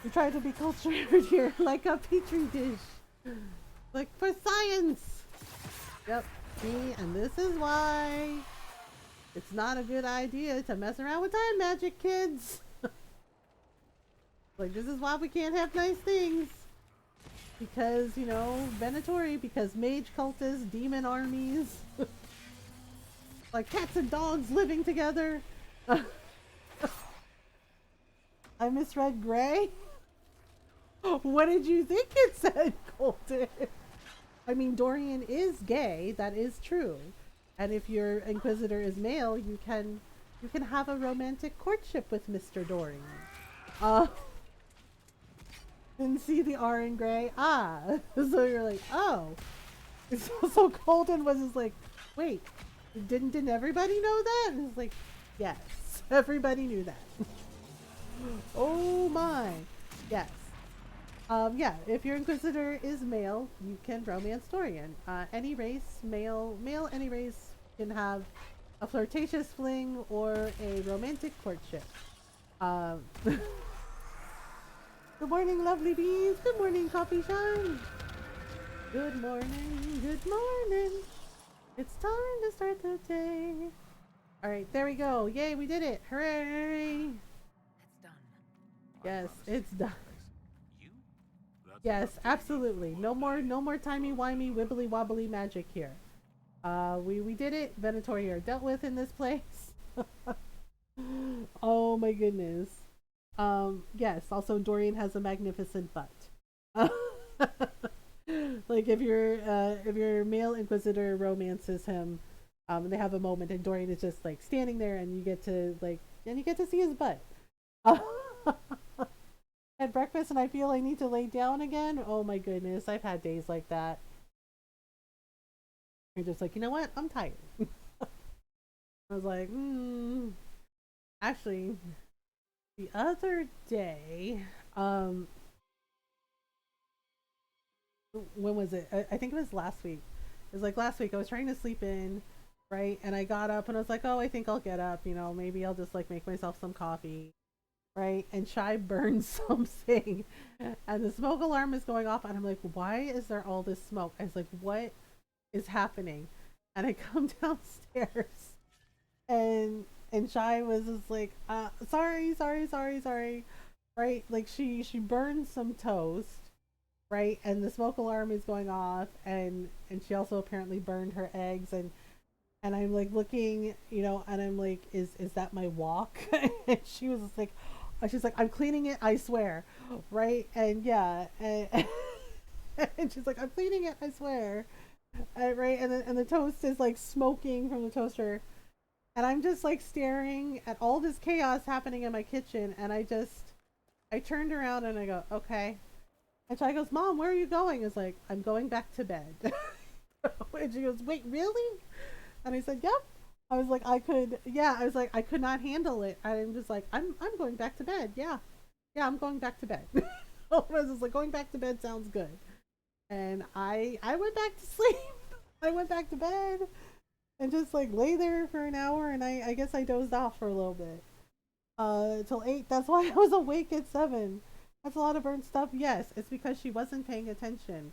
We try to be cultured here, like a petri dish. Like, for science! Yep, see, and this is why it's not a good idea to mess around with time magic, kids! Like, this is why we can't have nice things. Because, you know, Venatori, because mage cultists, demon armies, like cats and dogs living together. I misread gray? What did you think it said, Colton? I mean, Dorian is gay, that is true. And if your Inquisitor is male, you can have a romantic courtship with Mr. Dorian. Didn't see the R in gray. So you're like, oh. So Colton was just like, wait, didn't everybody know that? And it's like, yes, everybody knew that. Oh my. Yes. Yeah, if your Inquisitor is male, you can romance Dorian. Any race, male, any race can have a flirtatious fling or a romantic courtship. Good morning, lovely bees. Good morning, Coffee Shine. Good morning. Good morning. It's time to start the day. All right, there we go. Yay, we did it. Hooray. It's done. Yes, it's done. You? That's Yes, enough to absolutely. No more timey-wimey, wibbly-wobbly magic here. We did it. Venatori are dealt with in this place. Oh my goodness. Yes, also Dorian has a magnificent butt. Like if your male inquisitor romances him, they have a moment and Dorian is just like standing there and you get to see his butt. At breakfast and I feel I need to lay down again. Oh my goodness, I've had days like that. You're just like, you know what? I'm tired. I was like, actually, the other day, when was it? I think it was last week. It was like last week. I was trying to sleep in, right? And I got up and I was like, oh, I think I'll get up. You know, maybe I'll just like make myself some coffee, right? And Shy burned something, and the smoke alarm is going off. And I'm like, why is there all this smoke? I was like, what is happening? And I come downstairs, and Shy was just like, sorry, right? Like she burned some toast. Right, and the smoke alarm is going off, and she also apparently burned her eggs, and I'm like looking, you know, and I'm like, is that my wok? And she was just like, she's like, I'm cleaning it, I swear, right? And yeah, and she's like, I'm cleaning it, I swear, right? And the toast is like smoking from the toaster, and I'm just like staring at all this chaos happening in my kitchen, and I turned around and I go, okay. And Shai goes, Mom, where are you going? It's like, I'm going back to bed. And she goes, wait, really? And I said, yep. I was like, I could not handle it. I'm just like, I'm going back to bed. Yeah, I'm going back to bed. I was just like, going back to bed sounds good. And I went back to sleep. I went back to bed and just like lay there for an hour. And I guess I dozed off for a little bit. Till 8. That's why I was awake at 7. That's a lot of burnt stuff. Yes, it's because she wasn't paying attention.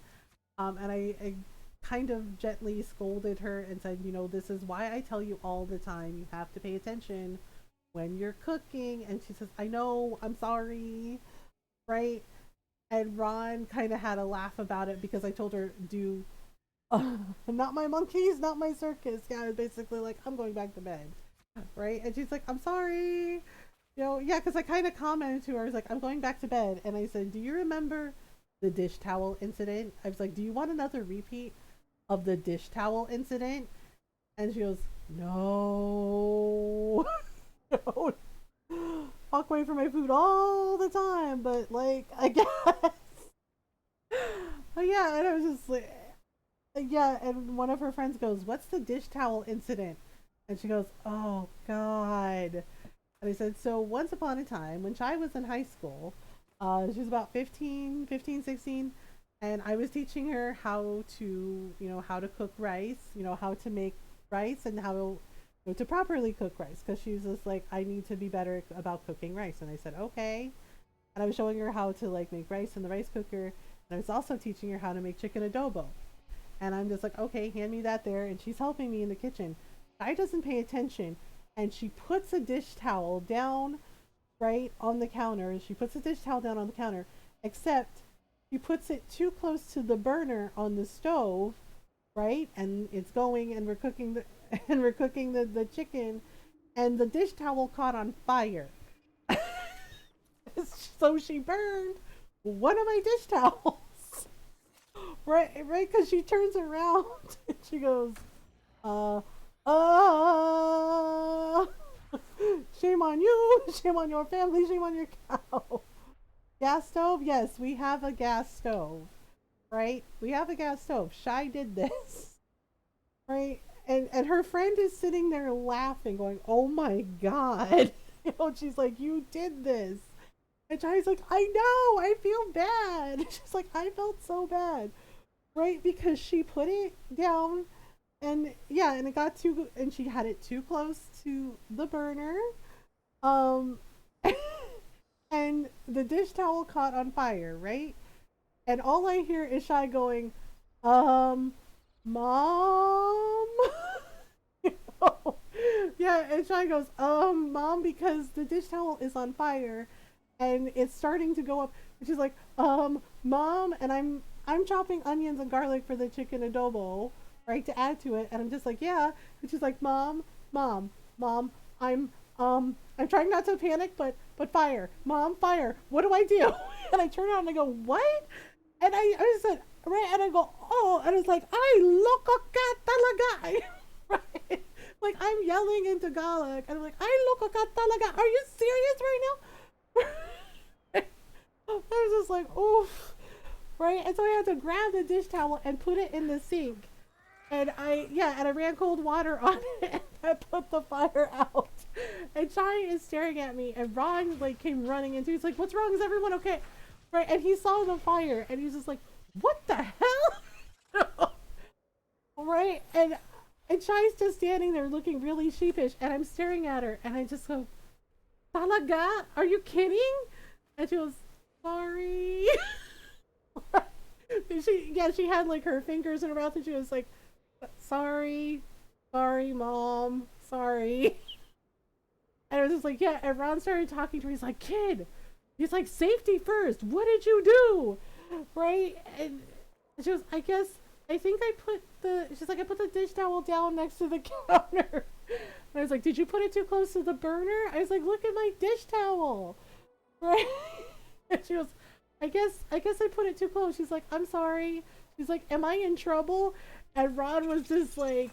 And I kind of gently scolded her and said, you know, this is why I tell you all the time, you have to pay attention when you're cooking. And she says, I know, I'm sorry, right? And Ron kind of had a laugh about it because I told her, not my monkeys, not my circus. Yeah, I was basically like, I'm going back to bed, right? And she's like, I'm sorry. You know, yeah, because I kind of commented to her, I was like, I'm going back to bed. And I said, do you remember the dish towel incident? I was like, do you want another repeat of the dish towel incident? And she goes, no. No. Walk away from my food all the time, but like, I guess. Oh, yeah, and I was just like, yeah, and one of her friends goes, what's the dish towel incident? And she goes, oh, God. And I said, so once upon a time, when Chai was in high school, she was about 15, 16, and I was teaching her how to, you know, how to cook rice, you know, how to make rice and how you know, to properly cook rice, because she was just like, I need to be better about cooking rice. And I said, okay. And I was showing her how to like make rice in the rice cooker, and I was also teaching her how to make chicken adobo. And I'm just like, okay, hand me that there, and she's helping me in the kitchen. Chai doesn't pay attention. And she puts a dish towel down right on the counter. She puts a dish towel down on the counter, except she puts it too close to the burner on the stove, right? And it's going, and we're cooking the chicken, and the dish towel caught on fire. So she burned one of my dish towels. Right, because she turns around and she goes, shame on you, shame on your family, shame on your cow. Gas stove? Yes, we have a gas stove, right? We have a gas stove. Shai did this, right? And her friend is sitting there laughing, going, oh my God. You know, she's like, you did this. And Shai's like, I know, I feel bad. She's like, I felt so bad, right? Because she put it down. And yeah, and it got and she had it too close to the burner. and the dish towel caught on fire, right? And all I hear is Shy going, Mom? You know? Yeah, and Shy goes, Mom, because the dish towel is on fire and it's starting to go up. And she's like, Mom, and I'm chopping onions and garlic for the chicken adobo, right, to add to it. And I'm just like, yeah. And she's like, Mom, I'm trying not to panic, but fire, Mom, fire. What do I do? And I turn around and I go, what? And I said, right, and I go, oh, and it's like, I look a cat talaga. Right? Like, I'm yelling in Tagalog, and I'm like, I look a cat talaga. Are you serious right now? I was just like, oof. Right? And so I had to grab the dish towel and put it in the sink. And I ran cold water on it, and I put the fire out. And Shai is staring at me, and Ron, like, came running into, he's like, what's wrong? Is everyone okay? Right? And he saw the fire, and he's just like, what the hell? Right? And Shai's just standing there looking really sheepish, and I'm staring at her, and I just go, talaga? Are you kidding? And she goes, sorry. She had, like, her fingers in her mouth, and she was like, sorry, Mom, sorry. And I was just like, yeah, and Ron started talking to her. He's like, kid, he's like, safety first. What did you do? Right? And she was, I put the dish towel down next to the counter. And I was like, did you put it too close to the burner? I was like, look at my dish towel. Right? And she was, I guess I put it too close. She's like, I'm sorry. She's like, am I in trouble? And Ron was just like,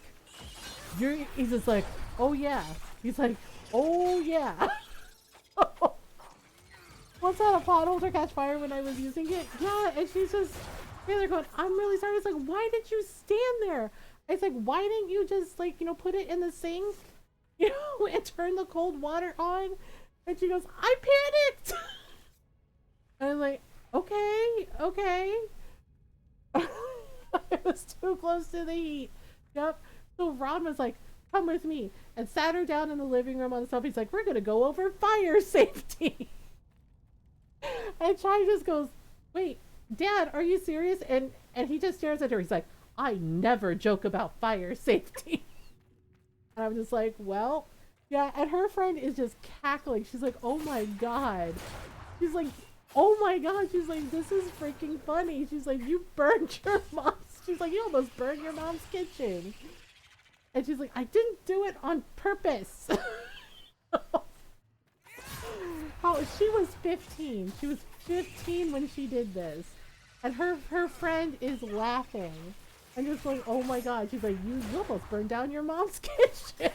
he's just like, oh yeah. He's like, oh yeah. Once I had a pot holder catch fire when I was using it. Yeah, and she's just they're going, I'm really sorry. It's like, why did you stand there? It's like, why didn't you just, like, you know, put it in the sink, you know, and turn the cold water on? And she goes, I panicked. And I'm like, okay. It was too close to the heat. Yep. So Ron was like, come with me, and sat her down in the living room on the sofa. He's like, we're gonna go over fire safety. And Chai just goes, wait, Dad, are you serious? And he just stares at her. He's like, I never joke about fire safety. And I'm just like, well, yeah. And her friend is just cackling. She's like, oh my god. She's like, oh my god. She's like, this is freaking funny. She's like, you burned your mom's. She's like, you almost burned your mom's kitchen. And she's like, I didn't do it on purpose. Oh, she was 15. She was 15 when she did this. And her friend is laughing. And just going, oh my god. She's like, you almost burned down your mom's kitchen.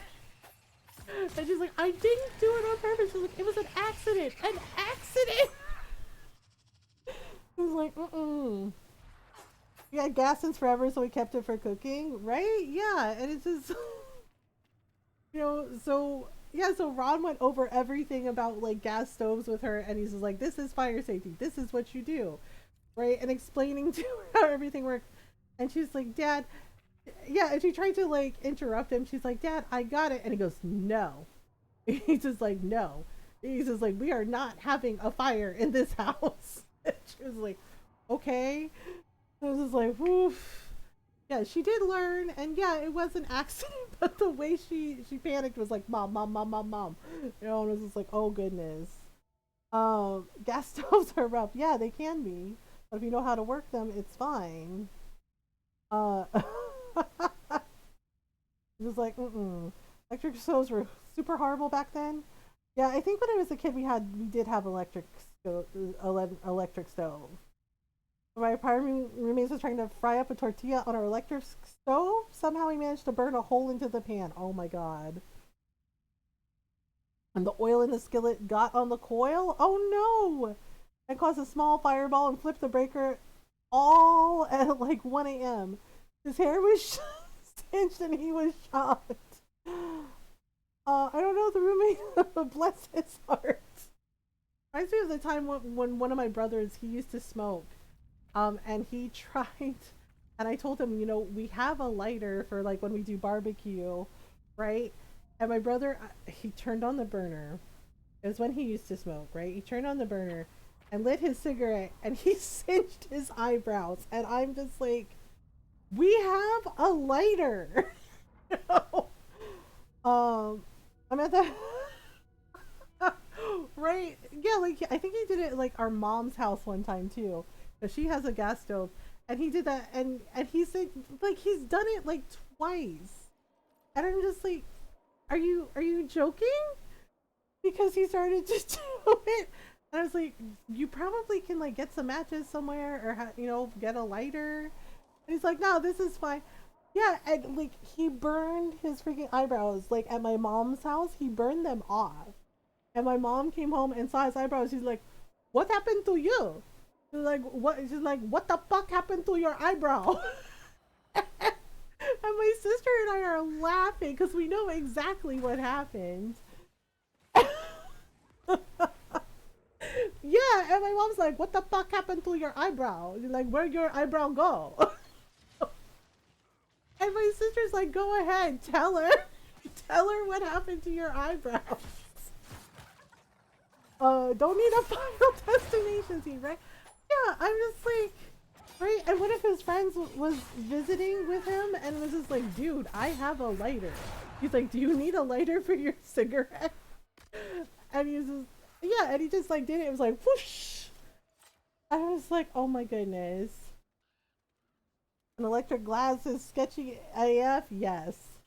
And she's like, I didn't do it on purpose. She's like, it was an accident. An accident! I was like, We had gas since forever, so we kept it for cooking, right? Yeah, and it's just, you know, so Ron went over everything about, like, gas stoves with her, and he's just like, this is fire safety. This is what you do, right? And explaining to her how everything works. And she's like, Dad, yeah, and she tried to, like, interrupt him. She's like, Dad, I got it. And he goes, no. He's just like, no. He's just like, we are not having a fire in this house. And she was like, okay. I was just like, oof. Yeah, she did learn, and yeah, it was an accident, but the way she panicked was like, Mom. You know, and it was just like, oh goodness. Gas stoves are rough. Yeah, they can be. But if you know how to work them, it's fine. Just like, Electric stoves were super horrible back then. Yeah, I think when I was a kid, we did have electric stove. My apartment roommate was trying to fry up a tortilla on our electric stove. Somehow he managed to burn a hole into the pan. Oh my god. And the oil in the skillet got on the coil. Oh no! And caused a small fireball and flipped the breaker all at like 1 a.m. His hair was singed and he was shocked. I don't know, the roommate, bless his heart. Reminds me of the time when one of my brothers, he used to smoke. And he tried, and I told him, you know, we have a lighter for like when we do barbecue, right? And my brother, he turned on the burner, It was when he used to smoke, right? He turned on the burner and lit his cigarette and he singed his eyebrows. And I'm just like, we have a lighter. I'm at the right. Yeah, like I think he did it at, like our mom's house one time too. Cause she has a gas stove. And he did that, and he said, like, he's done it like twice, and I'm just like, are you joking? Because he started to do it, and I was like, you probably can like get some matches somewhere, or you know, get a lighter. And he's like, no, this is fine. Yeah, and like he burned his freaking eyebrows. Like at my mom's house, he burned them off, and my mom came home and saw his eyebrows. She's like, what happened to you? She's like, what? She's like, what the fuck happened to your eyebrow? And my sister and I are laughing because we know exactly what happened. Yeah, and my mom's like, what the fuck happened to your eyebrow? She's like, where'd your eyebrow go? And my sister's like, go ahead, tell her. Tell her what happened to your eyebrows. Don't need a final destination scene, right? Yeah, I'm just like, right? And one of his friends was visiting with him and was just like, dude, I have a lighter. He's like, do you need a lighter for your cigarette? And he's just, yeah, and he just like did it. It was like, whoosh. I was like, oh my goodness. An electric glass is sketchy AF? Yes.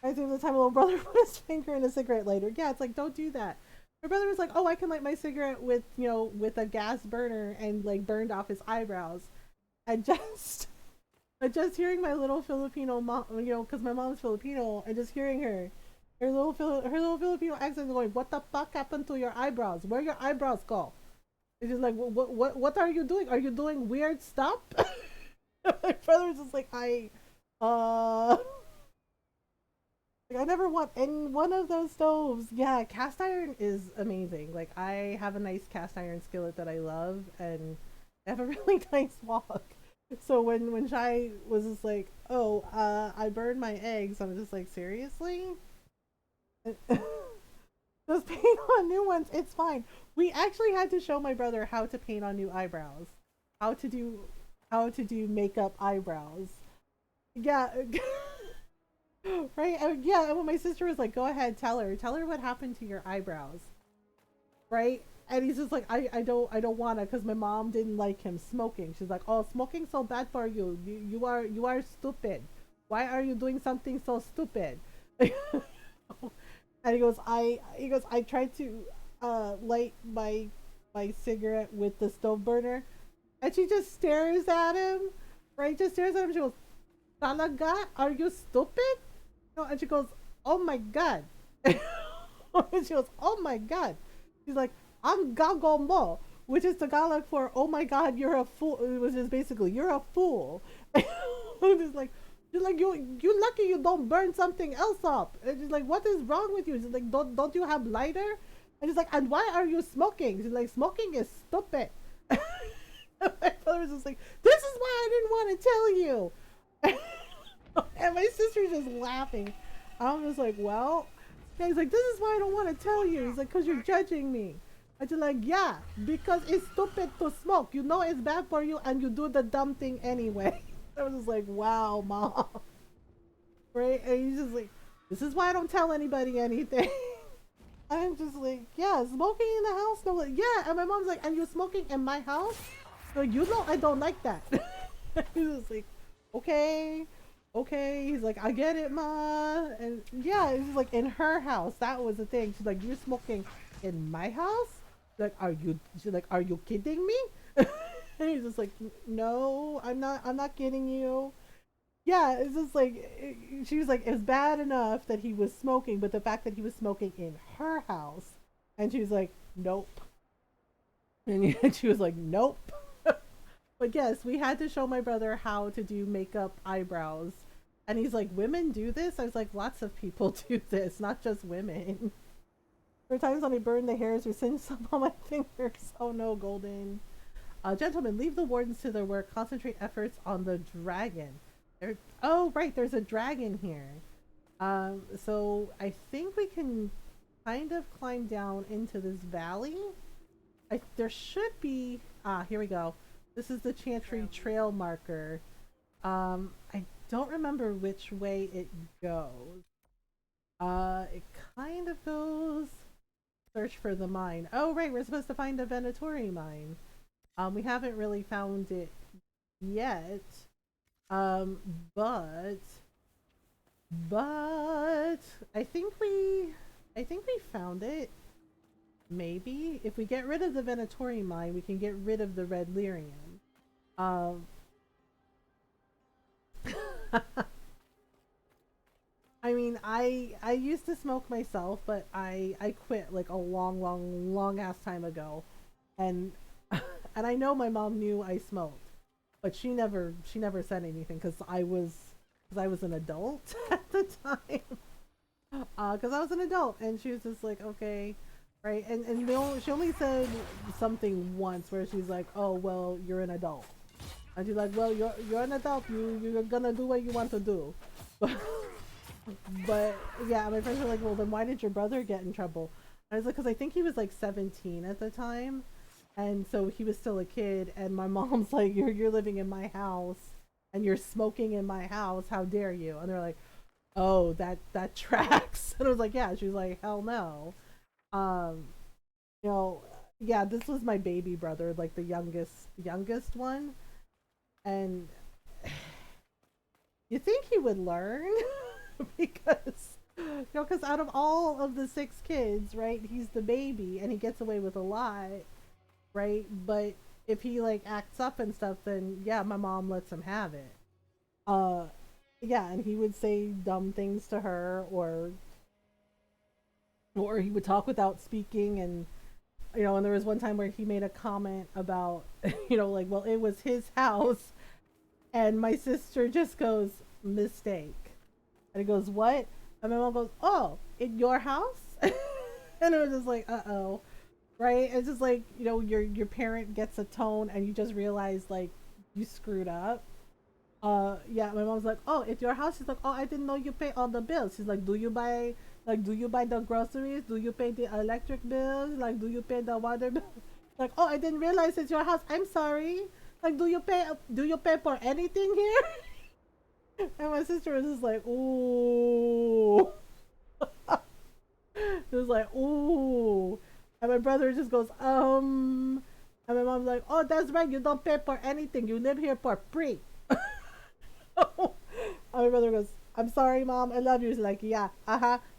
I think the time my little brother put his finger in a cigarette lighter. Yeah, it's like, don't do that. My brother was like, oh, I can light my cigarette with, you know, with a gas burner, and like burned off his eyebrows. And just hearing my little Filipino mom, you know, because my mom's Filipino, and just hearing her little Filipino accent going, what the fuck happened to your eyebrows? Where your eyebrows go? It's just like, what are you doing? Are you doing weird stuff? My brother's just like, like, I never want any one of those stoves. Yeah, cast iron is amazing. Like, I have a nice cast iron skillet that I love, and I have a really nice wok. So when Shai was just like, oh, I burned my eggs, I'm just like, seriously? Just paint on new ones, it's fine. We actually had to show my brother how to paint on new eyebrows. How to do makeup eyebrows. Yeah. Right? Yeah, and when my sister was like, go ahead, tell her what happened to your eyebrows. Right? And he's just like, I don't wanna, because my mom didn't like him smoking. She's like, oh, smoking's so bad for you. You are stupid. Why are you doing something so stupid? And he goes, I tried to light my cigarette with the stove burner, and she just stares at him. Right? Just stares at him. She goes, Talaga? Are you stupid? No, and she goes, oh my god. And she goes, oh my god. She's like, ang gago mo, which is Tagalog for, oh my god, you're a fool, which is basically, you're a fool. She's like, you lucky you don't burn something else up. And she's like, what is wrong with you? She's like, don't you have lighter? And she's like, and why are you smoking? She's like, smoking is stupid. My brother was just like, this is why I didn't want to tell you. And my sister's just laughing. I'm just like, well, yeah, he's like, this is why I don't want to tell you. He's like, because you're judging me. I just like, yeah, because it's stupid to smoke. You know it's bad for you, and you do the dumb thing anyway. I was just like, wow, mom. Right? And he's just like, this is why I don't tell anybody anything. I'm just like, yeah, smoking in the house? No, like, yeah. And my mom's like, and you're smoking in my house? So you know I don't like that. He's just like, okay. He's like, I get it, ma. And yeah, it's just like, in her house, that was the thing. She's like, you're smoking in my house? Like, she's like, are you kidding me? And he's just like, no, I'm not kidding you. Yeah, it's just like, she was like, it was bad enough that he was smoking, but the fact that he was smoking in her house, and she was like, nope. And she was like, nope. But yes, we had to show my brother how to do makeup eyebrows. And he's like, women do this? I was like, lots of people do this, not just women. There are times when I burn the hairs or singe some on my fingers. Oh no, Golden. Gentlemen, leave the wardens to their work. Concentrate efforts on the dragon. Oh, right, there's a dragon here. So I think we can kind of climb down into this valley. There should be, here we go. This is the Chantry trail marker. I don't remember which way it goes. It kind of goes, search for the mine. Oh, right, we're supposed to find a Venatori mine. We haven't really found it yet. But I think we found it. Maybe if we get rid of the Venatori mine, we can get rid of the red lyrium. I mean, I used to smoke myself, but I quit like a long ass time ago, and and I know my mom knew I smoked, but she never said anything because I was an adult at the time. Because I was an adult, and she was just like, okay, right, and she only said something once where she's like, oh well, you're an adult, and she's like, well, you're an adult, you're gonna do what you want to do. But yeah, my friends were like, well, then why did your brother get in trouble? I was like, because I think he was like 17 at the time, and so he was still a kid, and my mom's like, you're living in my house and you're smoking in my house, how dare you? And they're like, oh, that tracks. And I was like, yeah. She was like, hell no. You know, yeah, this was my baby brother, like the youngest one, and you think he would learn. Because, you know, because out of all of the 6 kids, right, he's the baby and he gets away with a lot, right? But if he like acts up and stuff, then yeah, my mom lets him have it. Yeah, and he would say dumb things to her, or he would talk without speaking, and you know, and there was one time where he made a comment about, you know, like, well, it was his house, and my sister just goes, mistake. And he goes, what? And my mom goes, oh, in your house? And it was just like, uh-oh. Right? It's just like, you know, your parent gets a tone and you just realize, like, you screwed up. Yeah, my mom's like, oh, it's your house? She's like, oh, I didn't know you pay all the bills. She's like, do you buy the groceries? Do you pay the electric bills? Like, do you pay the water bill? Like, oh, I didn't realize it's your house. I'm sorry. Like, do you pay for anything here? And my sister was just like, ooh. It was like, ooh. And my brother just goes, and my mom's like, oh, that's right, you don't pay for anything. You live here for free. And my brother goes, I'm sorry, Mom, I love you. He's like, yeah,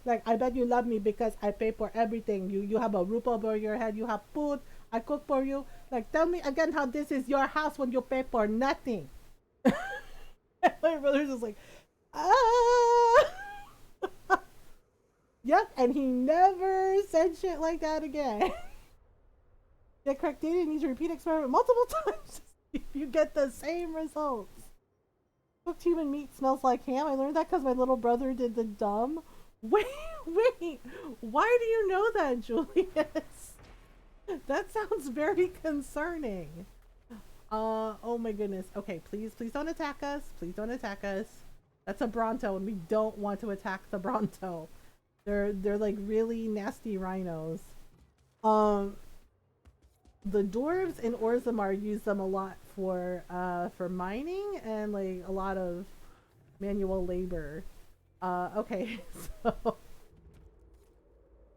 like, I bet you love me because I pay for everything. You have a roof over your head, you have food, I cook for you. Like, tell me again how this is your house when you pay for nothing. My brother's just like, yep, and he never said shit like that again. Yeah, correct data needs to repeat experiment multiple times if you get the same results. Cooked human meat smells like ham. I learned that because my little brother did the dumb. Wait, why do you know that, Julius? That sounds very concerning. Oh my goodness. Okay, please don't attack us. Please don't attack us. That's a Bronto, and we don't want to attack the Bronto. They're like really nasty rhinos. The dwarves in Orzammar use them a lot for mining and like a lot of manual labor. Okay, so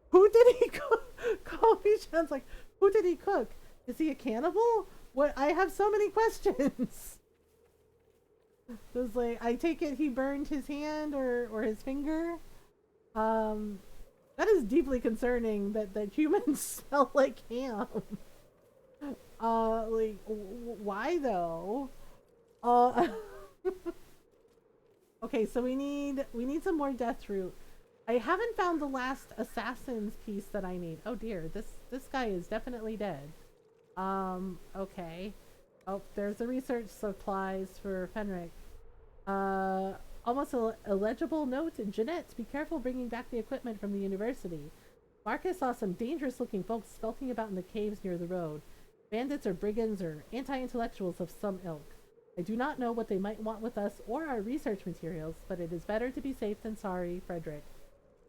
who did he cook? Kofi Chan's like, who did he cook? Is he a cannibal? What? I have so many questions. It's like, I take it he burned his hand or his finger. That is deeply concerning that humans smell like ham. Like, why though? Okay, so we need some more death root. I haven't found the last assassin's piece that I need. Oh dear, this guy is definitely dead. Okay. Oh, there's the research supplies for Fenric. Almost a illegible note. Jeanette, be careful bringing back the equipment from the university. Marcus saw some dangerous looking folks skulking about in the caves near the road. Bandits or brigands or anti-intellectuals of some ilk. I do not know what they might want with us or our research materials, but it is better to be safe than sorry, Frederick.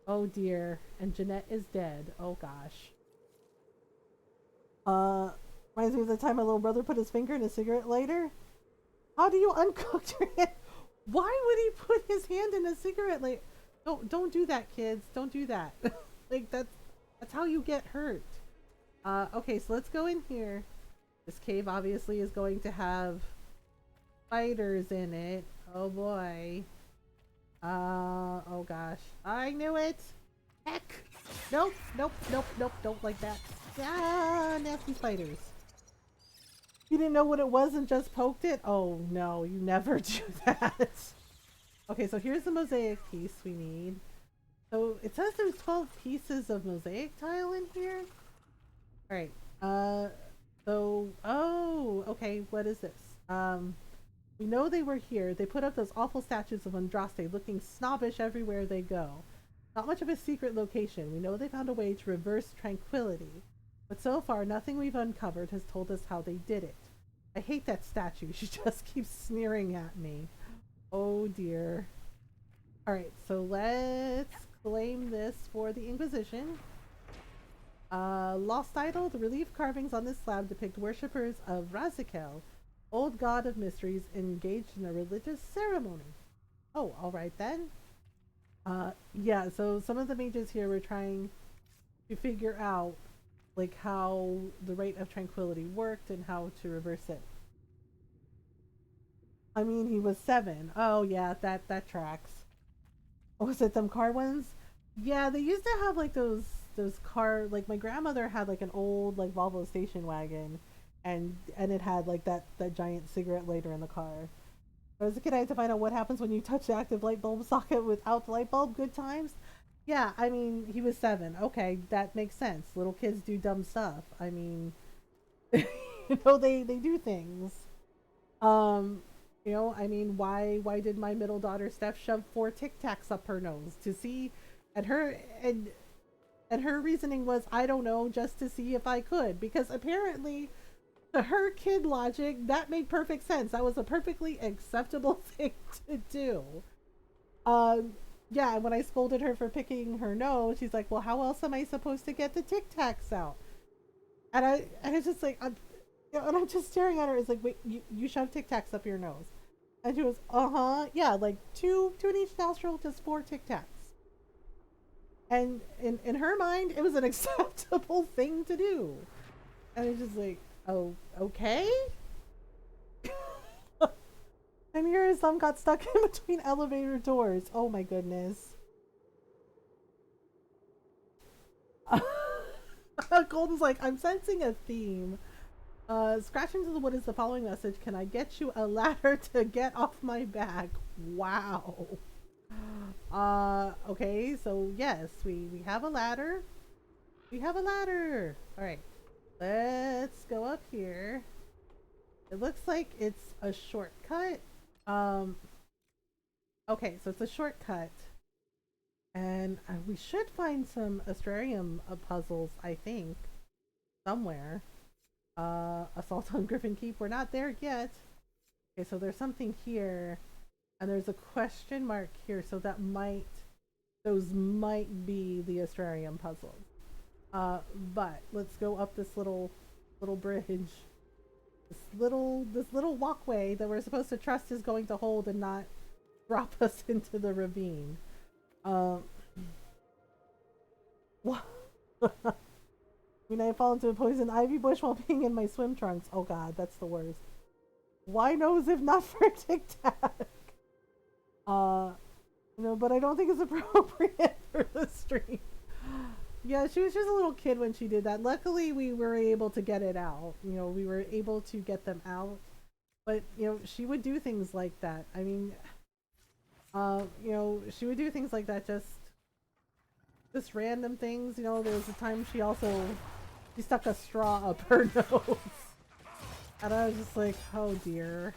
Oh dear. And Jeanette is dead. Oh gosh. Reminds me of the time my little brother put his finger in a cigarette lighter. How do you uncook your hand? Why would he put his hand in a cigarette lighter? Don't do that, kids. Don't do that. Like that's how you get hurt. Okay, so let's go in here. This cave obviously is going to have spiders in it. Oh boy. Oh gosh. I knew it! Heck! Nope, nope, nope, nope, don't like that. Ah, nasty spiders. You didn't know what it was and just poked it? Oh no, you never do that. Okay, so here's the mosaic piece we need. So it says there's 12 pieces of mosaic tile in here. Alright, so, oh, okay, what is this? We know they were here. They put up those awful statues of Andraste, looking snobbish everywhere they go. Not much of a secret location. We know they found a way to reverse tranquility. But so far, nothing we've uncovered has told us how they did it. I hate that statue. She just keeps sneering at me. Oh dear. Alright, so let's claim this for the Inquisition. Lost Idol. The relief carvings on this slab depict worshippers of Razikel, old god of mysteries, engaged in a religious ceremony. Oh, alright then. Yeah, so some of the mages here were trying to figure out like how the rate of tranquility worked and how to reverse it. I mean, he was 7. Oh yeah, that tracks. Was it them car ones? Yeah, they used to have like those car, like my grandmother had like an old like Volvo station wagon, and it had like that giant cigarette lighter in the car. As a kid, I had to find out what happens when you touch the active light bulb socket without the light bulb. Good times. Yeah, I mean, he was 7. Okay, that makes sense. Little kids do dumb stuff. I mean, you know, they do things. You know, I mean, why did my middle daughter Steph shove 4 Tic Tacs up her nose to see? And her reasoning was, I don't know, just to see if I could, because apparently, to her kid logic, that made perfect sense. That was a perfectly acceptable thing to do. Yeah, and when I scolded her for picking her nose, she's like, well, how else am I supposed to get the Tic Tacs out? And it's just like, and I'm just staring at her. It's like, wait, you shove Tic Tacs up your nose? And she goes, yeah, like 2 in each nostril, just 4 Tic Tacs. And in her mind, it was an acceptable thing to do. And it's just like, oh, okay? And here some got stuck in between elevator doors. Oh my goodness. Golden's like, I'm sensing a theme. Scratch into the wood is the following message. Can I get you a ladder to get off my back? Wow. Okay, so yes, we have a ladder. We have a ladder. Alright. Let's go up here. It looks like it's a shortcut. Okay, so it's a shortcut. And we should find some Astrarium puzzles, I think. Somewhere. Assault on Griffin Keep. We're not there yet. Okay, so there's something here. And there's a question mark here, so those might be the Astrarium puzzles. But let's go up this little bridge. This little walkway that we're supposed to trust is going to hold and not drop us into the ravine. What? I mean, I fall into a poison ivy bush while being in my swim trunks. Oh god, that's the worst. Why knows if not for Tic Tac? You know, but I don't think it's appropriate for the stream. Yeah, she was just a little kid when she did that. Luckily, we were able to get it out. You know, we were able to get them out. But, you know, she would do things like that. I mean, you know, she would do things like that, just random things. You know, there was a time she stuck a straw up her nose. And I was just like, oh dear.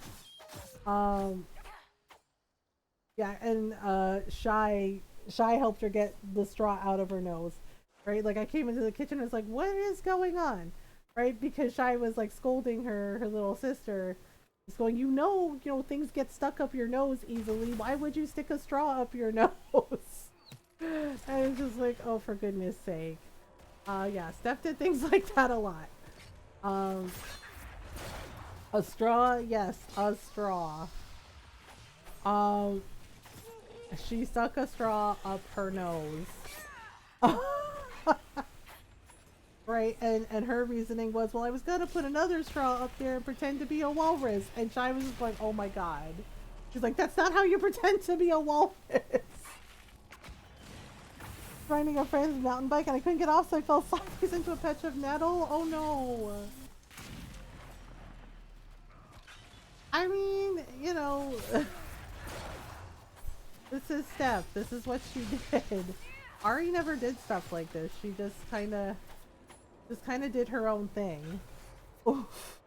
Yeah, and Shy helped her get the straw out of her nose. Right? Like I came into the kitchen and was like, what is going on? Right? Because Shy was like scolding her little sister. Just going, you know, things get stuck up your nose easily. Why would you stick a straw up your nose? And it's just like, oh, for goodness sake. Yeah, Steph did things like that a lot. A straw, yes, a straw. She stuck a straw up her nose. Right, and her reasoning was, well, I was gonna put another straw up there and pretend to be a walrus. And Shai was just like, oh my god. She's like, that's not how you pretend to be a walrus. Riding a friend's mountain bike and I couldn't get off, so I fell sideways into a patch of nettle. Oh no. I mean, you know, this is Steph. This is what she did. Ari never did stuff like this. She just kind of did her own thing. Oof.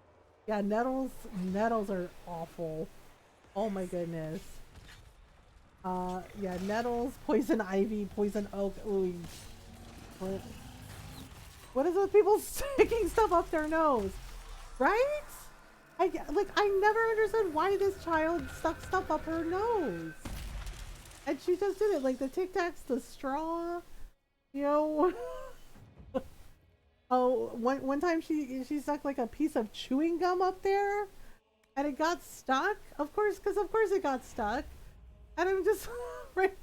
Yeah, nettles are awful. Oh my goodness. Yeah, nettles, poison ivy, poison oak. Ooh. What is it with people sticking stuff up their nose? Right? I never understood why this child stuck stuff up her nose. And she just did it. Like the Tic Tacs, the straw, you know. Oh, one time she stuck like a piece of chewing gum up there and it got stuck. Of course it got stuck. And I'm just right.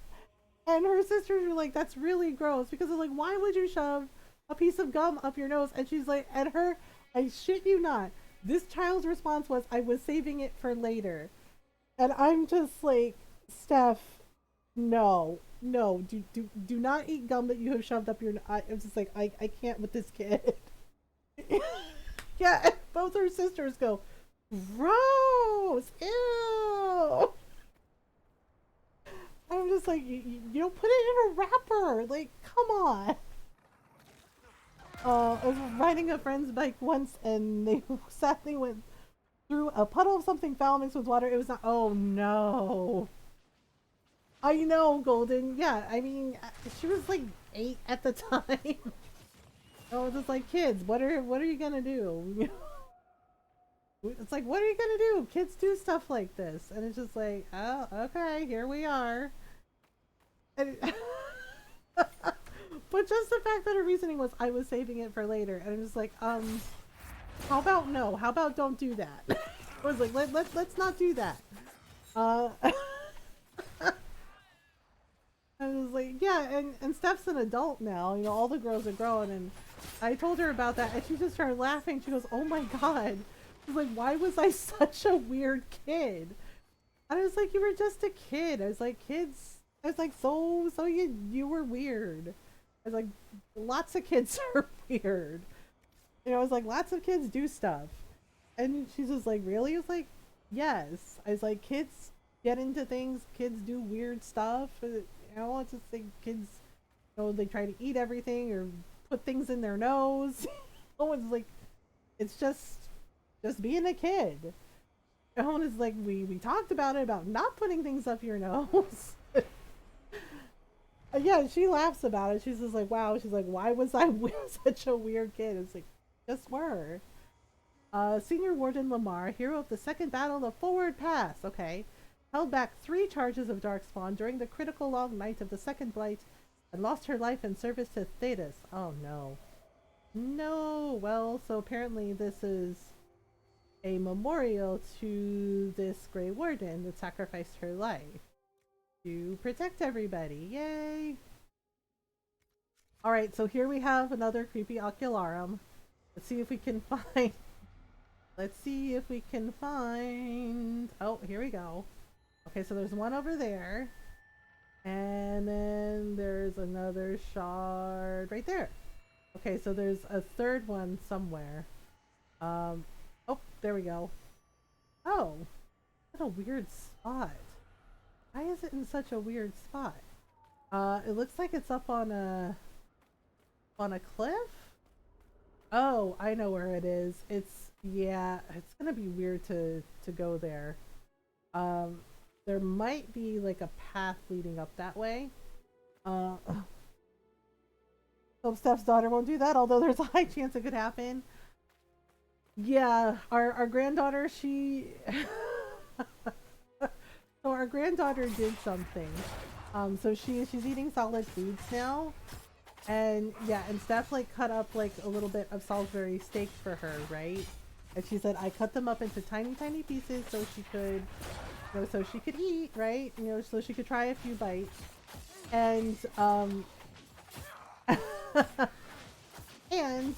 And her sisters were like, that's really gross, because I'm like, why would you shove a piece of gum up your nose? And she's like, and her, I shit you not, this child's response was, I was saving it for later. And I'm just like, Steph, no, do not eat gum that you have shoved up your nose. I'm just like, I can't with this kid. Yeah, both her sisters go, gross, ew. I'm just like, you don't put it in a wrapper. Like, come on. I was riding a friend's bike once and they sadly went through a puddle of something foul mixed with water. It was not, oh no. I know, Golden. Yeah, I mean, she was like 8 at the time. Oh, it's just like, kids, what are you gonna do? It's like, what are you gonna do? Kids do stuff like this. And it's just like, oh, okay, here we are. And but just the fact that her reasoning was, I was saving it for later. And I'm just like, how about no? How about don't do that? I was like, let's not do that. I was like, yeah, and Steph's an adult now. You know, all the girls are grown. And I told her about that. And she just started laughing. She goes, oh my God. I was like, why was I such a weird kid? I was like, you were just a kid. I was like, kids. I was like, so you were weird. I was like, lots of kids are weird. You know, I was like, lots of kids do stuff. And she's just like, really? I was like, yes. I was like, kids get into things. Kids do weird stuff. You know, it's just like kids, you know, they try to eat everything or put things in their nose. No one's like, it's just being a kid. And it's like, we talked about it, about not putting things up your nose. Yeah, she laughs about it. She's just like, wow. She's like, why was I such a weird kid? It's like, just were. Senior Warden Lamar, hero of the second battle of Forward Pass. Okay. Held back 3 charges of Darkspawn during the critical long night of the second blight and lost her life in service to Thetis. Oh no. No. Well, so apparently this is a memorial to this Grey Warden that sacrificed her life to protect everybody. Yay! Alright, so here we have another creepy ocularum. Let's see if we can find... Let's see if we can find... Oh, here we go. Okay, so there's one over there. And then there's another shard right there. Okay, so there's a third one somewhere. Oh, there we go. Oh, what a weird spot. Why is it in such a weird spot? It looks like it's up on a cliff? Oh, I know where it is. Yeah, it's gonna be weird to go there. There might be like a path leading up that way. Hope Steph's daughter won't do that, although there's a high chance it could happen. Yeah, our granddaughter, she... So our granddaughter did something. So she's eating solid foods now. And yeah, and Steph like cut up like a little bit of Salisbury steak for her, right? And she said I cut them up into tiny, tiny pieces so she could, so she could eat, right? So she could try a few bites. And and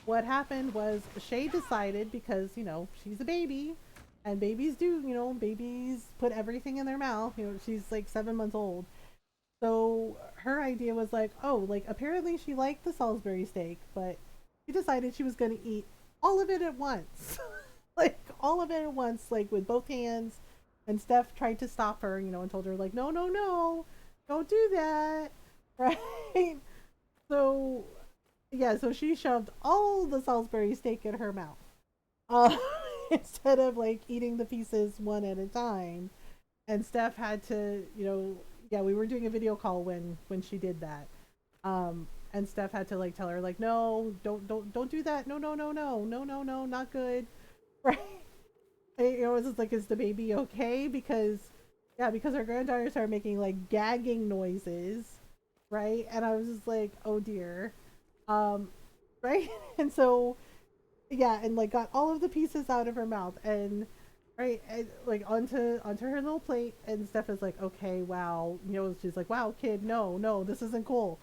what happened was Shay decided, because she's a baby, and babies do, babies put everything in their mouth. She's like 7 months old. So her idea was like, oh, like apparently she liked the Salisbury steak, but she decided she was going to eat all of it at once. Like all of it at once, like with both hands. And Steph tried to stop her, and told her like, no, no, no, don't do that. Right? So yeah, so she shoved all the Salisbury steak in her mouth. Uh, Instead of like eating the pieces one at a time. And Steph had to, yeah, we were doing a video call when she did that. And Steph had to like tell her like, no, don't do that. No, no, no, no, no, no, no, not good. Right? It was just like, is the baby okay? Because her granddaughter started making like gagging noises, right? And I was just like, oh dear. Right? And so yeah, and like got all of the pieces out of her mouth, and right, and like onto her little plate. And Steph is like, okay, wow, she's like, wow, kid, no, this isn't cool,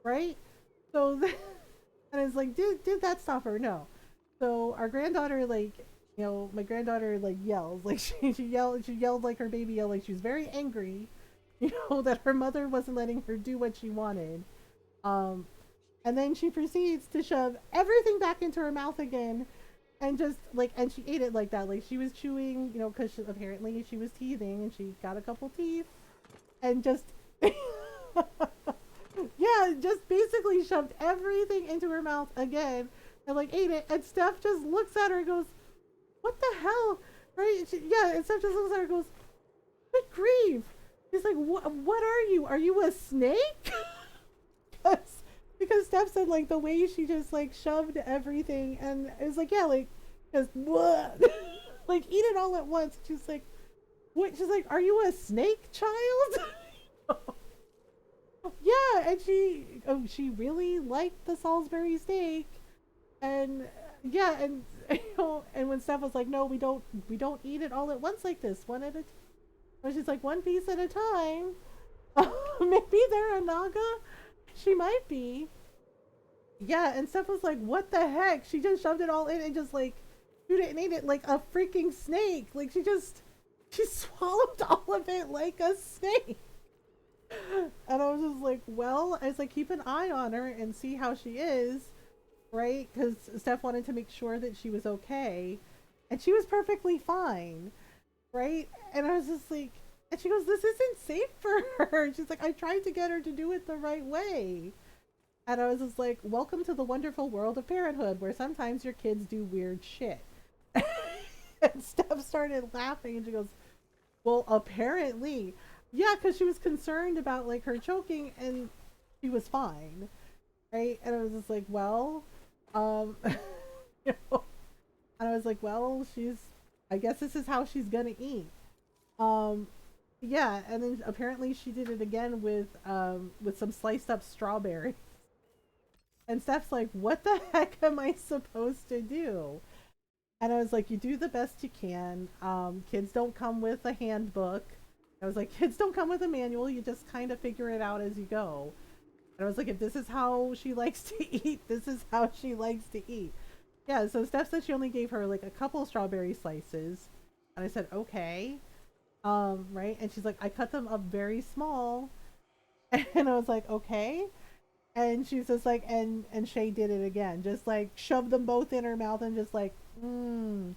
right? So and it's like, did that stop her? No. So our granddaughter, like, my granddaughter like yells, like she yelled like her baby yelled, like she was very angry, that her mother wasn't letting her do what she wanted. And then she proceeds to shove everything back into her mouth again, and just like, and she ate it like that, like she was chewing, because apparently she was teething, and she got a couple teeth, and just yeah, just basically shoved everything into her mouth again, and like ate it. And Steph just looks at her and goes, "What the hell?" Right? And Steph just looks at her and goes, "Good grief!" He's like, "What are you? Are you a snake?" Because Steph said like the way she just like shoved everything, and it was like, yeah, like just what, like eat it all at once. She's like, what? She's like, are you a snake, child? Yeah, and she really liked the Salisbury steak, and yeah, and and when Steph was like, no, we don't eat it all at once like this, one at a time. She's like, one piece at a time. Maybe they're a Naga. She might be. Yeah, and Steph was like, what the heck? She just shoved it all in and just like chewed it and ate it like a freaking snake. Like she swallowed all of it like a snake. And I was just like, well, I was like, keep an eye on her and see how she is, right? Because Steph wanted to make sure that she was okay. And she was perfectly fine, right? And I was just like, and she goes, this isn't safe for her. She's like, I tried to get her to do it the right way. And I was just like, welcome to the wonderful world of parenthood, where sometimes your kids do weird shit. And Steph started laughing, and she goes, well, apparently. Yeah, because she was concerned about like her choking, and she was fine, right? And I was just like, well, and I was like, well, I guess this is how she's gonna eat. Yeah, and then apparently she did it again with some sliced up strawberries. And Steph's like, what the heck am I supposed to do? And I was like, you do the best you can. Kids don't come with a handbook. I was like, kids don't come with a manual. You just kind of figure it out as you go. And I was like, if this is how she likes to eat, this is how she likes to eat. Yeah, so Steph said she only gave her like a couple strawberry slices. And I said, okay. Right? And she's like, I cut them up very small. And I was like, okay. And she's just like, and Shay did it again. Just like shoved them both in her mouth and just like, And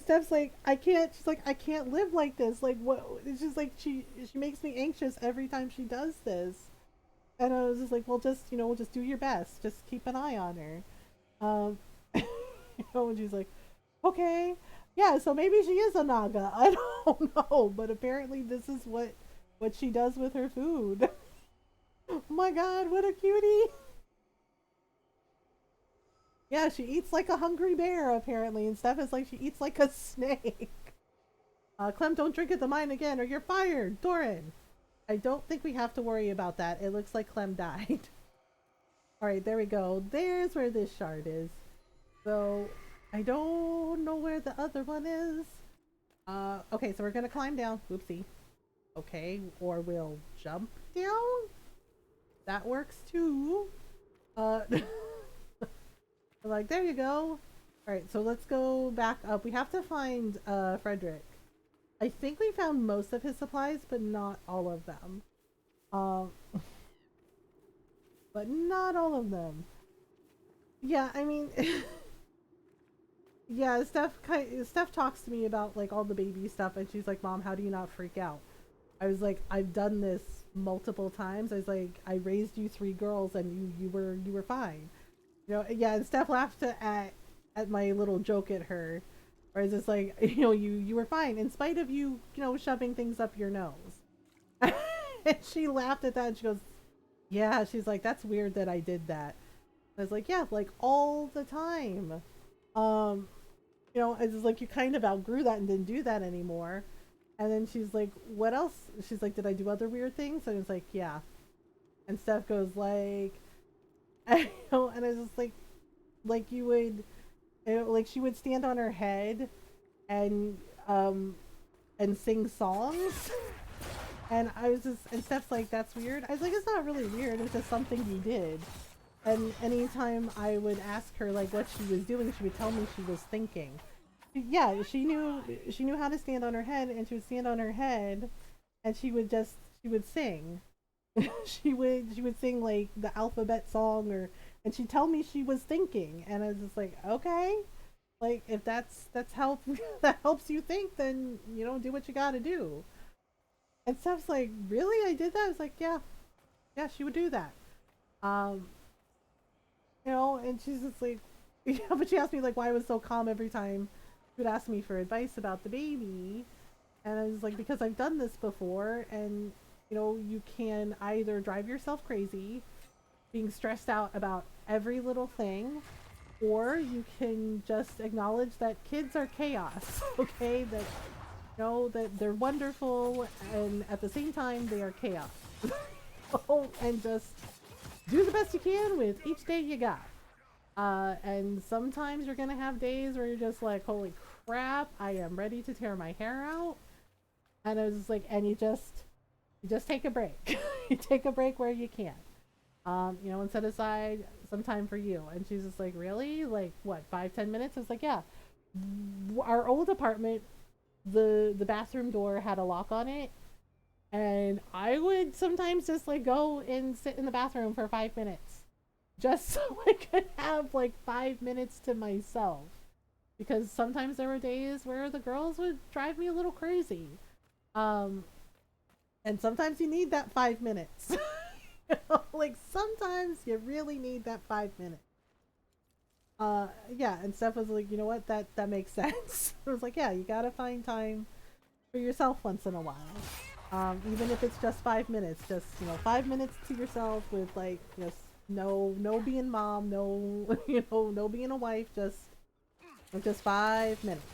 Steph's like, she's like, I can't live like this. Like, what? It's just like, she makes me anxious every time she does this. And I was just like, well, just, just do your best. Just keep an eye on her. And she's like, okay. Yeah, so maybe she is a Naga. I don't know. But apparently this is what she does with her food. Oh my god, what a cutie. Yeah, she eats like a hungry bear, apparently. And Steph is like, she eats like a snake. Clem, don't drink at the mine again or you're fired, Doran. I don't think we have to worry about that. It looks like Clem died. Alright, there we go. There's where this shard is. So, I don't know where the other one is. Okay, so we're gonna climb down. Oopsie. Okay, or we'll jump down? That works too. Like, there you go. Alright, so let's go back up. We have to find, Frederick. I think we found most of his supplies, but not all of them. But not all of them. Yeah, I mean, yeah, Steph talks to me about like all the baby stuff, and she's like, "Mom, how do you not freak out?" I was like, "I've done this multiple times." I was like, "I raised you 3 girls, and you were fine." You know, yeah. And Steph laughed at my little joke at her, where I was just like, you know, you were fine in spite of you know, shoving things up your nose. And she laughed at that, and she goes, "Yeah." She's like, "That's weird that I did that." I was like, "Yeah, like all the time." You know, it's just like you kind of outgrew that and didn't do that anymore. And then she's like, "What else?" She's like, "Did I do other weird things?" And it's like, "Yeah." And Steph goes like, you know, and I was just like you would, you know, like she would stand on her head and sing songs. And I was just, and Steph's like, "That's weird." I was like, "It's not really weird. It's just something you did." And anytime I would ask her like what she was doing, she would tell me she was thinking. Yeah, she knew how to stand on her head, and she would stand on her head, and she would sing. she would sing like the alphabet song, and she'd tell me she was thinking, and I was just like, okay, like if that's how that helps you think, then you know, do what you gotta do. And Steph's like, "Really? I did that?" I was like, yeah, she would do that. You know, and she's just like, yeah, but she asked me like why I was so calm every time she would ask me for advice about the baby. And I was like, because I've done this before, and you know, you can either drive yourself crazy, being stressed out about every little thing, or you can just acknowledge that kids are chaos, okay? That, you know, that they're wonderful, and at the same time, they are chaos. And just do the best you can with each day you got. And sometimes you're gonna have days where you're just like, holy crap, I am ready to tear my hair out. And I was just like, and you just take a break. You take a break where you can. You know, and set aside some time for you. And she's just like, really? Like, what, 5-10 minutes? I was like, yeah. Our old apartment, the bathroom door had a lock on it. And I would sometimes just like go and sit in the bathroom for 5 minutes. Just so I could have like 5 minutes to myself. Because sometimes there were days where the girls would drive me a little crazy. And sometimes you need that 5 minutes. You know, like sometimes you really need that 5 minutes. Yeah, and Steph was like, you know what, that makes sense. I was like, yeah, you gotta find time for yourself once in a while. Even if it's just 5 minutes, just, you know, 5 minutes to yourself with like, just no being mom, no, you know, no being a wife, just 5 minutes.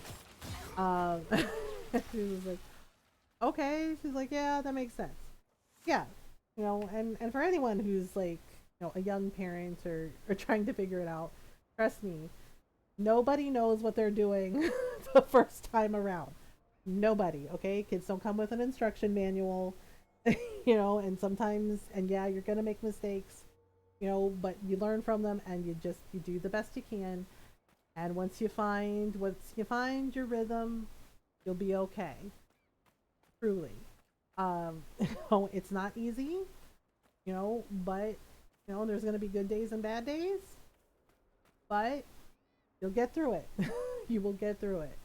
She was like, okay. She's like, yeah, that makes sense. Yeah, you know, and for anyone who's like, you know, a young parent or trying to figure it out, trust me, nobody knows what they're doing the first time around. Nobody, okay? Kids don't come with an instruction manual, you know, and sometimes, and yeah, you're gonna make mistakes, you know, but you learn from them, and you do the best you can. And once you find your rhythm, you'll be okay. Truly. Oh, it's not easy, you know, but you know, there's gonna be good days and bad days, but you'll get through it. You will get through it.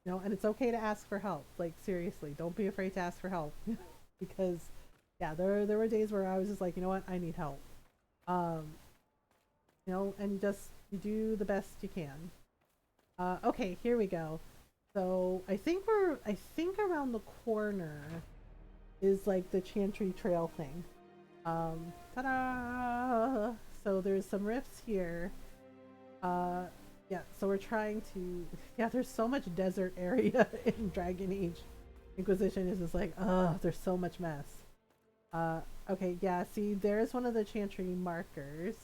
You know, and it's okay to ask for help. Like seriously, don't be afraid to ask for help. Because yeah, there were days where I was just like, you know what, I need help. You know, and just you do the best you can. Okay, here we go. So I think around the corner is like the Chantry Trail thing. Ta-da! So there's some rifts here. Yeah, so we're trying to. Yeah, there's so much desert area in Dragon Age. Inquisition is just like, there's so much mess. Okay, yeah, see, there's one of the Chantry markers.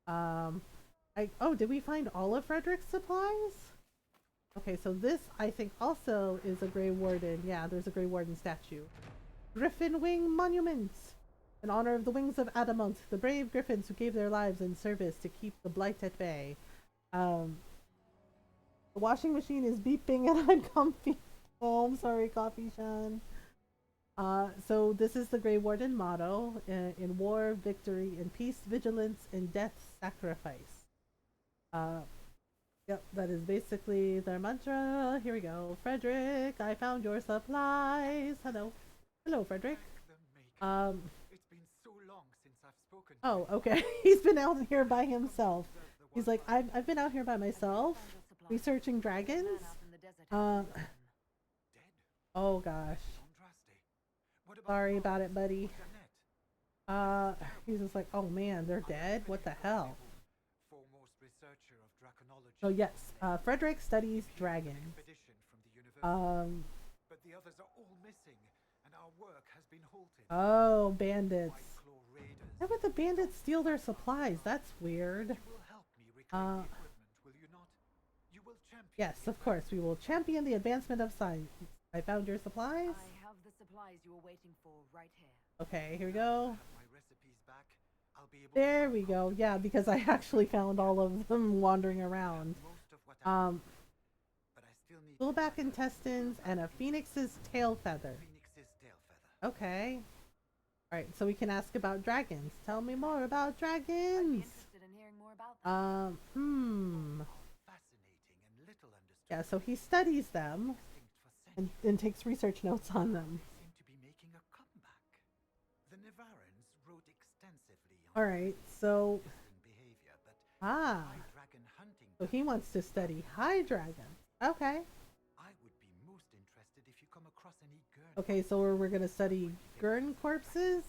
Did we find all of Frederick's supplies? Okay, so this, I think, also is a Grey Warden. Yeah, there's a Grey Warden statue. Griffin Wing Monument! In honor of the wings of Adamant, the brave griffins who gave their lives in service to keep the blight at bay. The washing machine is beeping and I'm comfy. Oh, I'm sorry, Coffee Shan. So this is the Grey Warden motto. In war, victory. In peace, vigilance. In death, sacrifice. Yep, that is basically their mantra. Here we go. Frederick, I found your supplies. Hello. Hello, Frederick. It's been so long since I've spoken. Oh, okay. He's been out here by himself. He's like, I've been out here by myself, researching dragons. Oh gosh. Sorry about it, buddy. He's just like, oh man, they're dead? What the hell? So yes, Frederick studies dragons. But the others are all missing, and our work has been halted. Oh, bandits. Why would the bandits steal their supplies? That's weird. You will help me reclaim the equipment, will you not? You will champion. Yes, of course, we will champion the advancement of science. I found your supplies. I have the supplies you were waiting for right here. Okay, here we go. My recipes back. I'll be able There we go. Yeah, because I actually found all of them wandering around. Fullback intestines and a phoenix's tail feather. Okay. Alright, so we can ask about dragons. Tell me more about dragons. Yeah, so he studies them and takes research notes on them. Alright, so so he wants to study high dragons. Okay. Okay, so we're gonna study Gurn corpses.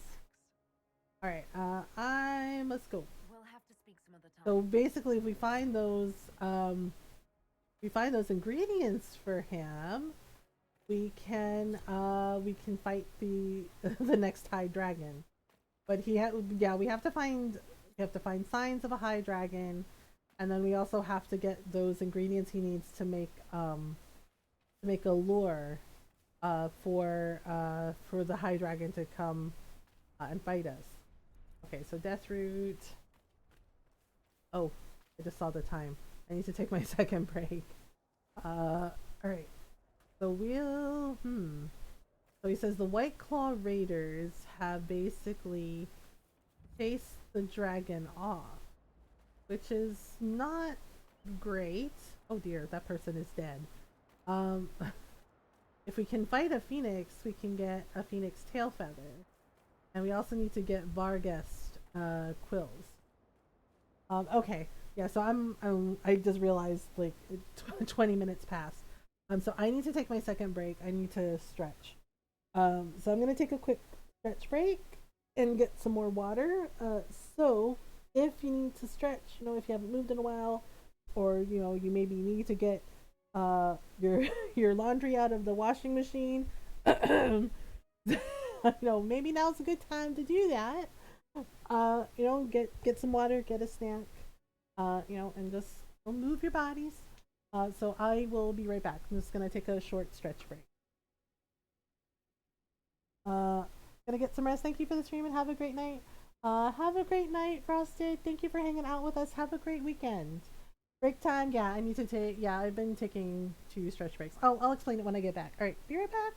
Alright, I must go. We'll have to speak some other time. So basically if we find those ingredients for him, we can fight the the next high dragon. But we have to find signs of a high dragon, and then we also have to get those ingredients he needs to make a lure for the high dragon to come and fight us. Okay, so death root. Oh, I just saw the time. I need to take my second break. Alright. So we'll So he says the White Claw Raiders have basically chased the dragon off, which is not great. Oh dear, that person is dead. If we can fight a phoenix, we can get a phoenix tail feather, and we also need to get Varghest quills. Okay, yeah. So I just realized like 20 minutes passed. So I need to take my second break. I need to stretch. So I'm gonna take a quick stretch break and get some more water. So if you need to stretch, if you haven't moved in a while, or you maybe need to get your laundry out of the washing machine, maybe now's a good time to do that. Get some water, get a snack, and just move your bodies. So I will be right back. I'm just gonna take a short stretch break. Gonna get some rest. Thank you for the stream and have a great night. Have a great night, Frosted. Thank you for hanging out with us. Have a great weekend. Break time. Yeah, I need to take. Yeah, I've been taking 2 stretch breaks. I'll explain it when I get back. All right, be right back.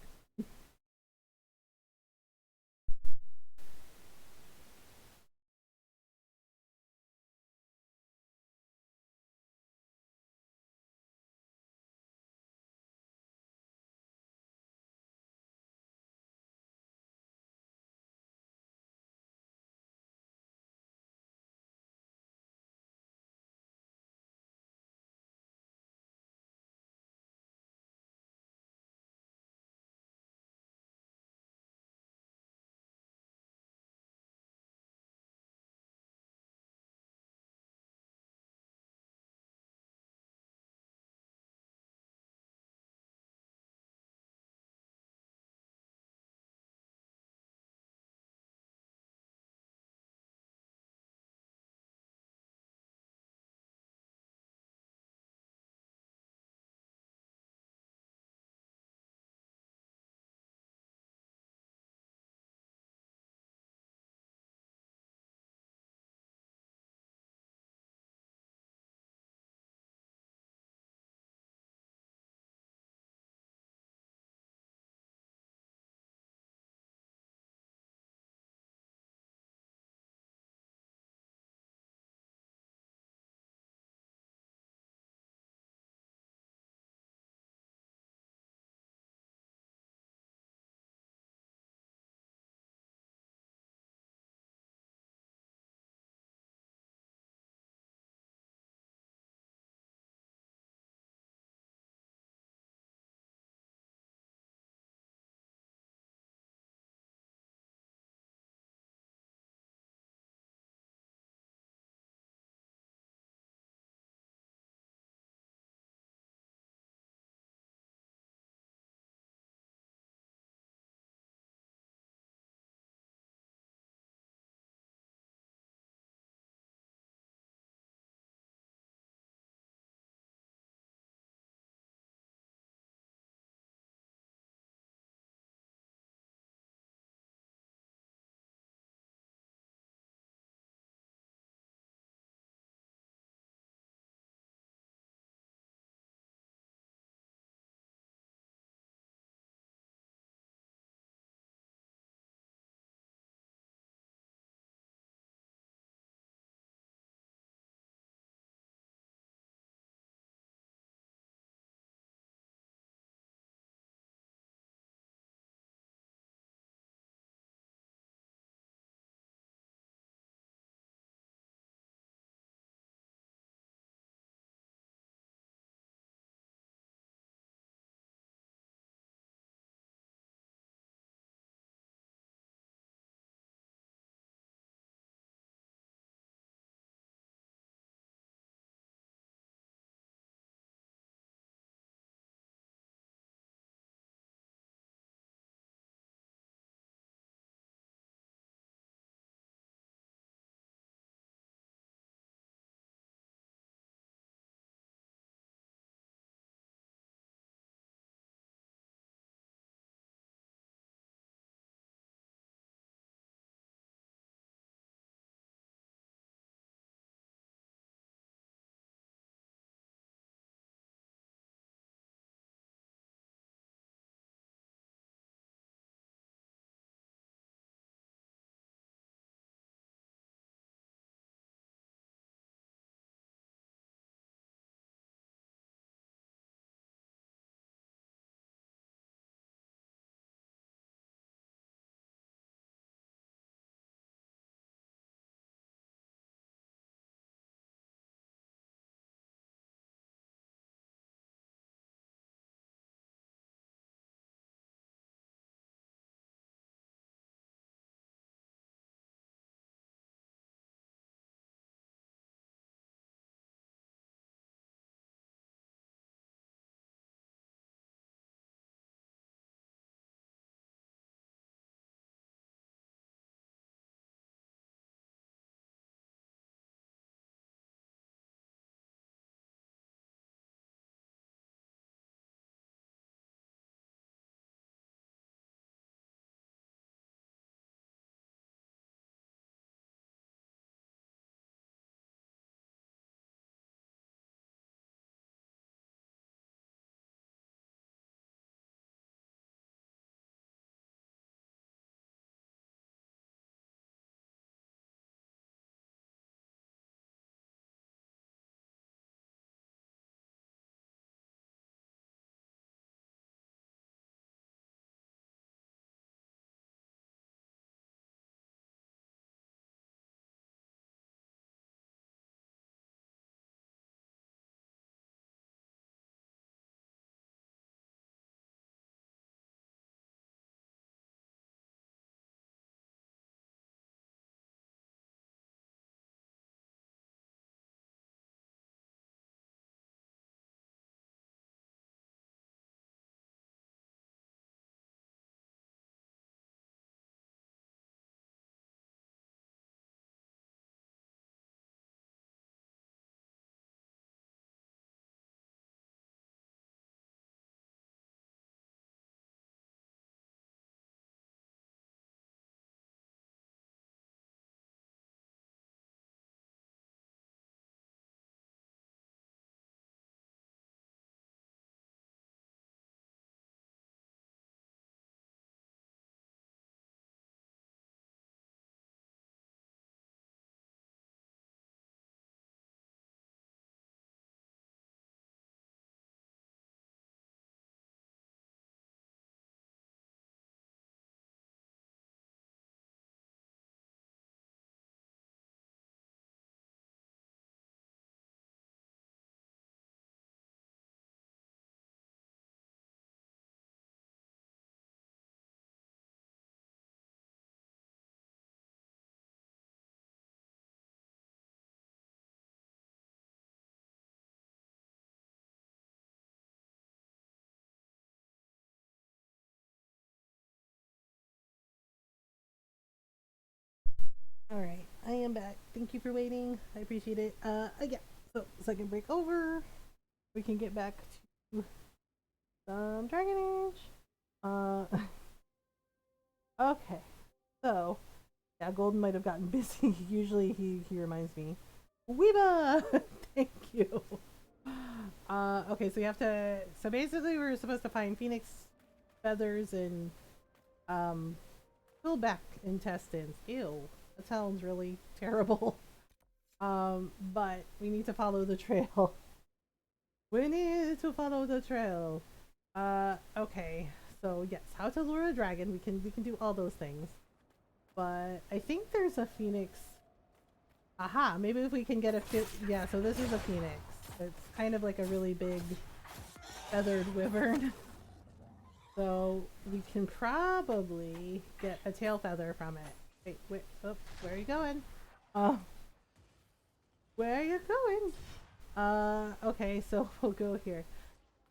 Alright, I am back. Thank you for waiting. I appreciate it. Yeah. So, second break over. We can get back to some Dragon Age. Okay. So, yeah, Golden might have gotten busy. Usually he reminds me. Weeba! Thank you. Okay, so you have to. So basically, we're supposed to find phoenix feathers and back intestines. Ew, that sounds really terrible. But we need to follow the trail. We need to follow the trail. Okay. So yes, how to lure a dragon. We can do all those things. But I think there's a phoenix. Aha, maybe if we can get a yeah, so this is a phoenix. It's kind of like a really big feathered wyvern. So we can probably get a tail feather from it. Wait, oh, where are you going? Where are you going? Okay, so we'll go here.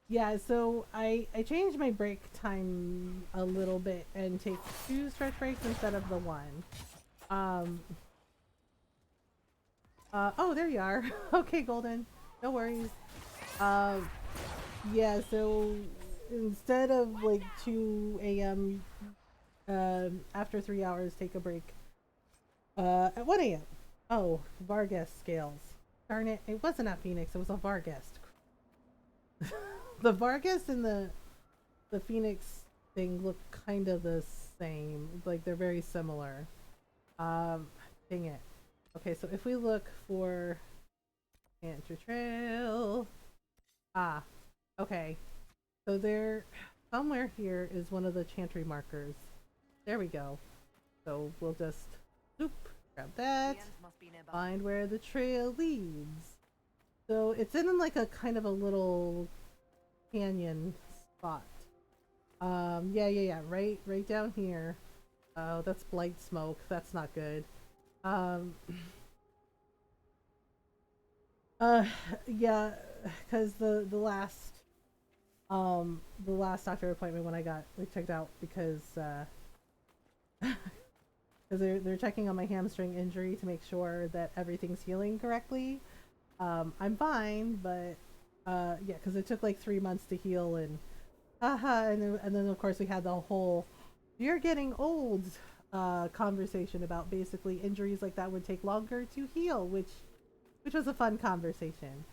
Yeah, so I changed my break time a little bit and take 2 stretch breaks instead of the 1. Oh, there you are. Okay, Golden. No worries. Yeah, so instead of like 2 a.m. After 3 hours, take a break. At 1 a.m. Oh, Vargas scales. Darn it, it wasn't a Phoenix, it was a Vargas. The Vargas and the Phoenix thing look kind of the same. Like they're very similar. Dang it. Okay, so if we look for Chantry Trail. Ah, okay. So there, somewhere here is one of the Chantry markers. There we go. So we'll just, zoop, grab that, find where the trail leads. So it's in like a kind of a little canyon spot. Yeah, right down here. Oh, that's blight smoke. That's not good. Yeah, because the last doctor appointment when I got like checked out because they're checking on my hamstring injury to make sure that everything's healing correctly. I'm fine, but yeah, because it took like 3 months to heal, and and then of course we had the whole "you're getting old" conversation about basically injuries like that would take longer to heal, which was a fun conversation.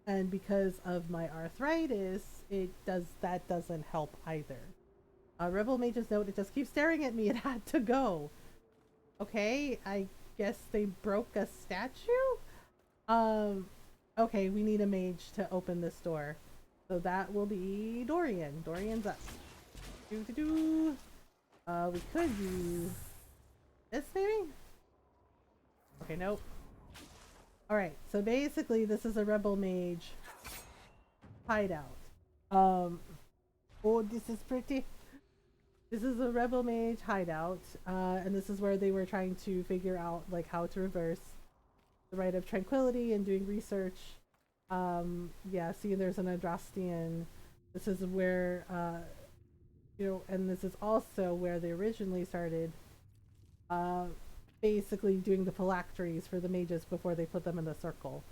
And because of my arthritis, that doesn't help either. Rebel Mage's note, it just keeps staring at me. It had to go. Okay, I guess they broke a statue? Okay, we need a mage to open this door. So that will be Dorian. Dorian's up. We could use this maybe? Okay, nope. Alright, so basically this is a Rebel Mage hideout. Oh, this is pretty. This is a Rebel Mage hideout, and this is where they were trying to figure out like how to reverse the Rite of Tranquility and doing research. Yeah, see, there's an Andrastian. This is where, you know, and this is also where they originally started, basically doing the phylacteries for the mages before they put them in the circle.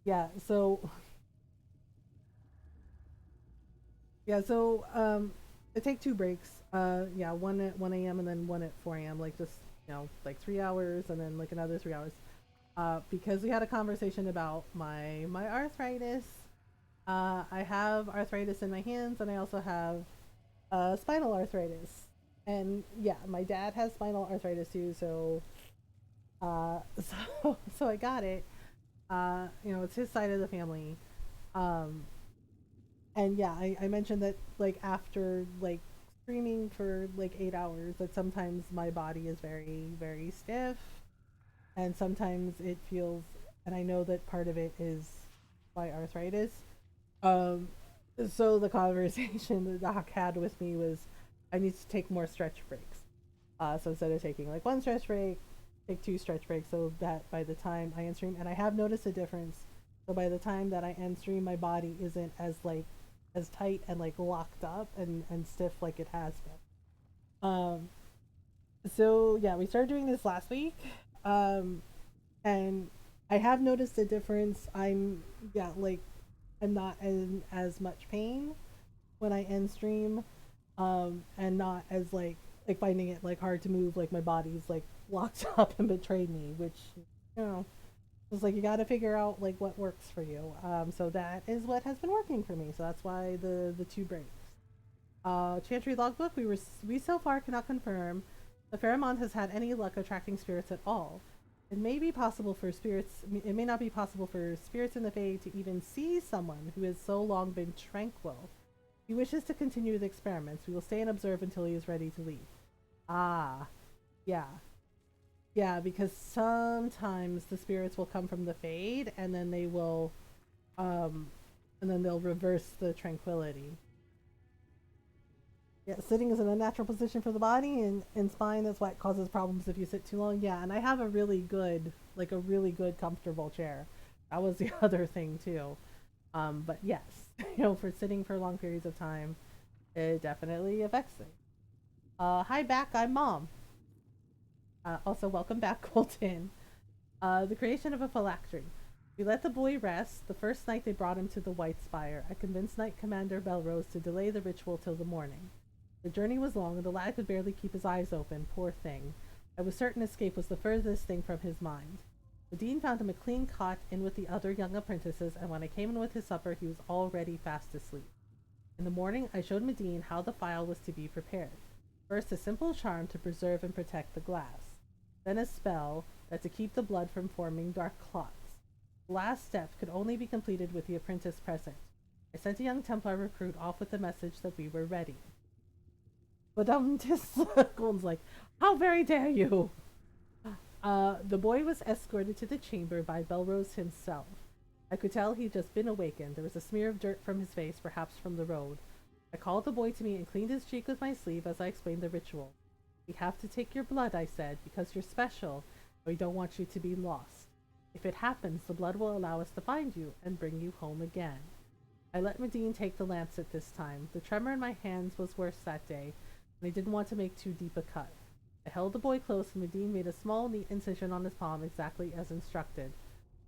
Yeah, so I take 2 breaks. Yeah, one at 1 a.m. and then one at 4 a.m. Like just, you know, like 3 hours and then like another 3 hours. Because we had a conversation about my arthritis. I have arthritis in my hands, and I also have spinal arthritis. And yeah, my dad has spinal arthritis too, so so I got it. You know, it's his side of the family. And yeah, I mentioned that like after like streaming for like 8 hours, that sometimes my body is very, very stiff, and sometimes it feels, and I know that part of it is my arthritis. So the conversation the doc had with me was I need to take more stretch breaks. So instead of taking like 1 stretch break, take 2 stretch breaks, so that by the time I end stream, and I have noticed a difference. So by the time that I end stream, my body isn't as like as tight and like locked up and stiff like it has been. Um, so yeah, we started doing this last week. And I have noticed a difference. Yeah, like I'm not in as much pain when I end stream, and not as like finding it like hard to move, like my body's like locked up and betrayed me, which you know, it's like you got to figure out like what works for you. So that is what has been working for me. So that's why the two breaks. Chantry logbook. We so far cannot confirm the Pheromond has had any luck attracting spirits at all. It may be possible for spirits. It may not be possible for spirits in the Fae to even see someone who has so long been tranquil. He wishes to continue the experiments. We will stay and observe until he is ready to leave. Ah, yeah. Yeah, because sometimes the spirits will come from the Fade and then they will and then they'll reverse the tranquility. Yeah, sitting is an unnatural position for the body and spine. That's why it causes problems if you sit too long. Yeah, and I have a really good comfortable chair. That was the other thing too. But yes, for sitting for long periods of time, it definitely affects things. Hi back, I'm Mom. Also, welcome back, Colton. The creation of a phylactery. We let the boy rest. The first night they brought him to the White Spire. I convinced Knight Commander Belrose to delay the ritual till the morning. The journey was long, and the lad could barely keep his eyes open, poor thing. I was certain escape was the furthest thing from his mind. The dean found him a clean cot in with the other young apprentices, and when I came in with his supper, he was already fast asleep. In the morning, I showed Medine how the phial was to be prepared. First, a simple charm to preserve and protect the glass. Then a spell that to keep the blood from forming dark clots. The last step could only be completed with the apprentice present. I sent a young Templar recruit off with the message that we were ready. But Golden's like, how very dare you! The boy was escorted to the chamber by Belrose himself. I could tell he'd just been awakened. There was a smear of dirt from his face, perhaps from the road. I called the boy to me and cleaned his cheek with my sleeve as I explained the ritual. We have to take your blood, I said, because you're special, and we don't want you to be lost. If it happens, the blood will allow us to find you and bring you home again. I let Medine take the lancet this time. The tremor in my hands was worse that day, and I didn't want to make too deep a cut. I held the boy close, and Medine made a small, neat incision on his palm exactly as instructed.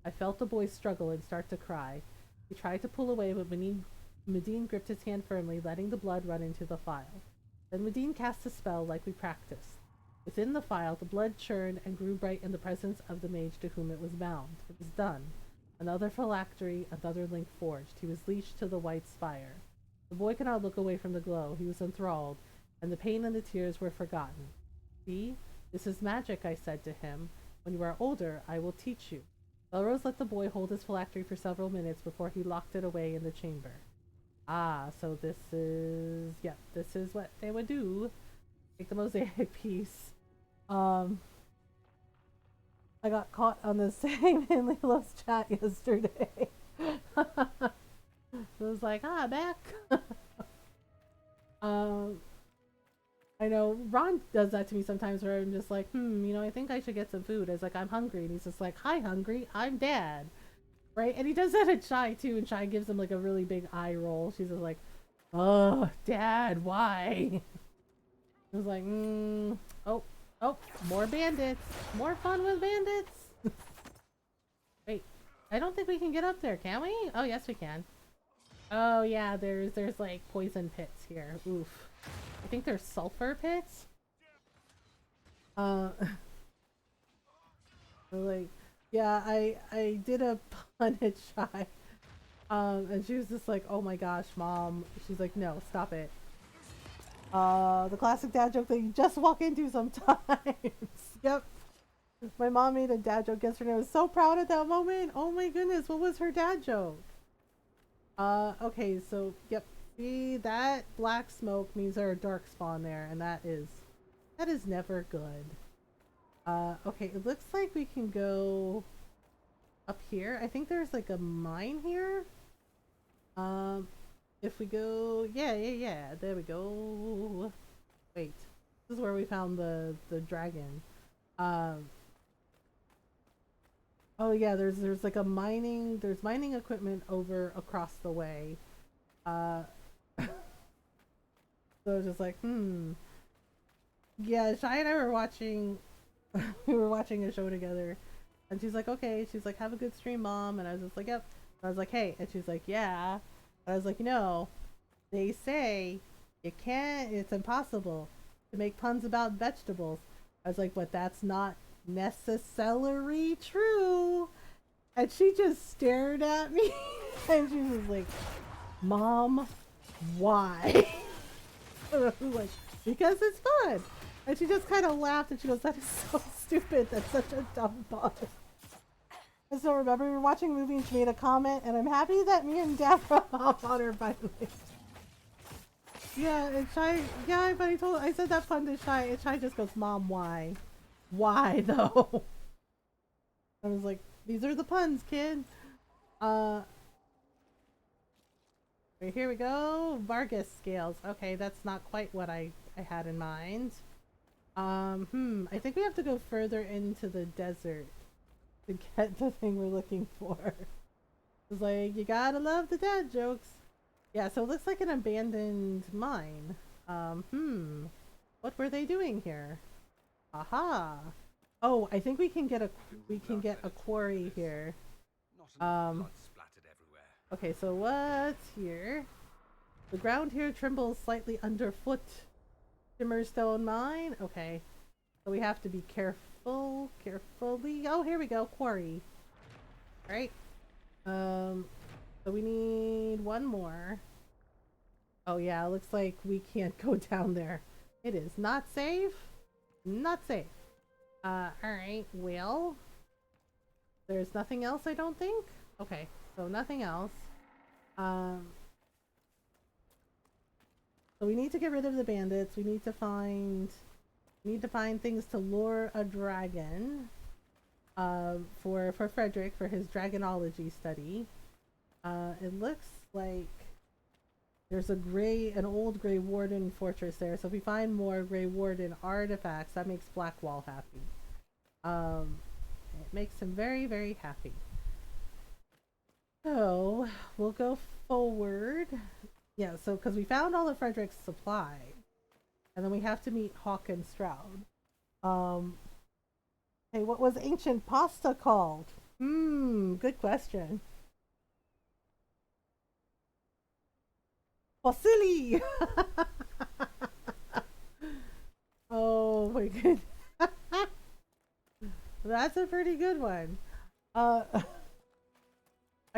I felt the boy struggle and start to cry. He tried to pull away, but Medine gripped his hand firmly, letting the blood run into the phial. Then Medine cast a spell like we practiced. Within the phial, the blood churned and grew bright in the presence of the mage to whom it was bound. It was done. Another phylactery, another link forged. He was leashed to the White Spire. The boy could not look away from the glow. He was enthralled, and the pain and the tears were forgotten. See? This is magic, I said to him. When you are older, I will teach you. Belrose let the boy hold his phylactery for several minutes before he locked it away in the chamber. Ah, so this is what they would do. Take the mosaic piece. I got caught on the same in Lilo's chat yesterday. So I was like, back. I know Ron does that to me sometimes where I'm just like, I think I should get some food. I was like, I'm hungry. And he's just like, hi, hungry. I'm Dad. Right? And he does that at Shy too. And Shy gives him like a really big eye roll. She's just like, oh, Dad, why? I was like, oh, more bandits. More fun with bandits. Wait, I don't think we can get up there, can we? Oh, yes, we can. Oh, yeah, there's like poison pits here. Oof. I think there's sulfur pits. Like, yeah, I did a pun at Shy. And she was just like, oh my gosh, Mom. She's like, no, stop it. The classic dad joke that you just walk into sometimes. Yep. My mom made a dad joke yesterday. I was so proud at that moment. Oh my goodness, what was her dad joke? Okay, so, yep. See, that black smoke means there are dark spawn there, and that is never good. Okay, it looks like we can go up here. I think there's like a mine here. If we go, yeah, there we go. Wait, this is where we found the dragon. Oh yeah, there's like a mining equipment over across the way. So I was just like, Yeah, Shy and I were watching we were watching a show together, and she's like, okay, she's like, have a good stream, mom, and I was just like, yep. And I was like, hey, and she's like, yeah. And I was like, they say you can't, it's impossible to make puns about vegetables. I was like, but that's not necessarily true. And she just stared at me and she was like, Mom, why? And I was like, because it's fun. And she just kind of laughed and she goes, that is so stupid. That's such a dumb pun. And so remember, we were watching a movie and she made a comment, and I'm happy that me and Dad brought off on her finally. Yeah, and Shy, yeah, but I said that pun to Shy, and Shy just goes, Mom, why? Why though? I was like, these are the puns, kid. Right, here we go. Vargas scales. Okay, that's not quite what I had in mind. I think we have to go further into the desert to get the thing we're looking for. It's like, you gotta love the dad jokes. Yeah, so it looks like an abandoned mine. What were they doing here? Aha! Oh, I think we can get a quarry here. Okay, so what's here? The ground here trembles slightly underfoot. Shimmerstone mine? Okay. So we have to be carefully. Oh, here we go, quarry. Right? So we need one more. Oh yeah, it looks like we can't go down there. It is not safe. Not safe. Alright, well. There's nothing else, I don't think? Okay, so nothing else. So we need to get rid of the bandits. We need to find things to lure a dragon. For Frederick for his dragonology study. It looks like there's an old Grey Warden fortress there. So if we find more Grey Warden artifacts, that makes Blackwall happy. It makes him very, very happy. So we'll go forward. Yeah, so because we found all of Frederick's supply, and then we have to meet Hawk and Stroud. Hey, what was ancient pasta called? Good question. Fossili! Oh my goodness. That's a pretty good one. I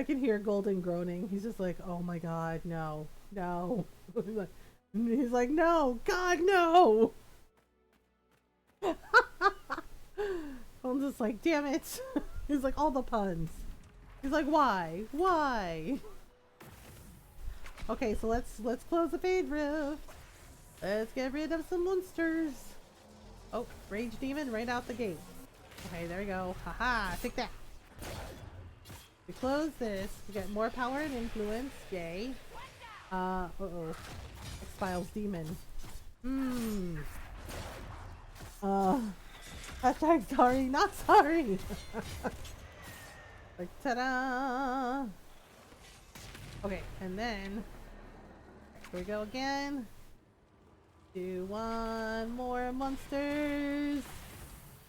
can hear Golden groaning. He's just like, oh my god, no. No. He's like, no! God, no! I'm just like, damn it. He's like, all the puns. He's like, why? Why? Okay, so let's close the Fade Rift. Let's get rid of some monsters. Oh, Rage Demon right out the gate. Okay, there we go. Haha, take that. We close this. We get more power and influence. Yay. Uh-oh. X-Files Demon. Hashtag sorry, not sorry. Like, ta-da! Okay, and then here we go again. Do one more monsters.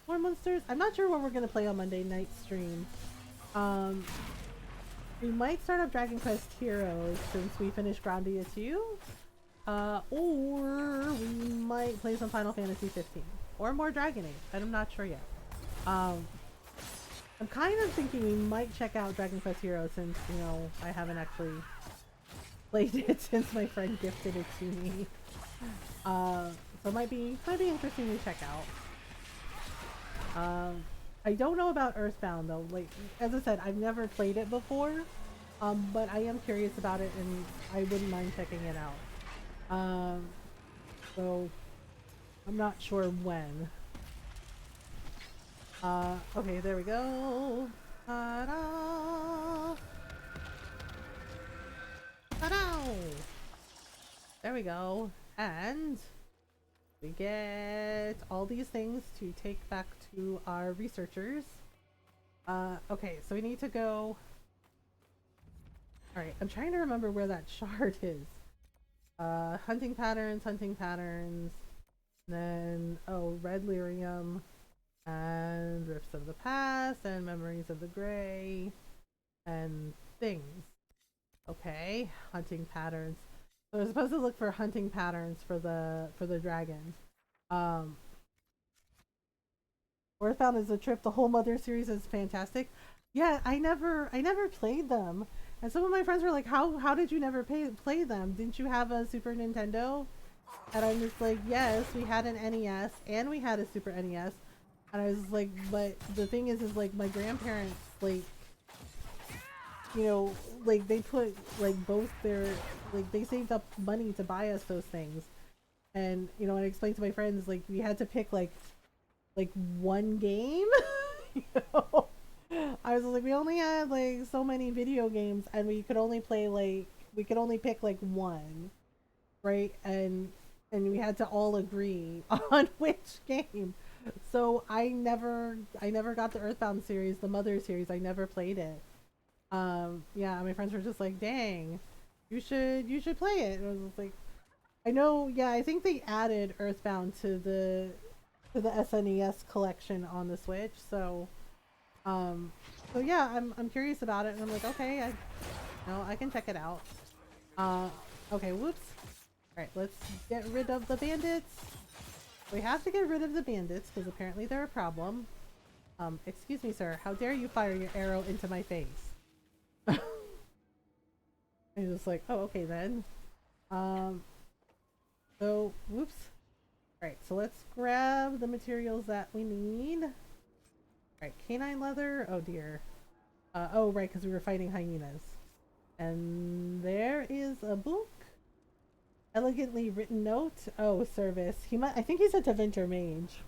More monsters. I'm not sure what we're gonna play on Monday night stream. We might start up Dragon Quest Heroes since we finished Grandia 2. Or we might play some Final Fantasy 15. Or more Dragon Age. I'm not sure yet. I'm kind of thinking we might check out Dragon Quest Heroes since, you know, I haven't actually played it since my friend gifted it to me. So it might be interesting to check out. I don't know about Earthbound though. Like, as I said, I've never played it before. But I am curious about it and I wouldn't mind checking it out. So I'm not sure when. Okay, there we go. Ta-da! Ta-da! There we go. And we get all these things to take back to our researchers. Okay, so we need to go. Alright, I'm trying to remember where that shard is. Hunting patterns. Then, oh, Red Lyrium, and Rifts of the Past, and Memories of the Grey, and things. Okay, hunting patterns. So we're supposed to look for hunting patterns for the dragon. Earthbound is a trip. The whole Mother series is fantastic. Yeah, I never played them, and some of my friends were like, "How did you never play them? Didn't you have a Super Nintendo?" And I'm just like, "Yes, we had an NES and we had a Super NES." And I was like, "But the thing is like my grandparents like, you know, like they put like both their like they saved up money to buy us those things." And you know, I explained to my friends like we had to pick like one game. You know? I was like, we only had like so many video games and we could only pick like one, right? And we had to all agree on which game. So I never got the Earthbound series, the Mother series. I never played it. Yeah, my friends were just like, dang, you should play it. And I was just like, I know, yeah, I think they added Earthbound to the SNES collection on the Switch. So yeah, I'm curious about it, and I'm like, okay, I can check it out. Okay, whoops. All right, let's get rid of the bandits. We have to get rid of the bandits because apparently they're a problem. Excuse me, sir. How dare you fire your arrow into my face? I'm just like, oh, okay then. So, whoops. Alright, so let's grab the materials that we need. Alright, canine leather. Oh dear. Oh, right, because we were fighting hyenas. And there is a book. Elegantly written note. Oh, service. I think he's a Tevinter mage.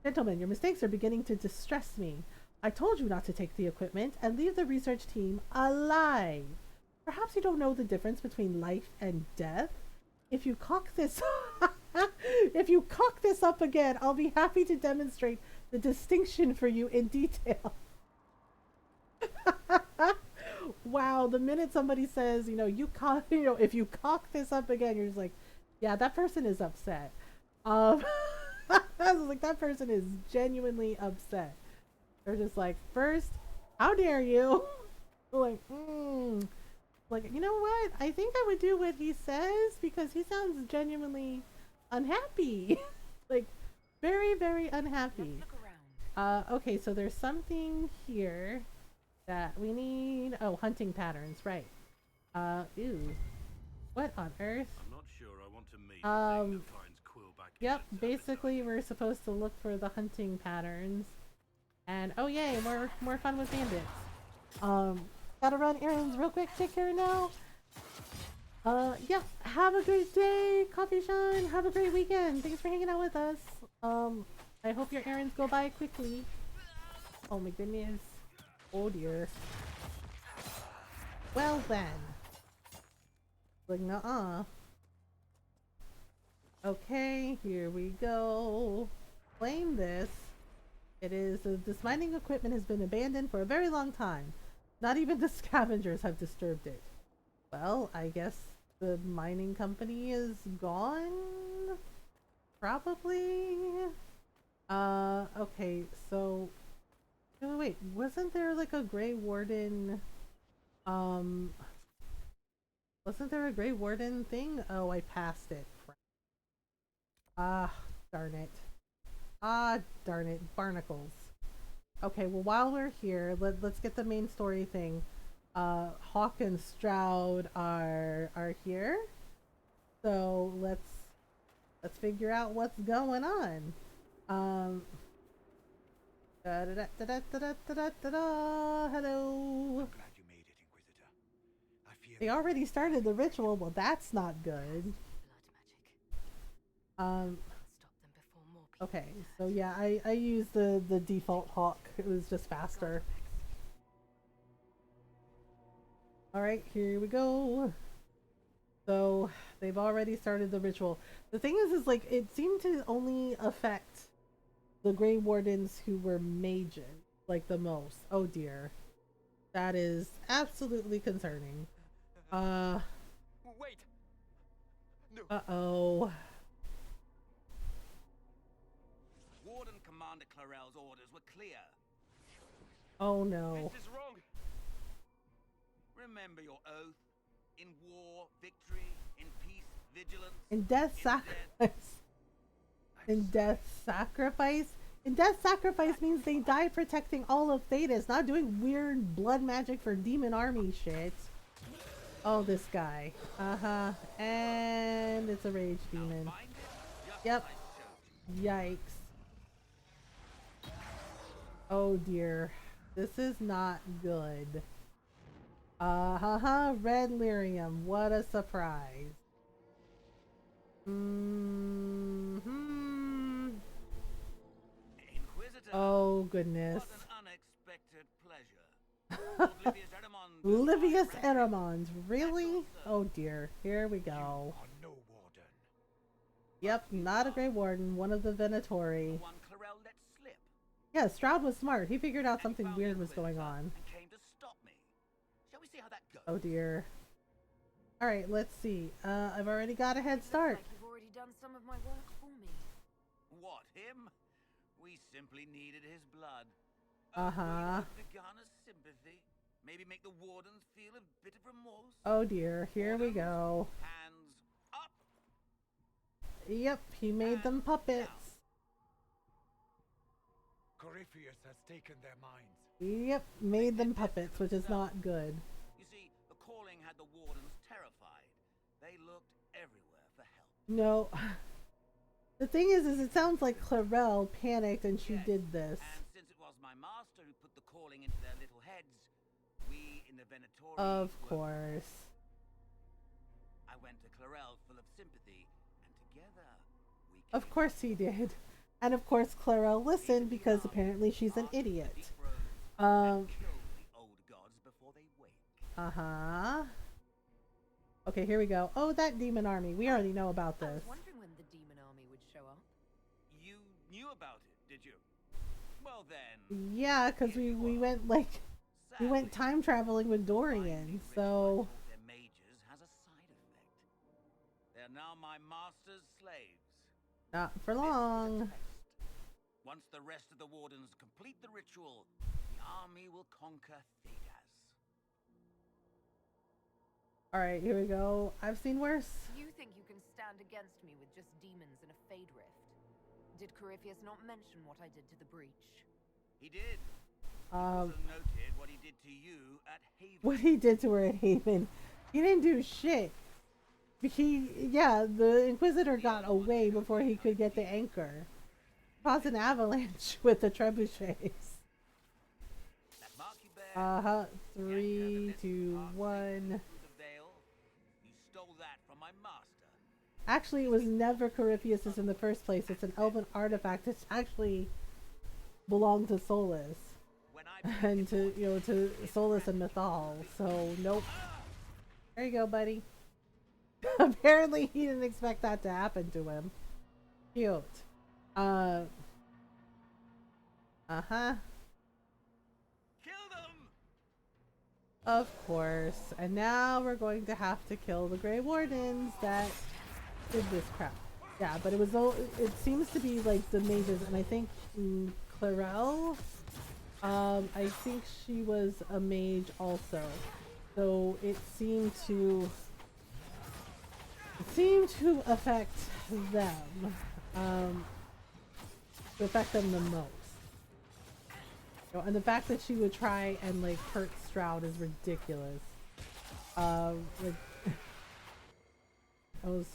Gentlemen, your mistakes are beginning to distress me. I told you not to take the equipment and leave the research team alive. Perhaps you don't know the difference between life and death? If you cock this up again, I'll be happy to demonstrate the distinction for you in detail. Wow, the minute somebody says, if you cock this up again, you're just like, yeah, that person is upset. I was like, that person is genuinely upset. They're just like, first, how dare you? Like, like, you know what? I think I would do what he says because he sounds genuinely unhappy. Like, very, very unhappy. Okay, so there's something here that we need. Oh, hunting patterns, right. Ew. What on earth? I'm not sure I want to meet the thing that finds Quill back. Yep, basically we're supposed to look for the hunting patterns. And oh yay, more fun with bandits. Gotta run errands real quick, take care now. Yeah, have a great day, Coffee Sean. Have a great weekend. Thanks for hanging out with us. I hope your errands go by quickly. Oh my goodness. Oh dear. Well then. Like, nuh-uh. Okay, here we go. Claim this. It is, this mining equipment has been abandoned for a very long time. Not even the scavengers have disturbed it. Well, I guess the mining company is gone? Probably? Okay, so... Oh, wait, wasn't there like a Grey Warden... Wasn't there a Grey Warden thing? Oh, I passed it. Ah, darn it. Ah, darn it. Barnacles. Okay, well, while we're here, let's get the main story thing. Hawk and Stroud are here. So let's figure out what's going on. Hello. I'm glad you made it, Inquisitor. I fear They already started the ritual. Well, that's not good. Okay, so yeah, I used the default Hawk. It was just faster. Alright, here we go. So, they've already started the ritual. The thing is like, it seemed to only affect the Grey Wardens who were mages, like, the most. Oh dear. That is absolutely concerning. Wait! No. Uh-oh. Commander Clarel's orders were clear. Oh no. This is wrong. Remember your oath. In war, victory. In peace, vigilance. In death, sacrifice. In death, sacrifice? In death, sacrifice means they die protecting all of Thedas, not doing weird blood magic for demon army shit. Oh, this guy. Uh-huh. And it's a rage demon. Yep. Yikes. Oh dear. This is not good. Red lyrium. What a surprise. Oh goodness. What an unexpected pleasure. Livius Eramons. Really? Oh dear. Here we go. No warden. Yep, not a Grey Warden. One of the Venatori. One Clarel let slip. Yeah, Stroud was smart. He figured out something weird was going on. And came to stop me. Shall we see how that goes? Oh dear. Alright, let's see. I've already got a head start. Looks like you've already done some of my work for me. What, him? We simply needed his blood. Uh-huh. Begun a sympathy. Maybe make the wardens feel a bit of remorse. Oh dear, here we go. Hands up. Yep, he made them puppets. Corypheus has taken their minds. Yep, made them puppets, which is not good. You see, the calling had the wardens terrified. They looked everywhere for help. No. The thing is it sounds like Clarel panicked and she did this. And since it was my master who put the calling into their little heads, we in the Venatori Of course. I went to Clarel full of sympathy, and together we Of course he did. And of course Clarel listened because apparently she's an idiot. killed the old gods before they wake. Uh-huh. Okay, here we go. Oh, that demon army. We already know about I this. was wondering when the demon army would show up. You knew about it, did you? Well then. Yeah, because we went like we went time traveling with Dorian, so Their mages has a side effect. They're now my master's slaves. not for long. Once the rest of the wardens complete the ritual, the army will conquer Thedas. Alright, here we go. I've seen worse. You think you can stand against me with just demons and a Fade Rift? Did Corypheus not mention what I did to the breach? He did. He also noted what he did to you at Haven. What he did to her at Haven. He didn't do shit. The Inquisitor got away before he could get the anchor. Caused an avalanche with the trebuchets. Uh-huh. 3, 2, 1. You stole that from my master. Actually, it was never Corypheus's in the first place. It's an elven artifact. It's actually belonged to Solus. And to Solus and Mythal. So, nope. There you go, buddy. Apparently, he didn't expect that to happen to him. Cute. Uh-huh. Kill them! Of course. And now we're going to have to kill the Grey Wardens that did this crap. Yeah, but it seems to be like the mages, and I think Clarel, I think she was a mage also. So it seemed to affect them. To affect them the most. And the fact that she would try and like hurt Stroud is ridiculous.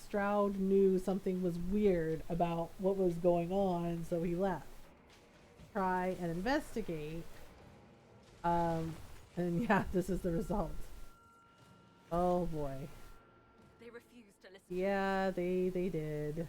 Stroud knew something was weird about what was going on, so he left. Try and investigate. And yeah, this is the result. Oh boy. They refused to listen. Yeah, they did.